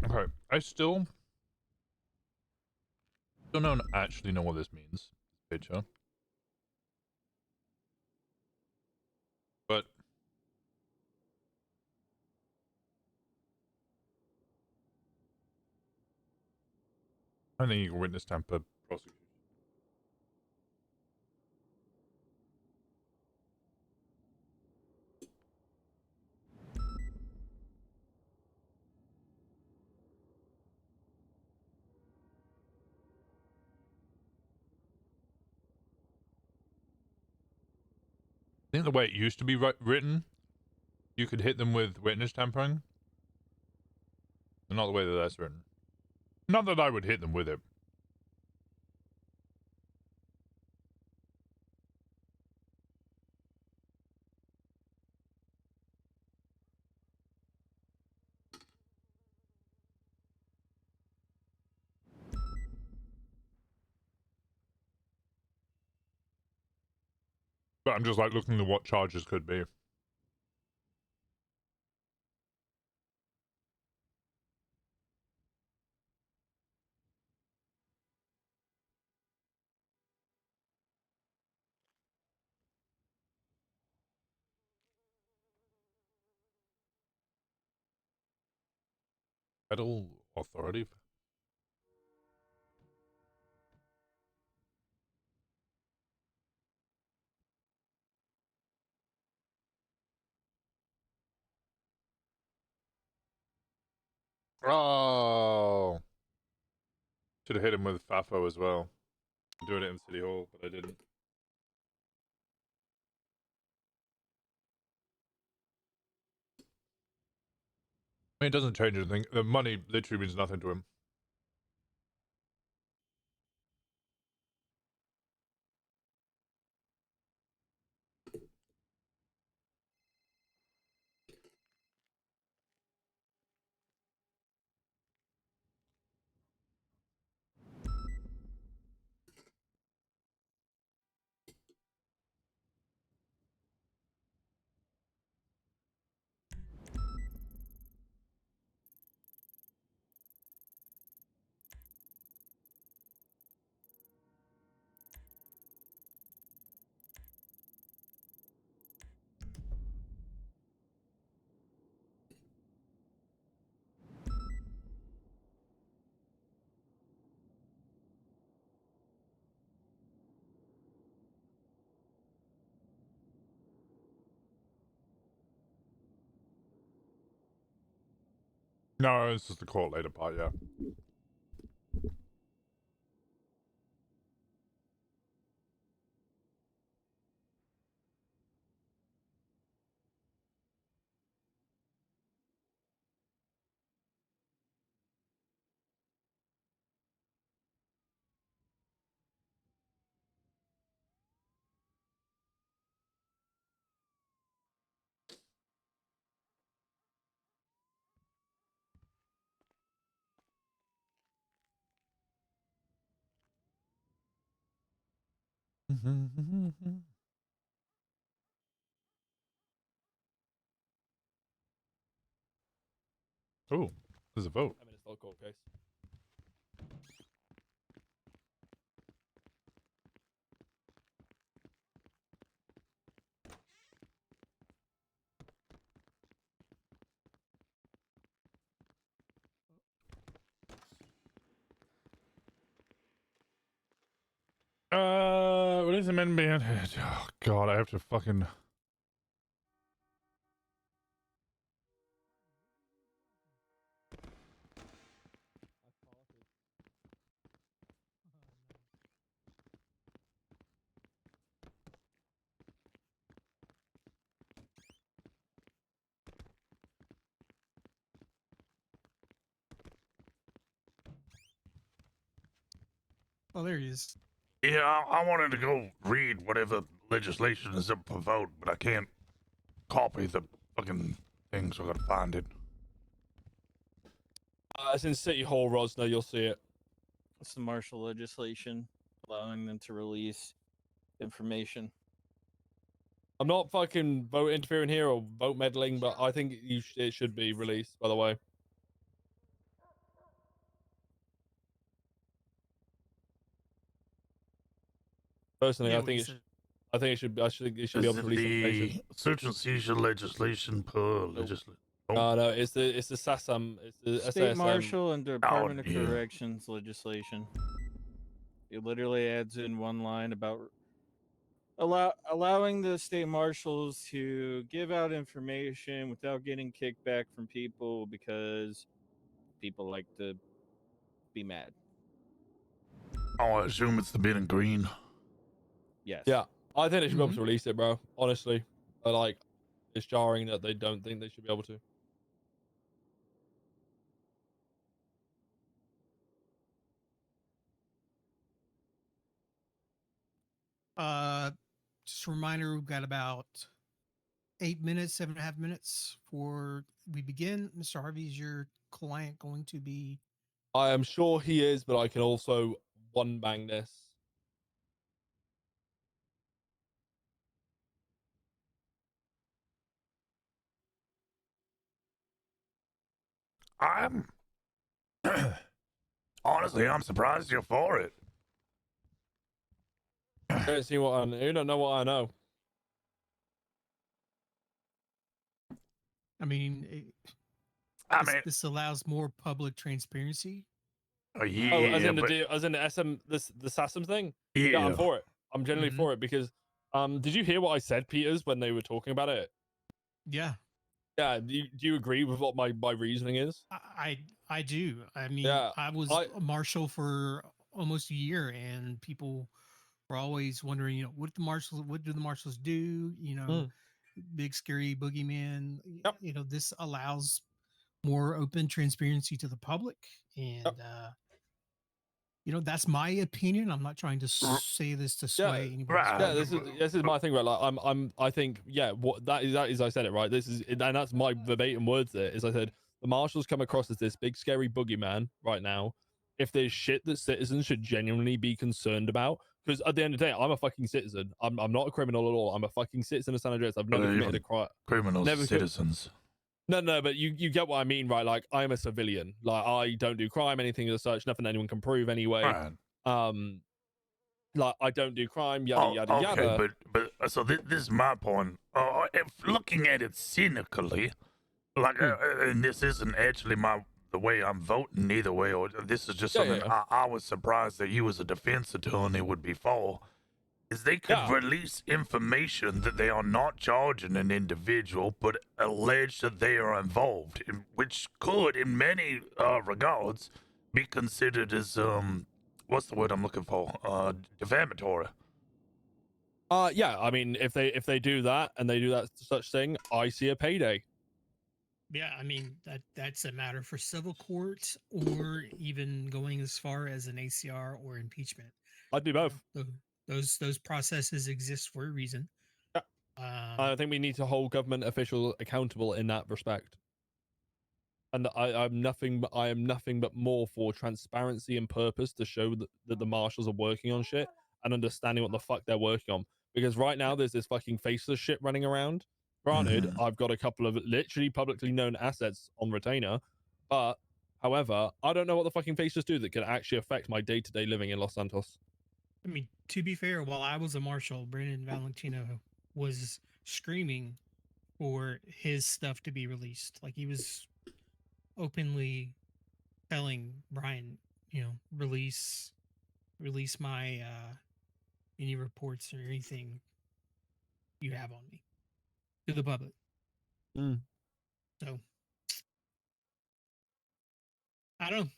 Okay, I still don't actually know what this means. Picture. But I think you can witness tamper prosecution. I think the way it used to be written, you could hit them with witness tampering. And not the way that that's written. Not that I would hit them with it. But I'm just like looking at what charges could be. Federal authority? Oh. Should have hit him with FAFO as well. I'm doing it in City Hall, but I didn't. I mean, it doesn't change anything. The money literally means nothing to him. No, it's just the court later part, yeah. Ooh. There's a vote. I mean, it's not a court case. What is amendment? Oh God, I have to fucking. Oh, there he is. Yeah, I wanted to go read whatever legislation is up for vote, but I can't copy the fucking thing, so I gotta find it. It's in City Hall, Rosner. You'll see it. It's the martial legislation allowing them to release information. I'm not fucking vote interfering here or vote meddling, but I think it should be released. By the way. Personally, Yeah, I what think you it. said. I think it should. I should. It should be able to release information. Search and seizure legislation per legislation. No, it's the SASM. It's the State SASM. Marshal and Department of yeah. Corrections legislation. It literally adds in one line about allowing the state marshals to give out information without getting kickback from people because people like to be mad. Oh, I assume it's the bit in green. Yes. Yeah, I think they should be able to release it, bro. Honestly, like, it's jarring that they don't think they should be able to. Just a reminder, we've got about 8 minutes, 7.5 minutes before we begin. Mr. Harvey, is your client going to be? I am sure he is, but I can also one bang this. I'm honestly, I'm surprised you're for it. You don't see what I know. You don't know what I know. I mean, this allows more public transparency. Yeah, Oh, as in the SM, the SASM thing. Yeah, I'm for it. I'm generally for it because, did you hear what I said, Peters, when they were talking about it? Yeah. Yeah. Do you agree with what my reasoning is? I do. I mean, Yeah, I was a marshal for almost a year, and people were always wondering, what do the marshals do? Big scary boogeyman. Yep. This allows more open transparency to the public, and that's my opinion. I'm not trying to say this to sway anybody. Yeah, this is my thing, right? Like, I think, what that is, I said it right. And that's my verbatim words. There is, I said the marshals come across as this big scary boogeyman right now. If there's shit that citizens should genuinely be concerned about, because at the end of the day, I'm a fucking citizen. I'm not a criminal at all. I'm a fucking citizen of San Andreas. I've never committed a crime. Criminals, citizens. No, but you get what I mean, right? Like, I'm a civilian. Like, I don't do crime, anything as such, nothing anyone can prove anyway. Right. Like, I don't do crime, yada yada yada. But so this is my point. If looking at it cynically, like, and this isn't actually the way I'm voting either way, or this is just something I was surprised that you as a defense attorney would be for. Is they could release information that they are not charging an individual, but allege that they are involved, which could, in many regards, be considered as what's the word I'm looking for? Defamatory. Yeah. I mean, if they do that and they do that such thing, I see a payday. Yeah, I mean that's a matter for civil court, or even going as far as an ACR or impeachment. I'd do both. Those processes exist for a reason. Yeah. I think we need to hold government officials accountable in that respect. And I am nothing but more for transparency and purpose to show that the marshals are working on shit and understanding what the fuck they're working on. Because right now there's this fucking faceless shit running around. Granted, I've got a couple of literally publicly known assets on retainer, but However, I don't know what the fucking faces do that can actually affect my day-to-day living in Los Santos. I mean, to be fair, while I was a marshal, Brandon Valentino was screaming for his stuff to be released. Like he was openly telling Brian, release my any reports or anything you have on me to the public. So I don't know.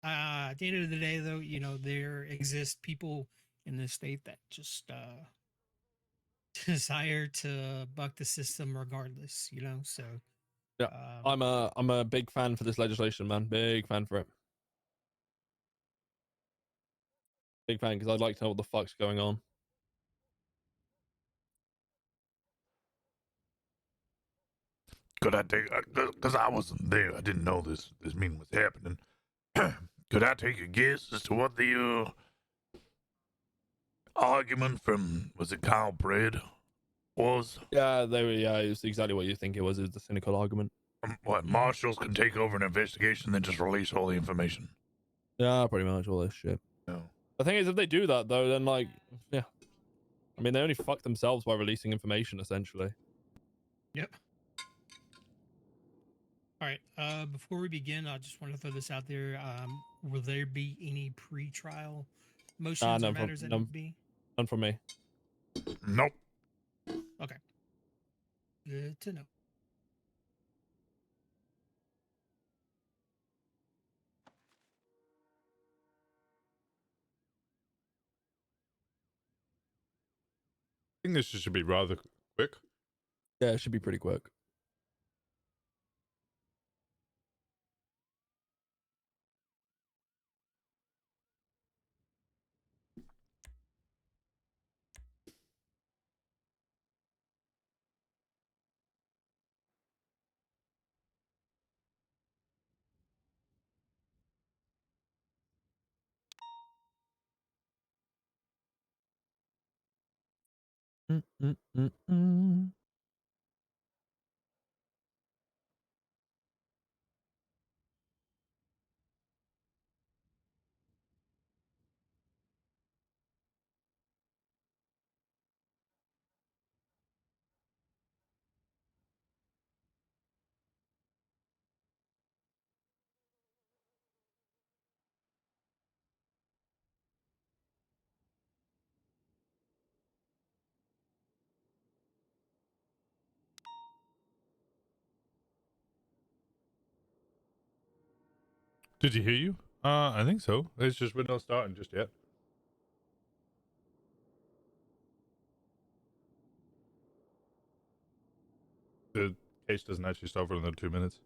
At the end of the day, though, there exist people in this state that just desire to buck the system regardless, So yeah, I'm a big fan for this legislation, man. Big fan for it. Big fan because I'd like to know what the fuck's going on. Could I take? Because I wasn't there, I didn't know this meeting was happening. Could I take a guess as to what the argument from was it Kyle Bread was? Yeah, it was exactly what you think it was. It was the cynical argument. What marshals can take over an investigation, then just release all the information. Yeah, pretty much all this shit. No. The thing is, if they do that though, then like, yeah, I mean, they only fuck themselves by releasing information, essentially. Yep. All right. Before we begin, I just want to throw this out there. Will there be any pre-trial motions or matters that need to be? None from me. Nope. Okay. Good to know. I think this should be rather quick. Yeah, it should be pretty quick. Did you hear you? I think so. It's just we're not starting just yet. The case doesn't actually start for another 2 minutes.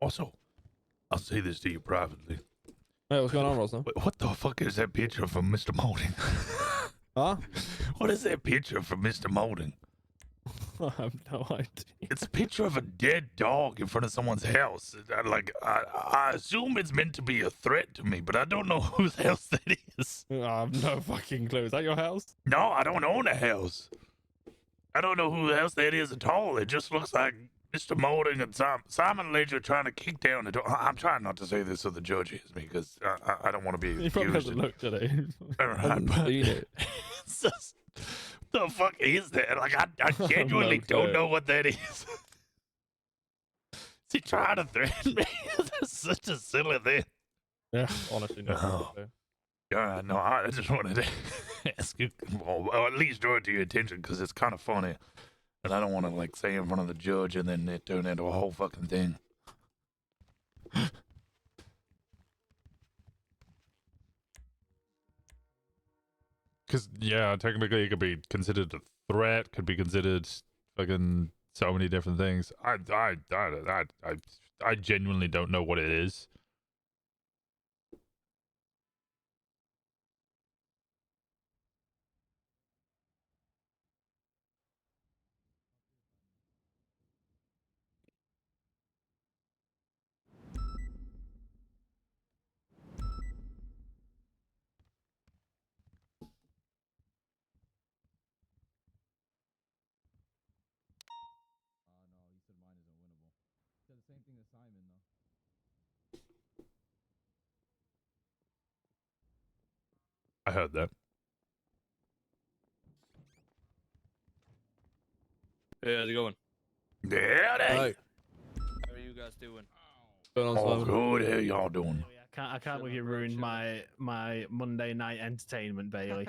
Also, I'll say this to you privately. Hey, what's going on, Rosner? What the fuck is that picture from Mr. Molding? Huh? What is that picture from Mr. Molding? I have no idea. It's a picture of a dead dog in front of someone's house. I assume it's meant to be a threat to me, but I don't know whose house that is. I have no fucking clue. Is that your house? No, I don't own a house. I don't know whose house that is at all. It just looks like Mr. Molding and Simon Ledger trying to kick down the door. I'm trying not to say this so the judge hears me because I don't want to be He probably accused. hasn't looked at it. Hasn't seen it. It's just, the fuck is that? Like, I genuinely don't know what that is. Is he trying to threaten me? That's such a silly thing. Yeah, honestly, no. Oh. Yeah, no, I just wanted to ask you, or at least draw it to your attention because it's kind of funny. And I don't want to, like, say in front of the judge and then it turn into a whole fucking thing. Because, yeah, technically it could be considered a threat, could be considered fucking so many different things. I genuinely don't know what it is. same thing as Simon, though. I heard that. Hey, how's it going? Yeah, Hey. How are you guys doing? Oh, good. How y'all doing? I can't believe you ruined my Monday night entertainment, Bailey.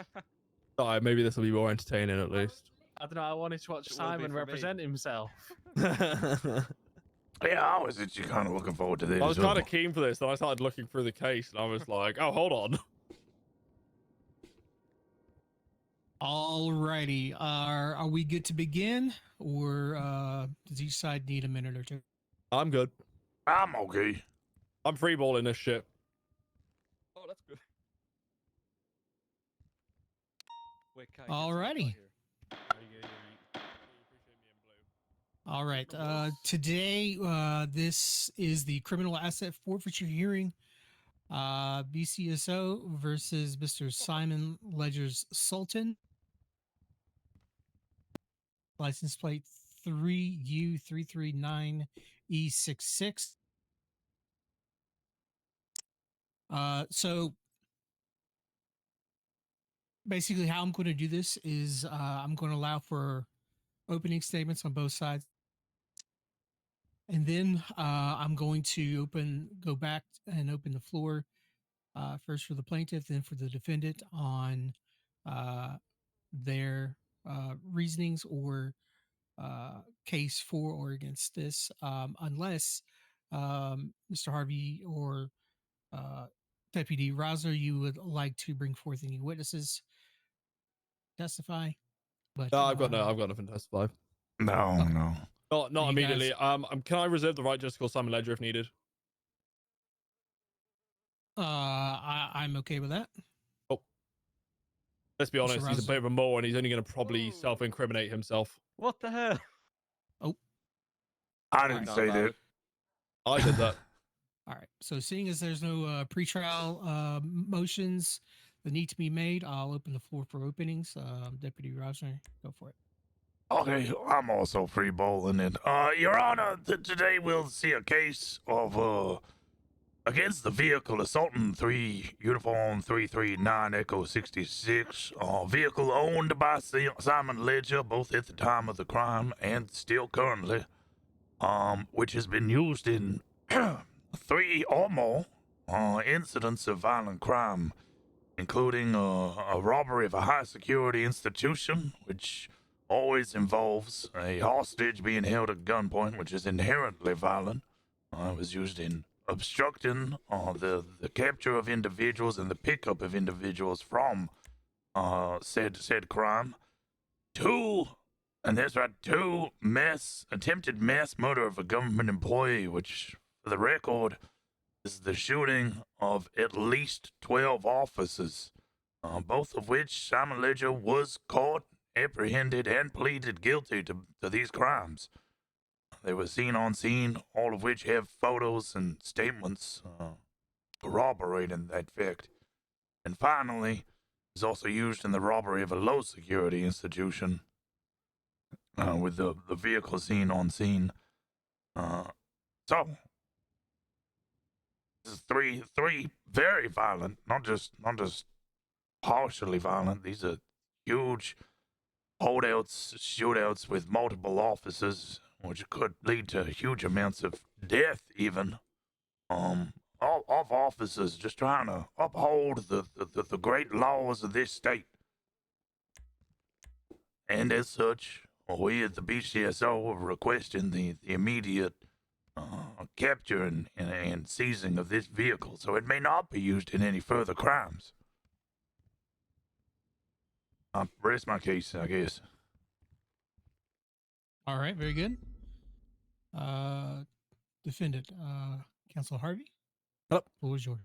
Sorry, maybe this will be more entertaining at least. I don't know. I wanted to watch It will be Simon for me. represent himself. Yeah, I was actually kind of looking forward to that. I was as well. kind of keen for this, and I started looking through the case, and I was like, "Oh, hold on." Alrighty. Are we good to begin, or does each side need a minute or two? I'm good. I'm okay. I'm freeballing this shit. Oh, that's good. Wait, Kai, Alrighty. All right. Today, this is the criminal asset forfeiture hearing. BCSO versus Mr. Simon Ledger's Sultan. License plate 3U339E66. So basically how I'm going to do this is I'm going to allow for opening statements on both sides. And then I'm going to go back and open the floor first for the plaintiff, then for the defendant on their reasonings or case for or against this, unless Mr. Harvey or Deputy Rosner, you would like to bring forth any witnesses, testify. But No, I've got nothing to testify. No, no. Not You immediately. guys- Can I reserve the right just to call Simon Ledger if needed? I'm okay with that. Oh. Let's be honest, he's a Rosner? bit of a mole, and he's only going to probably self-incriminate himself. What the hell? Oh. I didn't say that. I did that. All right. So seeing as there's no pretrial motions that need to be made, I'll open the floor for openings. Deputy Rosner, go for it. Okay, I'm also free bowling it. Your Honor, today we'll see a case of against the vehicle assaulting 3 Uniform 339 Echo 66. Vehicle owned by Simon Ledger, both at the time of the crime and still currently. Which has been used in 3 or more incidents of violent crime, including a robbery of a high security institution, which always involves a hostage being held at gunpoint, which is inherently violent. It was used in obstructing the capture of individuals and the pickup of individuals from said crime. 2, and that's right, 2 attempted mass murder of a government employee, which, for the record, is the shooting of at least 12 officers, both of which Simon Ledger was caught, apprehended, and pleaded guilty to these crimes. They were seen on scene, all of which have photos and statements corroborating that fact. And finally, is also used in the robbery of a low security institution, with the vehicle seen on scene. So this is three very violent, not just partially violent. These are huge holdouts, shootouts with multiple officers, which could lead to huge amounts of death, even. Of officers just trying to uphold the great laws of this state. And as such, we at the BCSO are requesting the immediate capture and seizing of this vehicle, so it may not be used in any further crimes. I'll rest my case, I guess. All right, very good. Defendant, Counsel Harvey. Hello. What was yours?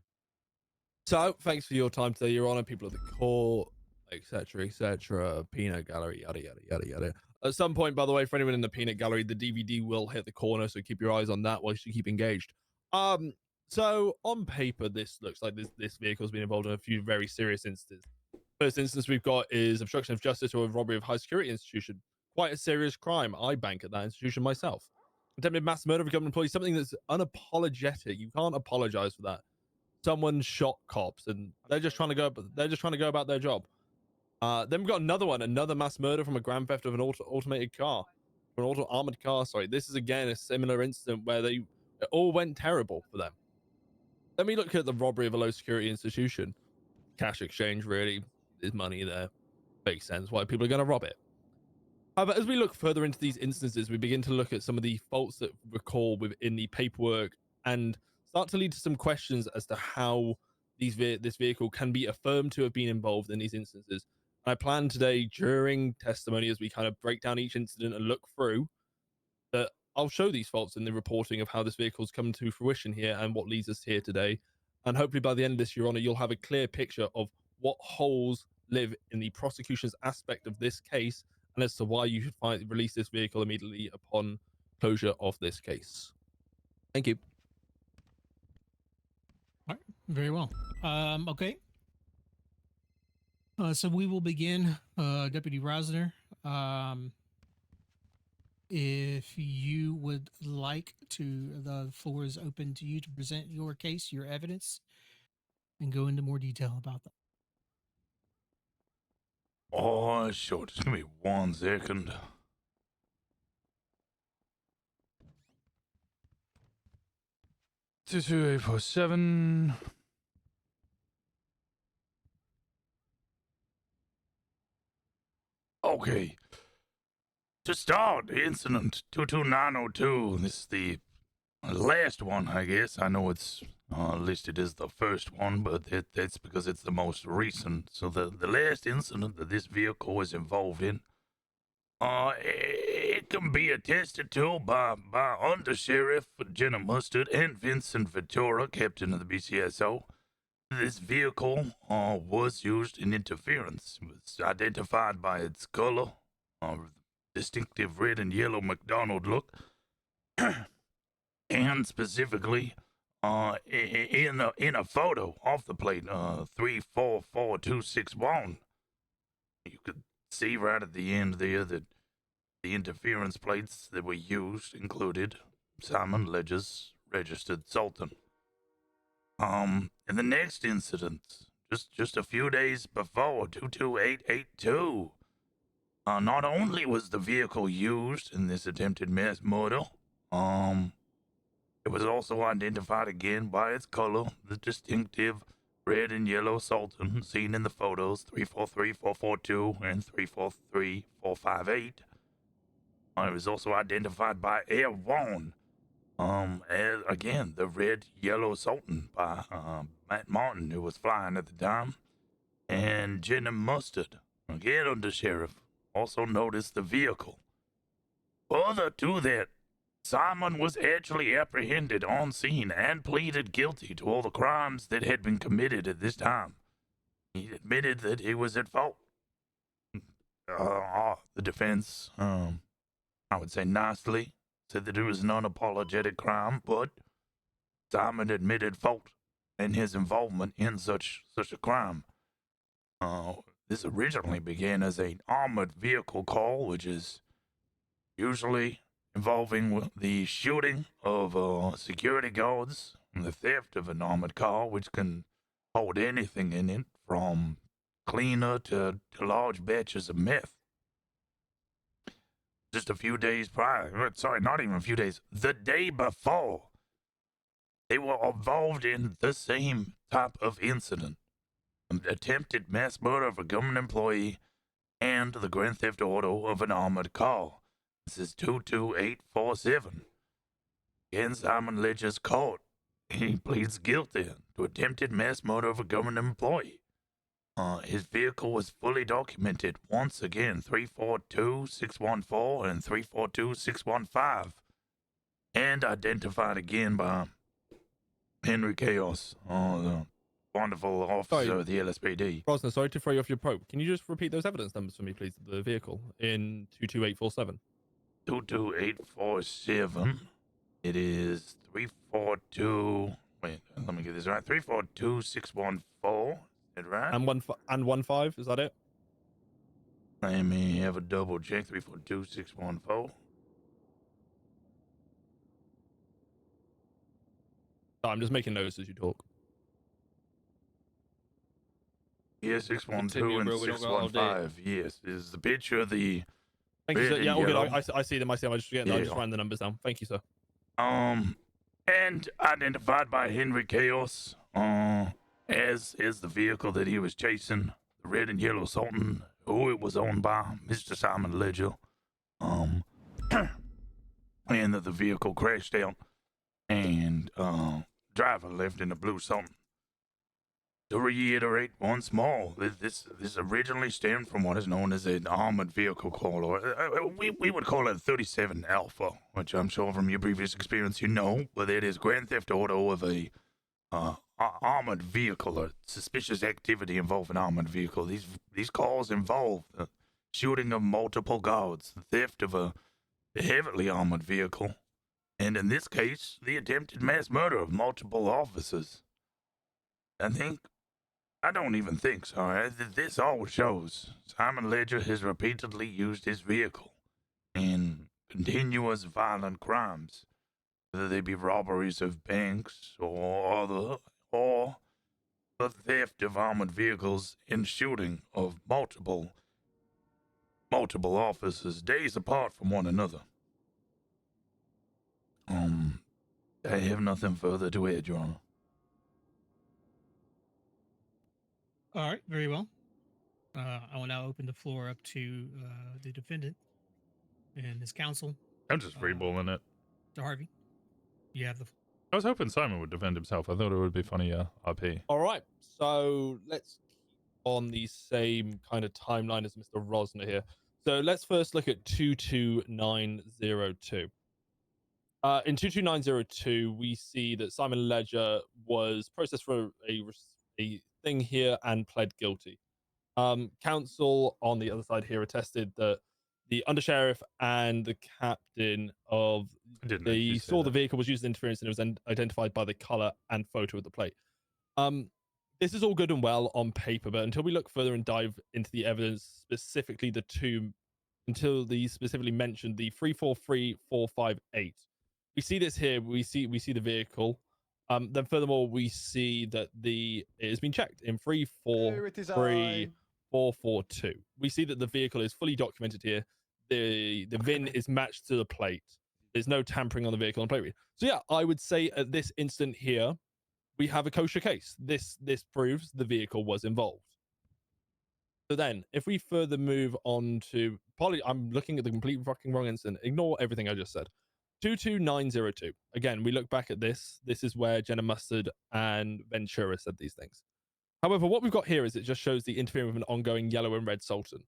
So, thanks for your time today, Your Honor. People of the court, etc., peanut gallery, yada, yada, yada, yada. At some point, by the way, for anyone in the peanut gallery, the DVD will hit the corner, so keep your eyes on that while you keep engaged. So, on paper, this looks like this vehicle's been involved in a few very serious instances. First instance we've got is obstruction of justice or robbery of high security institution. Quite a serious crime. I bank at that institution myself. attempted mass murder of a government employee, something that's unapologetic. You can't apologize for that. Someone shot cops, and they're just trying to go. They're just trying to go about their job. Then we've got another one, another mass murder from a grand theft of an automated car, an armored car. Sorry, this is again a similar incident where it all went terrible for them. Then we look at the robbery of a low security institution. Cash exchange, really, there's money there. Makes sense why people are going to rob it. However, as we look further into these instances, we begin to look at some of the faults that recall within the paperwork and start to lead to some questions as to how this vehicle can be affirmed to have been involved in these instances. And I plan today during testimony, as we kind of break down each incident and look through, that I'll show these faults in the reporting of how this vehicle's come to fruition here and what leads us here today. And hopefully by the end of this, Your Honor, you'll have a clear picture of what holes live in the prosecution's aspect of this case and as to why you should release this vehicle immediately upon closure of this case. Thank you. All right, very well. Okay. So we will begin, Deputy Rosner. If you would like to, the floor is open to you to present your case, your evidence, and go into more detail about that. Oh, sure. Just give me 1 second. Two, 847. Okay. To start, incident 22902. This is the last one, I guess. I know it's listed as the first one, but that's because it's the most recent. So the last incident that this vehicle was involved in, it can be attested to by Under Sheriff Jenna Mustard and Vincent Ventura, captain of the BCSO. This vehicle was used in interference. It was identified by its color, distinctive red and yellow McDonald look, and specifically in a photo off the plate 344261. You could see right at the end there that the interference plates that were used included Simon Ledger's registered Sultan. In the next incident, just a few days before, 22882, not only was the vehicle used in this attempted mass murder, it was also identified again by its color, the distinctive red and yellow Sultan seen in the photos 343442 and 343458. It was also identified by Air One, as, again, the red yellow Sultan by Matt Martin, who was flying at the time, and Jenna Mustard, again under sheriff, also noticed the vehicle. Further to that, Simon was actually apprehended on scene and pleaded guilty to all the crimes that had been committed at this time. He admitted that he was at fault. The defense, I would say nicely, said that it was an unapologetic crime, but Simon admitted fault and his involvement in such a crime. This originally began as an armored vehicle call, which is usually involving the shooting of security guards and the theft of an armored car, which can hold anything in it from cleaner to large batches of meth. Just a few days prior, sorry, not even a few days, the day before, they were involved in the same type of incident. An attempted mass murder of a government employee and the grand theft auto of an armored car. This is 22847. Again, Simon Ledger's caught. He pleads guilty to attempted mass murder of a government employee. His vehicle was fully documented once again, 342614 and 342615, and identified again by Henry Chaos, the wonderful officer of the LSPD. Rosner, sorry to throw you off your probe. Can you just repeat those evidence numbers for me, please? The vehicle in 22847. 22847. It is 342. Wait, let me get this right. 342614. Is that right? And 15. Is that it? Let me have a double check. 342614. I'm just making notes as you talk. Yeah, 612 Continue, and bro, we don't got all day. 615. Yes, is the picture of the Thank you, red sir. and Yeah, all good. yellow. I see them. I see them. I just Yeah. ran the numbers down. Thank you, sir. And identified by Henry Chaos, as the vehicle that he was chasing, the red and yellow Sultan, who it was owned by, Mr. Simon Ledger. And that the vehicle crashed out, and driver left in the blue Sultan. To reiterate once more, this originally stemmed from what is known as an armored vehicle call, or we would call it 37 Alpha, which I'm sure from your previous experience you know, but it is grand theft auto of a armored vehicle, or suspicious activity involving armored vehicle. These calls involve the shooting of multiple guards, the theft of a heavily armored vehicle, and in this case, the attempted mass murder of multiple officers. I don't even think so. This all shows Simon Ledger has repeatedly used his vehicle in continuous violent crimes, whether they be robberies of banks or the theft of armored vehicles and shooting of multiple officers days apart from one another. I have nothing further to add, Your Honor. All right, very well. I will now open the floor up to the defendant and his counsel. I'm just freeballing it. To Harvey, you have the. I was hoping Simon would defend himself. I thought it would be funny, RP. All right, so let's keep on the same kind of timeline as Mr. Rosner here. So let's first look at 22902. In 22902, we see that Simon Ledger was processed for a thing here and pled guilty. Counsel on the other side here attested that the undersheriff and the captain of saw the vehicle was used as interference, and it was identified by the color and photo of the plate. This is all good and well on paper, but until we look further and dive into the evidence, specifically until they specifically mentioned the 343458. We see this here. We see the vehicle. Then furthermore, we see that it has been checked in 343442. We see that the vehicle is fully documented here. The VIN is matched to the plate. There's no tampering on the vehicle and plate read. So yeah, I would say at this instant here, we have a kosher case. This proves the vehicle was involved. So then, if we further move on to I'm looking at the complete fucking wrong incident. Ignore everything I just said. 22902. Again, we look back at this. This is where Jenna Mustard and Ventura said these things. However, what we've got here is it just shows the interfering with an ongoing yellow and red Sultan.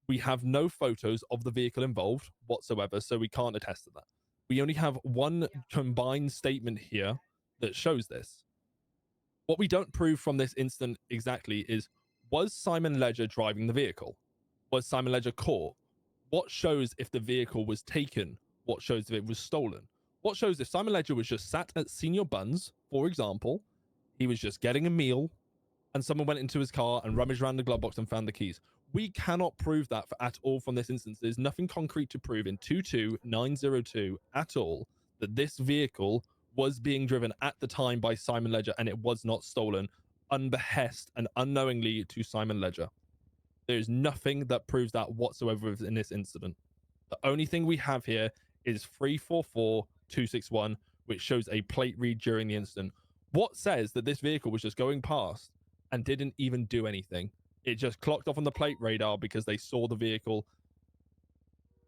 We have no photos of the vehicle involved whatsoever, so we can't attest to that. We only have one combined statement here that shows this. What we don't prove from this incident exactly is, was Simon Ledger driving the vehicle? Was Simon Ledger caught? What shows if the vehicle was taken? What shows if it was stolen? What shows if Simon Ledger was just sat at Senior Buns, for example, he was just getting a meal, and someone went into his car and rummaged around the glove box and found the keys? We cannot prove that at all from this instance. There's nothing concrete to prove in 22902 at all that this vehicle was being driven at the time by Simon Ledger and it was not stolen unbehest and unknowingly to Simon Ledger. There's nothing that proves that whatsoever in this incident. The only thing we have here is 344261, which shows a plate read during the incident. What says that this vehicle was just going past and didn't even do anything? It just clocked off on the plate radar because they saw the vehicle.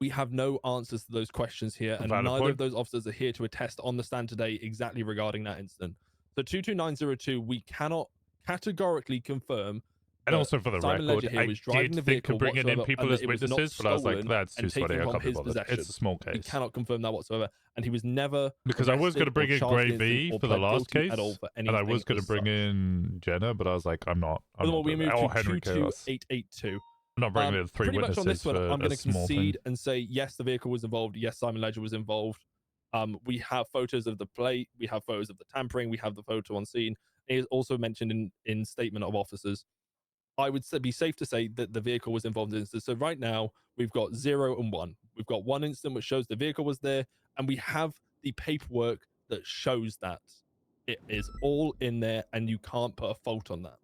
We have no answers to those questions here, and neither of those officers are here to attest on the stand today exactly regarding that incident. So 22902, we cannot categorically confirm. And also for the Simon record, Ledger here was driving the vehicle bringing in people as witnesses, but I was like, that's too sweaty. I can't be bothered. It's a small case. We cannot confirm that whatsoever. And he was never because I was going to bring in Gray V for the last case, and I was going to bring in Jenna, but I was like, I'm not. Furthermore, we move to 22882. I'm not bringing in three pretty witnesses much on this one, I'm going to concede thing. and say yes, the vehicle was involved. Yes, Simon Ledger was involved. We have photos of the plate. We have photos of the tampering. We have the photo on scene. It is also mentioned in statement of officers. I would be safe to say that the vehicle was involved in this. So right now, we've got 0 and 1. We've got one incident which shows the vehicle was there, and we have the paperwork that shows that. It is all in there, and you can't put a fault on that.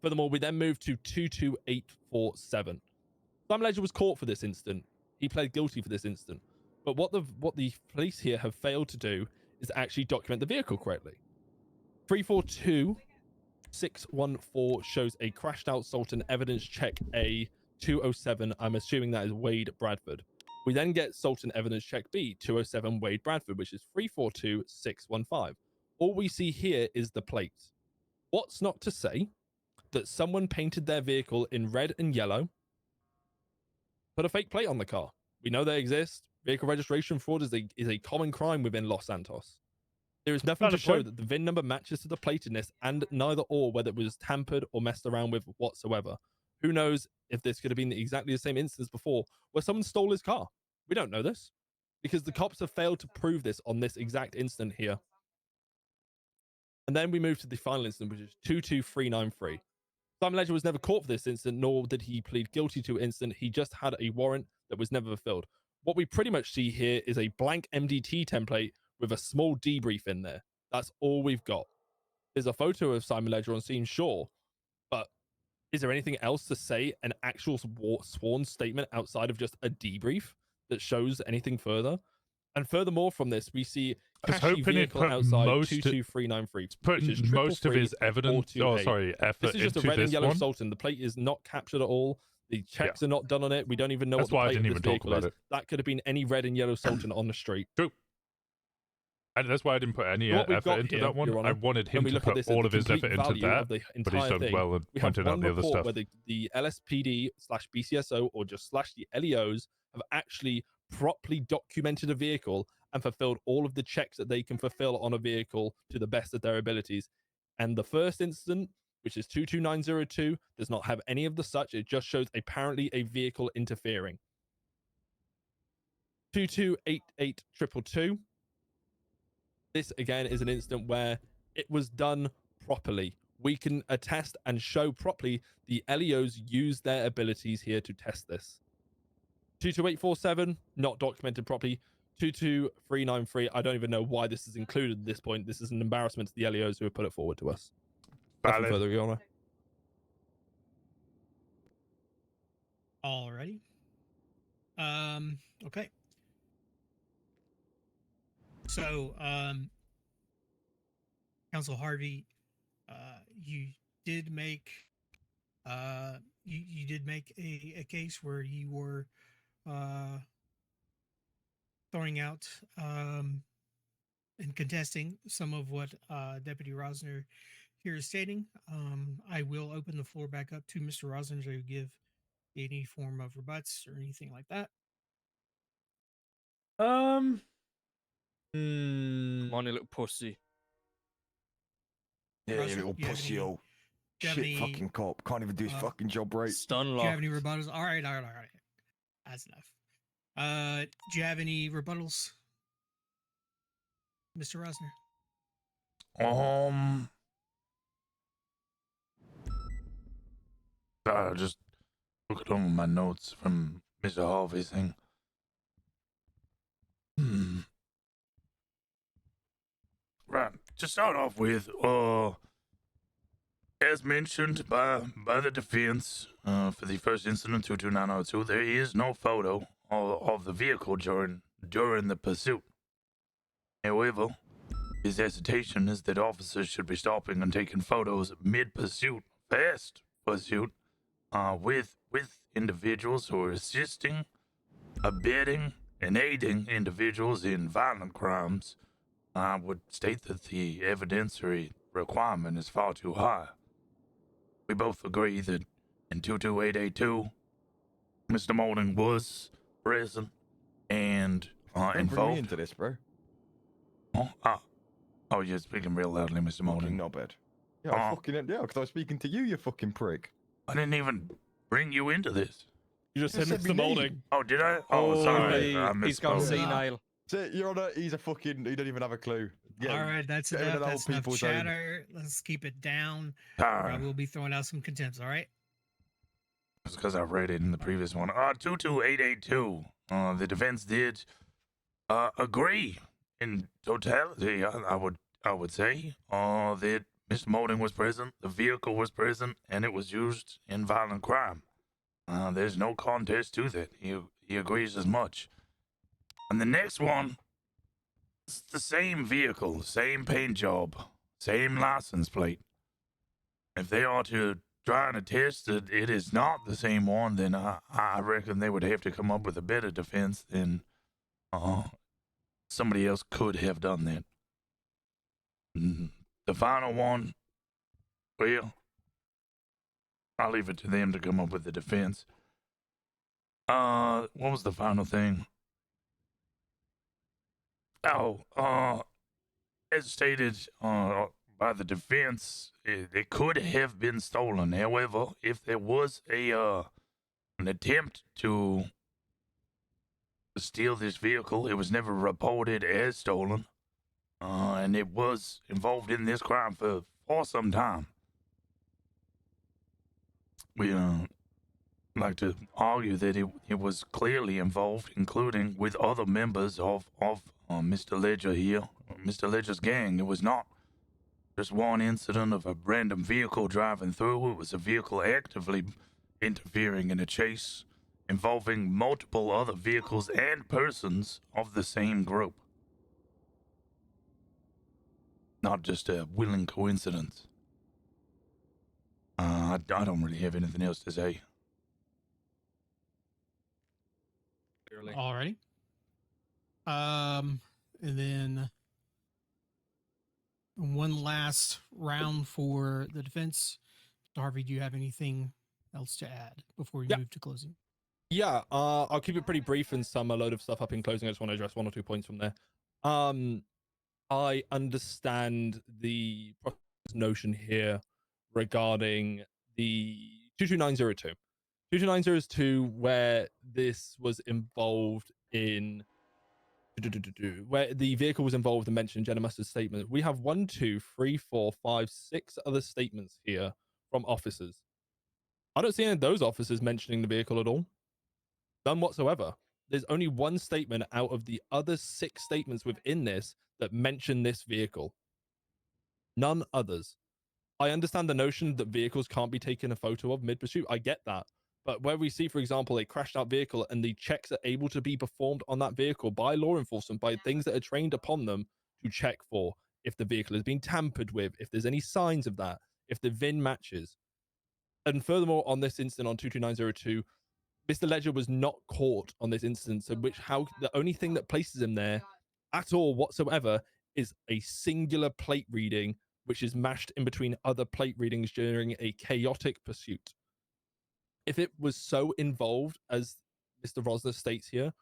Furthermore, we then move to 22847. Simon Ledger was caught for this incident. He pled guilty for this incident. But what the police here have failed to do is actually document the vehicle correctly. 342614 shows a crashed out Sultan evidence check A 207. I'm assuming that is Wade Bradford. We then get Sultan evidence check B 207 Wade Bradford, which is 342615. All we see here is the plate. What's not to say that someone painted their vehicle in red and yellow, put a fake plate on the car? We know they exist. Vehicle registration fraud is a common crime within Los Santos. There is nothing to show that the VIN number matches to the plate in this, and neither or whether it was tampered or messed around with whatsoever. Who knows if this could have been exactly the same instance before where someone stole his car? We don't know this because the cops have failed to prove this on this exact incident here. And then we move to the final incident, which is 22393. Simon Ledger was never caught for this incident, nor did he plead guilty to incident. He just had a warrant that was never fulfilled. What we pretty much see here is a blank MDT template with a small debrief in there. That's all we've got. There's a photo of Simon Ledger on scene, sure, but is there anything else to say, an actual sworn statement outside of just a debrief that shows anything further? And furthermore, from this, we see Kashi vehicle outside 22393. Put most of his evidence, effort this is just a red and yellow Sultan. The plate is not captured at all. The checks are not done on it. We don't even know what the plate of this vehicle is. That could have been any red and yellow Sultan on the street. True. And that's why I didn't put any effort into that one. I wanted him to put all of his effort into that, but he's done well and pointed out the other stuff. Where the LSPD/BCSO or just the LEOs have actually properly documented a vehicle and fulfilled all of the checks that they can fulfill on a vehicle to the best of their abilities. And the first incident, which is 22902, does not have any of the such. It just shows apparently a vehicle interfering. 2288222. This again is an incident where it was done properly. We can attest and show properly the LEOs used their abilities here to test this. 22847, not documented properly. 22393, I don't even know why this is included at this point. This is an embarrassment to the LEOs who have put it forward to us. Nothing further, Your Honor. Alrighty. Okay. So, Counsel Harvey, you did make you did make a case where you were throwing out and contesting some of what Deputy Rosner here is stating. I will open the floor back up to Mr. Rosner to give any form of rebuts or anything like that. Come on, you little pussy. Yeah, Russell, you little do you have pussy any- hole. do you have Shit any, fucking cop. Can't even do his fucking job right. Stun Do you lock. have any rebuttals? All right. That's enough. Do you have any rebuttals, Mr. Rosner? Just look at all my notes from Mr. Harvey's thing. Right, to start off with, as mentioned by the defense, for the first incident 22902, there is no photo of the vehicle during the pursuit. However, his hesitation is that officers should be stopping and taking photos mid-pursuit, fast pursuit, with individuals who are assisting, abetting, and aiding individuals in violent crimes. I would state that the evidentiary requirement is far too high. We both agree that in 22882, Mr. Molding was present and Don't bring me involved. into this, bro. Oh, you're speaking real loudly, Mr. Molding. Not bad. Yeah, I fucking yeah, because I was speaking to you, you fucking prick. I didn't even bring you into this. You just said said Mr. me Molding. Oh, did I? Oh, sorry. He's gone senile. Your Honor, he's a fucking. He don't even have a clue. All right, that's get rid of enough. the That's old enough people zone. chatter. Let's keep it down. Alright. Or we'll be throwing out some contempts. All right. It's because I read it in the previous one. 22882. The defense did agree in totality. I would I would say that Mr. Molding was present, the vehicle was present, and it was used in violent crime. There's no contest to that. He agrees as much. And the next one, it's the same vehicle, same paint job, same license plate. If they are to try and attest that it is not the same one, then I reckon they would have to come up with a better defense than somebody else could have done that. The final one, well, I'll leave it to them to come up with the defense. What was the final thing? Oh, as stated by the defense, it could have been stolen. However, if there was an attempt to steal this vehicle, it was never reported as stolen, and it was involved in this crime for some time. We like to argue that it was clearly involved, including with other members of Mr. Ledger here, Mr. Ledger's gang. It was not just one incident of a random vehicle driving through. It was a vehicle actively interfering in a chase involving multiple other vehicles and persons of the same group. Not just a willing coincidence. I don't really have anything else to say. Alrighty. And then one last round for the defense. Harvey, do you have anything else to add before we move to closing? Yeah, I'll keep it pretty brief and sum a load of stuff up in closing. I just want to address 1 or 2 points from there. I understand the notion here regarding the 22902. 22902, where this was involved in, where the vehicle was involved and mentioned Jenna Mustard's statement. We have 1, 2, 3, 4, 5, 6 other statements here from officers. I don't see any of those officers mentioning the vehicle at all. None whatsoever. There's only one statement out of the other 6 statements within this that mention this vehicle. None others. I understand the notion that vehicles can't be taken a photo of mid-pursuit. I get that. But where we see, for example, a crashed out vehicle and the checks are able to be performed on that vehicle by law enforcement, by things that are trained upon them to check for if the vehicle has been tampered with, if there's any signs of that, if the VIN matches. And furthermore, on this incident on 22902, Mr. Ledger was not caught on this instance, so the only thing that places him there at all whatsoever is a singular plate reading, which is mashed in between other plate readings during a chaotic pursuit. If it was so involved, as Mr. Rosner states here,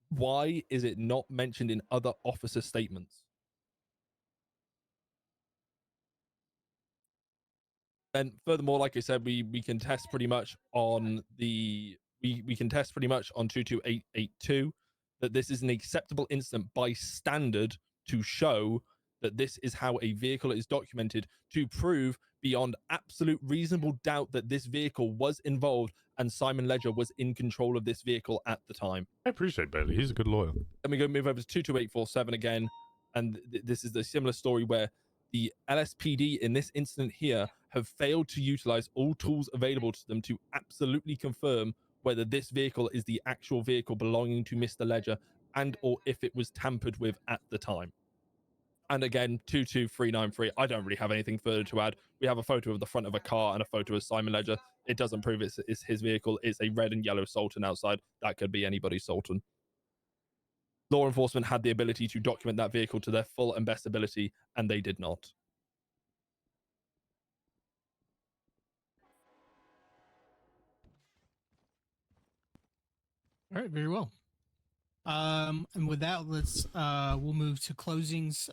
why is it not mentioned in other officer statements? And furthermore, like I said, we can test pretty much on the we can test pretty much on 22882 that this is an acceptable incident by standard to show that this is how a vehicle is documented, to prove beyond absolute reasonable doubt that this vehicle was involved and Simon Ledger was in control of this vehicle at the time. I appreciate Bailey. He's a good lawyer. Then we go move over to 22847 again, and this is a similar story where the LSPD in this incident here have failed to utilize all tools available to them to absolutely confirm whether this vehicle is the actual vehicle belonging to Mr. Ledger and or if it was tampered with at the time. And again, 22393, I don't really have anything further to add. We have a photo of the front of a car and a photo of Simon Ledger. It doesn't prove it's his vehicle. It's a red and yellow Sultan outside. That could be anybody's Sultan. Law enforcement had the ability to document that vehicle to their full and best ability, and they did not. All right, very well. And with that, we'll move to closings.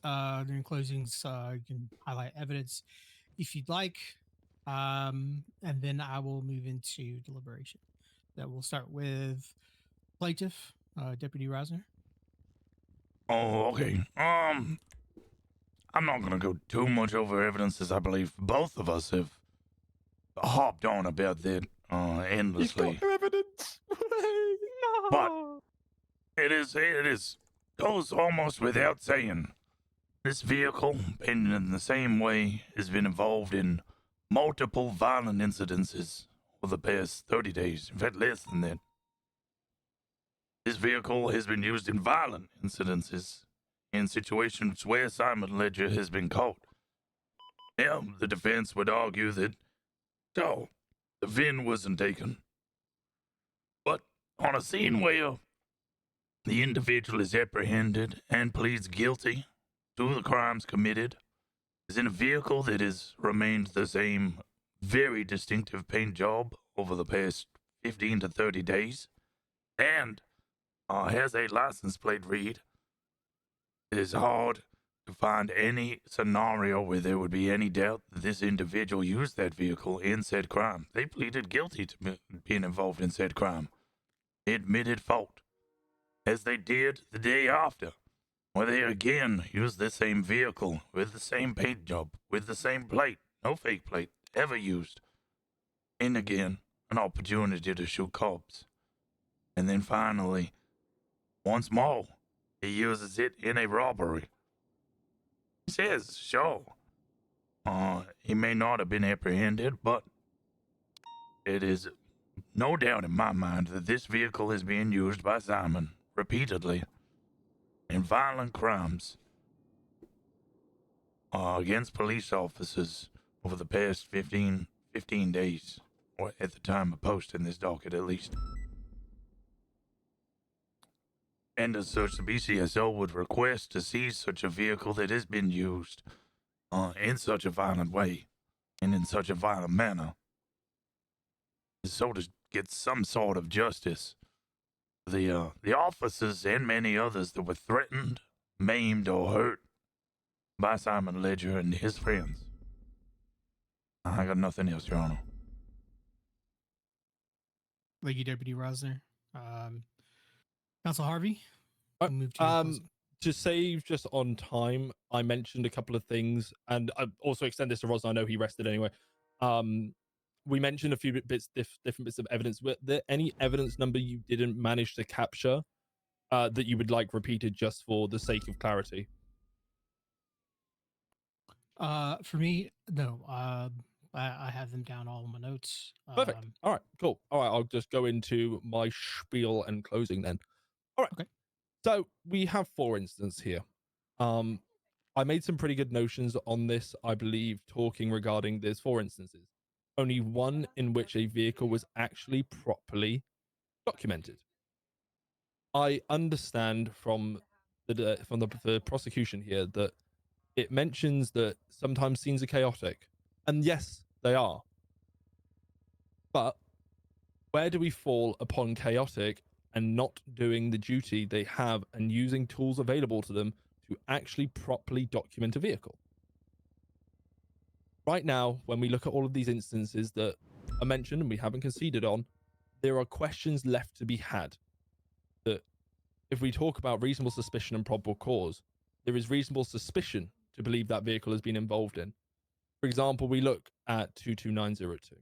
During closings, you can highlight evidence if you'd like, and then I will move into deliberation. That will start with plaintiff, Deputy Rosner. Oh, okay. I'm not gonna go too much over evidence, as I believe both of us have harped on about that endlessly. He's got no evidence. But it is goes almost without saying. This vehicle, painted in the same way, has been involved in multiple violent incidences for the past 30 days. In fact, less than that. This vehicle has been used in violent incidences in situations where Simon Ledger has been caught. Now, the defense would argue that, so, the VIN wasn't taken. But on a scene where the individual is apprehended and pleads guilty to the crimes committed, is in a vehicle that has remained the same very distinctive paint job over the past 15 to 30 days, and has a license plate read. It is hard to find any scenario where there would be any doubt that this individual used that vehicle in said crime. They pleaded guilty to being involved in said crime. They admitted fault, as they did the day after, where they again used the same vehicle with the same paint job, with the same plate, no fake plate, ever used. And again, an opportunity to shoot cops. And then finally, once more, he uses it in a robbery. He says, sure, he may not have been apprehended, but it is no doubt in my mind that this vehicle is being used by Simon repeatedly in violent crimes against police officers over the past 15 days, or at the time of posting this docket at least. And as such, the BCSO would request to seize such a vehicle that has been used in such a violent way and in such a violent manner, so to get some sort of justice. The officers and many others that were threatened, maimed, or hurt by Simon Ledger and his friends. I got nothing else, Your Honor. Thank you, Deputy Rosner. Council Harvey. To save just on time, I mentioned a couple of things, and I also extend this to Rosner. I know he rested anyway. We mentioned a few different bits of evidence. Were there any evidence number you didn't manage to capture that you would like repeated just for the sake of clarity? For me, no. I have them down all in my notes. Perfect. All right, cool. All right, I'll just go into my spiel and closing then. All right. Okay. So we have 4 incidents here. I made some pretty good notions on this, I believe, talking regarding there's 4 instances. Only one in which a vehicle was actually properly documented. I understand from the prosecution here that it mentions that sometimes scenes are chaotic. And yes, they are. But where do we fall upon chaotic and not doing the duty they have and using tools available to them to actually properly document a vehicle? Right now, when we look at all of these instances that are mentioned and we haven't conceded on, there are questions left to be had. That if we talk about reasonable suspicion and probable cause, there is reasonable suspicion to believe that vehicle has been involved in. For example, we look at 22902.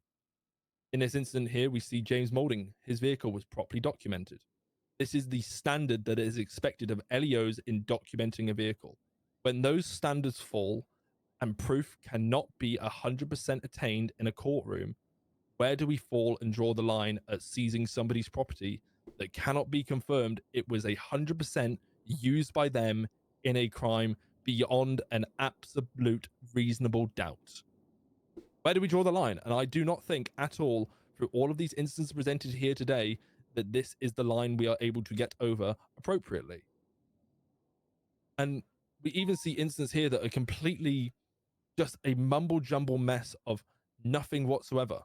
In this incident here, we see James Moulding. His vehicle was properly documented. This is the standard that is expected of LEOs in documenting a vehicle. When those standards fall and proof cannot be 100% attained in a courtroom, where do we fall and draw the line at seizing somebody's property that cannot be confirmed it was 100% used by them in a crime beyond an absolute reasonable doubt? Where do we draw the line? And I do not think at all, through all of these instances presented here today, that this is the line we are able to get over appropriately. And we even see instances here that are completely just a mumble jumble mess of nothing whatsoever.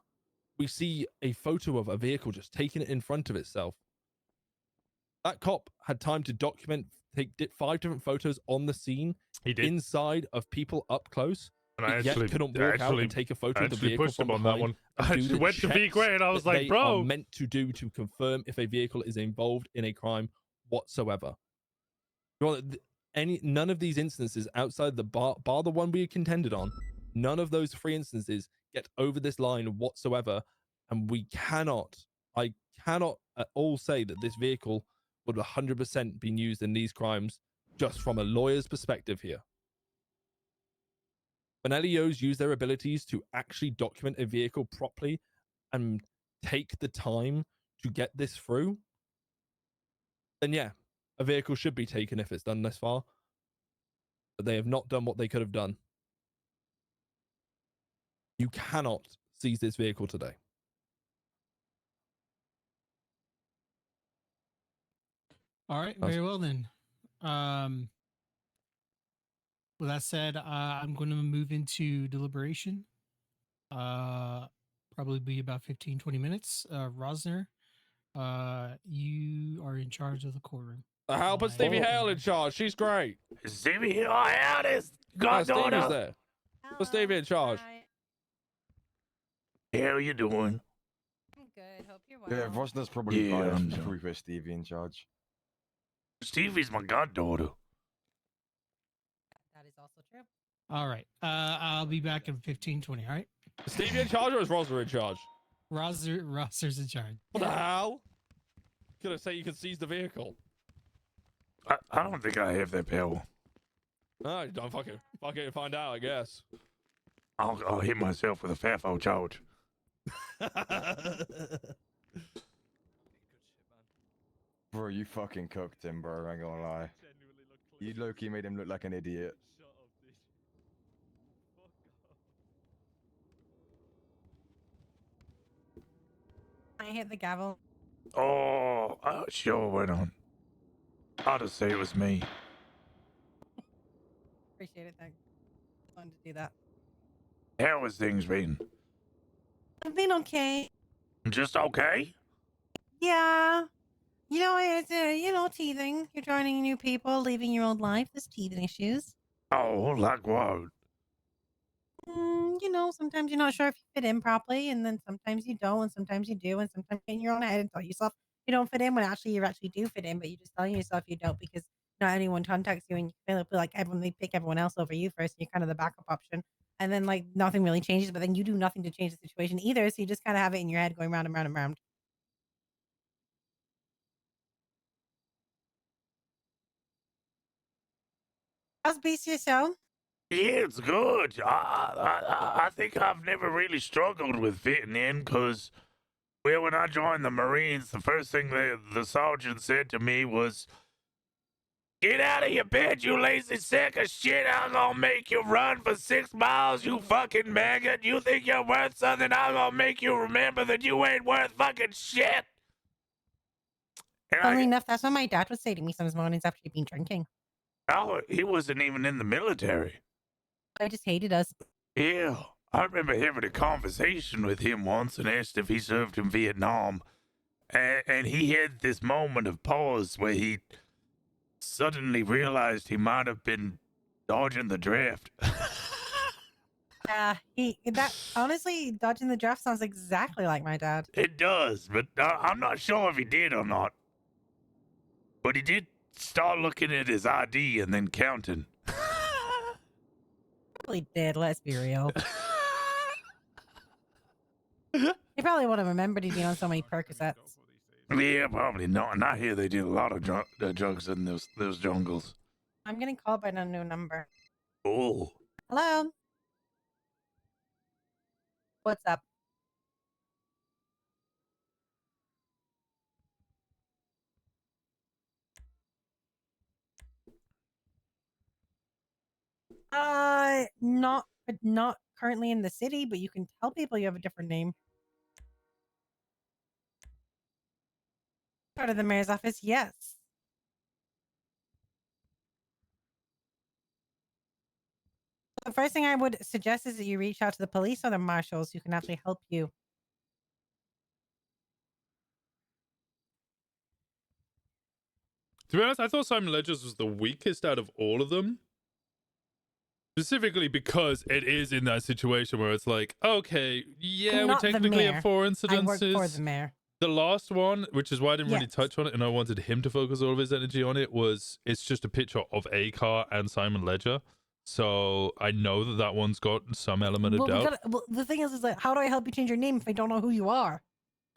We see a photo of a vehicle just taking it in front of itself. That cop had time to document, take 5 different photos on the scene. He did. Inside of people up close. And I yet actually couldn't walk out and take a photo of the vehicle pushed from him on behind that one. and I do just the went to be checks great. I was that like, they bro, are meant to do to confirm if a vehicle is involved in a crime whatsoever. None of these instances outside the bar the one we contended on, none of those 3 instances get over this line whatsoever. And I cannot at all say that this vehicle would 100% been used in these crimes just from a lawyer's perspective here. When LEOs use their abilities to actually document a vehicle properly and take the time to get this through, then yeah, a vehicle should be taken if it's done this far. But they have not done what they could have done. You cannot seize this vehicle today. All right, very well then. With that said, I'm going to move into deliberation. Probably be about 15-20 minutes. Rosner, you are in charge of the courtroom. How put Stevie Hale in charge? She's great. Stevie Hale is Stevie's goddaughter. there. Put Stevie in charge. How you doing? I'm good. Hope you're Yeah, well. Rosner's probably Yeah, biased. I'm You should done. probably put Stevie in charge. Stevie's my goddaughter. That is also true. All right. I'll be back in 15-20. All right. Is Stevie in charge or is Rosner in charge? Rosner's in charge. What the hell? Gonna say you can seize the vehicle. I don't think I have that power. No, you don't fucking find out, I guess. I'll hit myself with a FAFO charge. Bro, you fucking cooked him, bro. I ain't gonna lie. You low-key made him look like an idiot. I hit the gavel. Oh, sure, went on. I'll just say it was me. Appreciate it, thanks. Fun to do that. How has things been? I've been okay. Just okay? Yeah. You know, it's teething. You're joining new people, leaving your old life. There's teething issues. Oh, like what? Sometimes you're not sure if you fit in properly, and then sometimes you don't, and sometimes you do, and sometimes you get in your own head and tell yourself you don't fit in when actually you actually do fit in, but you're just telling yourself you don't because not anyone contacts you, and you feel like they pick everyone else over you first, and you're kind of the backup option, and then like nothing really changes, but then you do nothing to change the situation either, so you just kind of have it in your head going round and round and round. How's BC show? Yeah, it's good. I think I've never really struggled with fitting in because, well, when I joined the Marines, the first thing the sergeant said to me was, "Get out of your bed, you lazy sack of shit. I'm gonna make you run for 6 miles, you fucking maggot. You think you're worth something? I'm gonna make you remember that you ain't worth fucking shit." Funnily enough, that's what my dad would say to me some mornings after he'd been drinking. Oh, he wasn't even in the military. I just hated us. Yeah, I remember having a conversation with him once and asked if he served in Vietnam. And he had this moment of pause where he suddenly realized he might have been dodging the draft. Honestly, dodging the draft sounds exactly like my dad. It does, but I'm not sure if he did or not. But he did start looking at his ID and then counting. Probably did, let's be real. He probably would have remembered he'd been on so many Percocets. Yeah, probably not. And I hear they did a lot of drugs in those jungles. I'm getting called by an unknown number. Oh. Hello? What's up? Not currently in the city, but you can tell people you have a different name. Part of the mayor's office, yes. The first thing I would suggest is that you reach out to the police or the marshals who can actually help you. To be honest, I thought Simon Ledger's was the weakest out of all of them. Specifically because it is in that situation where it's like, okay, yeah, we technically have 4 incidences. I work for the mayor. The last one, which is why I didn't really touch on it, and I wanted him to focus all of his energy on it, it's just a picture of a car and Simon Ledger. So I know that one's got some element of doubt. The thing is like, how do I help you change your name if I don't know who you are?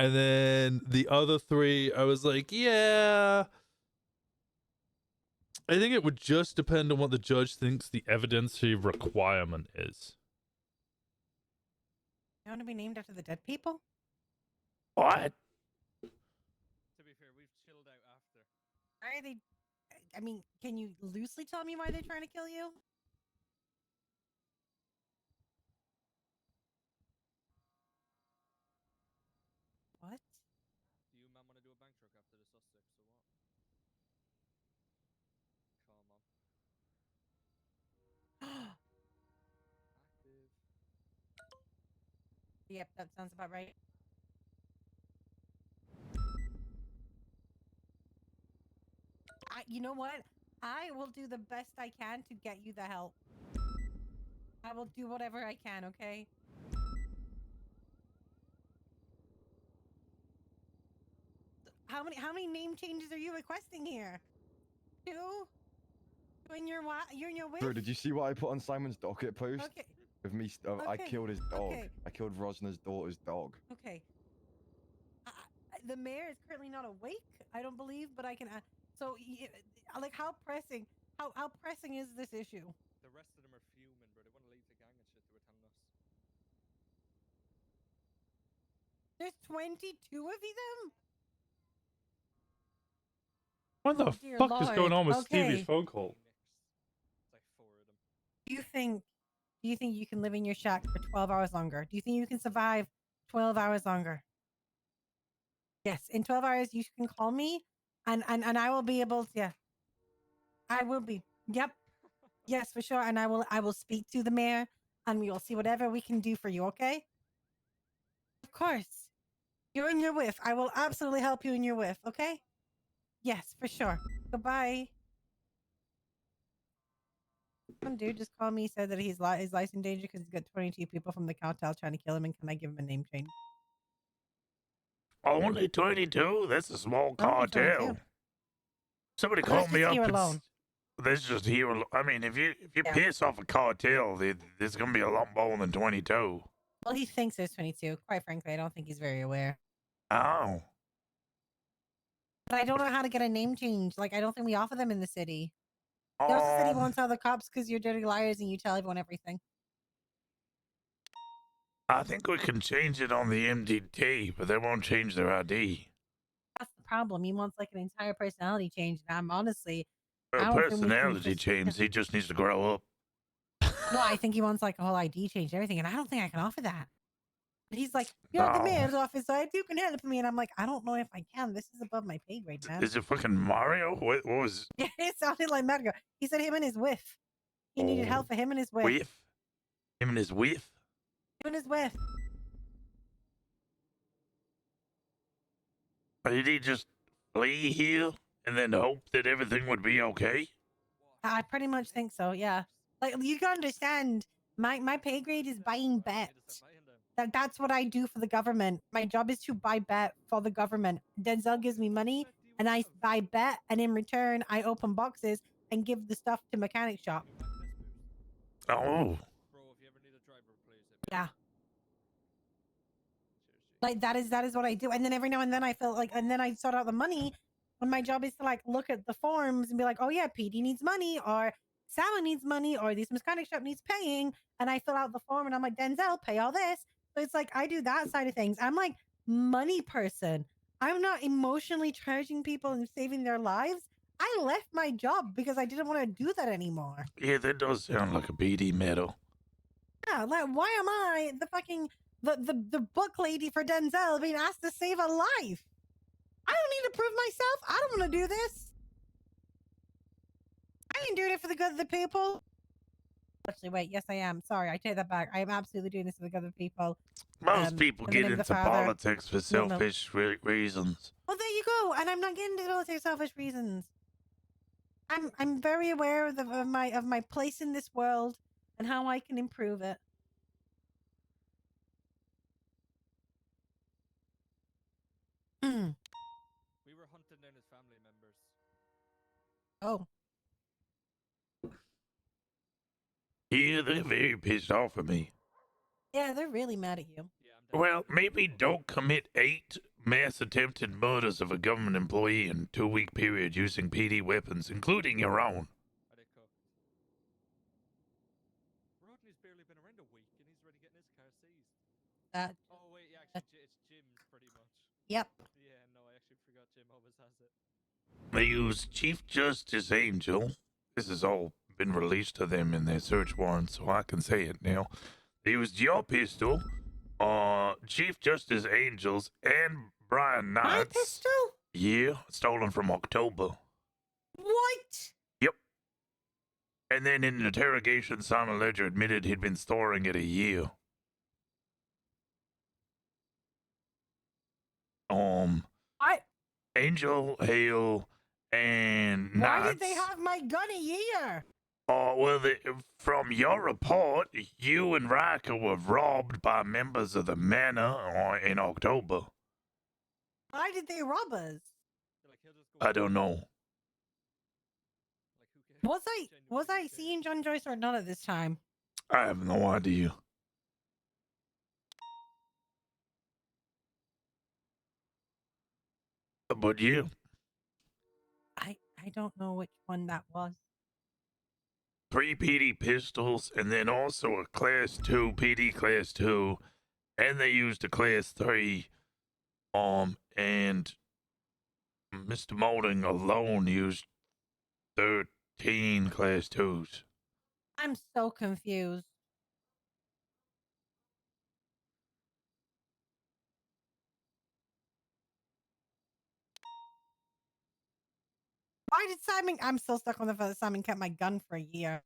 And then the other 3, I was like, yeah. I think it would just depend on what the judge thinks the evidentiary requirement is. You want to be named after the dead people? What? To be fair, we've chilled out after. Why are they? I mean, can you loosely tell me why they're trying to kill you? What? Do you man want to do a bank truck after the Sussex or what? Come on. Active. Yep, that sounds about right. You know what? I will do the best I can to get you the help. I will do whatever I can, okay? How many name changes are you requesting here? 2? You and your whip? Bro, did you see what I put on Simon's docket post? Okay. Of me, I Okay, killed his dog. okay. I killed Rosner's daughter's dog. Okay. The mayor is currently not awake, I don't believe, but I can. So, like, how pressing? How pressing is this issue? The rest of them are fuming, bro. They want to leave the gang and shit. They were telling us. There's 22 of them. What the Dear fuck is going Lord. on with Okay. Stevie's phone call? It's like 4 of them. Do you think you can live in your shack for 12 hours longer? Do you think you can survive 12 hours longer? Yes, in 12 hours you can call me and I will be able to, yeah. I will be. Yep. Yes, for sure. And I will speak to the mayor and we will see whatever we can do for you, okay? Of course. You're in your whiff. I will absolutely help you in your whiff, okay? Yes, for sure. Goodbye. Some dude just called me, said that his life's in danger because he's got 22 people from the cartel trying to kill him, and can I give him a name change? Only 22? That's a small Only cartel. 22. Somebody Well, called that's me just up. here And alone. that's just here. I mean, if you Yeah. piss off a cartel, there's gonna be a lot more than 22. Well, he thinks there's 22. Quite frankly, I don't think he's very aware. Oh. But I don't know how to get a name change. Like, I don't think we offer them in the city. He also said he won't tell the cops because you're dirty liars and you tell everyone everything. I think we can change it on the MDT, but they won't change their ID. That's the problem. He wants like an entire personality change. And I'm honestly, A I don't think we can personality change. He just needs to grow up. No, I think he wants like a whole ID change and everything. And I don't think I can offer that. But he's like, you're at the No. mayor's office, so you can help me. And I'm like, I don't know if I can. This is above my pay grade, man. Is it fucking Mario? What was Yeah, it sounded like Mario. He said him and his whiff. He needed help for him and his whiff. whiff? Him and his whiff? Him and his whiff. Did he just flee here and then hope that everything would be okay? I pretty much think so, yeah. Like, you can understand, my pay grade is buying bets. That's what I do for the government. My job is to buy bet for the government. Denzel gives me money, and I buy bet, and in return, I open boxes and give the stuff to mechanic shop. Oh. Yeah. Like, that is what I do. And then every now and then I feel like, and then I sort out the money when my job is to like look at the forms and be like, oh yeah, PD needs money, or Salmon needs money, or this mechanic shop needs paying. And I fill out the form and I'm like, Denzel, pay all this. So it's like, I do that side of things. I'm like money person. I'm not emotionally charging people and saving their lives. I left my job because I didn't want to do that anymore. Yeah, that does sound like a BD medal. Yeah, like, why am I the fucking the book lady for Denzel being asked to save a life? I don't need to prove myself. I don't want to do this. I ain't doing it for the good of the people. Actually, wait, yes, I am. Sorry, I take that back. I am absolutely doing this for the good of the people. Most people in the get name of the into Father. politics for No, no. selfish reasons. Well, there you go. And I'm not getting into politics for selfish reasons. I'm very aware of my place in this world and how I can improve it. We were hunting down his family members. Oh. Yeah, they're very pissed off at me. Yeah, they're really mad at you. Well, maybe don't commit 8, mass attempted murders of a government employee in 2-week period using PD weapons, including your own. Are they cooked? Rodney's barely been around a week and he's already getting his car seized. Oh wait, yeah, actually, it's Jim's pretty much. Yep. Yeah, no, I actually forgot Jim always has it. They used Chief Justice Angel. This has all been released to them in their search warrant, so I can say it now. They used your pistol, Chief Justice Angel's, and Brian Knight's. My pistol? Yeah, stolen from October. What? Yep. And then in interrogation, Simon Ledger admitted he'd been storing it a year. I. Angel, Hale, and Why Knight's. did they have my gun a year? Oh, well, from your report, you and Riker were robbed by members of the Manor in October. Why did they rob us? I don't know. Was I seeing John Joyce or not at this time? I have no idea. But yeah. I don't know which one that was. 3 PD pistols, and then also a Class 2, PD Class 2, and they used a Class 3, and Mr. Molding alone used 13 Class 2s. I'm so confused. Why did Simon? I'm still stuck on the fact that Simon kept my gun for a year.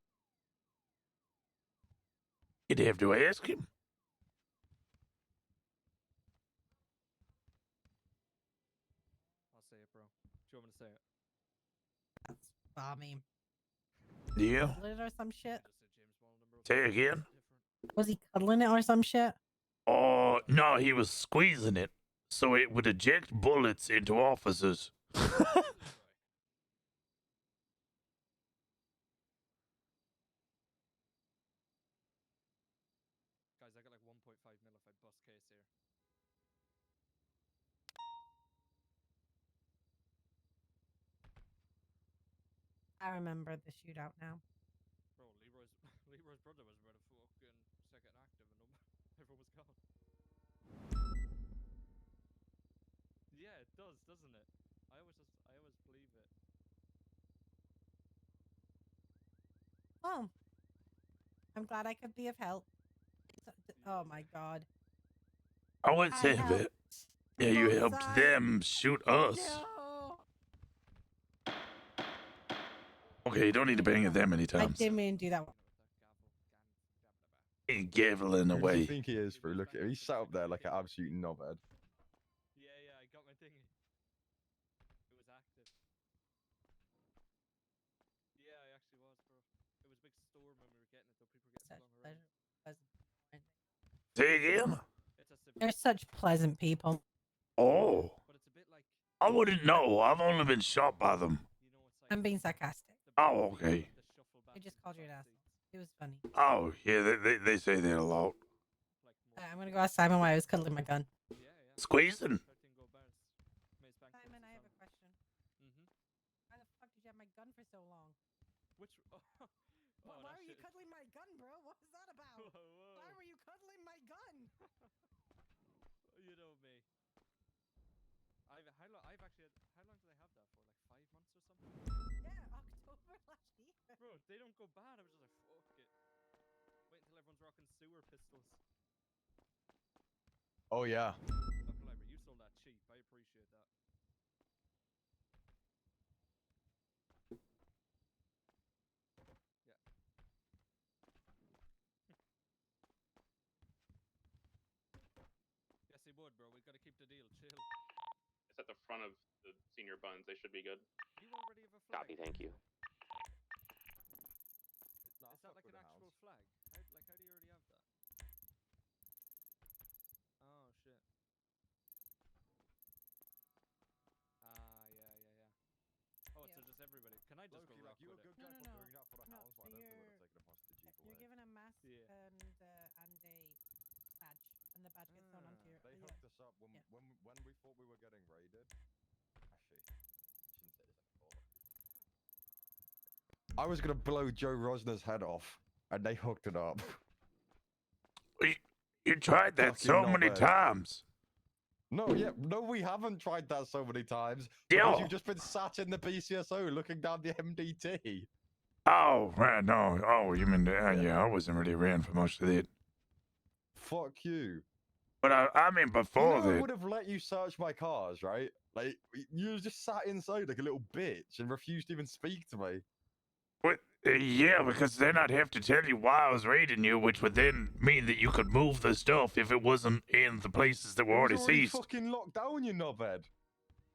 You'd have to ask him. I'll say it, bro. Do you want me to say it? That's bombing. Yeah. Cuddling it or some shit? Say again? Was he cuddling it or some shit? Oh, no, he was squeezing it so it would eject bullets into officers. Guys, I got like 1.5 mil if I bust case here. I remember the shootout now. Bro, Leroy's brother was about to fucking second active and everyone was gone. Yeah, it does, doesn't it? I always believe it. Oh. I'm glad I could be of help. Oh my god. I wouldn't say a bit. Yeah, you helped them shoot us. No. Okay, you don't need to bang it that many I times. didn't mean to do that. Gaveling Who do away. you think he is, bro? Look, he's sat up there like an absolute knobhead. Yeah, I got my thingy. It was active. Yeah, I actually was, bro. It was a big storm when we were getting it, though. People were getting flung around. Say again? They're such pleasant people. Oh. I wouldn't know. I've only been shot by them. I'm being sarcastic. Oh, okay. I just called you an asshole. It was funny. Oh, yeah, they say that a lot. I'm gonna go ask Simon why I was cuddling my gun. Squeezing. Simon, I have a question. Why the fuck did you have my gun for so long? Which? Why were you cuddling my gun, bro? What was that about? Why were you cuddling my gun? You know me. I've actually how long do they have that for? Like 5 months or something? Yeah, October last year. Bro, they don't go bad. I was just like, fuck it. Wait until everyone's rocking sewer pistols. Oh yeah. Not gonna lie, bro, you sold that cheap. I appreciate that. Yeah. Yes, he would, bro. We gotta keep the deal. Chill. It's at the front of the senior buns. They should be good. You already have a flag. Copy, thank you. Is that like an actual flag? How do you already have that? Oh shit. Yeah. Oh, so just everybody. Can I just go rock with it? No. You're given a mask and a badge, and the badge gets thrown onto your. They yeah. hooked us up when Yeah. when we thought we were getting raided. Actually, shouldn't say this in the I was gonna blow Joe Rosner's head off, and they hooked it up. You tried that Fucking so many knobhead. times. No, we haven't tried that so many times. Yo. Because you've just been sat in the BCSO looking down the MDT. Oh, right, no. Oh, you mean, yeah, I wasn't really around for most of that. Fuck you. But I mean, before You know, I that. would have let you search my cars, right? Like, you just sat inside like a little bitch and refused to even speak to me. What? Yeah, because then I'd have to tell you why I was raiding you, which would then mean that you could move the stuff if it wasn't in the places that were It was already already seized. fucking locked down, you knobhead.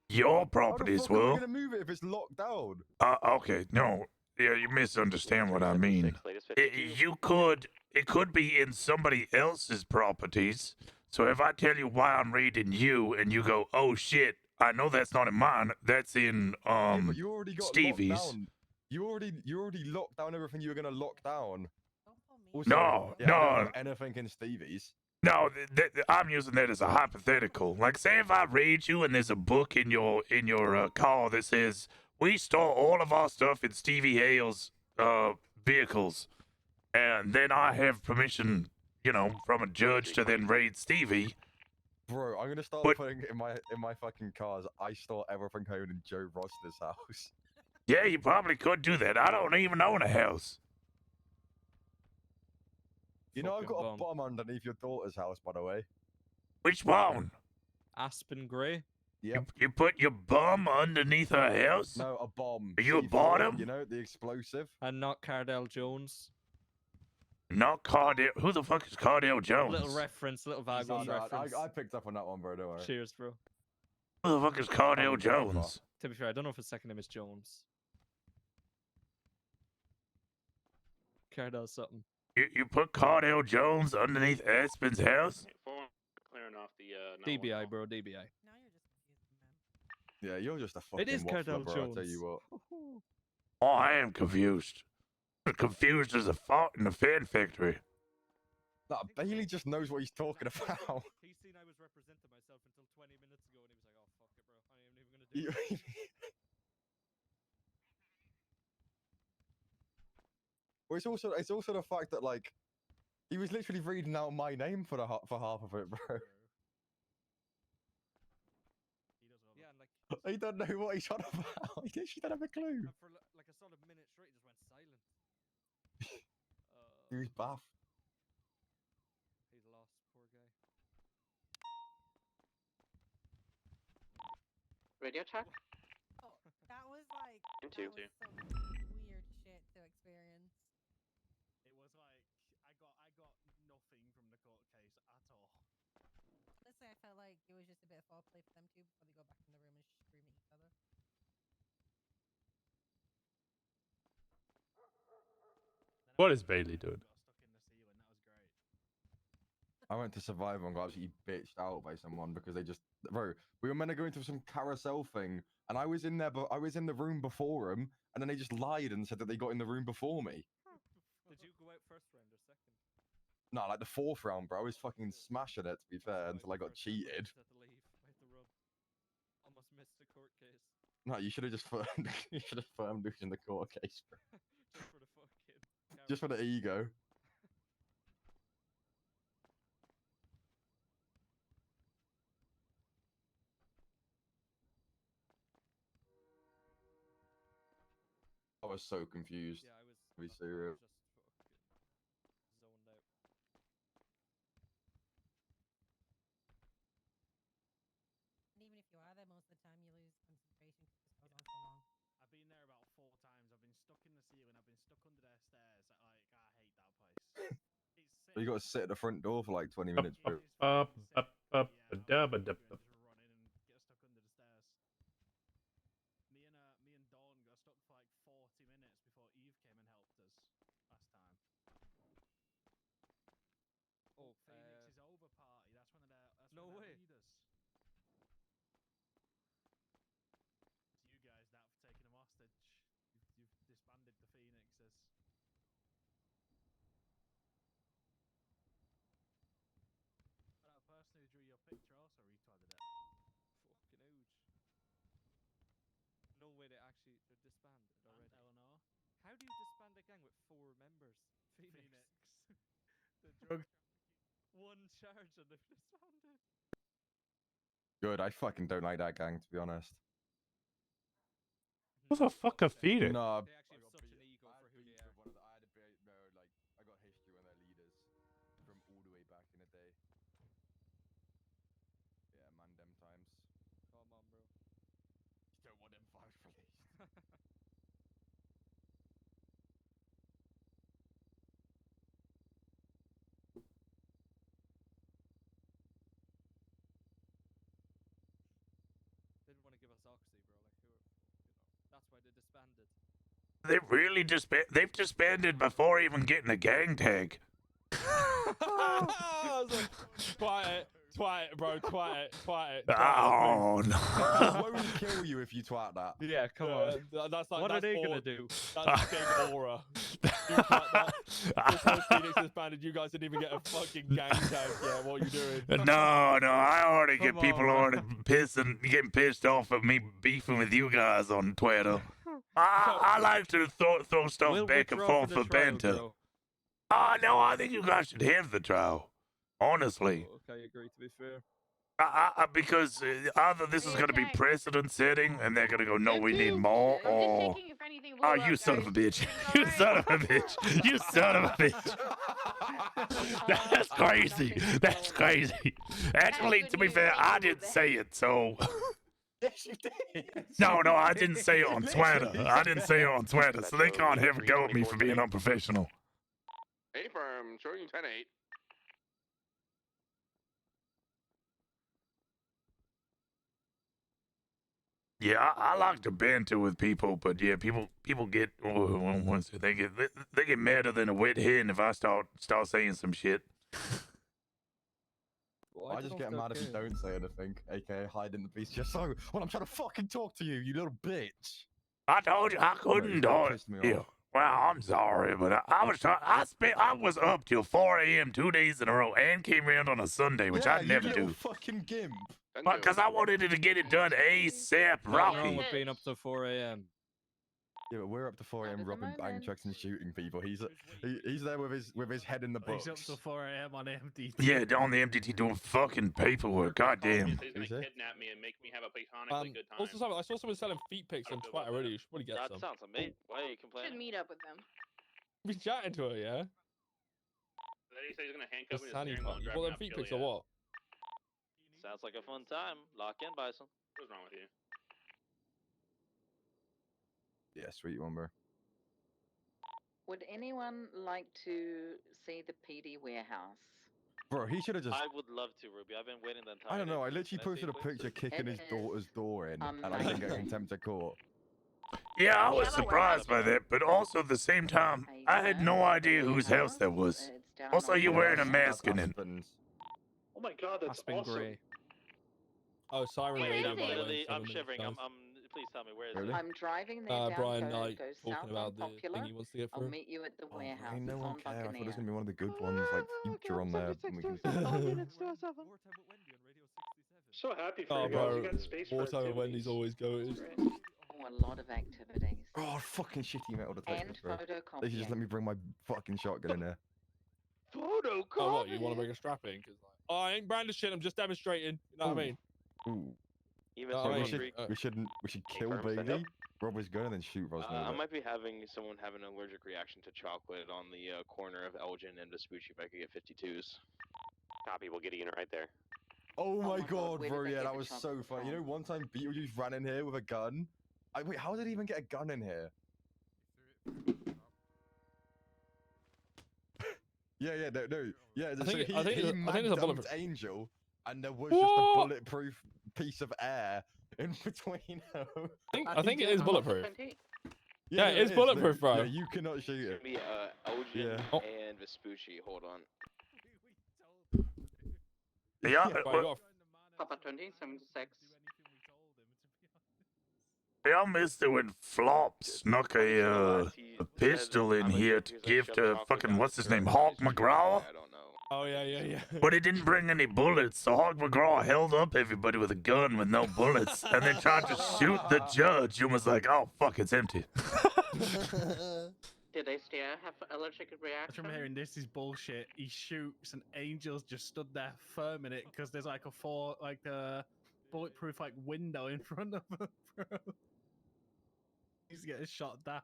Your How the properties fuck am I will. gonna move it if it's locked down? Okay, no. Yeah, you misunderstand what I mean. It could be in somebody else's properties. So if I tell you why I'm raiding you and you go, oh shit, I know that's not in mine, that's in Yeah, but you already got Stevie's. locked down. You already locked down everything you were gonna lock down. Also, No, yeah, I don't no. have anything in Stevie's. No, I'm using that as a hypothetical. Like, say if I raid you and there's a book in your car that says we store all of our stuff in Stevie Hale's vehicles, and then I have permission, from a judge to then raid Stevie. Bro, I'm gonna start putting in my fucking cars. I store everything I own in Joe Rosner's house. Yeah, you probably could do that. I don't even own a house. You know, I've Fucking got bum. a bomb underneath your daughter's house, by the way. Which one? Aspen Grey. Yep. You put your bum underneath her house? No, a bomb. Are you a C4, bottom? You know, the explosive. And not Cardell Jones. Not Cardell. Who the fuck is Cardell Jones? Little reference, little Vagos reference. I picked up on that one, bro. Don't worry. Cheers, bro. Who the fuck is Cardell Jones? To be fair, I don't know if his second name is Jones. Cardell something. You put Cardell Jones underneath Aspen's house? Clearing off the DBI, bro, DBI. Yeah, you're just a fucking It is Cardell waffler, bro, Jones. I'll tell you what. Oh, I am confused. Confused as a fart in a fan factory. Nah, Bailey just knows what he's talking about. He's seen I was representing myself until 20 minutes ago, and he was like, "Oh fuck it, bro. I ain't even gonna do it." Well, it's also the fact that like he was literally reading out my name for half of it, bro. Yeah, and like He don't know what he's on about. He literally don't have a clue. and for like a solid minute straight, he just went silent. He's baff. He's lost, poor guy. Radio check. Oh, that was like Two. that was some weird shit to experience. It was like I got nothing from the court case at all. Honestly, I felt like it was just a bit of foreplay for them two before they go back in the room and scream at each other. What is Bailey doing? I went to Survivor and got absolutely bitched out by someone because they just, bro, we were meant to go into some carousel thing, and I was in there, but I was in the room before him, and then they just lied and said that they got in the room before me. Did you go out first round or second? No, like the fourth round, bro. I was fucking smashing it, to be fair, until I got cheated. I had to leave. I had to rub. Almost missed the court case. No, you should have just firmed, you should have firmed losing the court case, bro. Just for the fucking. Just for the ego. I was so confused. Yeah, I was. To be serious. Just fucking zoned out. And even if you are there most of the time, you lose concentration because it goes on so long. I've been there about 4 times. I've been stuck in the ceiling. I've been stuck under their stairs. I hate that place. It's sick. You got to sit at the front door for like 20 minutes, bro. Up. Just run in and get stuck under the stairs. Me and Dawn got stuck for like 40 minutes before Eve came and helped us last time. Oh, Phoenix's over party. That's one of their. That's No one of way. their leaders. It's you guys that have taken them hostage. You've disbanded the Phoenixes. way, they're disbanded already. Eleanor. How do you disband a gang with 4 members? Phoenix. The drug. One charge and they've disbanded. Good. I fucking don't like that gang, to be honest. Who's a fucking Phoenix? No, They actually have such an ego for who they are. I had a bit, no, like I got history on their leaders from all the way back in the day. Yeah, man, them times. Come on, bro. You don't want them files released. They didn't want to give us Oxy, bro. Like, who? That's why they disbanded. They really they've disbanded before even getting a gang tag. Twat it, bro. Twat it. Oh no! I won't kill you if you twat that. Yeah, come on. That's like, What are that's they all- gonna do? That's big aura. You twat that. This whole Phoenix disbanded. You guys didn't even get a fucking gang tag yet. What are you doing? No, I already get Come people on, already getting pissed off at me beefing with you guys on Twitter. I like to throw stuff We'll back and withdraw forth from for the trial, banter. bro. No, I think you guys should have the trial. Honestly. Okay, agree, to be fair. Because either this is going to be precedent setting and they're going to go, no, we need more, I'm or. just checking if anything blew Oh, up, you son of guys. a bitch. You son of a bitch. You son of a bitch. That's crazy. That's crazy. Actually, to be fair, I didn't say it, so. Yes, you did. No, I didn't say it on Twitter. I didn't say it on Twitter, so they can't have a go at me for being unprofessional. A firm, showing you 10-8. Yeah, I like to banter with people, but yeah, people get they get madder than a wet hen if I start saying some shit. I just get mad if you don't say anything, aka hide in the piece of your song. Well, I'm trying to fucking talk to you, you little bitch. I told you I couldn't do it. Pissed me Yeah. off. Well, I'm sorry, but I was trying. I was up till 4 a.m. 2 days in a row, and came around on a Sunday, which Yeah, I never you little do. fucking gimp. Because I wanted to get it done ASAP, Nothing wrong Rocky. with being up to 4 a.m. Yeah, but we're up to 4 a.m. robbing bank trucks and shooting people. He's there with his head in the He's books. up to 4 a.m. on MDT. Yeah, on the MDT doing fucking paperwork. Goddamn. He's gonna kidnap me and make me have a platonically good time. Also, I saw someone selling feet pics on Twitter already. You should probably get That some. sounds amazing. Why are you Should complaining? meet up with them. Be chatting to her, yeah. Then he said he's gonna The handcuff me to the Sunny steering wheel one. and You drive got me them off feet Chili, pics or yeah. what? Sounds like a fun time. Lock in, Bison. What's wrong with you? Yeah, sweet one, bro. Would anyone like to see the PD warehouse? Bro, he should have just. I would love to, Ruby. I've been waiting the entire I don't know. I day. literally Can I see, posted a please? picture kicking his It daughter's door in, and I didn't get contempt of court. Yeah, I was surprised by that, but also at the same time, I had no idea whose house that was. Also, you're wearing a mask in it. Oh my god, that's Aspen awesome. Gray. Oh, Siren Where Radio, is by the it? way. Literally, 7 I'm minutes, shivering. guys. Please tell me where is Really? it? I'm driving there down Brian Code, Knight goes talking south about on the Popular. thing he wants to get I'll through. meet you at the warehouse. No It's one on care. I thought it was Buccaneer. gonna be one of the good ones, like Future on there. and we can- So happy for Oh, you guys. bro. You got space for Wartime and Wendy's activities. always goes. Oh, a lot of activities. Oh, fucking shitty metal detectors, And bro. photocopying. They should just let me bring my fucking shotgun in there. Photocopy. Oh, what? You want to bring a strap in? Cause like, oh, I ain't brandishing. I'm just demonstrating. You know what I mean? Ooh. Even Oh, Yeah, I we mean, should kill firm, stand Bailey, up. rob his gun, and then shoot Rosner. I with it. might be having someone have an allergic reaction to chocolate on the corner of Elgin and Vespucci if I could get 52s. Copy, we'll get a unit right there. Oh my my God, god, where bro, did they yeah, get that the was so chocolate funny. You know, from? one time Beetlejuice ran in here with a gun. Wait, how did he even get a gun in here? Yeah, no. Yeah, so think- he, I think he there's a mag-dumped bulletproof- Angel, and there was just a What? bulletproof piece of air in between them. I think it is bulletproof. Yeah, no, it's is, bulletproof, no, bro. Yeah, you cannot shoot it. Be Elgin Yeah. Oh. and Vespucci. Hold on. Yeah, Papa 2076. I missed it when Flop snuck a pistol in here to give to fucking, what's his name, Hawk McGraw? I don't know. Oh yeah. But he didn't bring any bullets, so Hog McGraw held up everybody with a gun with no bullets, and then tried to shoot the judge, and was like, "Oh fuck, it's empty." Did they still have allergic reaction? From hearing this is bullshit. He shoots and Angel's just stood there firm in it because there's like a bulletproof like window in front of him, bro. He's getting shot down.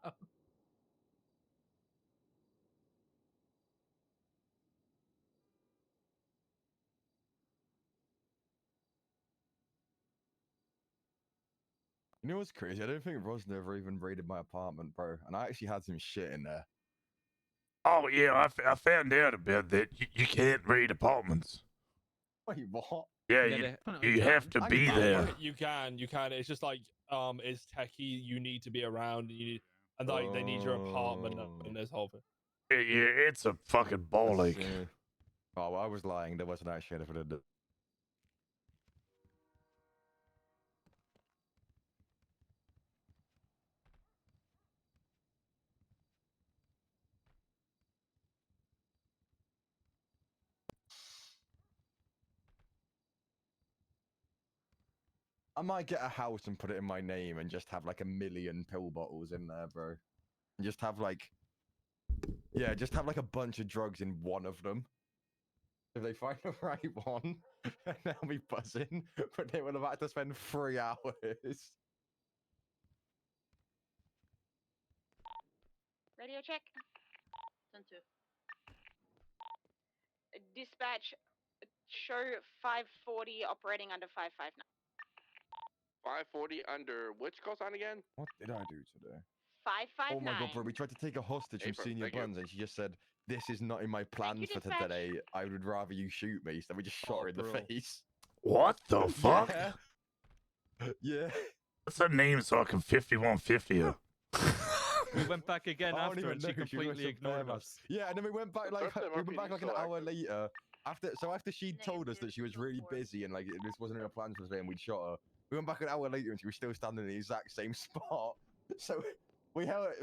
You know what's crazy? I don't think Rosner ever even raided my apartment, bro. And I actually had some shit in there. Oh yeah, I found out about that. You can't raid apartments. Wait, what? Yeah, Yeah, you have to be there. You can. It's just like it's techie. You need to be around. And like they need your apartment and this whole thing. Yeah, it's a fucking ball ache. Oh, well, I was lying. There wasn't actually anything to do. I might get a house and put it in my name and just have like 1 million pill bottles in there, bro. And just have like, yeah, just have like a bunch of drugs in one of them. If they find the right one, then they'll be buzzing, but they will have had to spend 3 hours. Radio check. Send to. Dispatch, show 540 operating under 559. 540 under which call sign again? What did I do today? 559. Oh my god, bro, we tried to take a hostage from April, Senior thank you. Buns, and she just said, "This is not in my plans for dispatch. today. I would rather you shoot me." So we just shot her in the bro. face. What the fuck? Yeah. What's her name so I can 5150 her? We went back again I don't after, even and she know, she was completely some ignored fair us. Yeah, and then we went back like First time we went back like an RPD hour still later. After she told us that she was really busy and like this wasn't in her plans for today, and we'd shot her. We went back an hour later and she was still standing in the exact same spot. So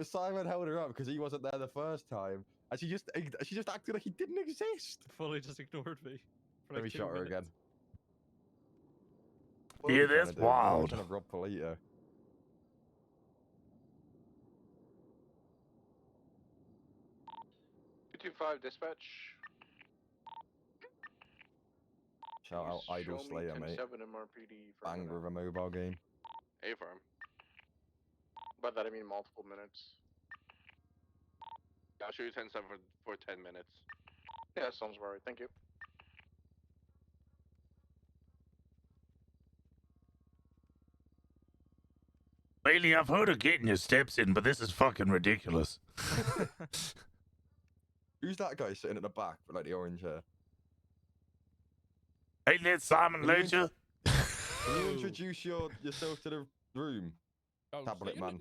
Simon held her up because he wasn't there the first time, and she just acted like he didn't exist. Fully just ignored me. For Then like we 2 shot her minutes. again. Yeah, that's wild. Trying to rob Polito. 225 dispatch. Shout out Idol Slayer, mate. 7 MRPD for Banger of a mobile game. A farm. By that I mean multiple minutes. I'll show you 10-7 for 10 minutes. Yeah, sounds about right. Thank you. Bailey, I've heard of getting your steps in, but this is fucking ridiculous. Who's that guy sitting at the back with like the orange hair? Ain't that Simon Can you Ledger? Can you introduce yourself to the room? Tablet man.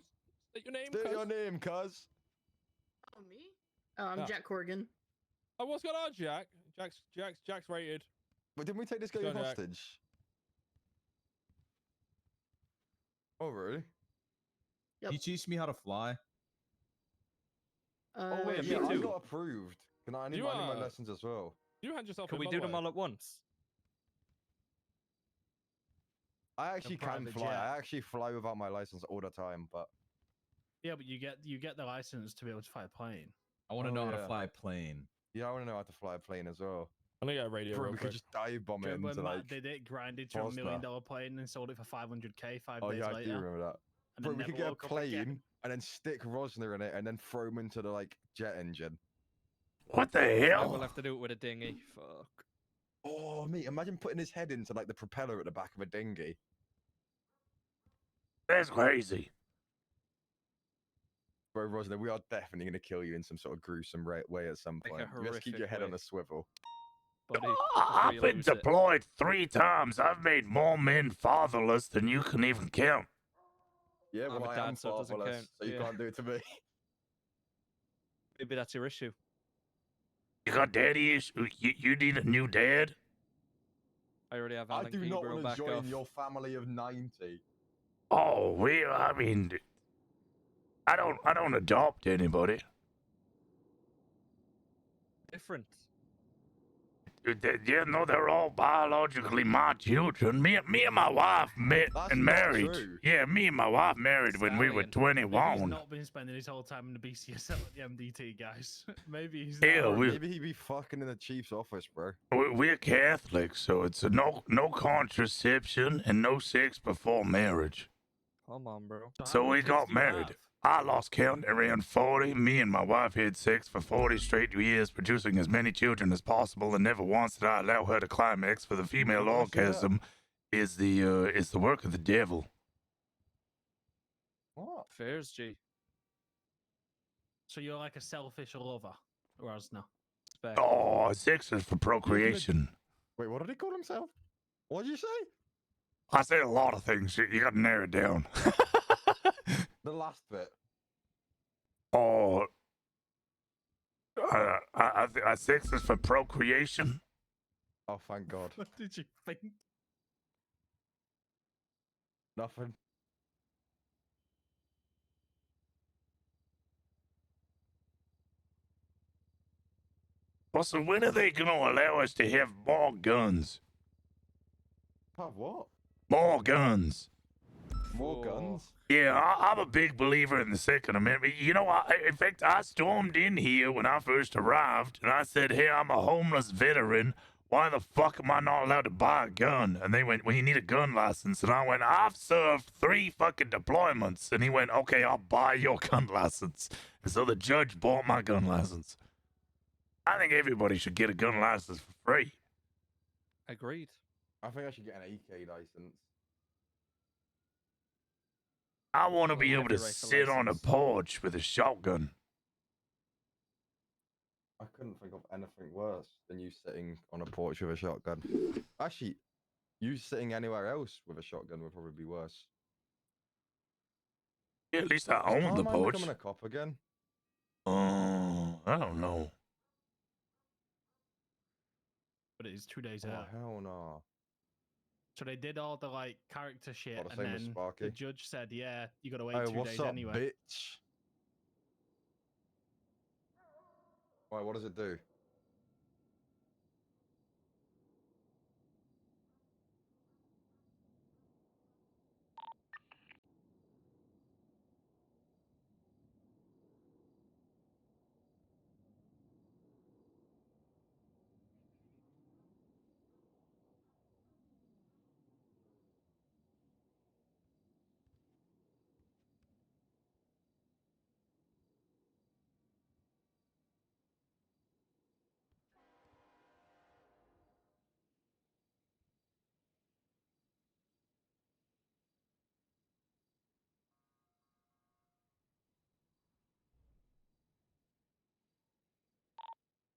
State your name, State your name, cuz. Oh, me? Oh, I'm Yeah. Jack Corrigan. Oh, what's going on, Jack? Jack's rated. But didn't we take this guy Go, Jack. hostage? Oh, really? Yep. He teach me how to fly. Oh, wait, me yeah, I too. got approved. I need You my are- lessons as well. You hand yourself Can in, we by do the them way. all at once? I actually can private fly. jet. I actually fly without my license all the time, but Yeah, but you get the license to be able to fly a plane. I want to Oh, know how yeah. to fly a plane. yeah, I want to know how to fly a plane as well. I'm gonna get a radio Bro, real we quick. could just dive bomb it Remember into when Matt like. did it, grinded to $1 Rosner. million plane and sold it for 500k 5 Oh days yeah, I later? do remember that. And Bro, then we could never get a woke up again. plane and then stick Rosner in it and then throw him into the like jet engine. What the I hell? will have to do it with a dinghy. Fuck. Oh, mate, imagine putting his head into like the propeller at the back of a dinghy. That's crazy. Bro, Rosner, we are definitely gonna kill you in some sort of gruesome way at some Like a point. You just keep your horrific head on way. a swivel. Buddy, I've before you been lose it. deployed 3 times. I've made more men fatherless than you can even count. Yeah, I'm well, a I dad, am so it doesn't fatherless, count. so you Yeah. can't do it to me. Maybe that's your issue. You got daddy issues? You need a new dad? I already have I Alan do not Gabriel want back to join off. your family of 90. Oh, well, I mean, I don't adopt anybody. Different. Yeah, no, they're all biologically my children. Me and my wife met That's and not married. true. Yeah, me and my wife married when we were Maybe he's 21. not been spending his whole time in the BCSL at the MDT, guys. Maybe he's Yeah, not. Maybe he'd be fucking in the chief's office, bro. We're Catholics, so it's a no contraception and no sex before marriage. Come on, bro. So we got married. I lost count around 40. Me and my wife had sex for 40 straight years, producing as many children as possible, and never once did I allow her to climax. For the female orgasm is the work of the devil. What? Fairs, G. So you're like a selfish lover, Rosner. Oh, sex is for procreation. Wait, what did he call himself? What did you say? I said a lot of things. You got to narrow it down. The last bit. Oh, sex is for procreation. Oh, thank God. What did you think? Nothing. Well, so when are they going to allow us to have more guns? Have what? More guns. More guns? Yeah, I'm a big believer in the Second Amendment. You know, in fact, I stormed in here when I first arrived, and I said, hey, I'm a homeless veteran. Why the fuck am I not allowed to buy a gun? And they went, well, you need a gun license. And I went, I've served 3 fucking deployments. And he went, okay, I'll buy your gun license. And so the judge bought my gun license. I think everybody should get a gun license for free. Agreed. I think I should get an AK license. I want to Well, be you able have to to write the sit on a license. porch with a shotgun. I couldn't think of anything worse than you sitting on a porch with a shotgun. Actually, you sitting anywhere else with a shotgun would probably be worse. Yeah, at least I Is own the Carmine porch. becoming a cop again? I don't know. But it is 2 days Oh, out. hell no. So they did all the like character shit, the and same as then Sparky? the judge said, "Yeah, you got to wait Hey, 2 what's days up, anyway." bitch? Wait, what does it do?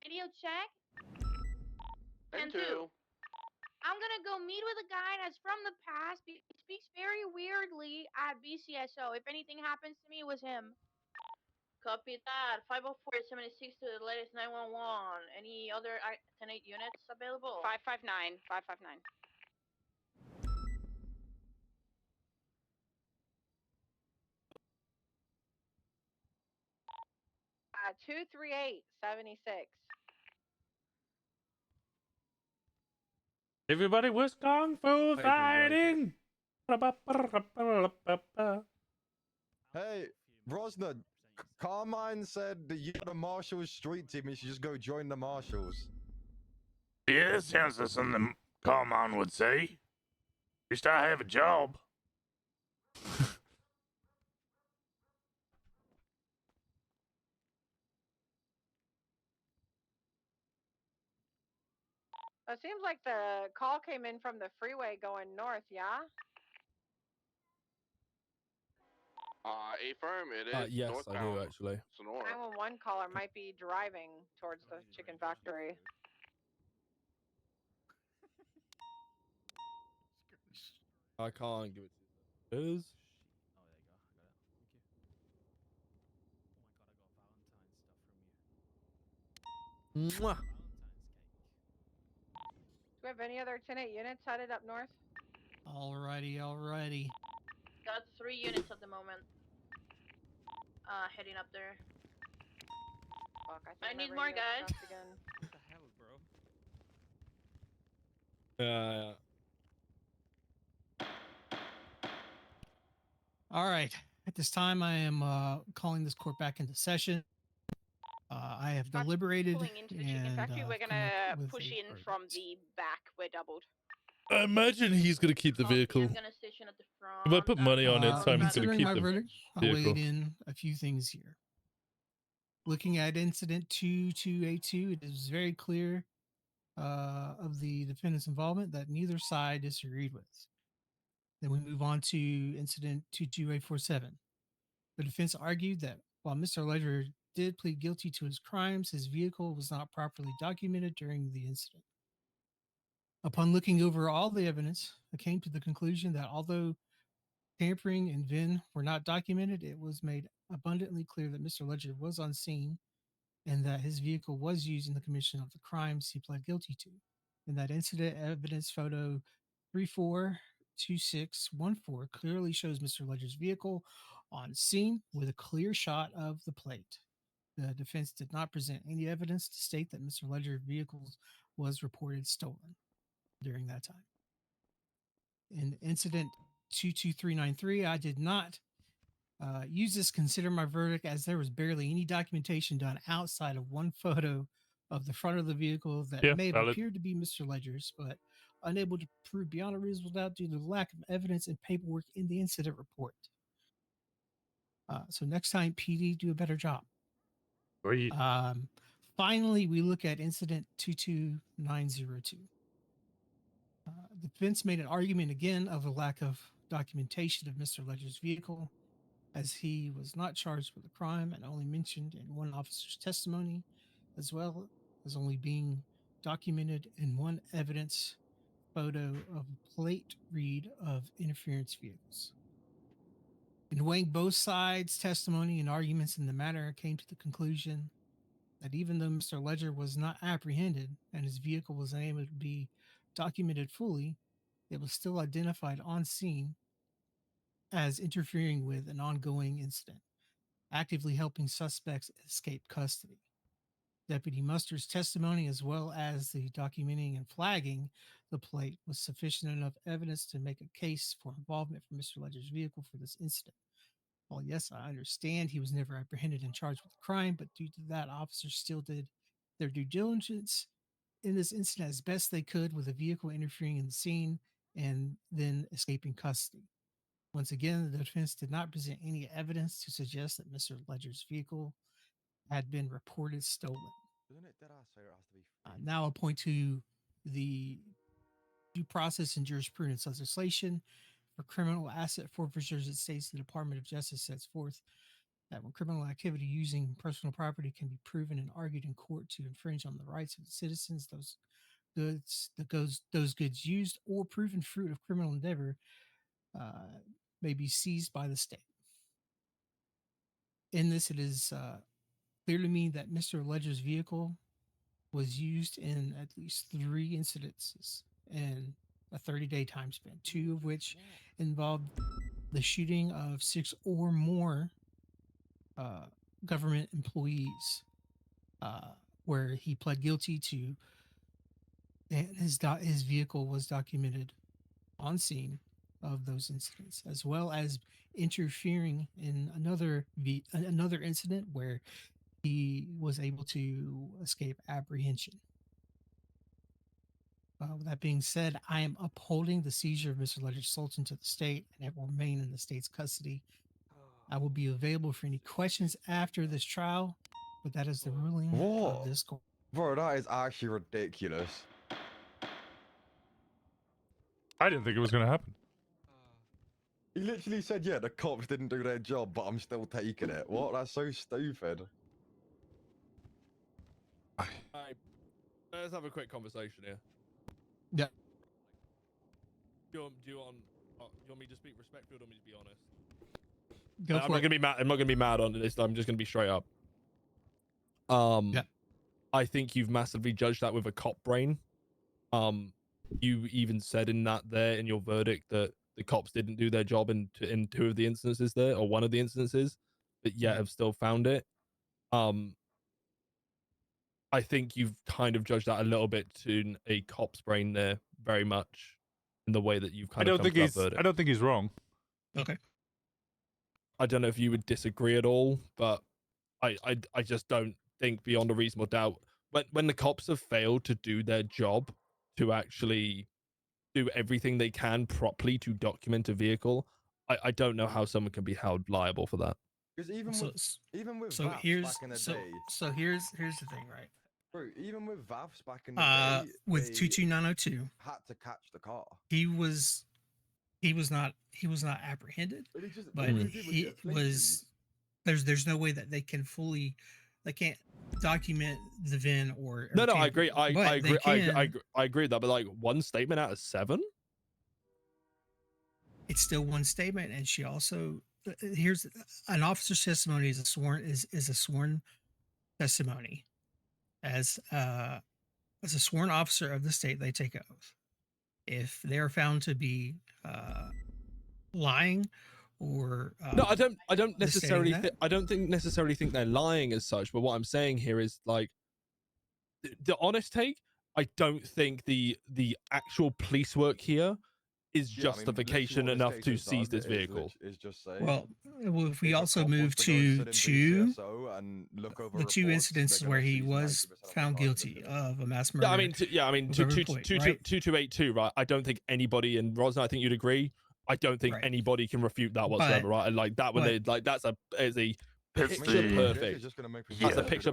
Radio check. 10-2. I'm gonna go meet with a guy that's from the past. He speaks very weirdly at BCSO. If anything happens to me, it was him. Copy that. 504-76 to the latest 911. Any other 10-8 units available? 559. 559. 238-76. Everybody was kung fu fighting. Hey, Rosner, Carmine said that you're the Marshall's street team. You should just go join the Marshals. Yeah, that sounds like something Carmine would say. At least I have a job. It seems like the call came in from the freeway going north, yeah? Affirm, it is Yes, northbound. I do actually. It's north. 911 caller might be driving towards the chicken factory. I can't give it to you. Is Mwah. Do we have any other 10-8 units headed up north? Alrighty. Got 3 units at the moment. Heading up there. Fuck, I need remember more you guys. trapped again. What the hell, bro? Yeah. All right. At this time, I am calling this court back into session. I have deliberated Pulling into the chicken and factory. We're come gonna up with push a in verdict. from the back. We're doubled. I imagine he's gonna keep the vehicle. Gonna station at the front. If I put money on it, Simon's gonna Considering keep my the verdict, I'll vehicle. weigh in a few things here. Looking at incident 2282, it is very clear of the defendant's involvement that neither side disagreed with. Then we move on to incident 22847. The defense argued that while Mr. Ledger did plead guilty to his crimes, his vehicle was not properly documented during the incident. Upon looking over all the evidence, I came to the conclusion that although tampering and VIN were not documented, it was made abundantly clear that Mr. Ledger was on scene and that his vehicle was used in the commission of the crimes he pled guilty to. In that incident, evidence photo 342614 clearly shows Mr. Ledger's vehicle on scene with a clear shot of the plate. The defense did not present any evidence to state that Mr. Ledger's vehicle was reported stolen during that time. In incident 22393, I did not use this to consider my verdict as there was barely any documentation done outside of one photo of the front of the vehicle that may have valid. appeared to be Mr. Ledger's, but unable to prove beyond a reasonable doubt due to the lack of evidence and paperwork in the incident report. So next time, PD, do a better job. Great. Finally, we look at incident 22902. The defense made an argument again of the lack of documentation of Mr. Ledger's vehicle, as he was not charged with a crime and only mentioned in one officer's testimony, as well as only being documented in one evidence photo of a plate read of interference vehicles. In weighing both sides' testimony and arguments in the matter, I came to the conclusion that even though Mr. Ledger was not apprehended and his vehicle was unable to be documented fully, it was still identified on scene as interfering with an ongoing incident, actively helping suspects escape custody. Deputy Mustard's testimony, as well as the documenting and flagging the plate, was sufficient enough evidence to make a case for involvement from Mr. Ledger's vehicle for this incident. Well, yes, I understand he was never apprehended and charged with a crime, but due to that, officers still did their due diligence in this incident as best they could with a vehicle interfering in the scene and then escaping custody. Once again, the defense did not present any evidence to suggest that Mr. Ledger's vehicle had been reported stolen. Now I'll point to the due process and jurisprudence legislation for criminal asset forfeitures. It states the Department of Justice sets forth that when criminal activity using personal property can be proven and argued in court to infringe on the rights of the citizens, those goods used or proven fruit of criminal endeavor may be seized by the state. In this, it is clear to me that Mr. Ledger's vehicle was used in at least 3 incidences in a 30-day time span, 2 of which involved the shooting of 6 or more government employees, where he pled guilty to, and his vehicle was documented on scene of those incidents, as well as interfering in another incident where he was able to escape apprehension. With that being said, I am upholding the seizure of Mr. Ledger Sultan to the state, and it will remain in the state's custody. I will be available for any questions after this trial, but that is the ruling of this court. Bro, that is actually ridiculous. I didn't think it was going to happen. He literally said, yeah, the cops didn't do their job, but I'm still taking it. What? That's so stupid. Let's have a quick conversation here. Yeah. Do you want me to speak respectfully or do you want me to be honest? Go I'm for not it. gonna be mad. I'm not gonna be mad on this. I'm just gonna be straight up. Yeah. I think you've massively judged that with a cop brain. You even said in your verdict that the cops didn't do their job in 2 of the instances there, or 1 of the instances, but yet have still found it. I think you've kind of judged that a little bit to a cop's brain there very much in the way that you've I kind don't of come think to that he's. verdict. I don't think he's wrong. Okay. I don't know if you would disagree at all, but I just don't think beyond a reasonable doubt when the cops have failed to do their job to actually do everything they can properly to document a vehicle, I don't know how someone can be held liable for that. Because even So- with So VAFs here's back in the so day, so here's the thing, right? bro, even with VAFs back in the day, With they 22902, had to catch the car. he was not apprehended, But they just but all they did was he get flinchies. was there's no way that they can't document the VIN or No, I tampering, agree. I but agree. they can. I agree with that. But like one statement out of 7. It's still one statement, and she also here's an officer's testimony is a sworn testimony. As a sworn officer of the state, they take oath. If they are found to be lying or No, I don't necessarily misstating that, I don't necessarily think they're lying as such, but what I'm saying here is like the honest take, I don't think the actual police work here is Yeah, I mean, justification literally what enough this to case has seize done this vehicle. is just say, well, if we if a also cop move wants to go and to sit in two BCSO and look over the two reports, they're incidences gonna where he seize was 90% of the found cars guilty of a mass murder. Yeah, I mean, of every employee, right? 2282, right? I don't think anybody, and Rosner, I think you'd agree. I don't think Right. anybody can refute that whatsoever, But- right? And like that one, but- like that's a It's picture the- perfect. just gonna make That's a Yeah. picture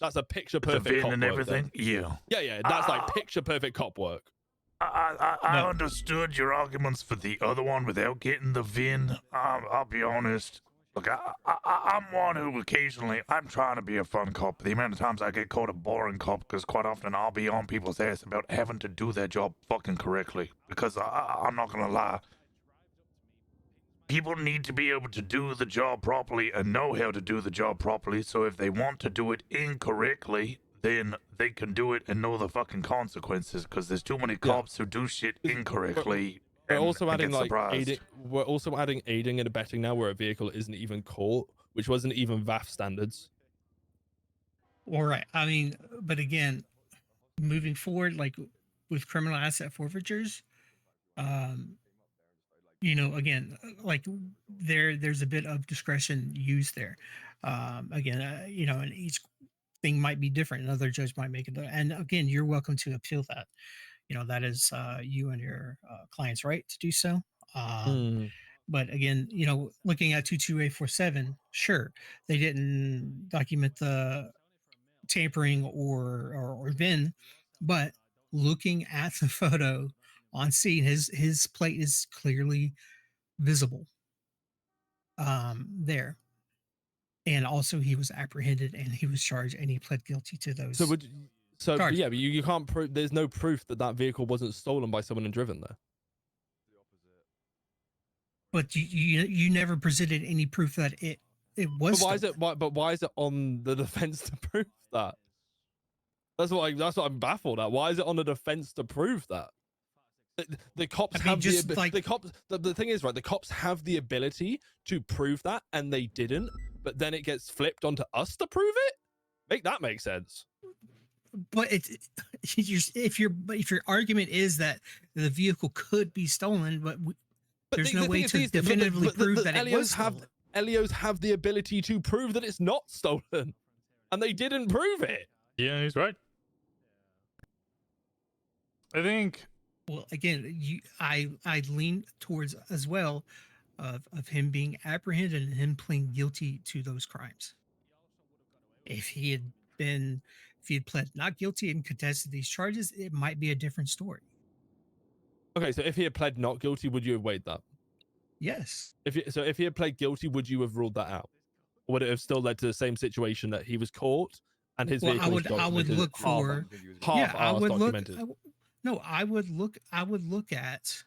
That's a picture The perfect VIN cop and work. everything. Then. Yeah. Yeah, that's like picture perfect cop work. I understood your arguments for the other one without getting the VIN. I'll be honest. Look, I'm one who occasionally, I'm trying to be a fun cop. The amount of times I get called a boring cop, because quite often I'll be on people's ass about having to do their job fucking correctly. Because I'm not going to lie. People need to be able to do the job properly and know how to do the job properly. So if they want to do it incorrectly, then they can do it and know the fucking consequences. Because there's too many cops who do shit incorrectly. We're and also adding get like surprised. we're also adding aiding and abetting now, where a vehicle isn't even caught, which wasn't even VAF standards. All right. I mean, but again, moving forward, like with criminal asset forfeitures, again, like there's a bit of discretion used there. Again, and each thing might be different. Another judge might make it. And again, you're welcome to appeal that. That is you and your client's right to do so. But again, looking at 22847, sure, they didn't document the tampering or VIN, but looking at the photo on scene, his plate is clearly visible there. And also he was apprehended and he was charged and he pled guilty to those. But yeah, but you can't prove. There's no proof that that vehicle wasn't stolen by someone and driven there. But you never presented any proof that it was. But why is it on the defense to prove that? That's what I'm baffled at. Why is it on the defense to prove that? The cops have the thing is, right, the cops have the ability to prove that and they didn't, but then it gets flipped onto us to prove it. Make that make sense. But if your argument is that the vehicle could be stolen, but there's no way to definitively prove that it was stolen. Elios have the ability to prove that it's not stolen, and they didn't prove it. Yeah, he's right. I think. Well, again, I lean towards as well of him being apprehended and him pleading guilty to those crimes. If he had pled not guilty and contested these charges, it might be a different story. Okay, so if he had pled not guilty, would you have weighed that? Yes. If he had pled guilty, would you have ruled that out? Or would it have still led to the same situation that he was caught and his vehicle was documented? I would look for documented? I would look at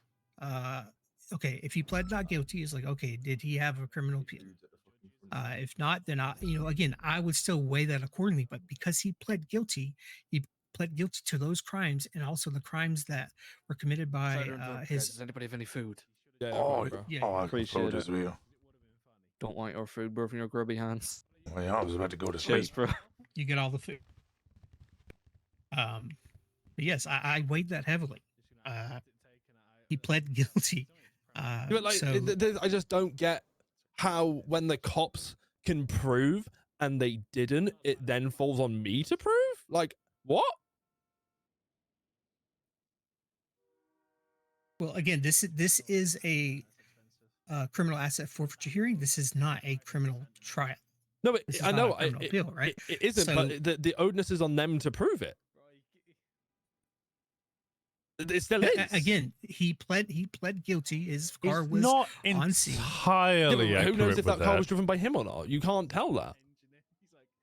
okay, if he pled not guilty, it's like, okay, did he have a criminal appeal? If not, then again, I would still weigh that accordingly. But because he pled guilty to those crimes and also the crimes that were committed by his. Does anybody have any food? Yeah. I appreciate it. Don't want your food, bro, from your grubby hands. Well, yeah, I was about to go to Cheers, sleep. bro. You get all the food. But yes, I weighed that heavily. He pled guilty. But like, So I just don't get how when the cops can prove and they didn't, it then falls on me to prove. Like what? well, again, this is a criminal asset forfeiture hearing. This is not a criminal trial. No, but This is I not know a criminal appeal, right? it isn't. So, but the onus is on them to prove it. It still is. Again, he pled guilty. His car It's was not on scene. entirely Yeah, but who knows accurate if with that car that. was driven by him or not? You can't tell that.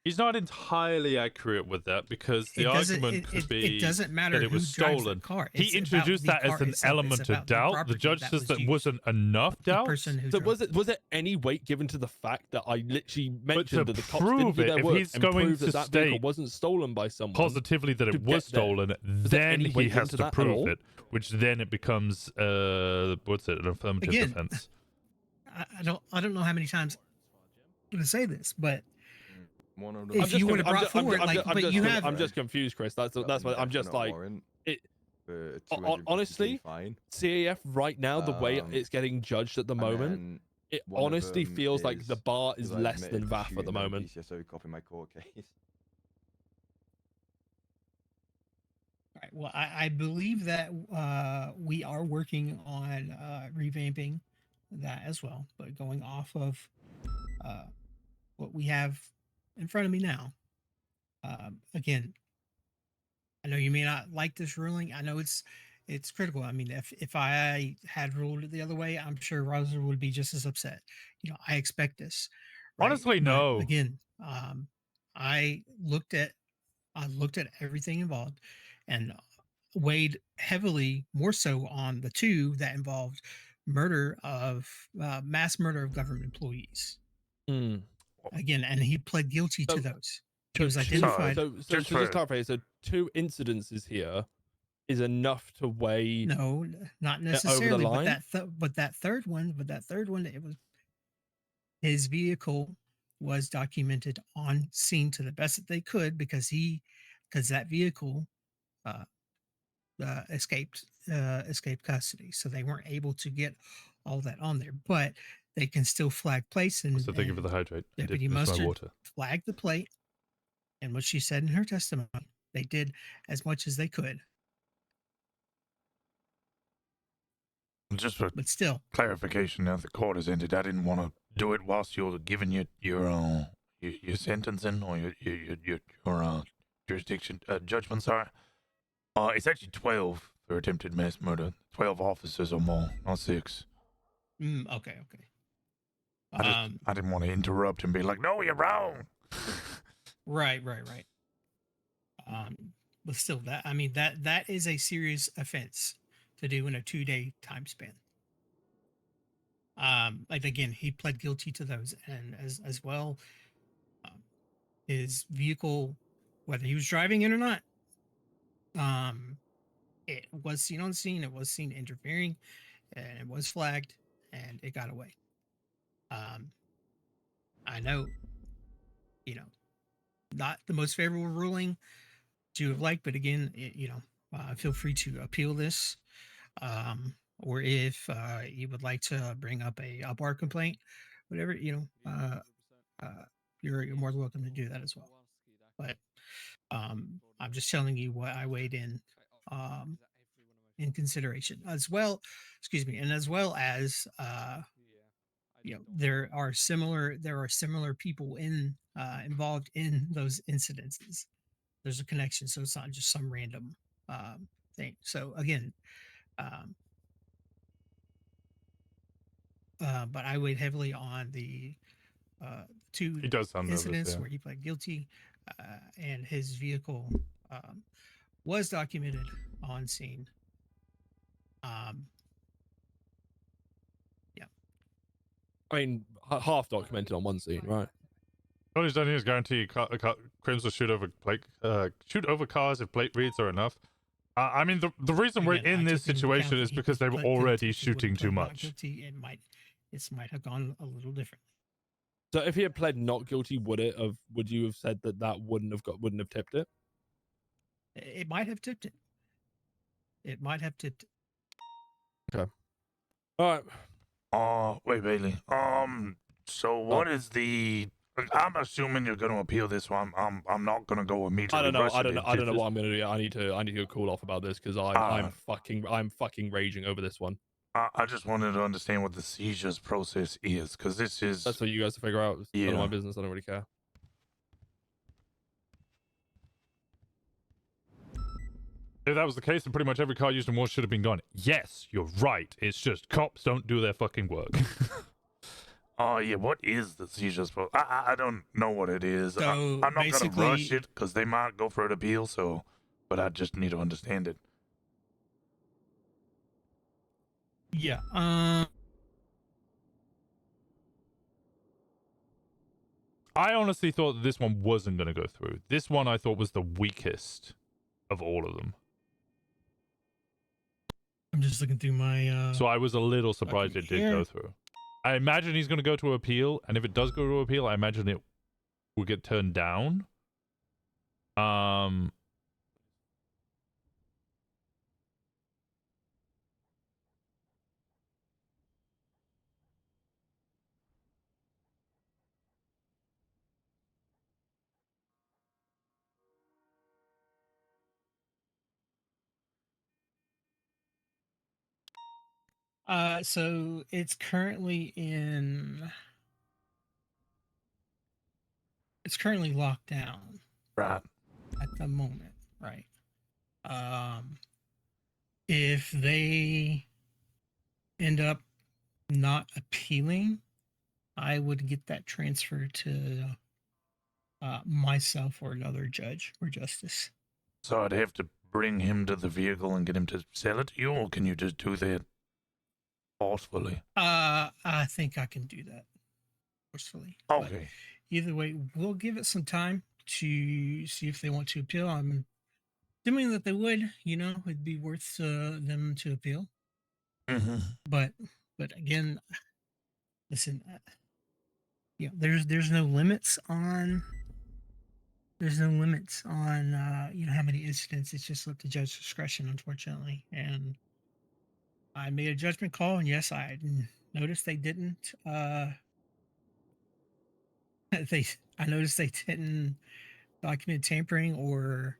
He's not entirely accurate with that because the argument could be it doesn't matter that it was who drives the stolen. car. He It's about introduced the that as car an itself. It's element of about the doubt. The property judge that says was that used. wasn't enough The doubt. person who So drove was there any weight given to the fact that I literally mentioned that the cops didn't prove do it, their if work he's and going prove to that that vehicle state wasn't stolen by someone positively that to it was get there? stolen, Was there then any he weight has into to that at prove all? it, which then it becomes what's it, an affirmative Again, defense. I don't know how many times I'm going to say this, but One of if you would have brought forward, I'm just confused, Chris. That's what I'm just like. Honestly, CAF right now, the way it's getting judged at the moment, it honestly feels like the bar is less than VAF at the moment. PCSO copy my court case. Right, well, I believe that we are working on revamping that as well, but going off of what we have in front of me now. Again, I know you may not like this ruling. I know it's critical. I mean, if I had ruled it the other way, I'm sure Rosner would be just as upset. You know, I expect this. Right? Honestly, But no. Again, I looked at everything involved and weighed heavily more so on the two that involved mass murder of government employees. Again, and he pled guilty to those. He was identified. So just clarify. So 2 incidences here is enough to weigh. No, not necessarily. Over the line? But that third one, it was his vehicle was documented on scene to the best that they could because that vehicle escaped custody, so they weren't able to get all that on there. But they can still flag plates, and So thank you for the hydrate. I did Deputy miss my Mustard water. flagged the plate, and what she said in her testimony, they did as much as they could. Just for But still, clarification, now the court has ended. I didn't want to do it whilst you're giving your sentencing or your jurisdiction judgment. Sorry, it's actually 12 for attempted mass murder. 12 officers or more, not 6. Okay. I didn't want to interrupt and be like, "No, you're wrong." Right. But still, that is a serious offense to do in a 2-day time span. Like again, he pled guilty to those, and as well, his vehicle, whether he was driving it or not, it was seen on scene. It was seen interfering, and it was flagged, and it got away. I know, not the most favorable ruling to have liked, but again, feel free to appeal this, or if you would like to bring up a bar complaint, whatever, you're more than welcome to do that as well. But I'm just telling you what I weighed in consideration as well. Excuse me, and as well as there are similar people involved in those incidences. There's a connection, so it's not just some random thing. So again, but I weighed heavily on the 2 He does sound nervous, incidents yeah. where he pled guilty, and his vehicle was documented on scene. I mean, half documented on one scene, right? All he's done here is guarantee criminals will shoot over cars if plate reads are enough. I mean, the reason we're in this situation is because they were already shooting too much. It might have gone a little differently. So if he had pled not guilty, would you have said that wouldn't have tipped it? It might have tipped it. Okay. All right. Wait, Bailey. So what is the? I'm assuming you're going to appeal this one. I'm not going to go immediately. I don't know. rush I it don't know. into I don't know this. what I'm gonna do. I need to go cool off about this because I'm fucking raging over this one. I just wanted to understand what the seizures process is, because this is. That's for you guys to figure out. It's none of my Yeah. business. I don't really care. If that was the case, then pretty much every car used in war should have been gone. Yes, you're right. It's just cops don't do their fucking work. Oh yeah, what is the seizures process? I don't know what it is. So I'm not going to basically- rush it because they might go for an appeal. So, but I just need to understand it. Yeah. I honestly thought this one wasn't going to go through. This one I thought was the weakest of all of them. I'm just looking through my. So I was a little surprised it did here. go through. I imagine he's going to go to appeal, and if it does go to appeal, I imagine it will get turned down. So it's currently in. It's currently locked down. Right. At the moment, right? If they end up not appealing, I would get that transferred to myself or another judge or justice. So I'd have to bring him to the vehicle and get him to sell it to you, or can you just do that forcefully? I think I can do that forcefully. Okay. Either way, we'll give it some time to see if they want to appeal. I'm assuming that they would. You know, it'd be worth them to appeal. Mm-hmm. But again, listen. You know, there's no limits on. There's no limits on you know how many incidents. It's just up to judge discretion, unfortunately. And I made a judgment call, and yes, I noticed they didn't. I noticed they didn't document tampering or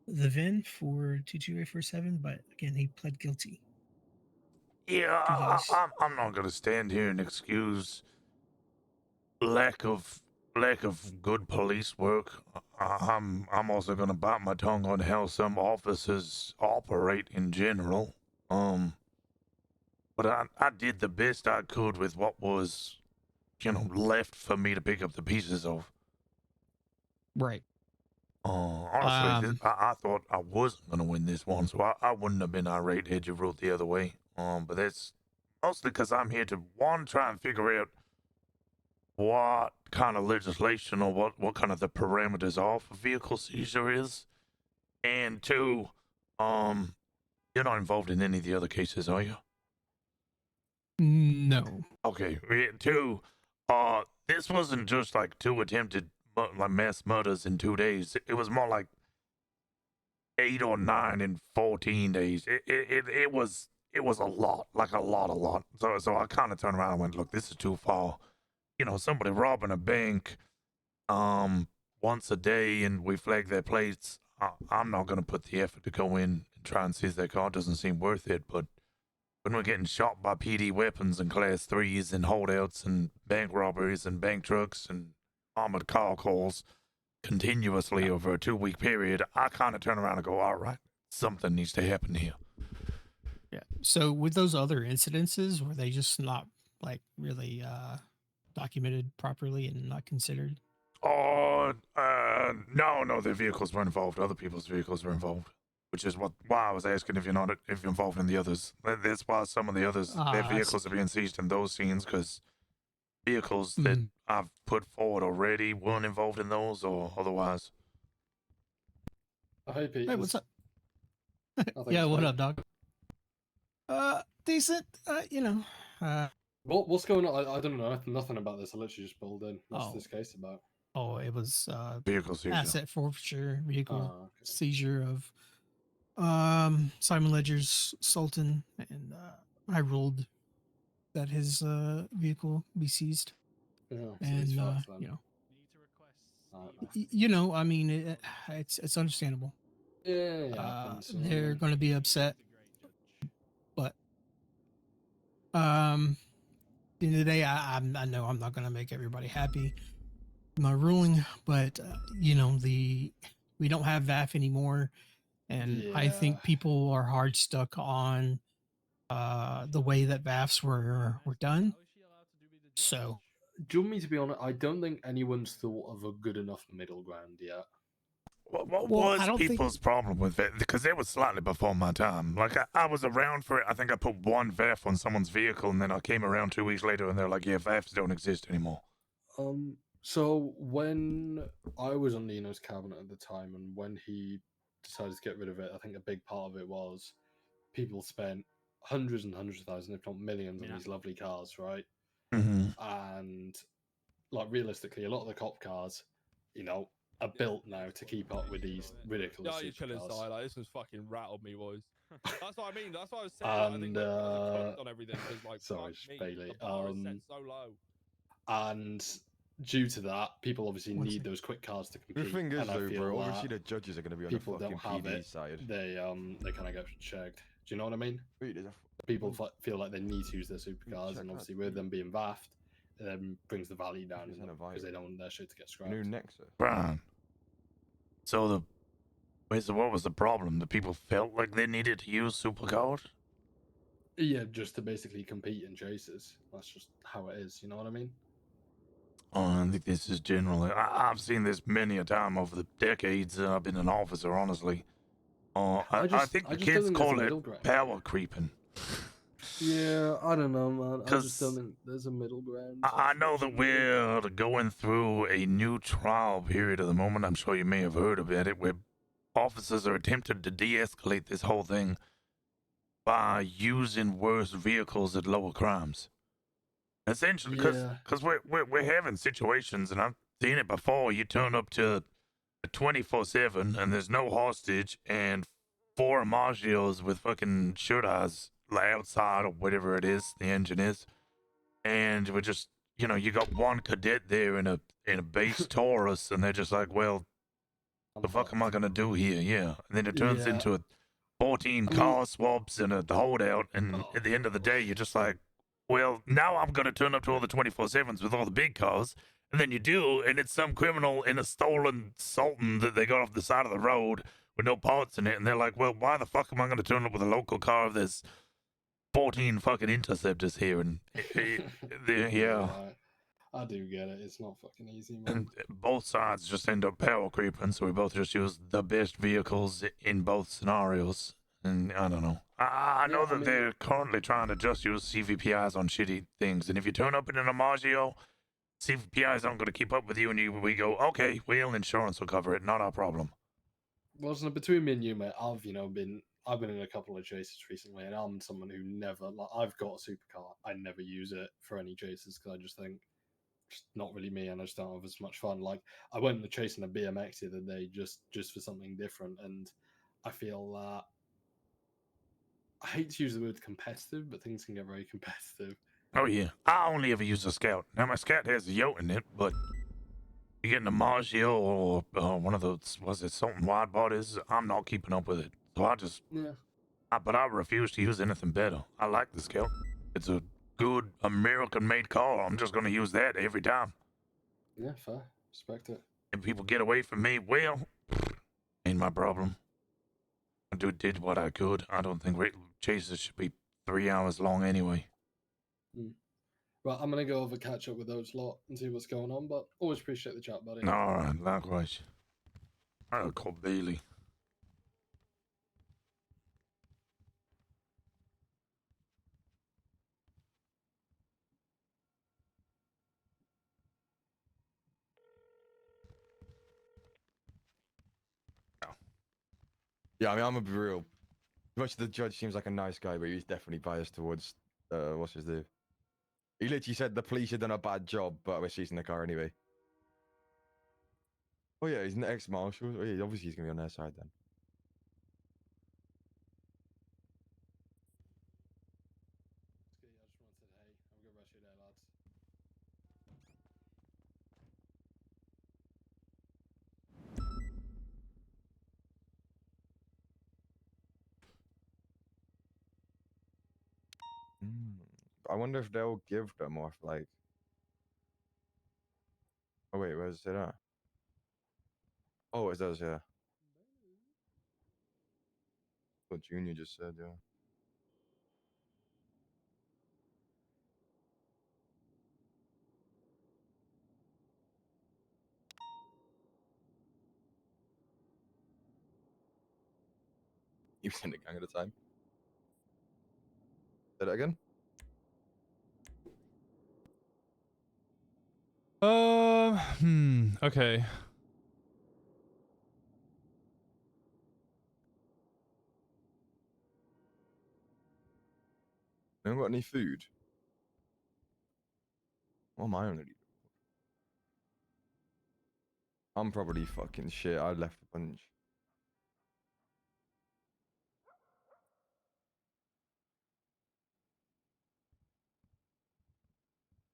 the VIN for 22847, but again, he pled guilty. Yeah, I'm not gonna stand here and excuse lack of good police work. I'm also gonna bite my tongue on how some officers operate in general. But I did the best I could with what was, left for me to pick up the pieces of. Right. Honestly, I thought I wasn't gonna win this one, so I wouldn't have been irate had you ruled the other way. But that's mostly because I'm here to try and figure out what kind of legislation or what kind of the parameters are for vehicle seizure is, and two, you're not involved in any of the other cases, are you? No. Okay. Two, this wasn't just like two attempted mass murders in 2 days. It was more like 8 or 9 in 14 days. It was a lot, like a lot. So I kind of turned around and went, look, this is too far. Somebody robbing a bank, once a day, and we flag their plates. I'm not gonna put the effort to go in and try and seize their car. It doesn't seem worth it. But when we're getting shot by PD weapons and class 3s and holdouts and bank robberies and bank trucks and armored car calls continuously over a 2-week period, I kind of turn around and go, all right, something needs to happen here. Yeah. So with those other incidences, were they just not really documented properly and not considered? No, their vehicles were involved. Other people's vehicles were involved, which is why I was asking if you're involved in the others. That's why some of the others, their vehicles are being seized in those scenes, because vehicles that I've put forward already weren't involved in those or otherwise. Hey, Pete. Hey, what's up? think Yeah, it's what fine. up, dog? Decent. What's going on? I don't know nothing about this. I literally just pulled in. What's this case about? Oh, it was vehicle seizure, asset forfeiture, vehicle Oh, okay. seizure of Simon Ledger's Sultan and I ruled that his vehicle be seized, Yeah, so and he's fucked then. you know, Nightmare. you know, I mean, it's understandable. Yeah, yeah, happens, you know what I They're mean? going to be upset, but at the end of the day, I know I'm not going to make everybody happy with my ruling, but you know, we don't have VAF anymore, and I Yeah. think people are hard stuck on the way that VAFs were done. So Do you want me to be honest? I don't think anyone's thought of a good enough middle ground yet. What Well, I was don't think- people's problem with it? Because it was slightly before my time. Like, I was around for it. I think I put one VAF on someone's vehicle, and then I came around 2 weeks later, and they're like, yeah, VAFs don't exist anymore. So when I was on Nino's cabinet at the time, and when he decided to get rid of it, I think a big part of it was people spent hundreds and hundreds of thousands, if not millions, on these lovely cars, right? Mhm. And like realistically, a lot of the cop cars, you know, are built now to keep up with these ridiculous Yeah, you're chilling supercars. side. Like, this was fucking rattled me, boys. That's what I mean. That's what I was saying. Like, I think And like, as a cunt on everything, because like, sorry, fuck me, Bailey. the bar is set so low. And due to that, people obviously One need second. those quick cars to The compete. thing is, and I though, feel bro, that obviously the judges are going to be on the people fucking don't have PD it. side. They kind of get shagged. Do you know what I mean? Wait, there's a People feel like they need to use their supercars, check and that, obviously with them being vaffed, it then brings the value down This in isn't them a because they virus. don't want their shit to get scrapped. New Nexus. Brian. So what was the problem? The people felt like they needed to use supercars? Yeah, just to basically compete in chases. That's just how it is. You know what I mean? Oh, I think this is generally. I've seen this many a time over the decades that I've been an officer, honestly. I think the I just don't kids think there's call a it middle ground. power creeping. Yeah, I don't know, man. I just 'Cause don't think there's a middle ground. I know that we're going through a new trial period at the moment. I'm sure you may have heard about it, where officers are attempting to de-escalate this whole thing by using worse vehicles at lower crimes. Essentially, because we're having situations, and I've seen it before. You turn up to 24/7, and there's no hostage, and 4 Margios with fucking shirt eyes outside or whatever it is the engine is, and we're just, you know, you got one cadet there in a base Taurus, and they're just like, well, the fuck am I gonna do here? Yeah, and then it turns Yeah. into 14 car swaps and a holdout, and at the end of the day, you're just like, well, now I'm gonna turn up to all the 24/7s with all the big cars, and then you do, and it's some criminal in a stolen Sultan that they got off the side of the road with no parts in it, and they're like, well, why the fuck am I gonna turn up with a local car if there's 14 fucking interceptors here? And yeah. I do get it. It's not fucking easy, man. And both sides just end up power creeping, so we both just use the best vehicles in both scenarios. And I don't know. I know that they're currently trying to just use CVPIs on shitty things. And if you turn up in an Amagio, CVPIs aren't going to keep up with you, and we go, okay, well, insurance will cover it, not our problem. Well, so between me and you, mate, I've been in a couple of chases recently, and I'm someone who never I've got a supercar. I never use it for any chases because I just think it's not really me, and I just don't have as much fun. Like I went on the chase in a BMX the other day just for something different, and I feel that I hate to use the word competitive, but things can get very competitive. Oh, yeah. I only ever use a Scout. Now, my Scout has a Yacht in it, but you get an Amagio or one of those, was it Sultan wide bodies? I'm not keeping up with it. So I just, Yeah. but I refuse to use anything better. I like the Scout. It's a good American-made car. I'm just going to use that every time. Yeah, fair. Respect it. If people get away from me, well, ain't my problem. I did what I could. I don't think chases should be 3 hours long anyway. Right, I'm gonna go over catch up with those lot and see what's going on. But always appreciate the chat, buddy. All right, likewise. I'll call Bailey. Yeah, I mean, I'm gonna be real. Much the judge seems like a nice guy, but he's definitely biased towards what's his name? He literally said the police had done a bad job, but we're seizing the car anyway. Oh yeah, he's an ex-marshal. Oh yeah, obviously he's gonna be on their side then. I wonder if they'll give them or if like. Oh wait, where's it at? Oh, it does, yeah. What Junior just said, yeah. You send a gang at a time. Say that again. Okay. No one got any food? What am I on? I'm probably fucking shit. I left a bunch.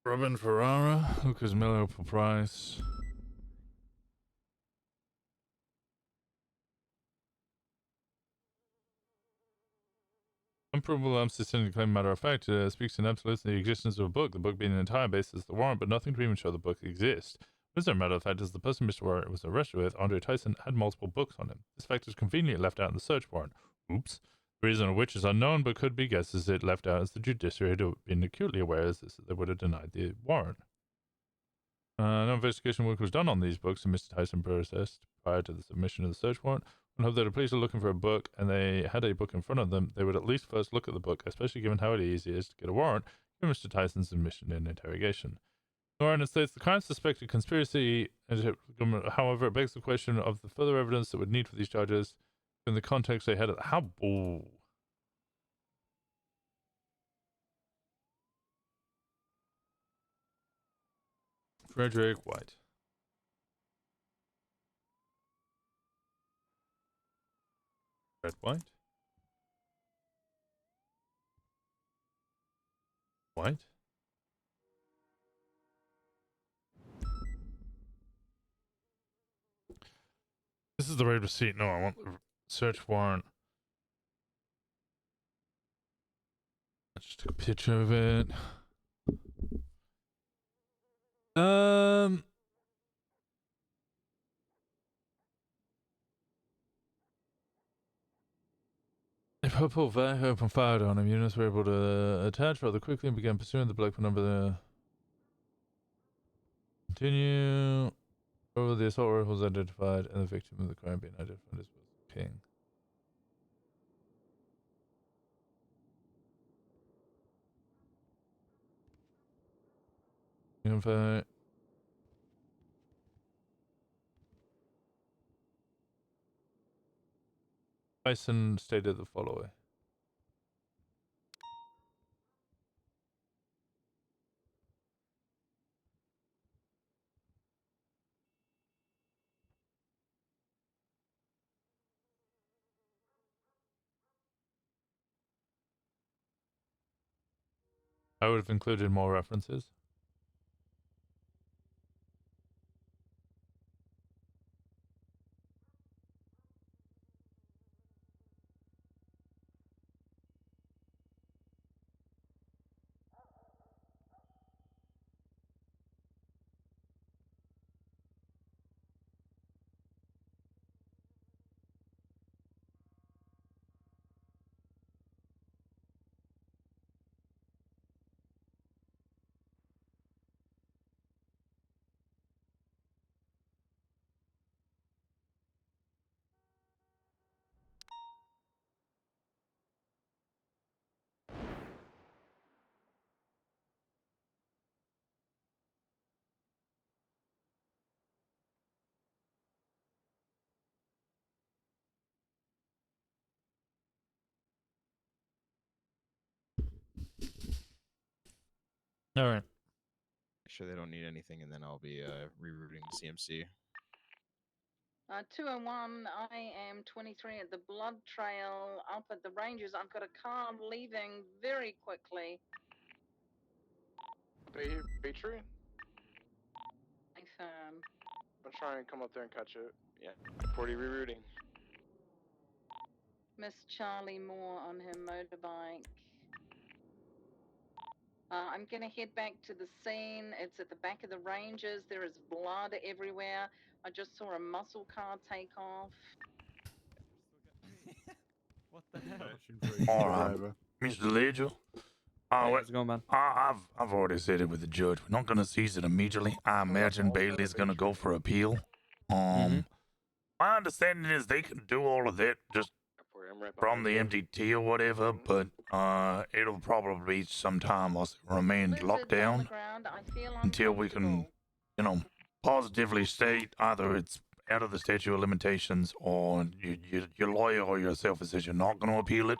Robin Ferrara, Lucas Miller for price. Unprovable unsustained claim, matter of fact, speaks in absolutes the existence of a book, the book being an entire basis of the warrant, but nothing to even show the book exists. As a matter of fact, is the person Mr. Warrant was arrested with, Andre Tyson, had multiple books on him. This fact is conveniently left out in the search warrant. Oops. The reason of which is unknown, but could be guessed as it left out as the judiciary had been acutely aware as this, they would have denied the warrant. No investigation work was done on these books, and Mr. Tyson processed prior to the submission of the search warrant. I hope that the police are looking for a book and they had a book in front of them, they would at least first look at the book, especially given how easy it is to get a warrant, given Mr. Tyson's admission in interrogation. The warrant states the crime suspected conspiracy, however, it begs the question of the further evidence that would need for these charges in the context they had at how. Ooh. Frederick White. Red White? White? This is the raid receipt. No, I want the search warrant. I just took a picture of it. A purple van opened fire on him. Units were able to attach rather quickly and began pursuing the black number there. Continue. Over the assault rifle was identified and the victim of the crime being identified as King. Info. Tyson stated the following. I would have included more references. All right. Make sure they don't need anything, and then I'll be rerouting the CMC. 201, I am 23 at the Blood Trail up at the Rangers. I've got a car leaving very quickly. Patriot? Confirm. I'll try and come up there and catch it. Yeah. 40 rerouting. Miss Charlie Moore on her motorbike. I'm going to head back to the scene. It's at the back of the ranges. There is blood everywhere. I just saw a muscle car take off. What the hell? All right, Mr. Ledger. Hey, Well, how's it going, man? I've already said it with the judge. We're not going to seize it immediately. I imagine Bailey's going to go for appeal. My understanding is they can do all of that just from the MDT or whatever, but it'll probably be some time whilst it remains locked down until we can, you know, positively state either it's out of the statute of limitations or your lawyer or yourself says you're not going to appeal it.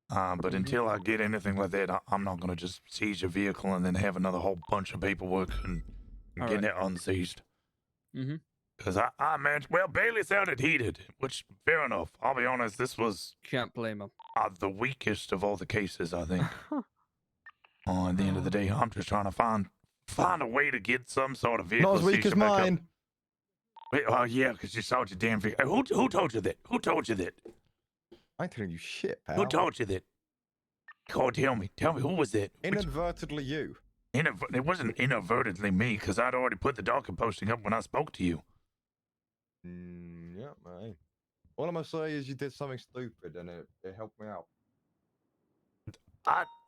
But until I get anything like that, I'm not going to just seize your vehicle and then have another whole bunch of paperwork and All getting right. it unseized. Mm-hmm. Because I imagine, well, Bailey sounded heated, which, fair enough. I'll be honest, this was... Can't blame him. The weakest of all the cases, I think. At the end of the day, I'm just trying to find a way to get some sort of vehicle. Not as weak seizure as back up. mine. Wait, yeah, because you sold your damn vehicle. Who told you that? Who told you that? I ain't telling you shit, pal. Who told you that? Go tell me, who was that? Inadvertently you. It wasn't inadvertently me, because I'd already put the docket posting up when I spoke to you. Yeah, mate. All I'm gonna say is you did something stupid and it helped me out.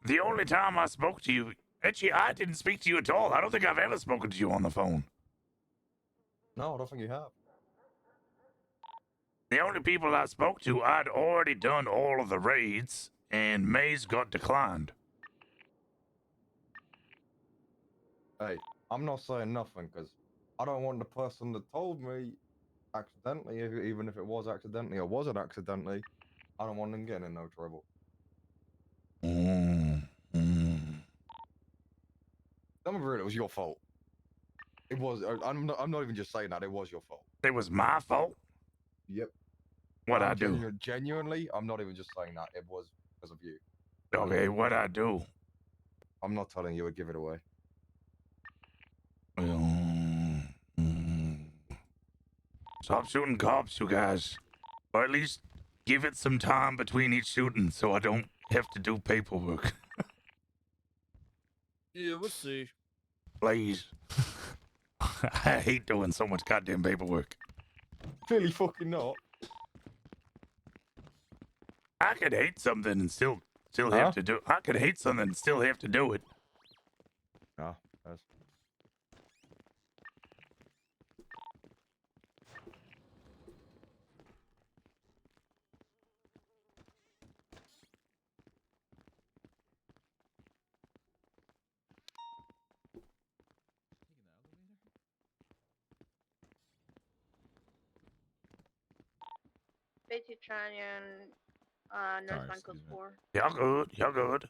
The only time I spoke to you, actually, I didn't speak to you at all. I don't think I've ever spoken to you on the phone. No, I don't think you have. The only people I spoke to, I'd already done all of the raids, and Maze got declined. Hey, I'm not saying nothing because I don't want the person that told me accidentally, even if it was accidentally or wasn't accidentally, I don't want them getting in no trouble. Some of it was your fault. It was. I'm not even just saying that. It was your fault. It was my fault? Yep. What'd I do? Genuinely, I'm not even just saying that. It was because of you. Okay, what'd I do? I'm not telling you. I'd give it away. Stop shooting cops, you guys. Or at least give it some time between each shooting so I don't have to do paperwork. Yeah, we'll see. Please. I hate doing so much goddamn paperwork. Clearly fucking not. I could hate something and still have to do it. I could hate something and still have to do it. No, that's... Betty Tranian, Nurse Michael 4. Y'all good. Y'all good.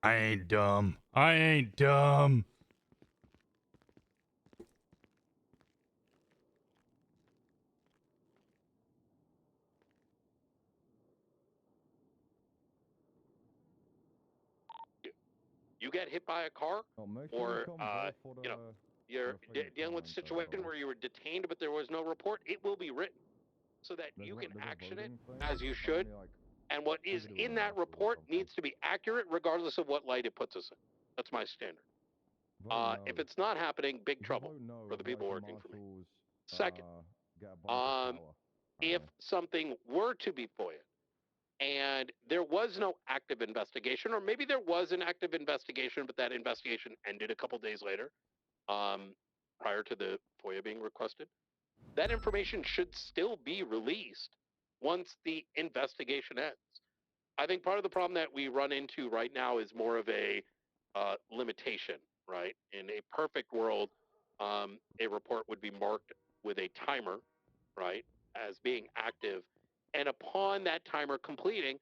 I ain't dumb. I ain't dumb. You get hit by a car, or you know, you're dealing with a situation where you were detained but there was no report, it will be written so that you can action it as you should. And what is in that report needs to be accurate regardless of what light it puts us in. That's my standard. If it's not happening, big trouble for the people working for me. Second, if something were to be FOIA and there was no active investigation, or maybe there was an active investigation, but that investigation ended a couple days later, prior to the FOIA being requested, that information should still be released once the investigation ends. I think part of the problem that we run into right now is more of a limitation, right? In a perfect world, a report would be marked with a timer, right, as being active. And upon that timer completing,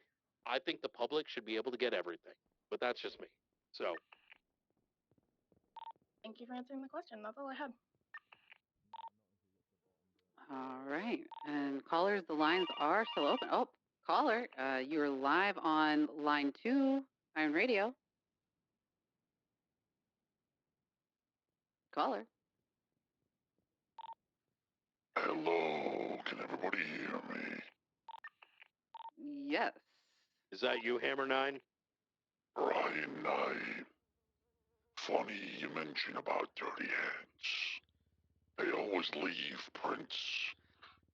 I think the public should be able to get everything. But that's just me. So. Thank you for answering the question. That's all I had. All right. And callers, the lines are still open. Oh, caller, you're live on line 2, Iron Radio. Caller. Hello, can everybody hear me? Yes. Is that you, Hammer 9? Brian Knight. Funny you mention about dirty hands. They always leave prints.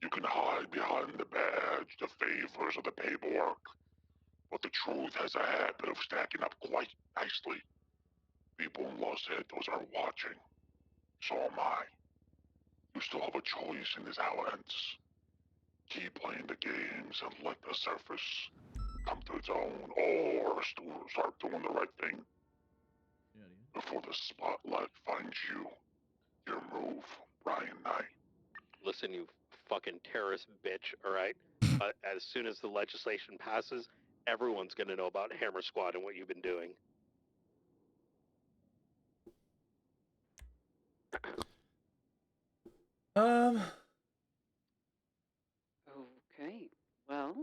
You can hide behind the badge, the favors, or the paperwork. But the truth has a habit of stacking up quite nicely. People in Los Santos are watching. So am I. You still have a choice in this how it ends. Keep playing the games and let the surface come to its own, or start doing the right thing before the spotlight finds you. Your move, Brian Knight. Listen, you fucking terrorist bitch, all right? As soon as the legislation passes, everyone's going to know about Hammer Squad and what you've been doing. Okay. Well.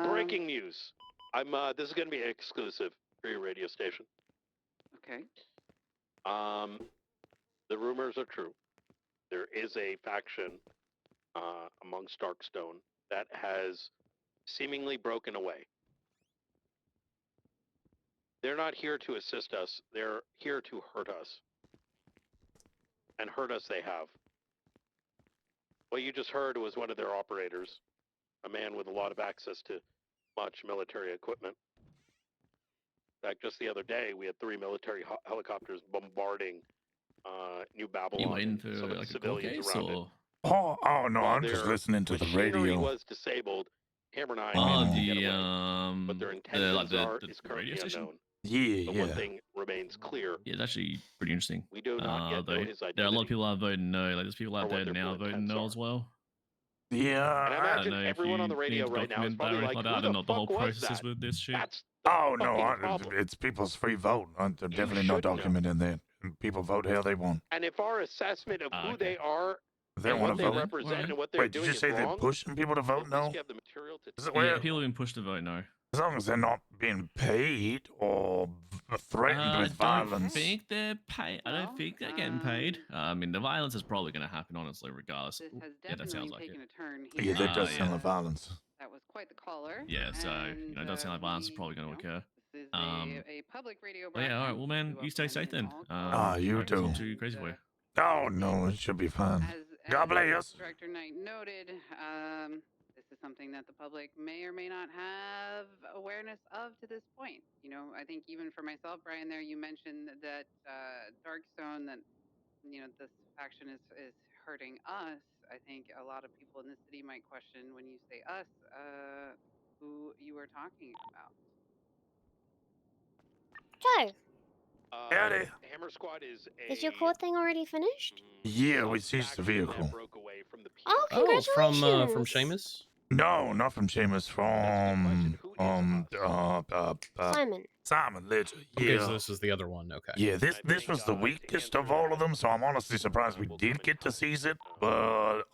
Breaking news. This is going to be exclusive for your radio station. Okay. The rumors are true. There is a faction amongst Darkstone that has seemingly broken away. They're not here to assist us. They're here to hurt us. And hurt us they have. What you just heard was one of their operators, a man with a lot of access to much military equipment. In fact, just the other day, we had 3 military helicopters bombarding New Babylon. You waiting and for some of the like a court civilians case around it. or? Oh no, While I'm just their listening to the machinery radio. was disabled, Hammer 9 Oh, managed to get the away. What their intentions is the currently radio station. unknown. Yeah, But one thing remains clear. Yeah, it's actually pretty interesting. We do not yet know Though his there are a lot identity of people that are voting no. Like there's people out or what there their now full voting intents no are. as well. Yeah, And I I don't imagine know if everyone on you the radio need to right now is document that or probably anything like, like that. I who don't the know the whole fuck was process that? with this shit. That's the Oh no, fucking problem. it's people's free vote. They're definitely not should know. documenting that. People vote how they want. And if our assessment of who they are They and want what to they vote. represent and what they're Wait, did doing you is say they're wrong, pushing people to vote at least no? you have the material to Is it Yeah, where, people have been pushed to vote no. as long as they're not being paid or threatened with I don't violence? think they're paid. I don't think they're getting paid. I mean, the violence is probably going to happen, honestly, regardless. This has Yeah, that sounds definitely like taken it. a turn Yeah, here. that does sound yeah. like violence. That was quite the caller. Yeah, so you know, it does sound like violence is probably going to occur. This is a public radio Well, yeah, all right. broadcast. Well, man, you stay safe then. You I guess too. I'm too crazy for you. Oh no, it should be fine. God bless. Director Knight noted, this is something that the public may or may not have awareness of to this point. You know, I think even for myself, Brian, there you mentioned that Darkstone, that this faction is hurting us. I think a lot of people in the city might question when you say us, who you are talking about. Joe, Howdy. Hammer Squad is is your court thing already finished? Yeah, we seized the vehicle. Oh, congratulations! From Seamus? No, not from Seamus. From Simon. Simon Ledger. Yeah. Okay, so this is the other one. Okay. Yeah, this was the weakest of all of them, so I'm honestly surprised we did get to seize it. But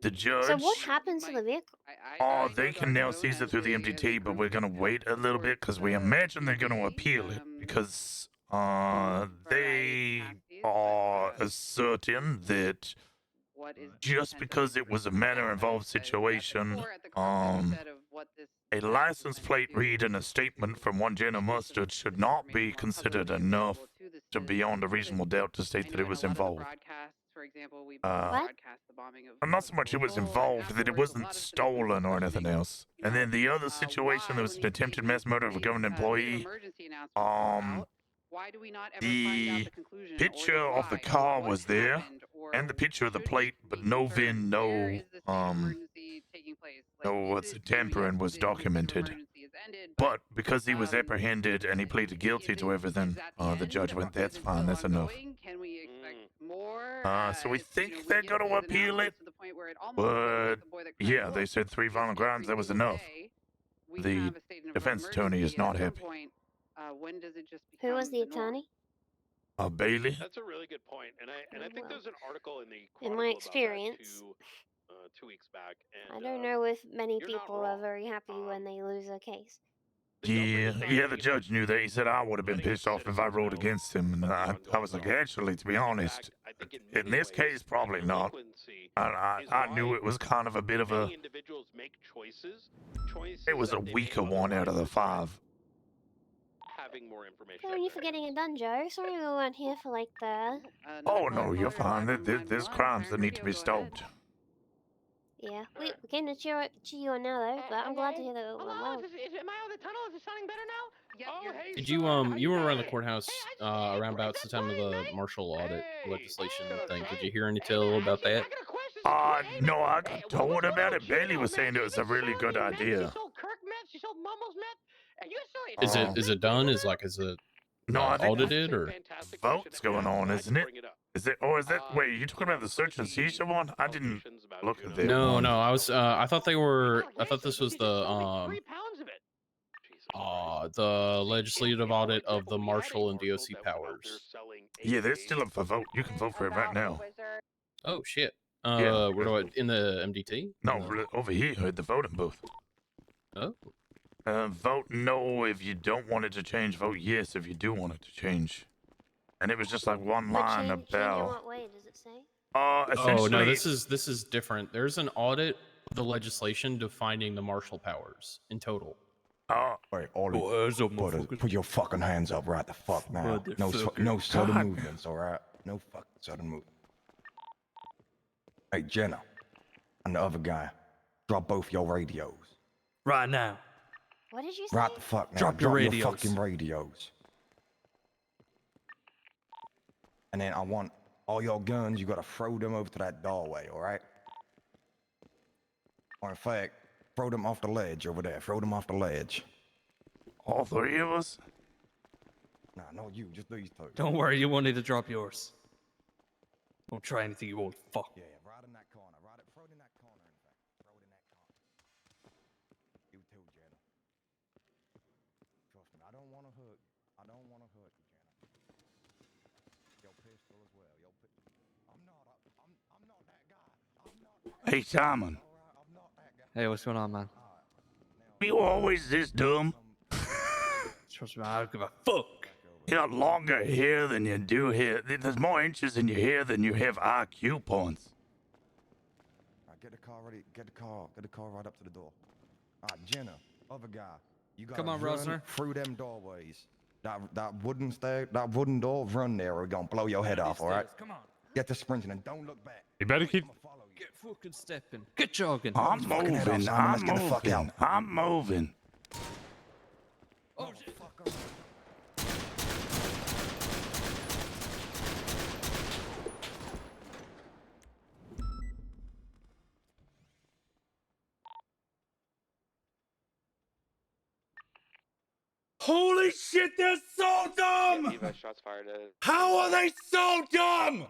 the judge. So what happened to the vehicle? Oh, they can now seize it through the MDT, but we're gonna wait a little bit because we imagine they're gonna appeal it because they are asserting that just because it was a manner-involved situation, a license plate read and a statement from one Jenna Mustard should not be considered enough to beyond a reasonable doubt to state that it was involved. Not so much it was involved, that it wasn't stolen or anything else. And then the other situation, there was an attempted mass murder of a government employee. The picture of the car was there, and the picture of the plate, but no VIN, no tampering was documented. But because he was apprehended and he pleaded guilty to everything, the judge went, that's fine, that's enough. So we think they're going to appeal it, but yeah, they said 3 violent crimes, that was enough. The defense attorney is not happy. Who was the attorney? Bailey? That's a really good point, and I think there's an article in the In Chronicle my about that experience, 2 weeks back. And, I don't know if many you're not people are very happy when they lose a case. Yeah, the judge knew that. He said I would have been pissed off if I ruled against him. And I was like, actually, to be honest, think in In many this ways, case, probably not. delinquency I knew why it was kind of a bit of a. many individuals make choices It was a that they may weaker one out of the otherwise 5. having more information. Thank you for getting it done, Joe. Sorry we weren't here for like the. Oh no, you're fine. There's crimes that need to be stopped. Yeah, we came to cheer you on now though, but I'm glad to hear that it went well. Am I on the tunnel? Is it sounding better now? Oh, hey, Did you you were around the courtohouse around about the time of the martial audit legislation thing? Did you hear any tell about that? No, I got told about it. Bailey was saying it was a really good idea. Kirk meth. She sold Momo's meth. And you still Is it done? Is it No, I think audited or? votes going on, isn't it? Is it? Or is that? Wait, you talking about the search and seizure one? I didn't look at that. No, one. no. I thought they were. I thought this was the 3 pounds of it. the legislative audit of the marshal and DOC powers. Yeah, they're still up for vote. You can vote for it right now. Oh shit. Yeah. Where do I in the MDT? No, over here at the voting booth. Oh. Vote no if you don't want it to change. Vote yes if you do want it to change. And it was just like one line Change in about. what way does it say? Essentially. Oh no, this is different. There's an audit of the legislation defining the martial powers in total. Wait, put your fucking hands up right the fuck now. No sudden movements, alright? No fucking sudden movements. Hey, Jenna, and the other guy, drop both your radios. Right now. What did you say? Right the fuck now. Drop your radios. Fucking radios. And then I want all your guns, you gotta throw them over to that doorway, alright? Or in fact, throw them off the ledge over there. Throw them off the ledge. All 3 of us? Nah, no you, just these 2. Don't worry, you won't need to drop yours. Don't try anything you won't fuck. Yeah, right in that corner. Throw it in that corner, in fact. Throw it in that corner. You too, Jenna. Trust me, I don't want to hurt you, Jenna. Your pistol as well. I'm not that guy. Hey, Simon. Hey, what's going on, man? You always this dumb? Trust me, I don't give a fuck. You got longer hair than you do hair. There's more inches in your hair than you have IQ points. Alright, get the car ready. Get the car right up to the door. Alright, Jenna, other guy. You got Come on, Rosner. Through them doorways. That wooden door, run there or we're gonna blow your head off, alright? Come on. Get the sprinting and don't look back. You better keep. Get fucking stepping. Get jogging. I'm moving. I'm moving. Oh, shit. Holy shit, they're so dumb! Shots fired at. How are they so dumb?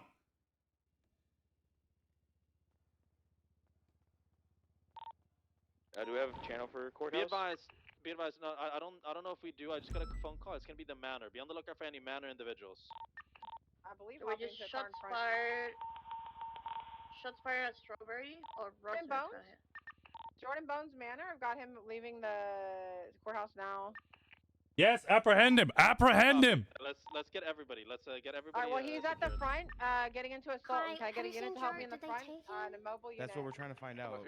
Do we have a channel for courthouse? Be advised. No, I don't know if we do. I just got a phone call. It's gonna be the manor. Be on the lookout for any manor individuals. I believe We just shots fired. Shots fired at Strawberry or Jordan Rosner? Bones? Jordan Bones Manor. I've got him leaving the courthouse now. Yes, apprehend him. Apprehend him. Let's get everybody. Let's get everybody. All right. Well, he's at the front, getting into assault. Can I get a unit to help me in the front? The mobile unit. That's what we're trying to find out.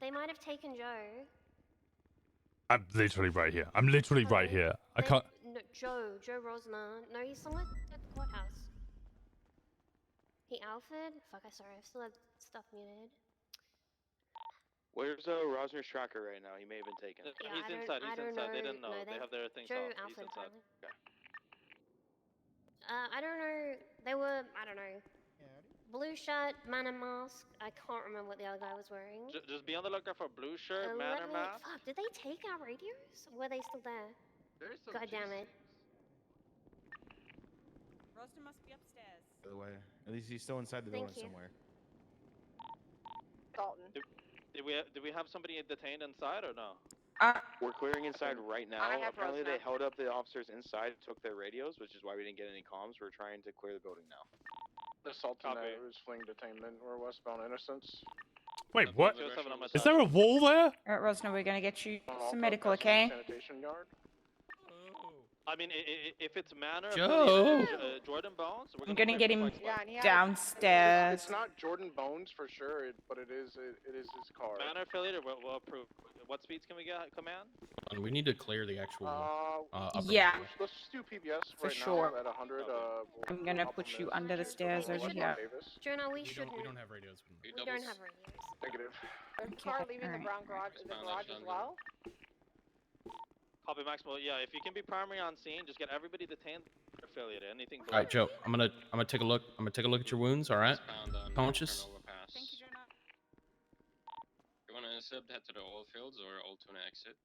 They might have taken Joe. I'm literally right here. I'm literally right here. I can't. No, Joe Rosner. No, he's somewhere at the courthouse. He Alfred? Fuck, I sorry. I still have stuff muted. Where's Rosner's tracker right now? He may have been taken. Yeah, He's inside. He's inside. They didn't know. No, they have their things Joe off. He's Alfred, inside. apparently. I don't know. They were, I don't know. Blue shirt, man and mask. I can't remember what the other guy was wearing. Just be on the lookout for blue shirt, manor mask. Fuck, did they take our radios? Or were they still there? God damn it. Rosner must be upstairs. By the way, at least he's still inside the building somewhere. Dalton. Did we have somebody detained inside or no? We're clearing inside right now. I have Apparently, Rosner. they held up the officers inside and took their radios, which is why we didn't get any comms. We're trying to clear the building now. Assault on is fleeing detainment or westbound innocence. Wait, what? Is there a wall there? Alright, Rosner, we're gonna get you some medical, okay? Sanitation yard. I mean, if it's manner Joe. affiliated, Jordan Bones, we're I'm gonna gonna clear get for him flex play. downstairs. It's not Jordan Bones for sure, but it is his car. Manner affiliated, we'll approve. What speeds can we get? Command? We need to clear the actual. upper Yeah. level. Let's just do PBS For right sure. now at 100. I'm gonna put you under the stairs over here. Jonah, we We shouldn't. don't have radios. We don't have radios. Negative. The car leaving the brown garage is a garage as well. Copy Maxwell. Yeah, if you can be primary on scene, just get everybody detained. Affiliated. Anything. All right, Joe. I'm gonna take a look. I'm gonna take a look at your wounds. All right. Conscious. Thank you, Jonah. You want to intercept, head to the oil fields or old tuna exit?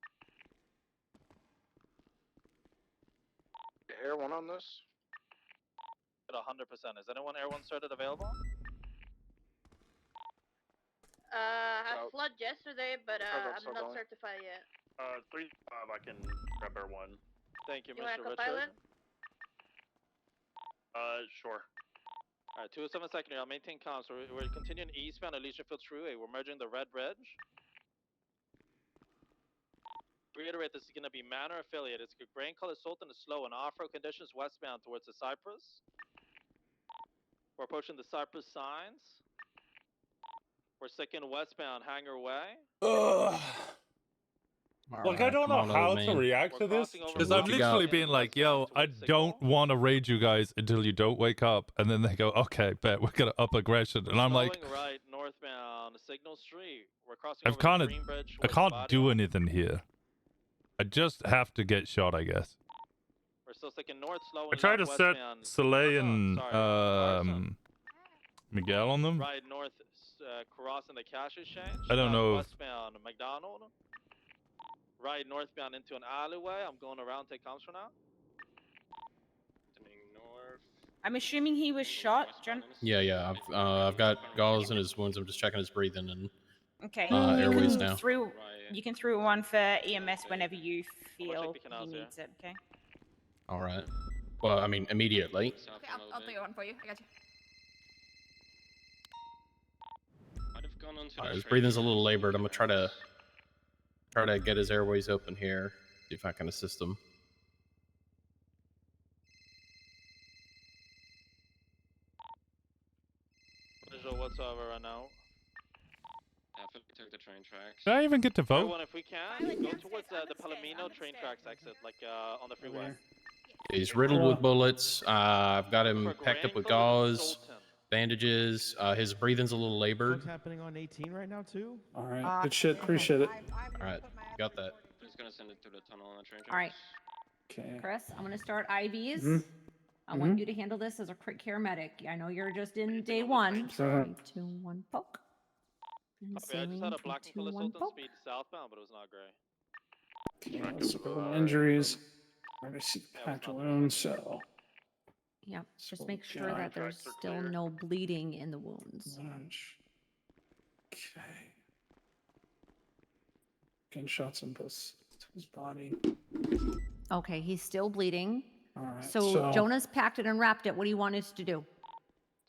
Air one on this. At 100%. Is anyone Air 1 started available? I flood yesterday, but How's I'm that not going? certified yet. 3-5, I can grab Air 1. Thank you, You Mr. want a Richard. co-pilot? Sure. Alright, 207 secondary, I'll maintain comms. So we're continuing eastbound Alicia Fields Freeway. We're merging the Red Bridge. Reiterate, this is going to be manor affiliated. It's grain color Sultan is slow and off-road conditions westbound towards the Cypress. We're approaching the Cypress signs. We're sticking westbound Hangar Way. Like, I don't know how to react to this because I'm literally being like, yo, I don't want to raid you guys until you don't wake up. And then they go, okay, bet we're going to up aggression. And I'm like, Right, northbound Signal Street. We're crossing I've over kind the of, Green Bridge I towards can't Body. do anything here. I just have to get shot, I guess. We're still sticking north, slow I and tried to left set westbound. Soleil and Miguel on them. Right north, crossing the cash exchange. I don't know if- Westbound McDonald. Right northbound into an alleyway. I'm going around. Take comms for now. I'm assuming he was shot, John. Yeah. I've got gauze in his wounds. I'm just checking his breathing and Okay. airways you can now. You can throw one for EMS whenever you feel he needs it. Okay. All right. Well, I mean, immediately. Okay, I'll take one for you. I got you. All right, his breathing's a little labored. I'm gonna try to get his airways open here. See if I can assist him. Visual whatsoever right now. I feel we took the train tracks. Did I even get to vote? Everyone, if we can, go towards the Palomino train tracks exit, like on the freeway. He's riddled with bullets. I've got him packed up with gauze, bandages. His breathing's a little labored. What's happening on 18 right now too? All right, good shit. Appreciate it. All right, got that. I'm just gonna send it to the tunnel on the train tracks. All right. Okay. Chris, I'm going to start IVs. Mhm. I want you to handle this as a quick care medic. I know you're just in day one. So- 3, 2, 1, poke. And Copy, I just saline, had a 3, black and 2, color 1, Sultan poke. speed southbound, but it was not gray. Okay, let's look at injuries. I see packed wounds, so. Yeah, just So make sure got- that there's still no bleeding in the wounds. Okay. Gunshots in both his body. Okay, he's still bleeding. All right. So Jonah's packed it and wrapped it. What do you want us to do?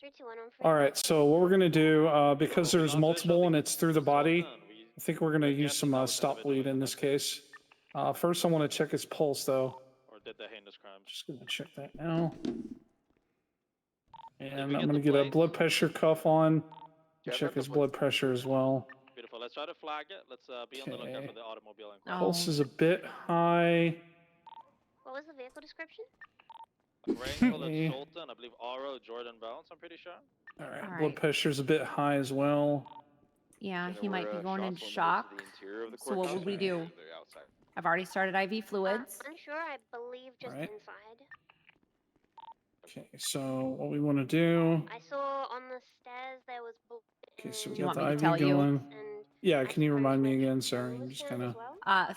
3, 2, 1, All right. So what we're gonna do, because there's multiple and it's through the body, I think we're gonna use some stop bleed in this case. First, I want to check his pulse though. Or did the heinous crime? Just gonna check that now. And I'm gonna get a blood pressure cuff on. Check his blood pressure as well. Beautiful. Let's try to flag it. Let's be on the lookout for the automobile. in Pulse is a bit high. What was the vehicle description? Gray colored Sultan, I believe Oro Jordan Bounce, I'm pretty sure. All right. All Blood right. pressure's a bit high as well. Yeah, he might be going in shock. So what would we do? I've already started IV fluids. Unsure, I believe just Alright. inside. Okay, so what we want to do. I saw on the stairs there was Okay, so we Do you got want me the to tell IV you? going. Yeah, can you remind me again? Sorry, I'm just kind of.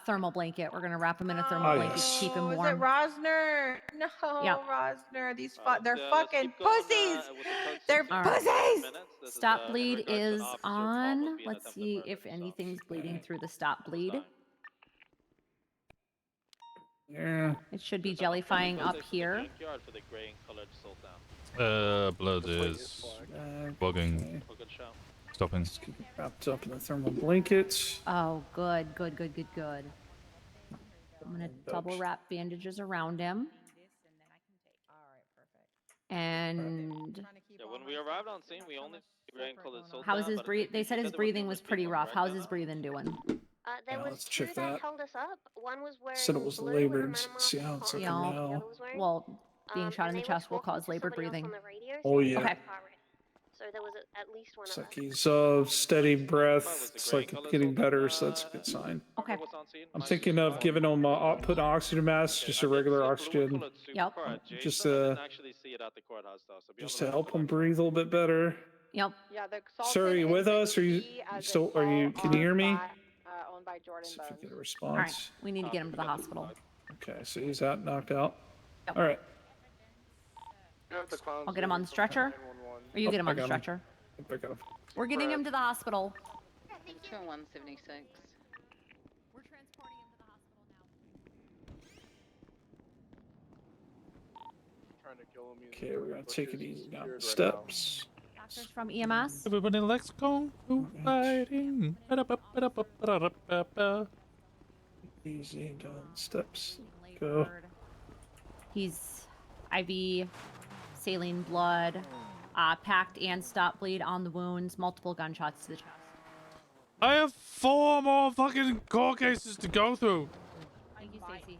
Thermal blanket. We're gonna wrap him in a thermal Oh, blanket yes. to keep him Oh, is it warm. Rosner? No, Yeah. Rosner. These Alright, they're let's fucking keep going, pussies. with the code They're 6 All right. pussies. This is, Stop in bleed regards to an is officer on. almost being Let's attempted see murder, if so- anything's bleeding through the stop bleed. Yeah. It should be jellyfying up here. Junkyard for the gray and colored Sultan. Blood is bugging. Oh, good show. Stopping. Keep it wrapped up in the thermal blanket. Oh, good, good, good, good, good. I'm gonna double wrap bandages around him. And Yeah, when we arrived on scene, we only ran called it Sultan. how is his but breathing? They said his said there was breathing was numerous pretty people, rough. correct, How's Anna? his breathing doing? There was let's two check that that. held us up. One was wearing Said it was blue labored. with a minimal See how it's looking the now. other was wearing. Well, being shot in And the they were chest will talking cause to labored somebody else breathing. on the radio Oh, saying yeah. there was a car wreck. So there was at least one Looks of like us. he's steady breath. It's like getting better, so that's a good sign. Okay. I'm thinking of giving him put an oxygen mask, just a regular oxygen. Yep. Just I didn't actually see it at the courthouse though. So be on just the to lookout help him breathe a little bit better. Yep. Yeah, the Sir, are you with us? Are you still? Are you? Can you hear me? owned by Jordan See if you Bones. get a All right. response. We need to get him to the hospital. Okay, so he's out, knocked out. Yep. All right. I'll get him on the stretcher. Or you get him on the stretcher. I got him. We're getting him to the hospital. Let's go 176. We're transporting him to the hospital now. Trying to kill him. Okay, we're gonna take it easy down the steps. Doctors from EMS. Everybody, let's go to fighting. Easy down the steps. Go. He's IV, saline blood, packed and stop bleed on the wounds, multiple gunshots to the chest. I have 4 more fucking court cases to go through. Thank you, Stacy.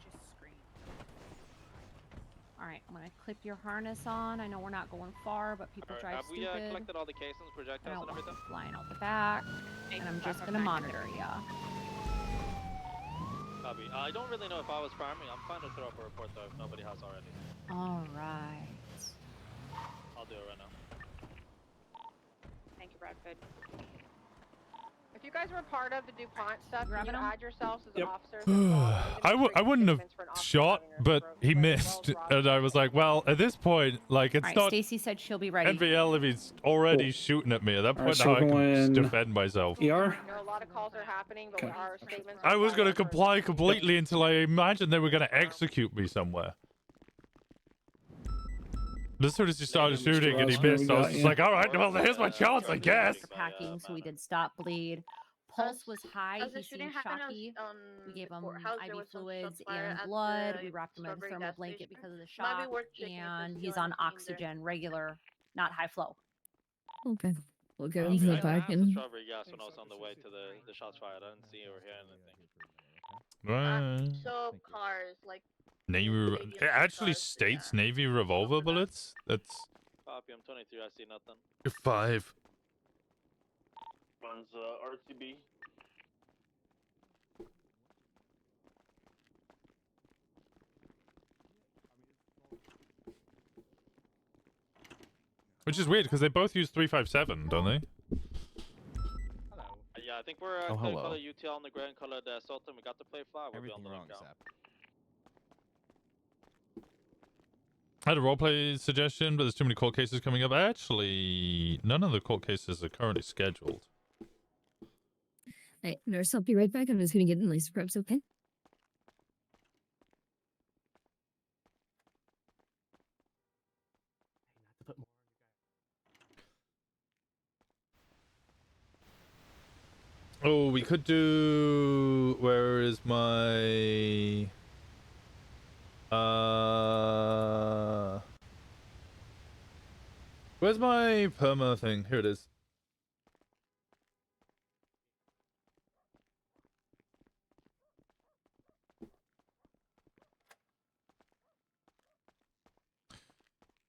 All right, I'm gonna clip your harness on. I know we're not going far, but people drive Have we stupid. collected all the casings, I projectiles, don't and want everything? them flying out the back, and I'm just gonna monitor ya. Copy. I don't really know if I was farming. I'm fine to throw up a report though if nobody has already. All right. I'll do it right now. Thank you, Bradford. If you guys were part of the DuPont stuff, can you Grabbing 'em? add yourselves as Yep. officers? I wouldn't have shot, but he missed, and I was like, well, at this point, like, it's All right, not Stacy said she'll be ready. NVL if he's already shooting at me. At that All right, point, so now I can going defend myself. ER? I know a lot of calls are happening, but our statements I was going to comply completely until I imagined they were going to execute me somewhere. As soon as he started Mr. shooting and he Rosner, we missed, I was got just you. like, all right, well, here's my chance, I guess. After packing, so we did stop bleed. Pulse was high. As the He shooting seemed happened shocky. on We gave the him courthouse, there IV was some fluids shots fired and at blood. the We wrapped him in a Strawberry thermal gas blanket station. because of the Might be shock, worth checking if and there's he's still on anything there. oxygen, regular, not high flow. Okay. We'll get I into the asked back the end. strawberry gas when I was on the way to the shots fired. I didn't see or hear anything. Right. So cars, like Navy. It actually states Navy revolver bullets. That's Copy. I'm 23. I see nothing. 5. One's RTB. Which is weird because they both use 357, don't they? Yeah, I think we're Oh, clear hello. color UTL on the gray and colored Sultan. We got the play fly. We'll be on the lookout. I had a roleplay suggestion, but there's too many court cases coming up. Actually, none of the court cases are currently scheduled. Alright, nurse, I'll be right back. I'm just gonna get in laser preps, okay? Oh, we could do... Where is my... Where's my perma thing? Here it is.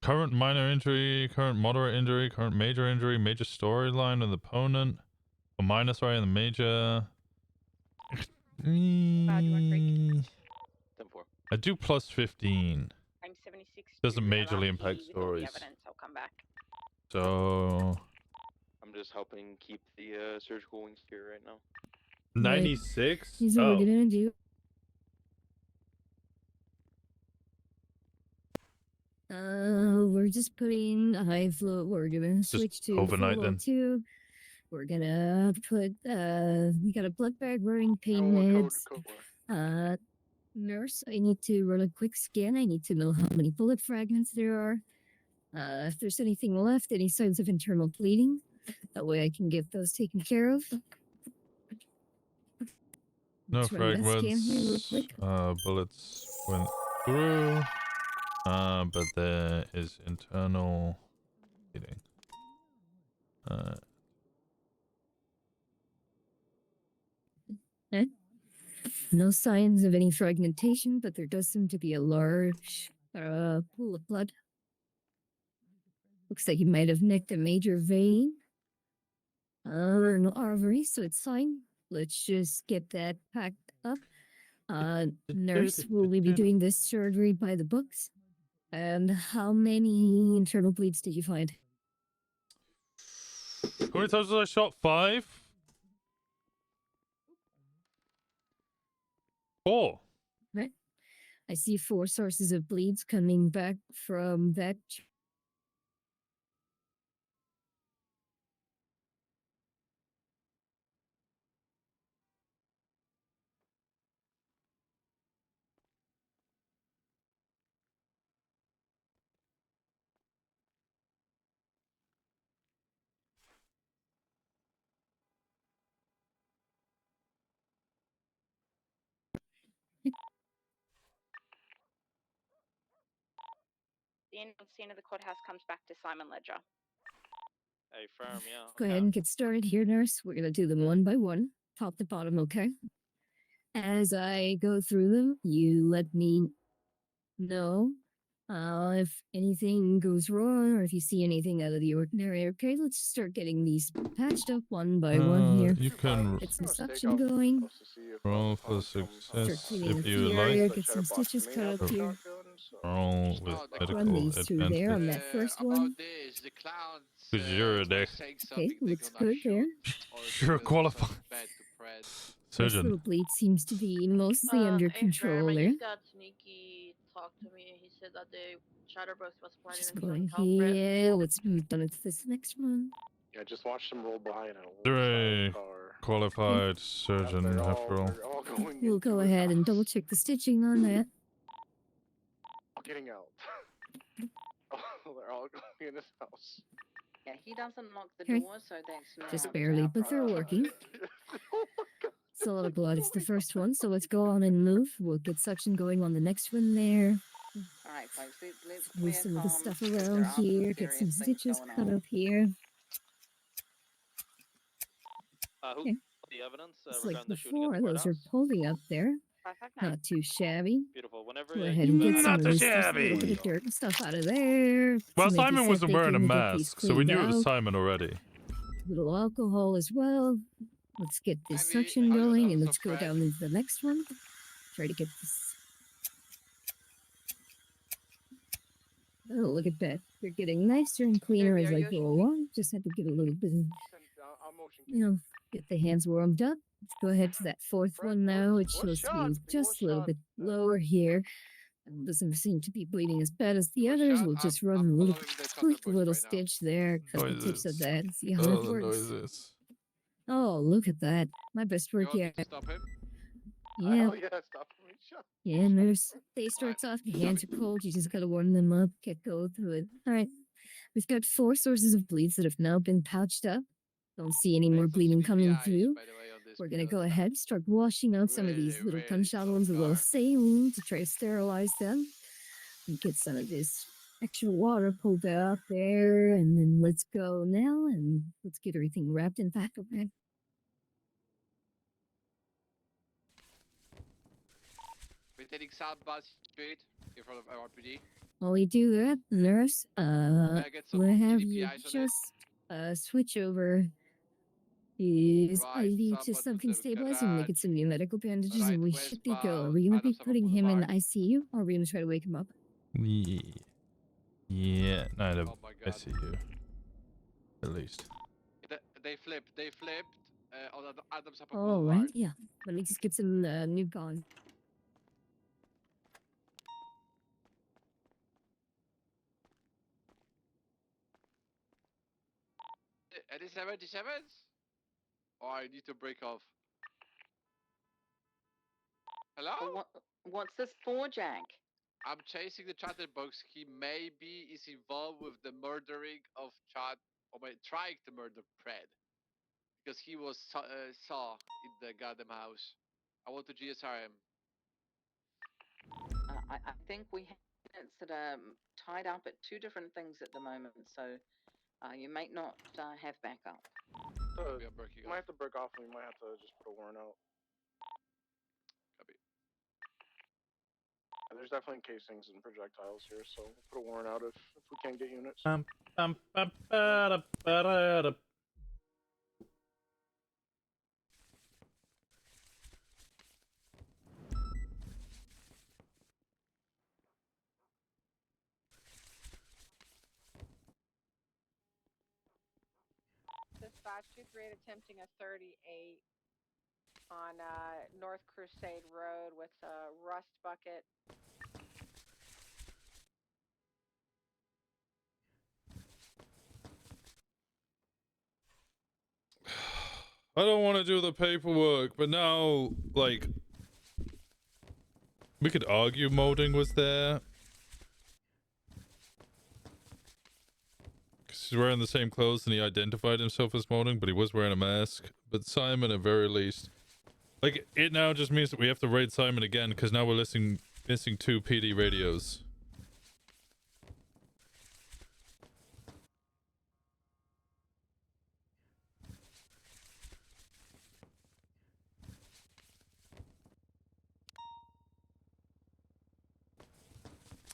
Current minor injury, current moderate injury, current major injury, major storyline with opponent. A minor, sorry, and the major. I do plus 15. I'm 76. Doesn't majorly impact stories. I'll come back. So I'm just helping keep the surgical wings here right now. 96. Here's what Oh, we're gonna do. We're just putting a high flow. We're gonna switch to overnight then. 2. We're gonna put we got a blood bag running pain meds. Nurse, I need to run a quick scan. I need to know how many bullet fragments there are. If there's anything left, any signs of internal bleeding. That way I can get those taken care of. No Let's run that scan here real fragments. quick. Bullets went through. But there is internal bleeding. No signs of any fragmentation, but there does seem to be a large pool of blood. Looks like you might have nicked a major vein. No artery, so it's fine. Let's just get that packed up. Nurse, will we be doing this surgery by the books? And how many internal bleeds did you find? How many times did I shot? 5? 4. Right. I see 4 sources of bleeds coming back from that. The end of scene of the courthouse comes back to Simon Ledger. Hey, firm, yeah. Go ahead and get started here, nurse. We're going to do them one by one, top to bottom, okay? As I go through them, you let me know if anything goes wrong or if you see anything out of the ordinary. Okay, let's start getting these patched up one by one here. You can Get some suction going. roll for success cleaning if the you area, like. get some stitches cut up here. Roll with Run medical these through there on advantage. that first one. Because you're a dick. Okay, looks good there. You're qualified. This Surgeon. little bleed seems to be mostly under control there. That Sneaky talked to me. He said that the Chatterbox was planning Just on killing going Culprit. here. Let's move on to this next one. Yeah, just watch them roll by in a You're a car. qualified surgeon after all. They're all going We'll go ahead and double check the stitching on that. getting out. Oh, they're all going in his house. Yeah, he doesn't lock the Okay. door, so that's Just barely, but they're working. It's a lot of blood. It's the first one, so let's go on and move. We'll get suction going on the next one there. Alright, folks, let's Move clear some of the comms. stuff There around are some here. Get serious some things stitches going cut on. up here. Who Okay. the evidence It's regarding like the shooting at before, the those are courthouse? pulling up there. 559. Not too shabby. Beautiful. Whenever Go you ahead and get some Not of too this stuff, a shabby. little bit of dirt and stuff out of there. Well, To make it Simon set wasn't wearing a thinking to get these mask, so we cleaned knew it was out. Simon already. Little alcohol as well. Let's get this suction going and let's go down into the next one. Try to get this. Oh, look at that. They're getting nicer and cleaner as I go along. Just had to get a little bit of, get the hands warmed up. Let's go ahead to that fourth one now. It shows to be just a little bit lower here. It doesn't seem to be bleeding as bad as the others. We'll just run a little quick little stitch there, cut the tips of that and see how it works. Noises. Oh, look at that. My best work yet. Stop him. Yeah. Hell yeah, stop him. Shut. Yeah, nurse. Day starts off, your hands are cold, you just gotta warm them up, get go through it. Alright. We've got 4 sources of bleeds that have now been pouched up. Don't see any more bleeding coming through. We're gonna go ahead, start washing out some of these little gunshot wounds with a little saline to try to sterilize them. And get some of this extra water pulled out there, and then let's go now and let's get everything wrapped and packed away. We're taking South Bus Street in front of RPD. While we do that, nurse, get some we'll have GDPIs you on it? just switch over his Right, IV to someone something put the stabilizing and make it some new medical bandages, and we Right, should be go. Are westbound, we gonna be Adams up putting him in Boulevard. ICU, or are we gonna try to wake him up? Yeah, no, Oh my I God. see you. At least. They flipped on Adams up Oh, Boulevard. right, yeah. Let me just get some new gauze. Any 77s? Or I need to break off. Hello? What's this for, Jack? I'm chasing the chatterbox. He maybe is involved with the murdering of trying to murder Pred. Because he was saw in the goddamn house. I want to GSR him. I think we have units that are tied up at 2 different things at the moment, so you might not have backup. We might have to break off and we might have to just put a warrant out. Copy. There's definitely casings and projectiles here, so we'll put a warrant out if we can't get units. Dispatch 238 attempting a 38 on North Crusade Road with a rust bucket. I don't want to do the paperwork, but now, like, we could argue molding was there. Because he's wearing the same clothes and he identified himself as molding, but he was wearing a mask. But Simon, at very least, like, it now just means that we have to raid Simon again, because now we're missing 2 PD radios.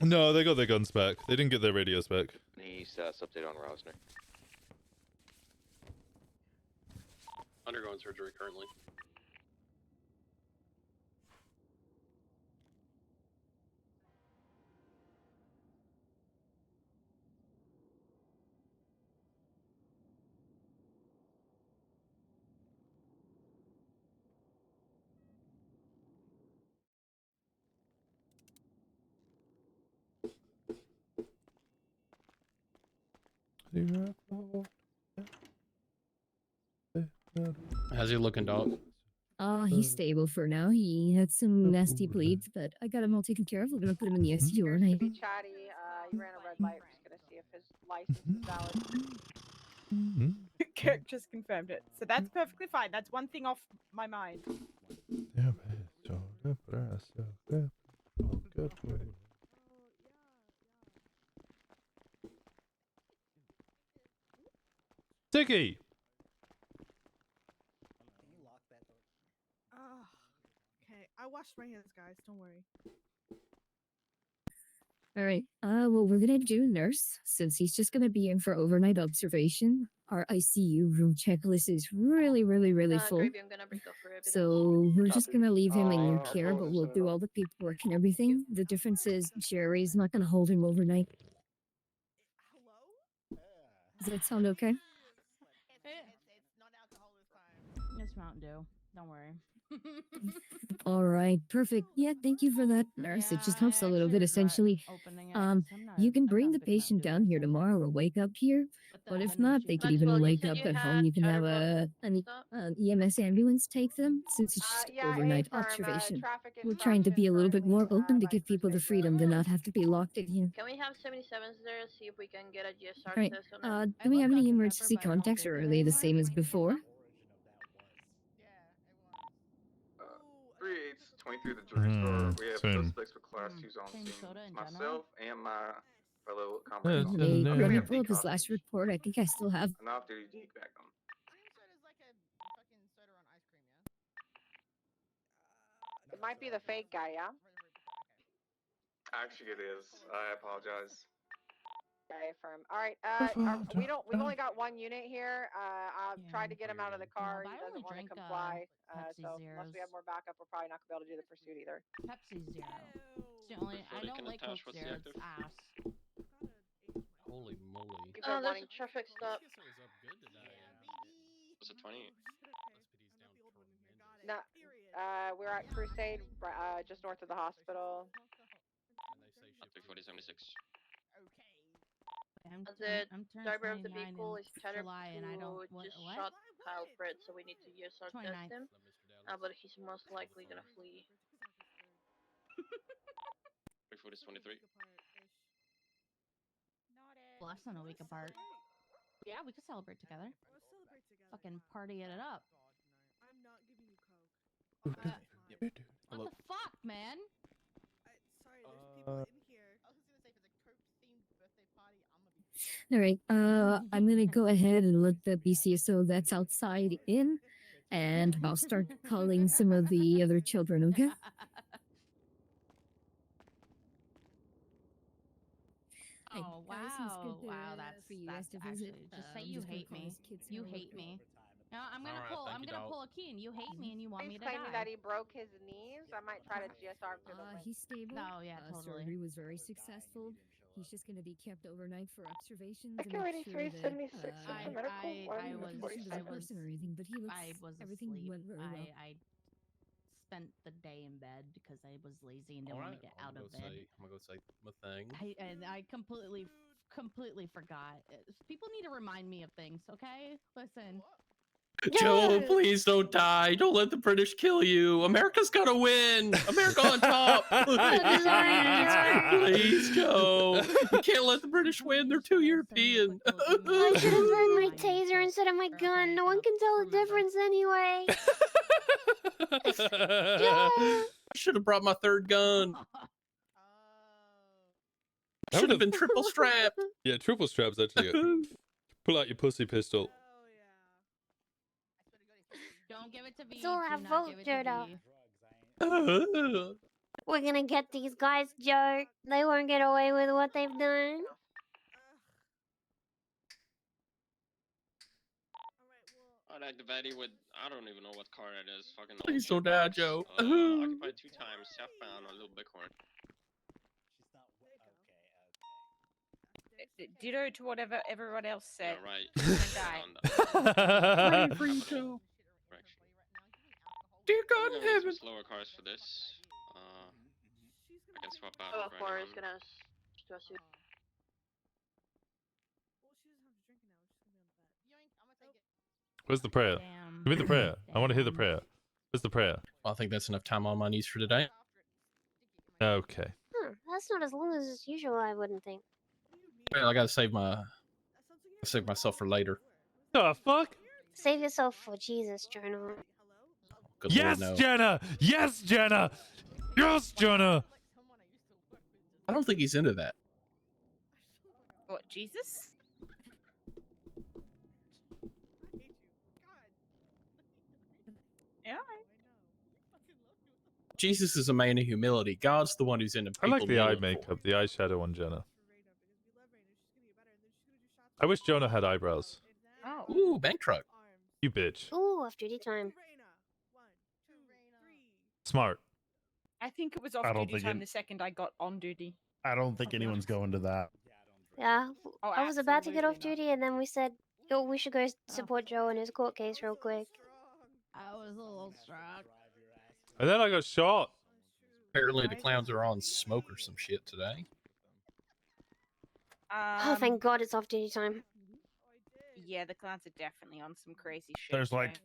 No, they got their guns back. They didn't get their radios back. Any status update on Rosner? Undergoing surgery currently. How's he looking, dog? He's stable for now. He had some nasty bleeds, but I got him all taken care of. We're gonna put him in the ICU overnight. Be chatty. He ran a red light. We're just gonna see if his license is valid. Kirk just confirmed it. So that's perfectly fine. That's one thing off my mind. Sticky! Oh, okay. I washed my hands, guys. Don't worry. All right. What we're gonna do, nurse, since he's just gonna be in for overnight observation, our ICU room checklist is really full. Gravy, I'm gonna break off for evidence. So we're just gonna leave him in your care, but we'll do all the paperwork and everything. The difference is Jerry's not gonna hold him overnight. Does that sound okay? It's Mountain Dew. Don't worry. All right, perfect. Yeah, thank you for that, nurse. It just helps a little bit. Essentially, you can bring the patient down here tomorrow or wake up here. But if not, they could even wake up at home. You can have an EMS ambulance take them, since it's just overnight observation. We're trying to be a little bit more open to give people the freedom to not have to be locked in here. Can we have 77s there? See if we can get a GSR All right. test on it. Do we have any emergency contacts, or are they the same as before? 3/8, 23 the drugstore. We have same. suspects with class 2s on scene. Myself and my fellow Yeah, comrades. it's on in scene. there. Let me pull up his last report. I think I still have. An off-duty deke back on. It might be the fake guy, yeah? Actually, it is. I apologize. Okay, firm. All right. We've only got one unit here. I've tried to get him out of the car. He doesn't want to comply. So unless we have more backup, we're probably not gonna be able to do the pursuit either. Pepsi Zero. It's the only. I don't like Coke Zero. It's ass. Holy moly. Oh, there's a traffic stop. What's a 20? No, we're at Crusade, just north of the hospital. Up to 4076. I'm The driver of the 29 vehicle in is tethered July, and I don't. to just What? shot Kyle Fred, so we need to GSR test 29th. him. But he's most likely gonna flee. 34023. Less than a week apart. Yeah, we could celebrate together. Fucking party it up. I'm not giving you Coke. Yep. What the fuck, man? Sorry, there's people in here. I was gonna say, if it's a Coke-themed birthday party, I'm gonna be. All right. I'm gonna go ahead and let the BCSO that's outside in, and I'll start calling some of the other children. Okay. Oh guys, it's good wow, wow, for you guys that's to visit. actually just say I'm you just gonna hate call me. this kid You real hate quick. me. No, I'm gonna Alright, thank you, dog. pull a keen. You hate me and you want me He's to claiming die. that he broke his knees. I might try to GSR him through the link. He's stable. No, yeah, totally. Surgery was very successful. He's just going to be kept overnight for observations I and can make already sure that 376 for medical. I was condition doesn't worsen or anything. But he looks. I was everything asleep. went very well. I spent the day in bed because I was lazy and didn't want to get out of bed. I'm gonna go say my thing. I completely forgot. People need to remind me of things, okay? Listen. Joe, please don't die. Don't let the British kill you. America's gonna win. America on top. Please, Joe. You can't let the British win. They're too European. I should have brought my taser instead of my gun. No one can tell the difference anyway. I should have brought my third gun. Should have been triple strapped. Yeah, triple straps actually. Pull out your pussy pistol. Don't give it to me. Still have Do not give vote, it to Joe. me. We're gonna get these guys, Joe. They won't get away with what they've done. Alright, Devati with, I don't even know what car that is. Fucking Please don't die, Joe. Occupied 2 times, southbound on Little Bighorn. Ditto to whatever everyone else said. Yeah, right. Pray for you, Joe. Dear God in heaven. Slower cars for this. I can swap out. Oh, for 4 is anyone. gonna stress you. Where's the prayer? Damn. Give me the prayer. I want to hear the prayer. Where's the prayer? I think that's enough time on my knees for today. Okay. That's not as long as usual, I wouldn't think. Well, I gotta save myself for later. The fuck? Save yourself for Jesus, Jonah. Good Yes, Lord, no. Jenna! Yes, Jenna! Yes, Jenna! I don't think he's into that. What, Jesus? Yeah. Jesus is a man of humility. God's the one who's into I people. like the eye kneeling for makeup, the eyeshadow on Jenna. I wish Jonah had eyebrows. Oh. Ooh, bank truck. You bitch. Ooh, off duty time. Smart. I think it was I off don't duty think time it- the second I got on duty. I don't think anyone's going to that. Yeah, Oh, I was about to get off absolutely not. duty, and then we said, "Yo, we should go support Joe in his court case real quick." I was a little strong. And then I got shot. Apparently the clowns are on smoke or some shit today. Oh, thank God it's off duty time. Yeah, the clowns are definitely on some crazy shit. There's like today.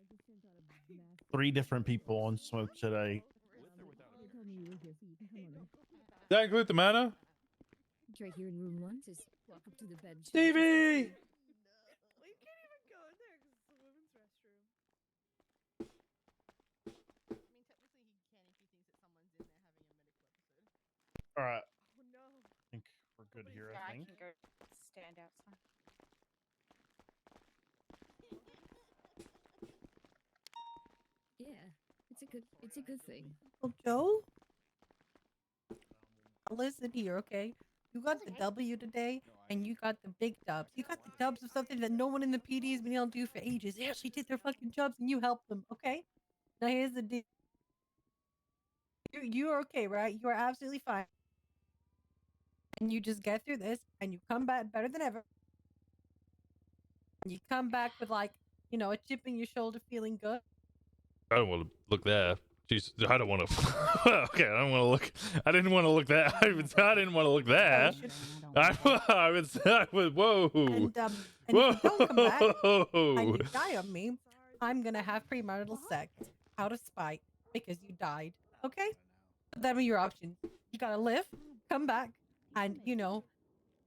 3 different people on smoke today. Does that include the manor? It's right here in room 1. Just walk up to the bed. Stevie! All right. I think we're good here. Yeah, I I think. can go stand outside. Yeah, it's a good thing. Oh, Joe? Listen here, okay? You got the W today, and you got the big dubs. You got the dubs of something that no one in the PD has been able to do for ages. They actually did their fucking jobs, and you helped them, okay? Now here's the deal. You're okay, right? You are absolutely fine. And you just get through this, and you come back better than ever. And you come back with, like, you know, a chip in your shoulder, feeling good. I don't want to look there. Jeez, I don't want to. Okay, I don't want to look. I didn't want to look there. I didn't want to look there. I would. Whoa. And if you don't come back and you die on me, I'm gonna have premarital sex out of spite because you died. Okay? That are your options. You gotta live, come back, and you know,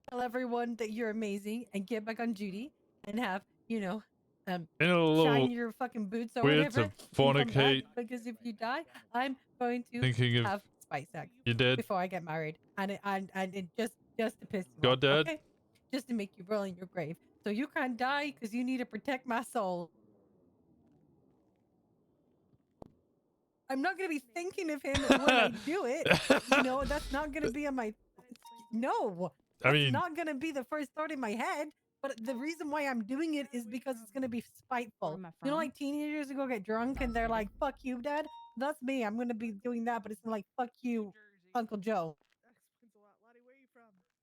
tell everyone that you're amazing and get back on duty and have, you know, Ain't it a little shine your fucking boots or weird whatever to and come back, fornicate because if you die, I'm going to thinking of have spite sex you dead? before I get married, and it just to piss you You're off, dead? okay? Just to make you roll in your grave. So you can't die because you need to protect my soul. I'm not gonna be thinking of him when I do it. You know, that's not gonna be on my. No, I that's mean, not gonna be the first thought in my head. But the reason why I'm doing it is because it's gonna be spiteful. You know, like teenagers who go get drunk and they're like, "Fuck you, Dad." That's me. I'm gonna be doing that, but it's like, "Fuck you, Uncle Joe."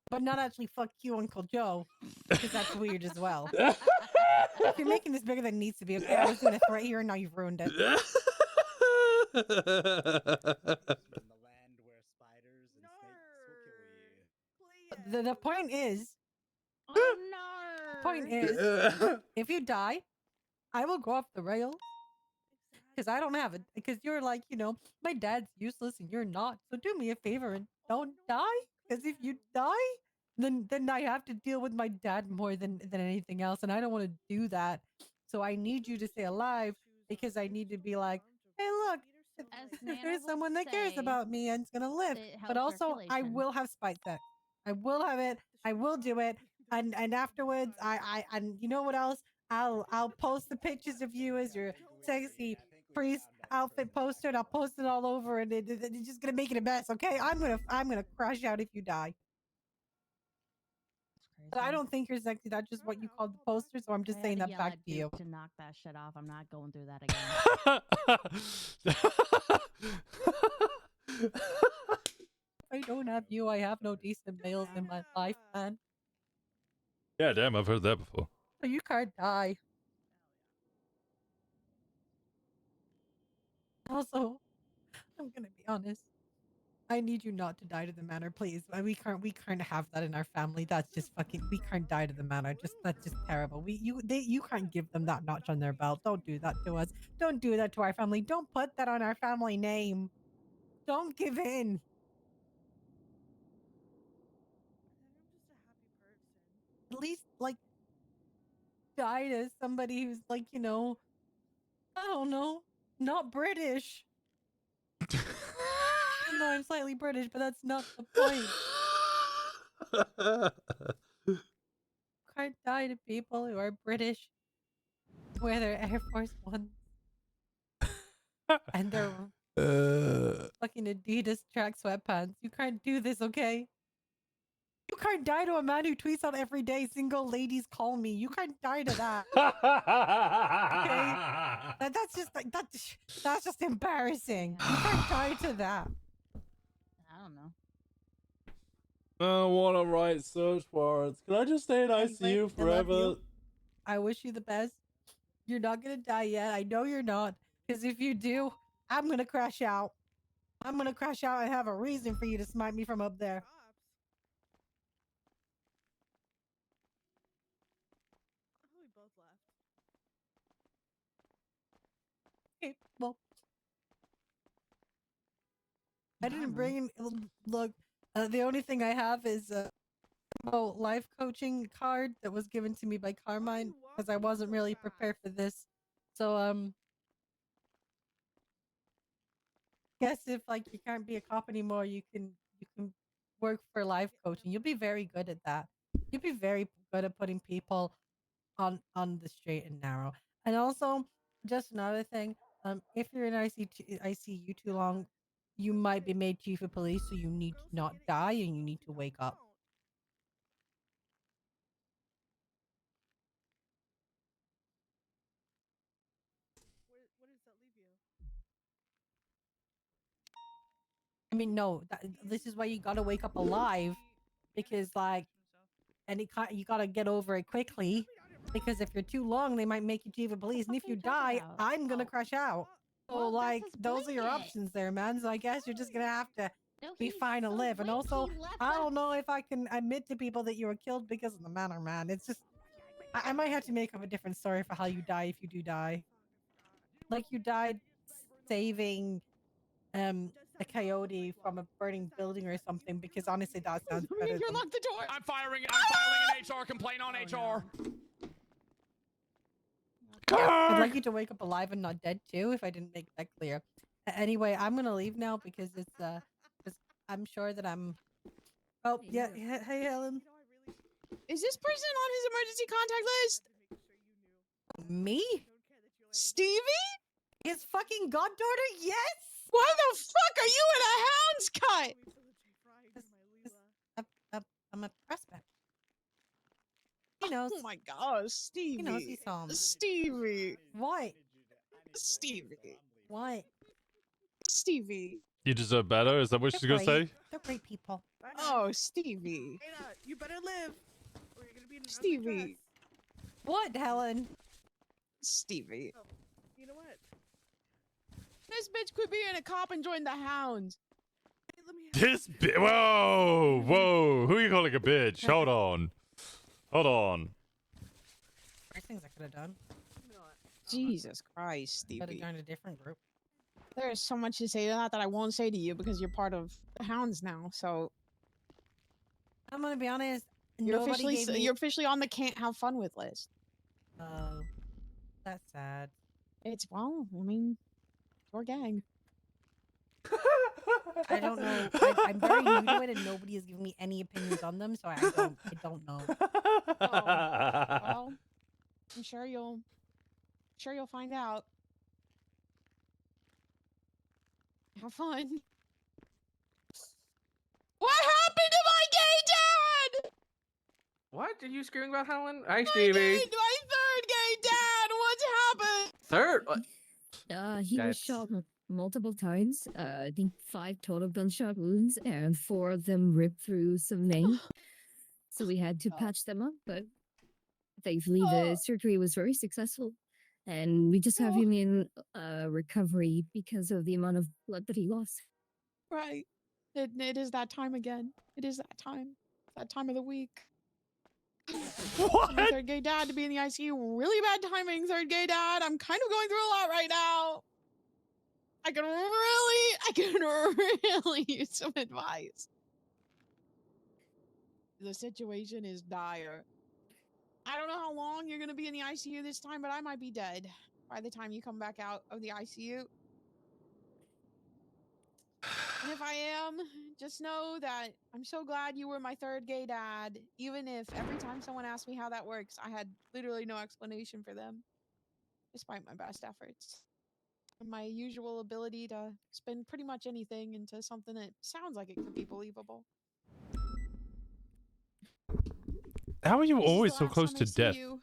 But not actually "fuck you, Uncle Joe," because that's weird as well. If you're making this bigger than it needs to be, okay? I was doing a threat here, and now you've ruined it. The point is, if you die, I will go off the rails because I don't have it. Because you're like, you know, my dad's useless and you're not. So do me a favor and don't die. Because if you die, then I have to deal with my dad more than anything else, and I don't want to do that. So I need you to stay alive because I need to be like, hey, look, there's someone that cares about me and it's gonna live. But also, I will have spite sex. I will have it. I will do it. And afterwards, and you know what else? I'll post the pictures of you as your sexy priest outfit poster, and I'll post it all over, and it's just gonna make it a mess. Okay, I'm gonna crash out if you die. But I don't think you're sexy. That's just what you called the poster, so I'm just saying that back to you. To knock that shit off. I'm not going through that again. If I don't have you, I have no decent males in my life, man. Yeah, damn, I've heard that before. So you can't die. Also, I'm gonna be honest. I need you not to die to the manor, please. We can't have that in our family. That's just fucking. We can't die to the manor. That's just terrible. You can't give them that notch on their belt. Don't do that to us. Don't do that to our family. Don't put that on our family name. Don't give in. At least like die to somebody who's like, you know, I don't know, not British. Even though I'm slightly British, but that's not the point. Can't die to people who are British, wear their Air Force Ones, and their fucking Adidas track sweatpants. You can't do this, okay? You can't die to a man who tweets out every day, "Single ladies call me." You can't die to that. Okay? That's just like that's just embarrassing. You can't die to that. I don't know. I don't want to write search warrants. Can I just stay in ICU I love forever? you. I wish you the best. You're not gonna die yet. I know you're not. Because if you do, I'm gonna crash out. I'm gonna crash out and have a reason for you to smite me from up there. We both left. Okay, well, I didn't bring in. Look, the only thing I have is a life coaching card that was given to me by Carmine because I wasn't really prepared for this. So guess if like you can't be a cop anymore, you can work for life coaching. You'll be very good at that. You'll be very good at putting people on the straight and narrow. And also, just another thing, if you're in ICU too long, you might be made chief of police, so you need to not die and you need to wake up. What does that leave you? I mean, no, this is why you gotta wake up alive, because like, and you gotta get over it quickly, because if you're too long, they might make you chief of police, and if you die, I'm gonna crash out. So like, those are your options there, man. So I guess you're just gonna have to be fine to live. And also, I don't know if I can admit to people that you were killed because of the manor, man. It's just, I might have to make up a different story for how you die if you do die. Like you died saving a coyote from a burning building or something, because honestly that sounds better than... Lock the door. I'm filing an HR complaint on HR. I'd like you to wake up alive and not dead too, if I didn't make that clear. Anyway, I'm gonna leave now because it's because I'm sure that I'm. Oh yeah, hey Helen. Is this person on his emergency contact list? Me? Stevie? His fucking goddaughter? Yes. Why the fuck are you in a hound's cut? I'm a prospect. He knows. Oh my gosh, Stevie. He knows he saw him. Stevie. What? Stevie. What? Stevie. You deserve better. Is that what she's gonna say? They're great people. Oh, Stevie. You better live, or you're gonna be in an Stevie. What, Helen? Stevie. Oh, you know what? This bitch quit being a cop and joined the hounds. Hey, let me This whoa, whoa. Who are you calling a bitch? Hold on. Hold on. There's things I could have done. Jesus Christ, Could have Stevie. joined a different group. There's so much to say to that I won't say to you because you're part of the hounds now. So I'm gonna be honest. you're Nobody officially gave me. you're officially on the can't have fun with list. Oh, that's sad. It's well, I mean, your gang. I don't know. I'm very new to it, and nobody has given me any opinions on them, so I don't know. Well, I'm sure you'll find out. Have fun. What happened to my gay dad? What are you screaming about, Helen? Hi, Stevie. My third gay dad. What's happened? Third? What? He was That's- shot multiple times. I think 5 total gunshot wounds, and 4 of them ripped through some vein. So we had to patch them up, but thankfully the surgery was very successful. And we just have him in recovery because of the amount of blood that he lost. Right. It is that time again. It is that time. That time of the week. What? My third gay dad to be in the ICU. Really bad timing, third gay dad. I'm kind of going through a lot right now. I can really use some advice. The situation is dire. I don't know how long you're going to be in the ICU this time, but I might be dead by the time you come back out of the ICU. And if I am, just know that I'm so glad you were my third gay dad, even if every time someone asked me how that works, I had literally no explanation for them, despite my best efforts. And my usual ability to spin pretty much anything into something that sounds like it could be believable. How are you This is the always so last close time to I see death? you.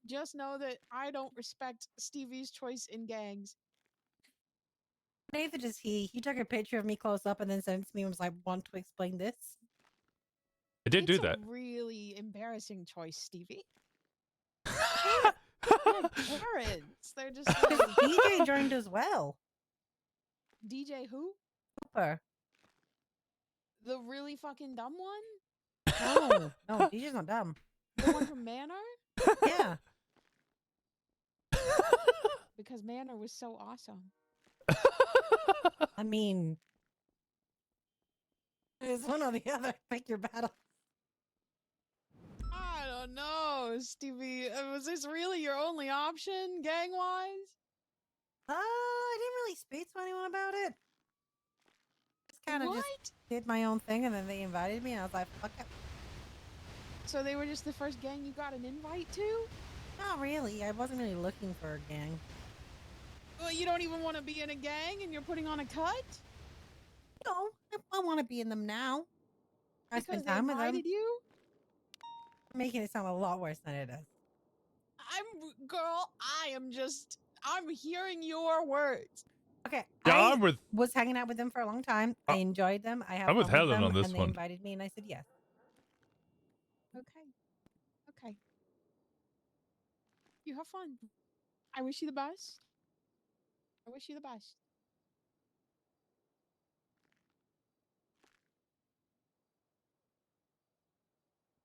Just know that I don't respect Stevie's choice in gangs. Nathan is he. He took a picture of me close up and then sent it to me and was like, "Want to explain this?" I did do It's that. a really embarrassing choice, Stevie. They're parents. They're just like, DJ joined as well. DJ who? Cooper. The really fucking dumb one? No, DJ's not dumb. The one from Manor? Yeah. Because Manor was so awesome. I mean, it's one or the other. Pick your battle. I don't know, Stevie. Was this really your only option, gang-wise? I didn't really speak to anyone about it. Just kind of What? just did my own thing, and then they invited me, and I was like, "Fuck it." So they were just the first gang you got an invite to? Not really. I wasn't really looking for a gang. Well, you don't even want to be in a gang and you're putting on a cut? No, I want to be in them now. I Because spend they time with them. invited you? Making it sound a lot worse than it is. I'm hearing your words. Okay. Yeah, I I'm with. was hanging out with them for a long time. I enjoyed them. I have I'm with fun Helen them, on this and they one. invited me, and I said yes. Okay. You have fun. I wish you the best.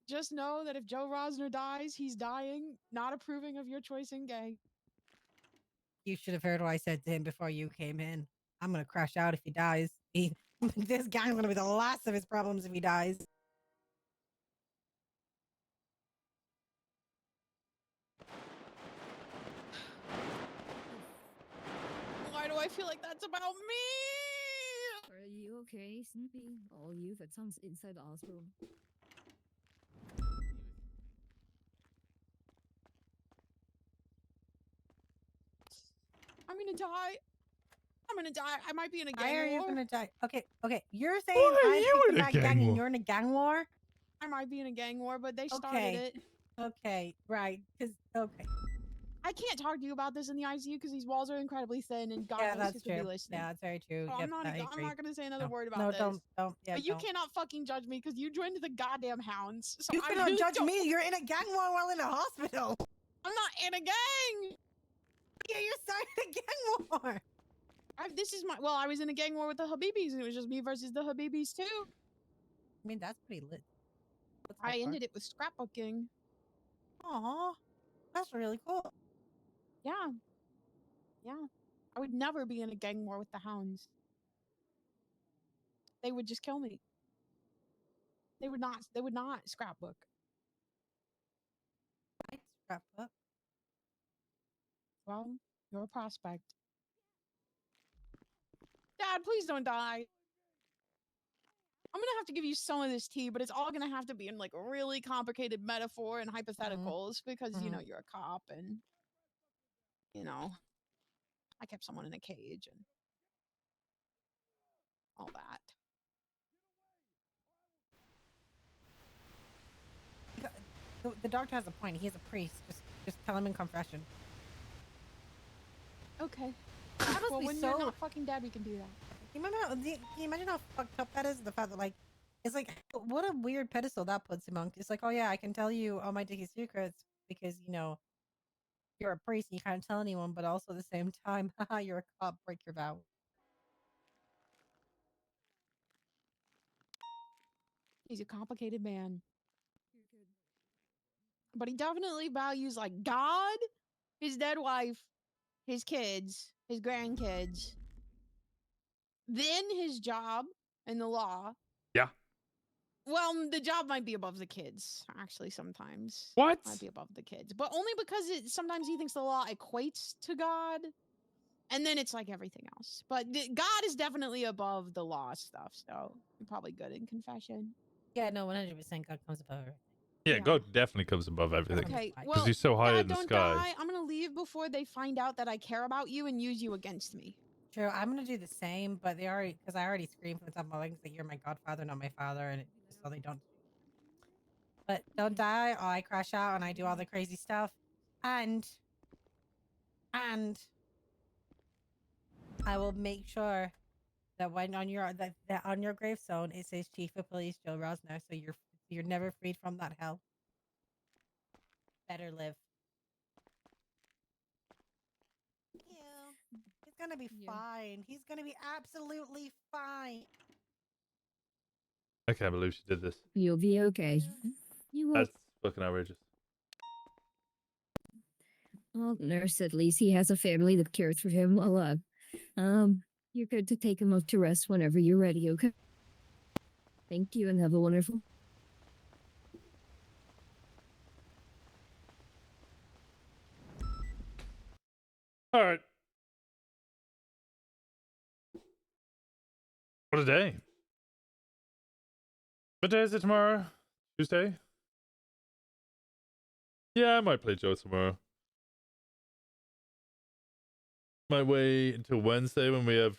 Just know that if Joe Rosner dies, he's dying, not approving of your choice in gang. You should have heard what I said to him before you came in. I'm gonna crash out if he dies. This guy's gonna be the last of his problems if he dies. I feel like that's about me. Are you okay, Snoopy? All you that sounds inside the hospital. I'm gonna die. I'm gonna die. I might be in a gang Why are you war. gonna die? Okay, you're saying Why are I you picked in a that gang gang and war? you're in a gang war? I might be in a gang war, but they started Okay. it. Okay, right. Okay. I can't talk to you about this in the ICU because these walls are incredibly thin, and God Yeah, knows that's who could be true. listening. Yeah, that's very true. So Yep, I'm I agree. not gonna say another No. word about No, this. don't. Yeah, But you don't. cannot fucking judge me because you joined the goddamn hounds. So You I cannot really judge don't- me. You're in a gang war while in a hospital. I'm not in a gang. Yeah, you're starting a gang war. I was in a gang war with the Habibis, and it was just me versus the Habibis too. I mean, that's pretty lit. I ended it with scrapbooking. Aw, that's really cool. Yeah. Yeah. I would never be in a gang war with the hounds. They would just kill me. They would not scrapbook. I'd scrapbook. Well, you're a prospect. Dad, please don't die. I'm gonna have to give you some of this tea, but it's all gonna have to be in like a really complicated metaphor and hypotheticals because you know you're a cop and I kept someone in a cage and all that. The doctor has a point. He's a priest. Just tell him in confession. Okay. That must Well, be when so. you're not fucking dead, we can do that. Can you imagine how fucked up that is? The fact that like, it's like what a weird pedestal that puts him on. It's like, oh yeah, I can tell you all my dicky secrets because you're a priest and you can't tell anyone, but also at the same time, haha, you're a cop. Break your vow. He's a complicated man. But he definitely values like God, his dead wife, his kids, his grandkids, then his job and the law. Yeah. Well, the job might be above the kids, actually, sometimes. What? Might be above the kids. But only because sometimes he thinks the law equates to God. And then it's like everything else. But God is definitely above the law stuff. So you're probably good in confession. Yeah, no, 100% God comes above everything. Yeah, God definitely comes above everything. Okay, Because well, he's so high Dad, in the don't sky. die. I'm gonna leave before they find out that I care about you and use you against me. True, I'm gonna do the same, but I already screamed from the top of my lungs that you're my godfather, not my father, and so they don't. But don't die, or I crash out and I do all the crazy stuff, and I will make sure that when on your that on your gravestone it says Chief of Police Joe Rosner, so you're never freed from that hell. Better live. He's gonna be fine. He's gonna be absolutely fine. I can't believe she did this. You'll be okay. You will. That's fucking outrageous. Well, nurse, at least he has a family that cares for him a lot. You're good to take him up to rest whenever you're ready, okay? Thank you and have a wonderful. All right. What a day. What day is it tomorrow? Tuesday? Yeah, I might play Joe tomorrow. Might wait until Wednesday when we have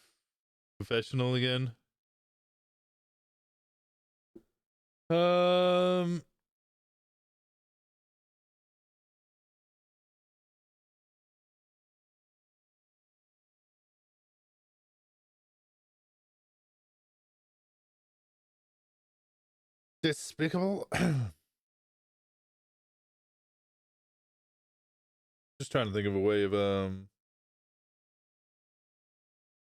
professional again. Despicable. Just trying to think of a way of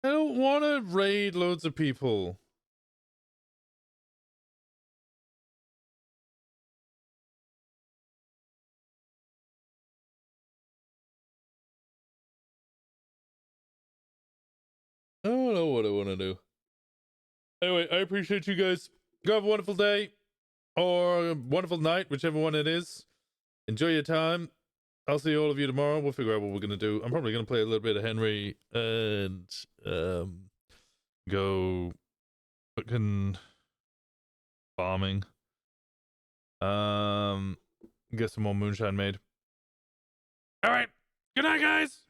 I don't want to raid loads of people. I don't know what I want to do. Anyway, I appreciate you guys. Go have a wonderful day or a wonderful night, whichever one it is. Enjoy your time. I'll see all of you tomorrow. We'll figure out what we're going to do. I'm probably going to play a little bit of Henry and go fucking bombing. Get some more moonshine made. All right. Good night, guys.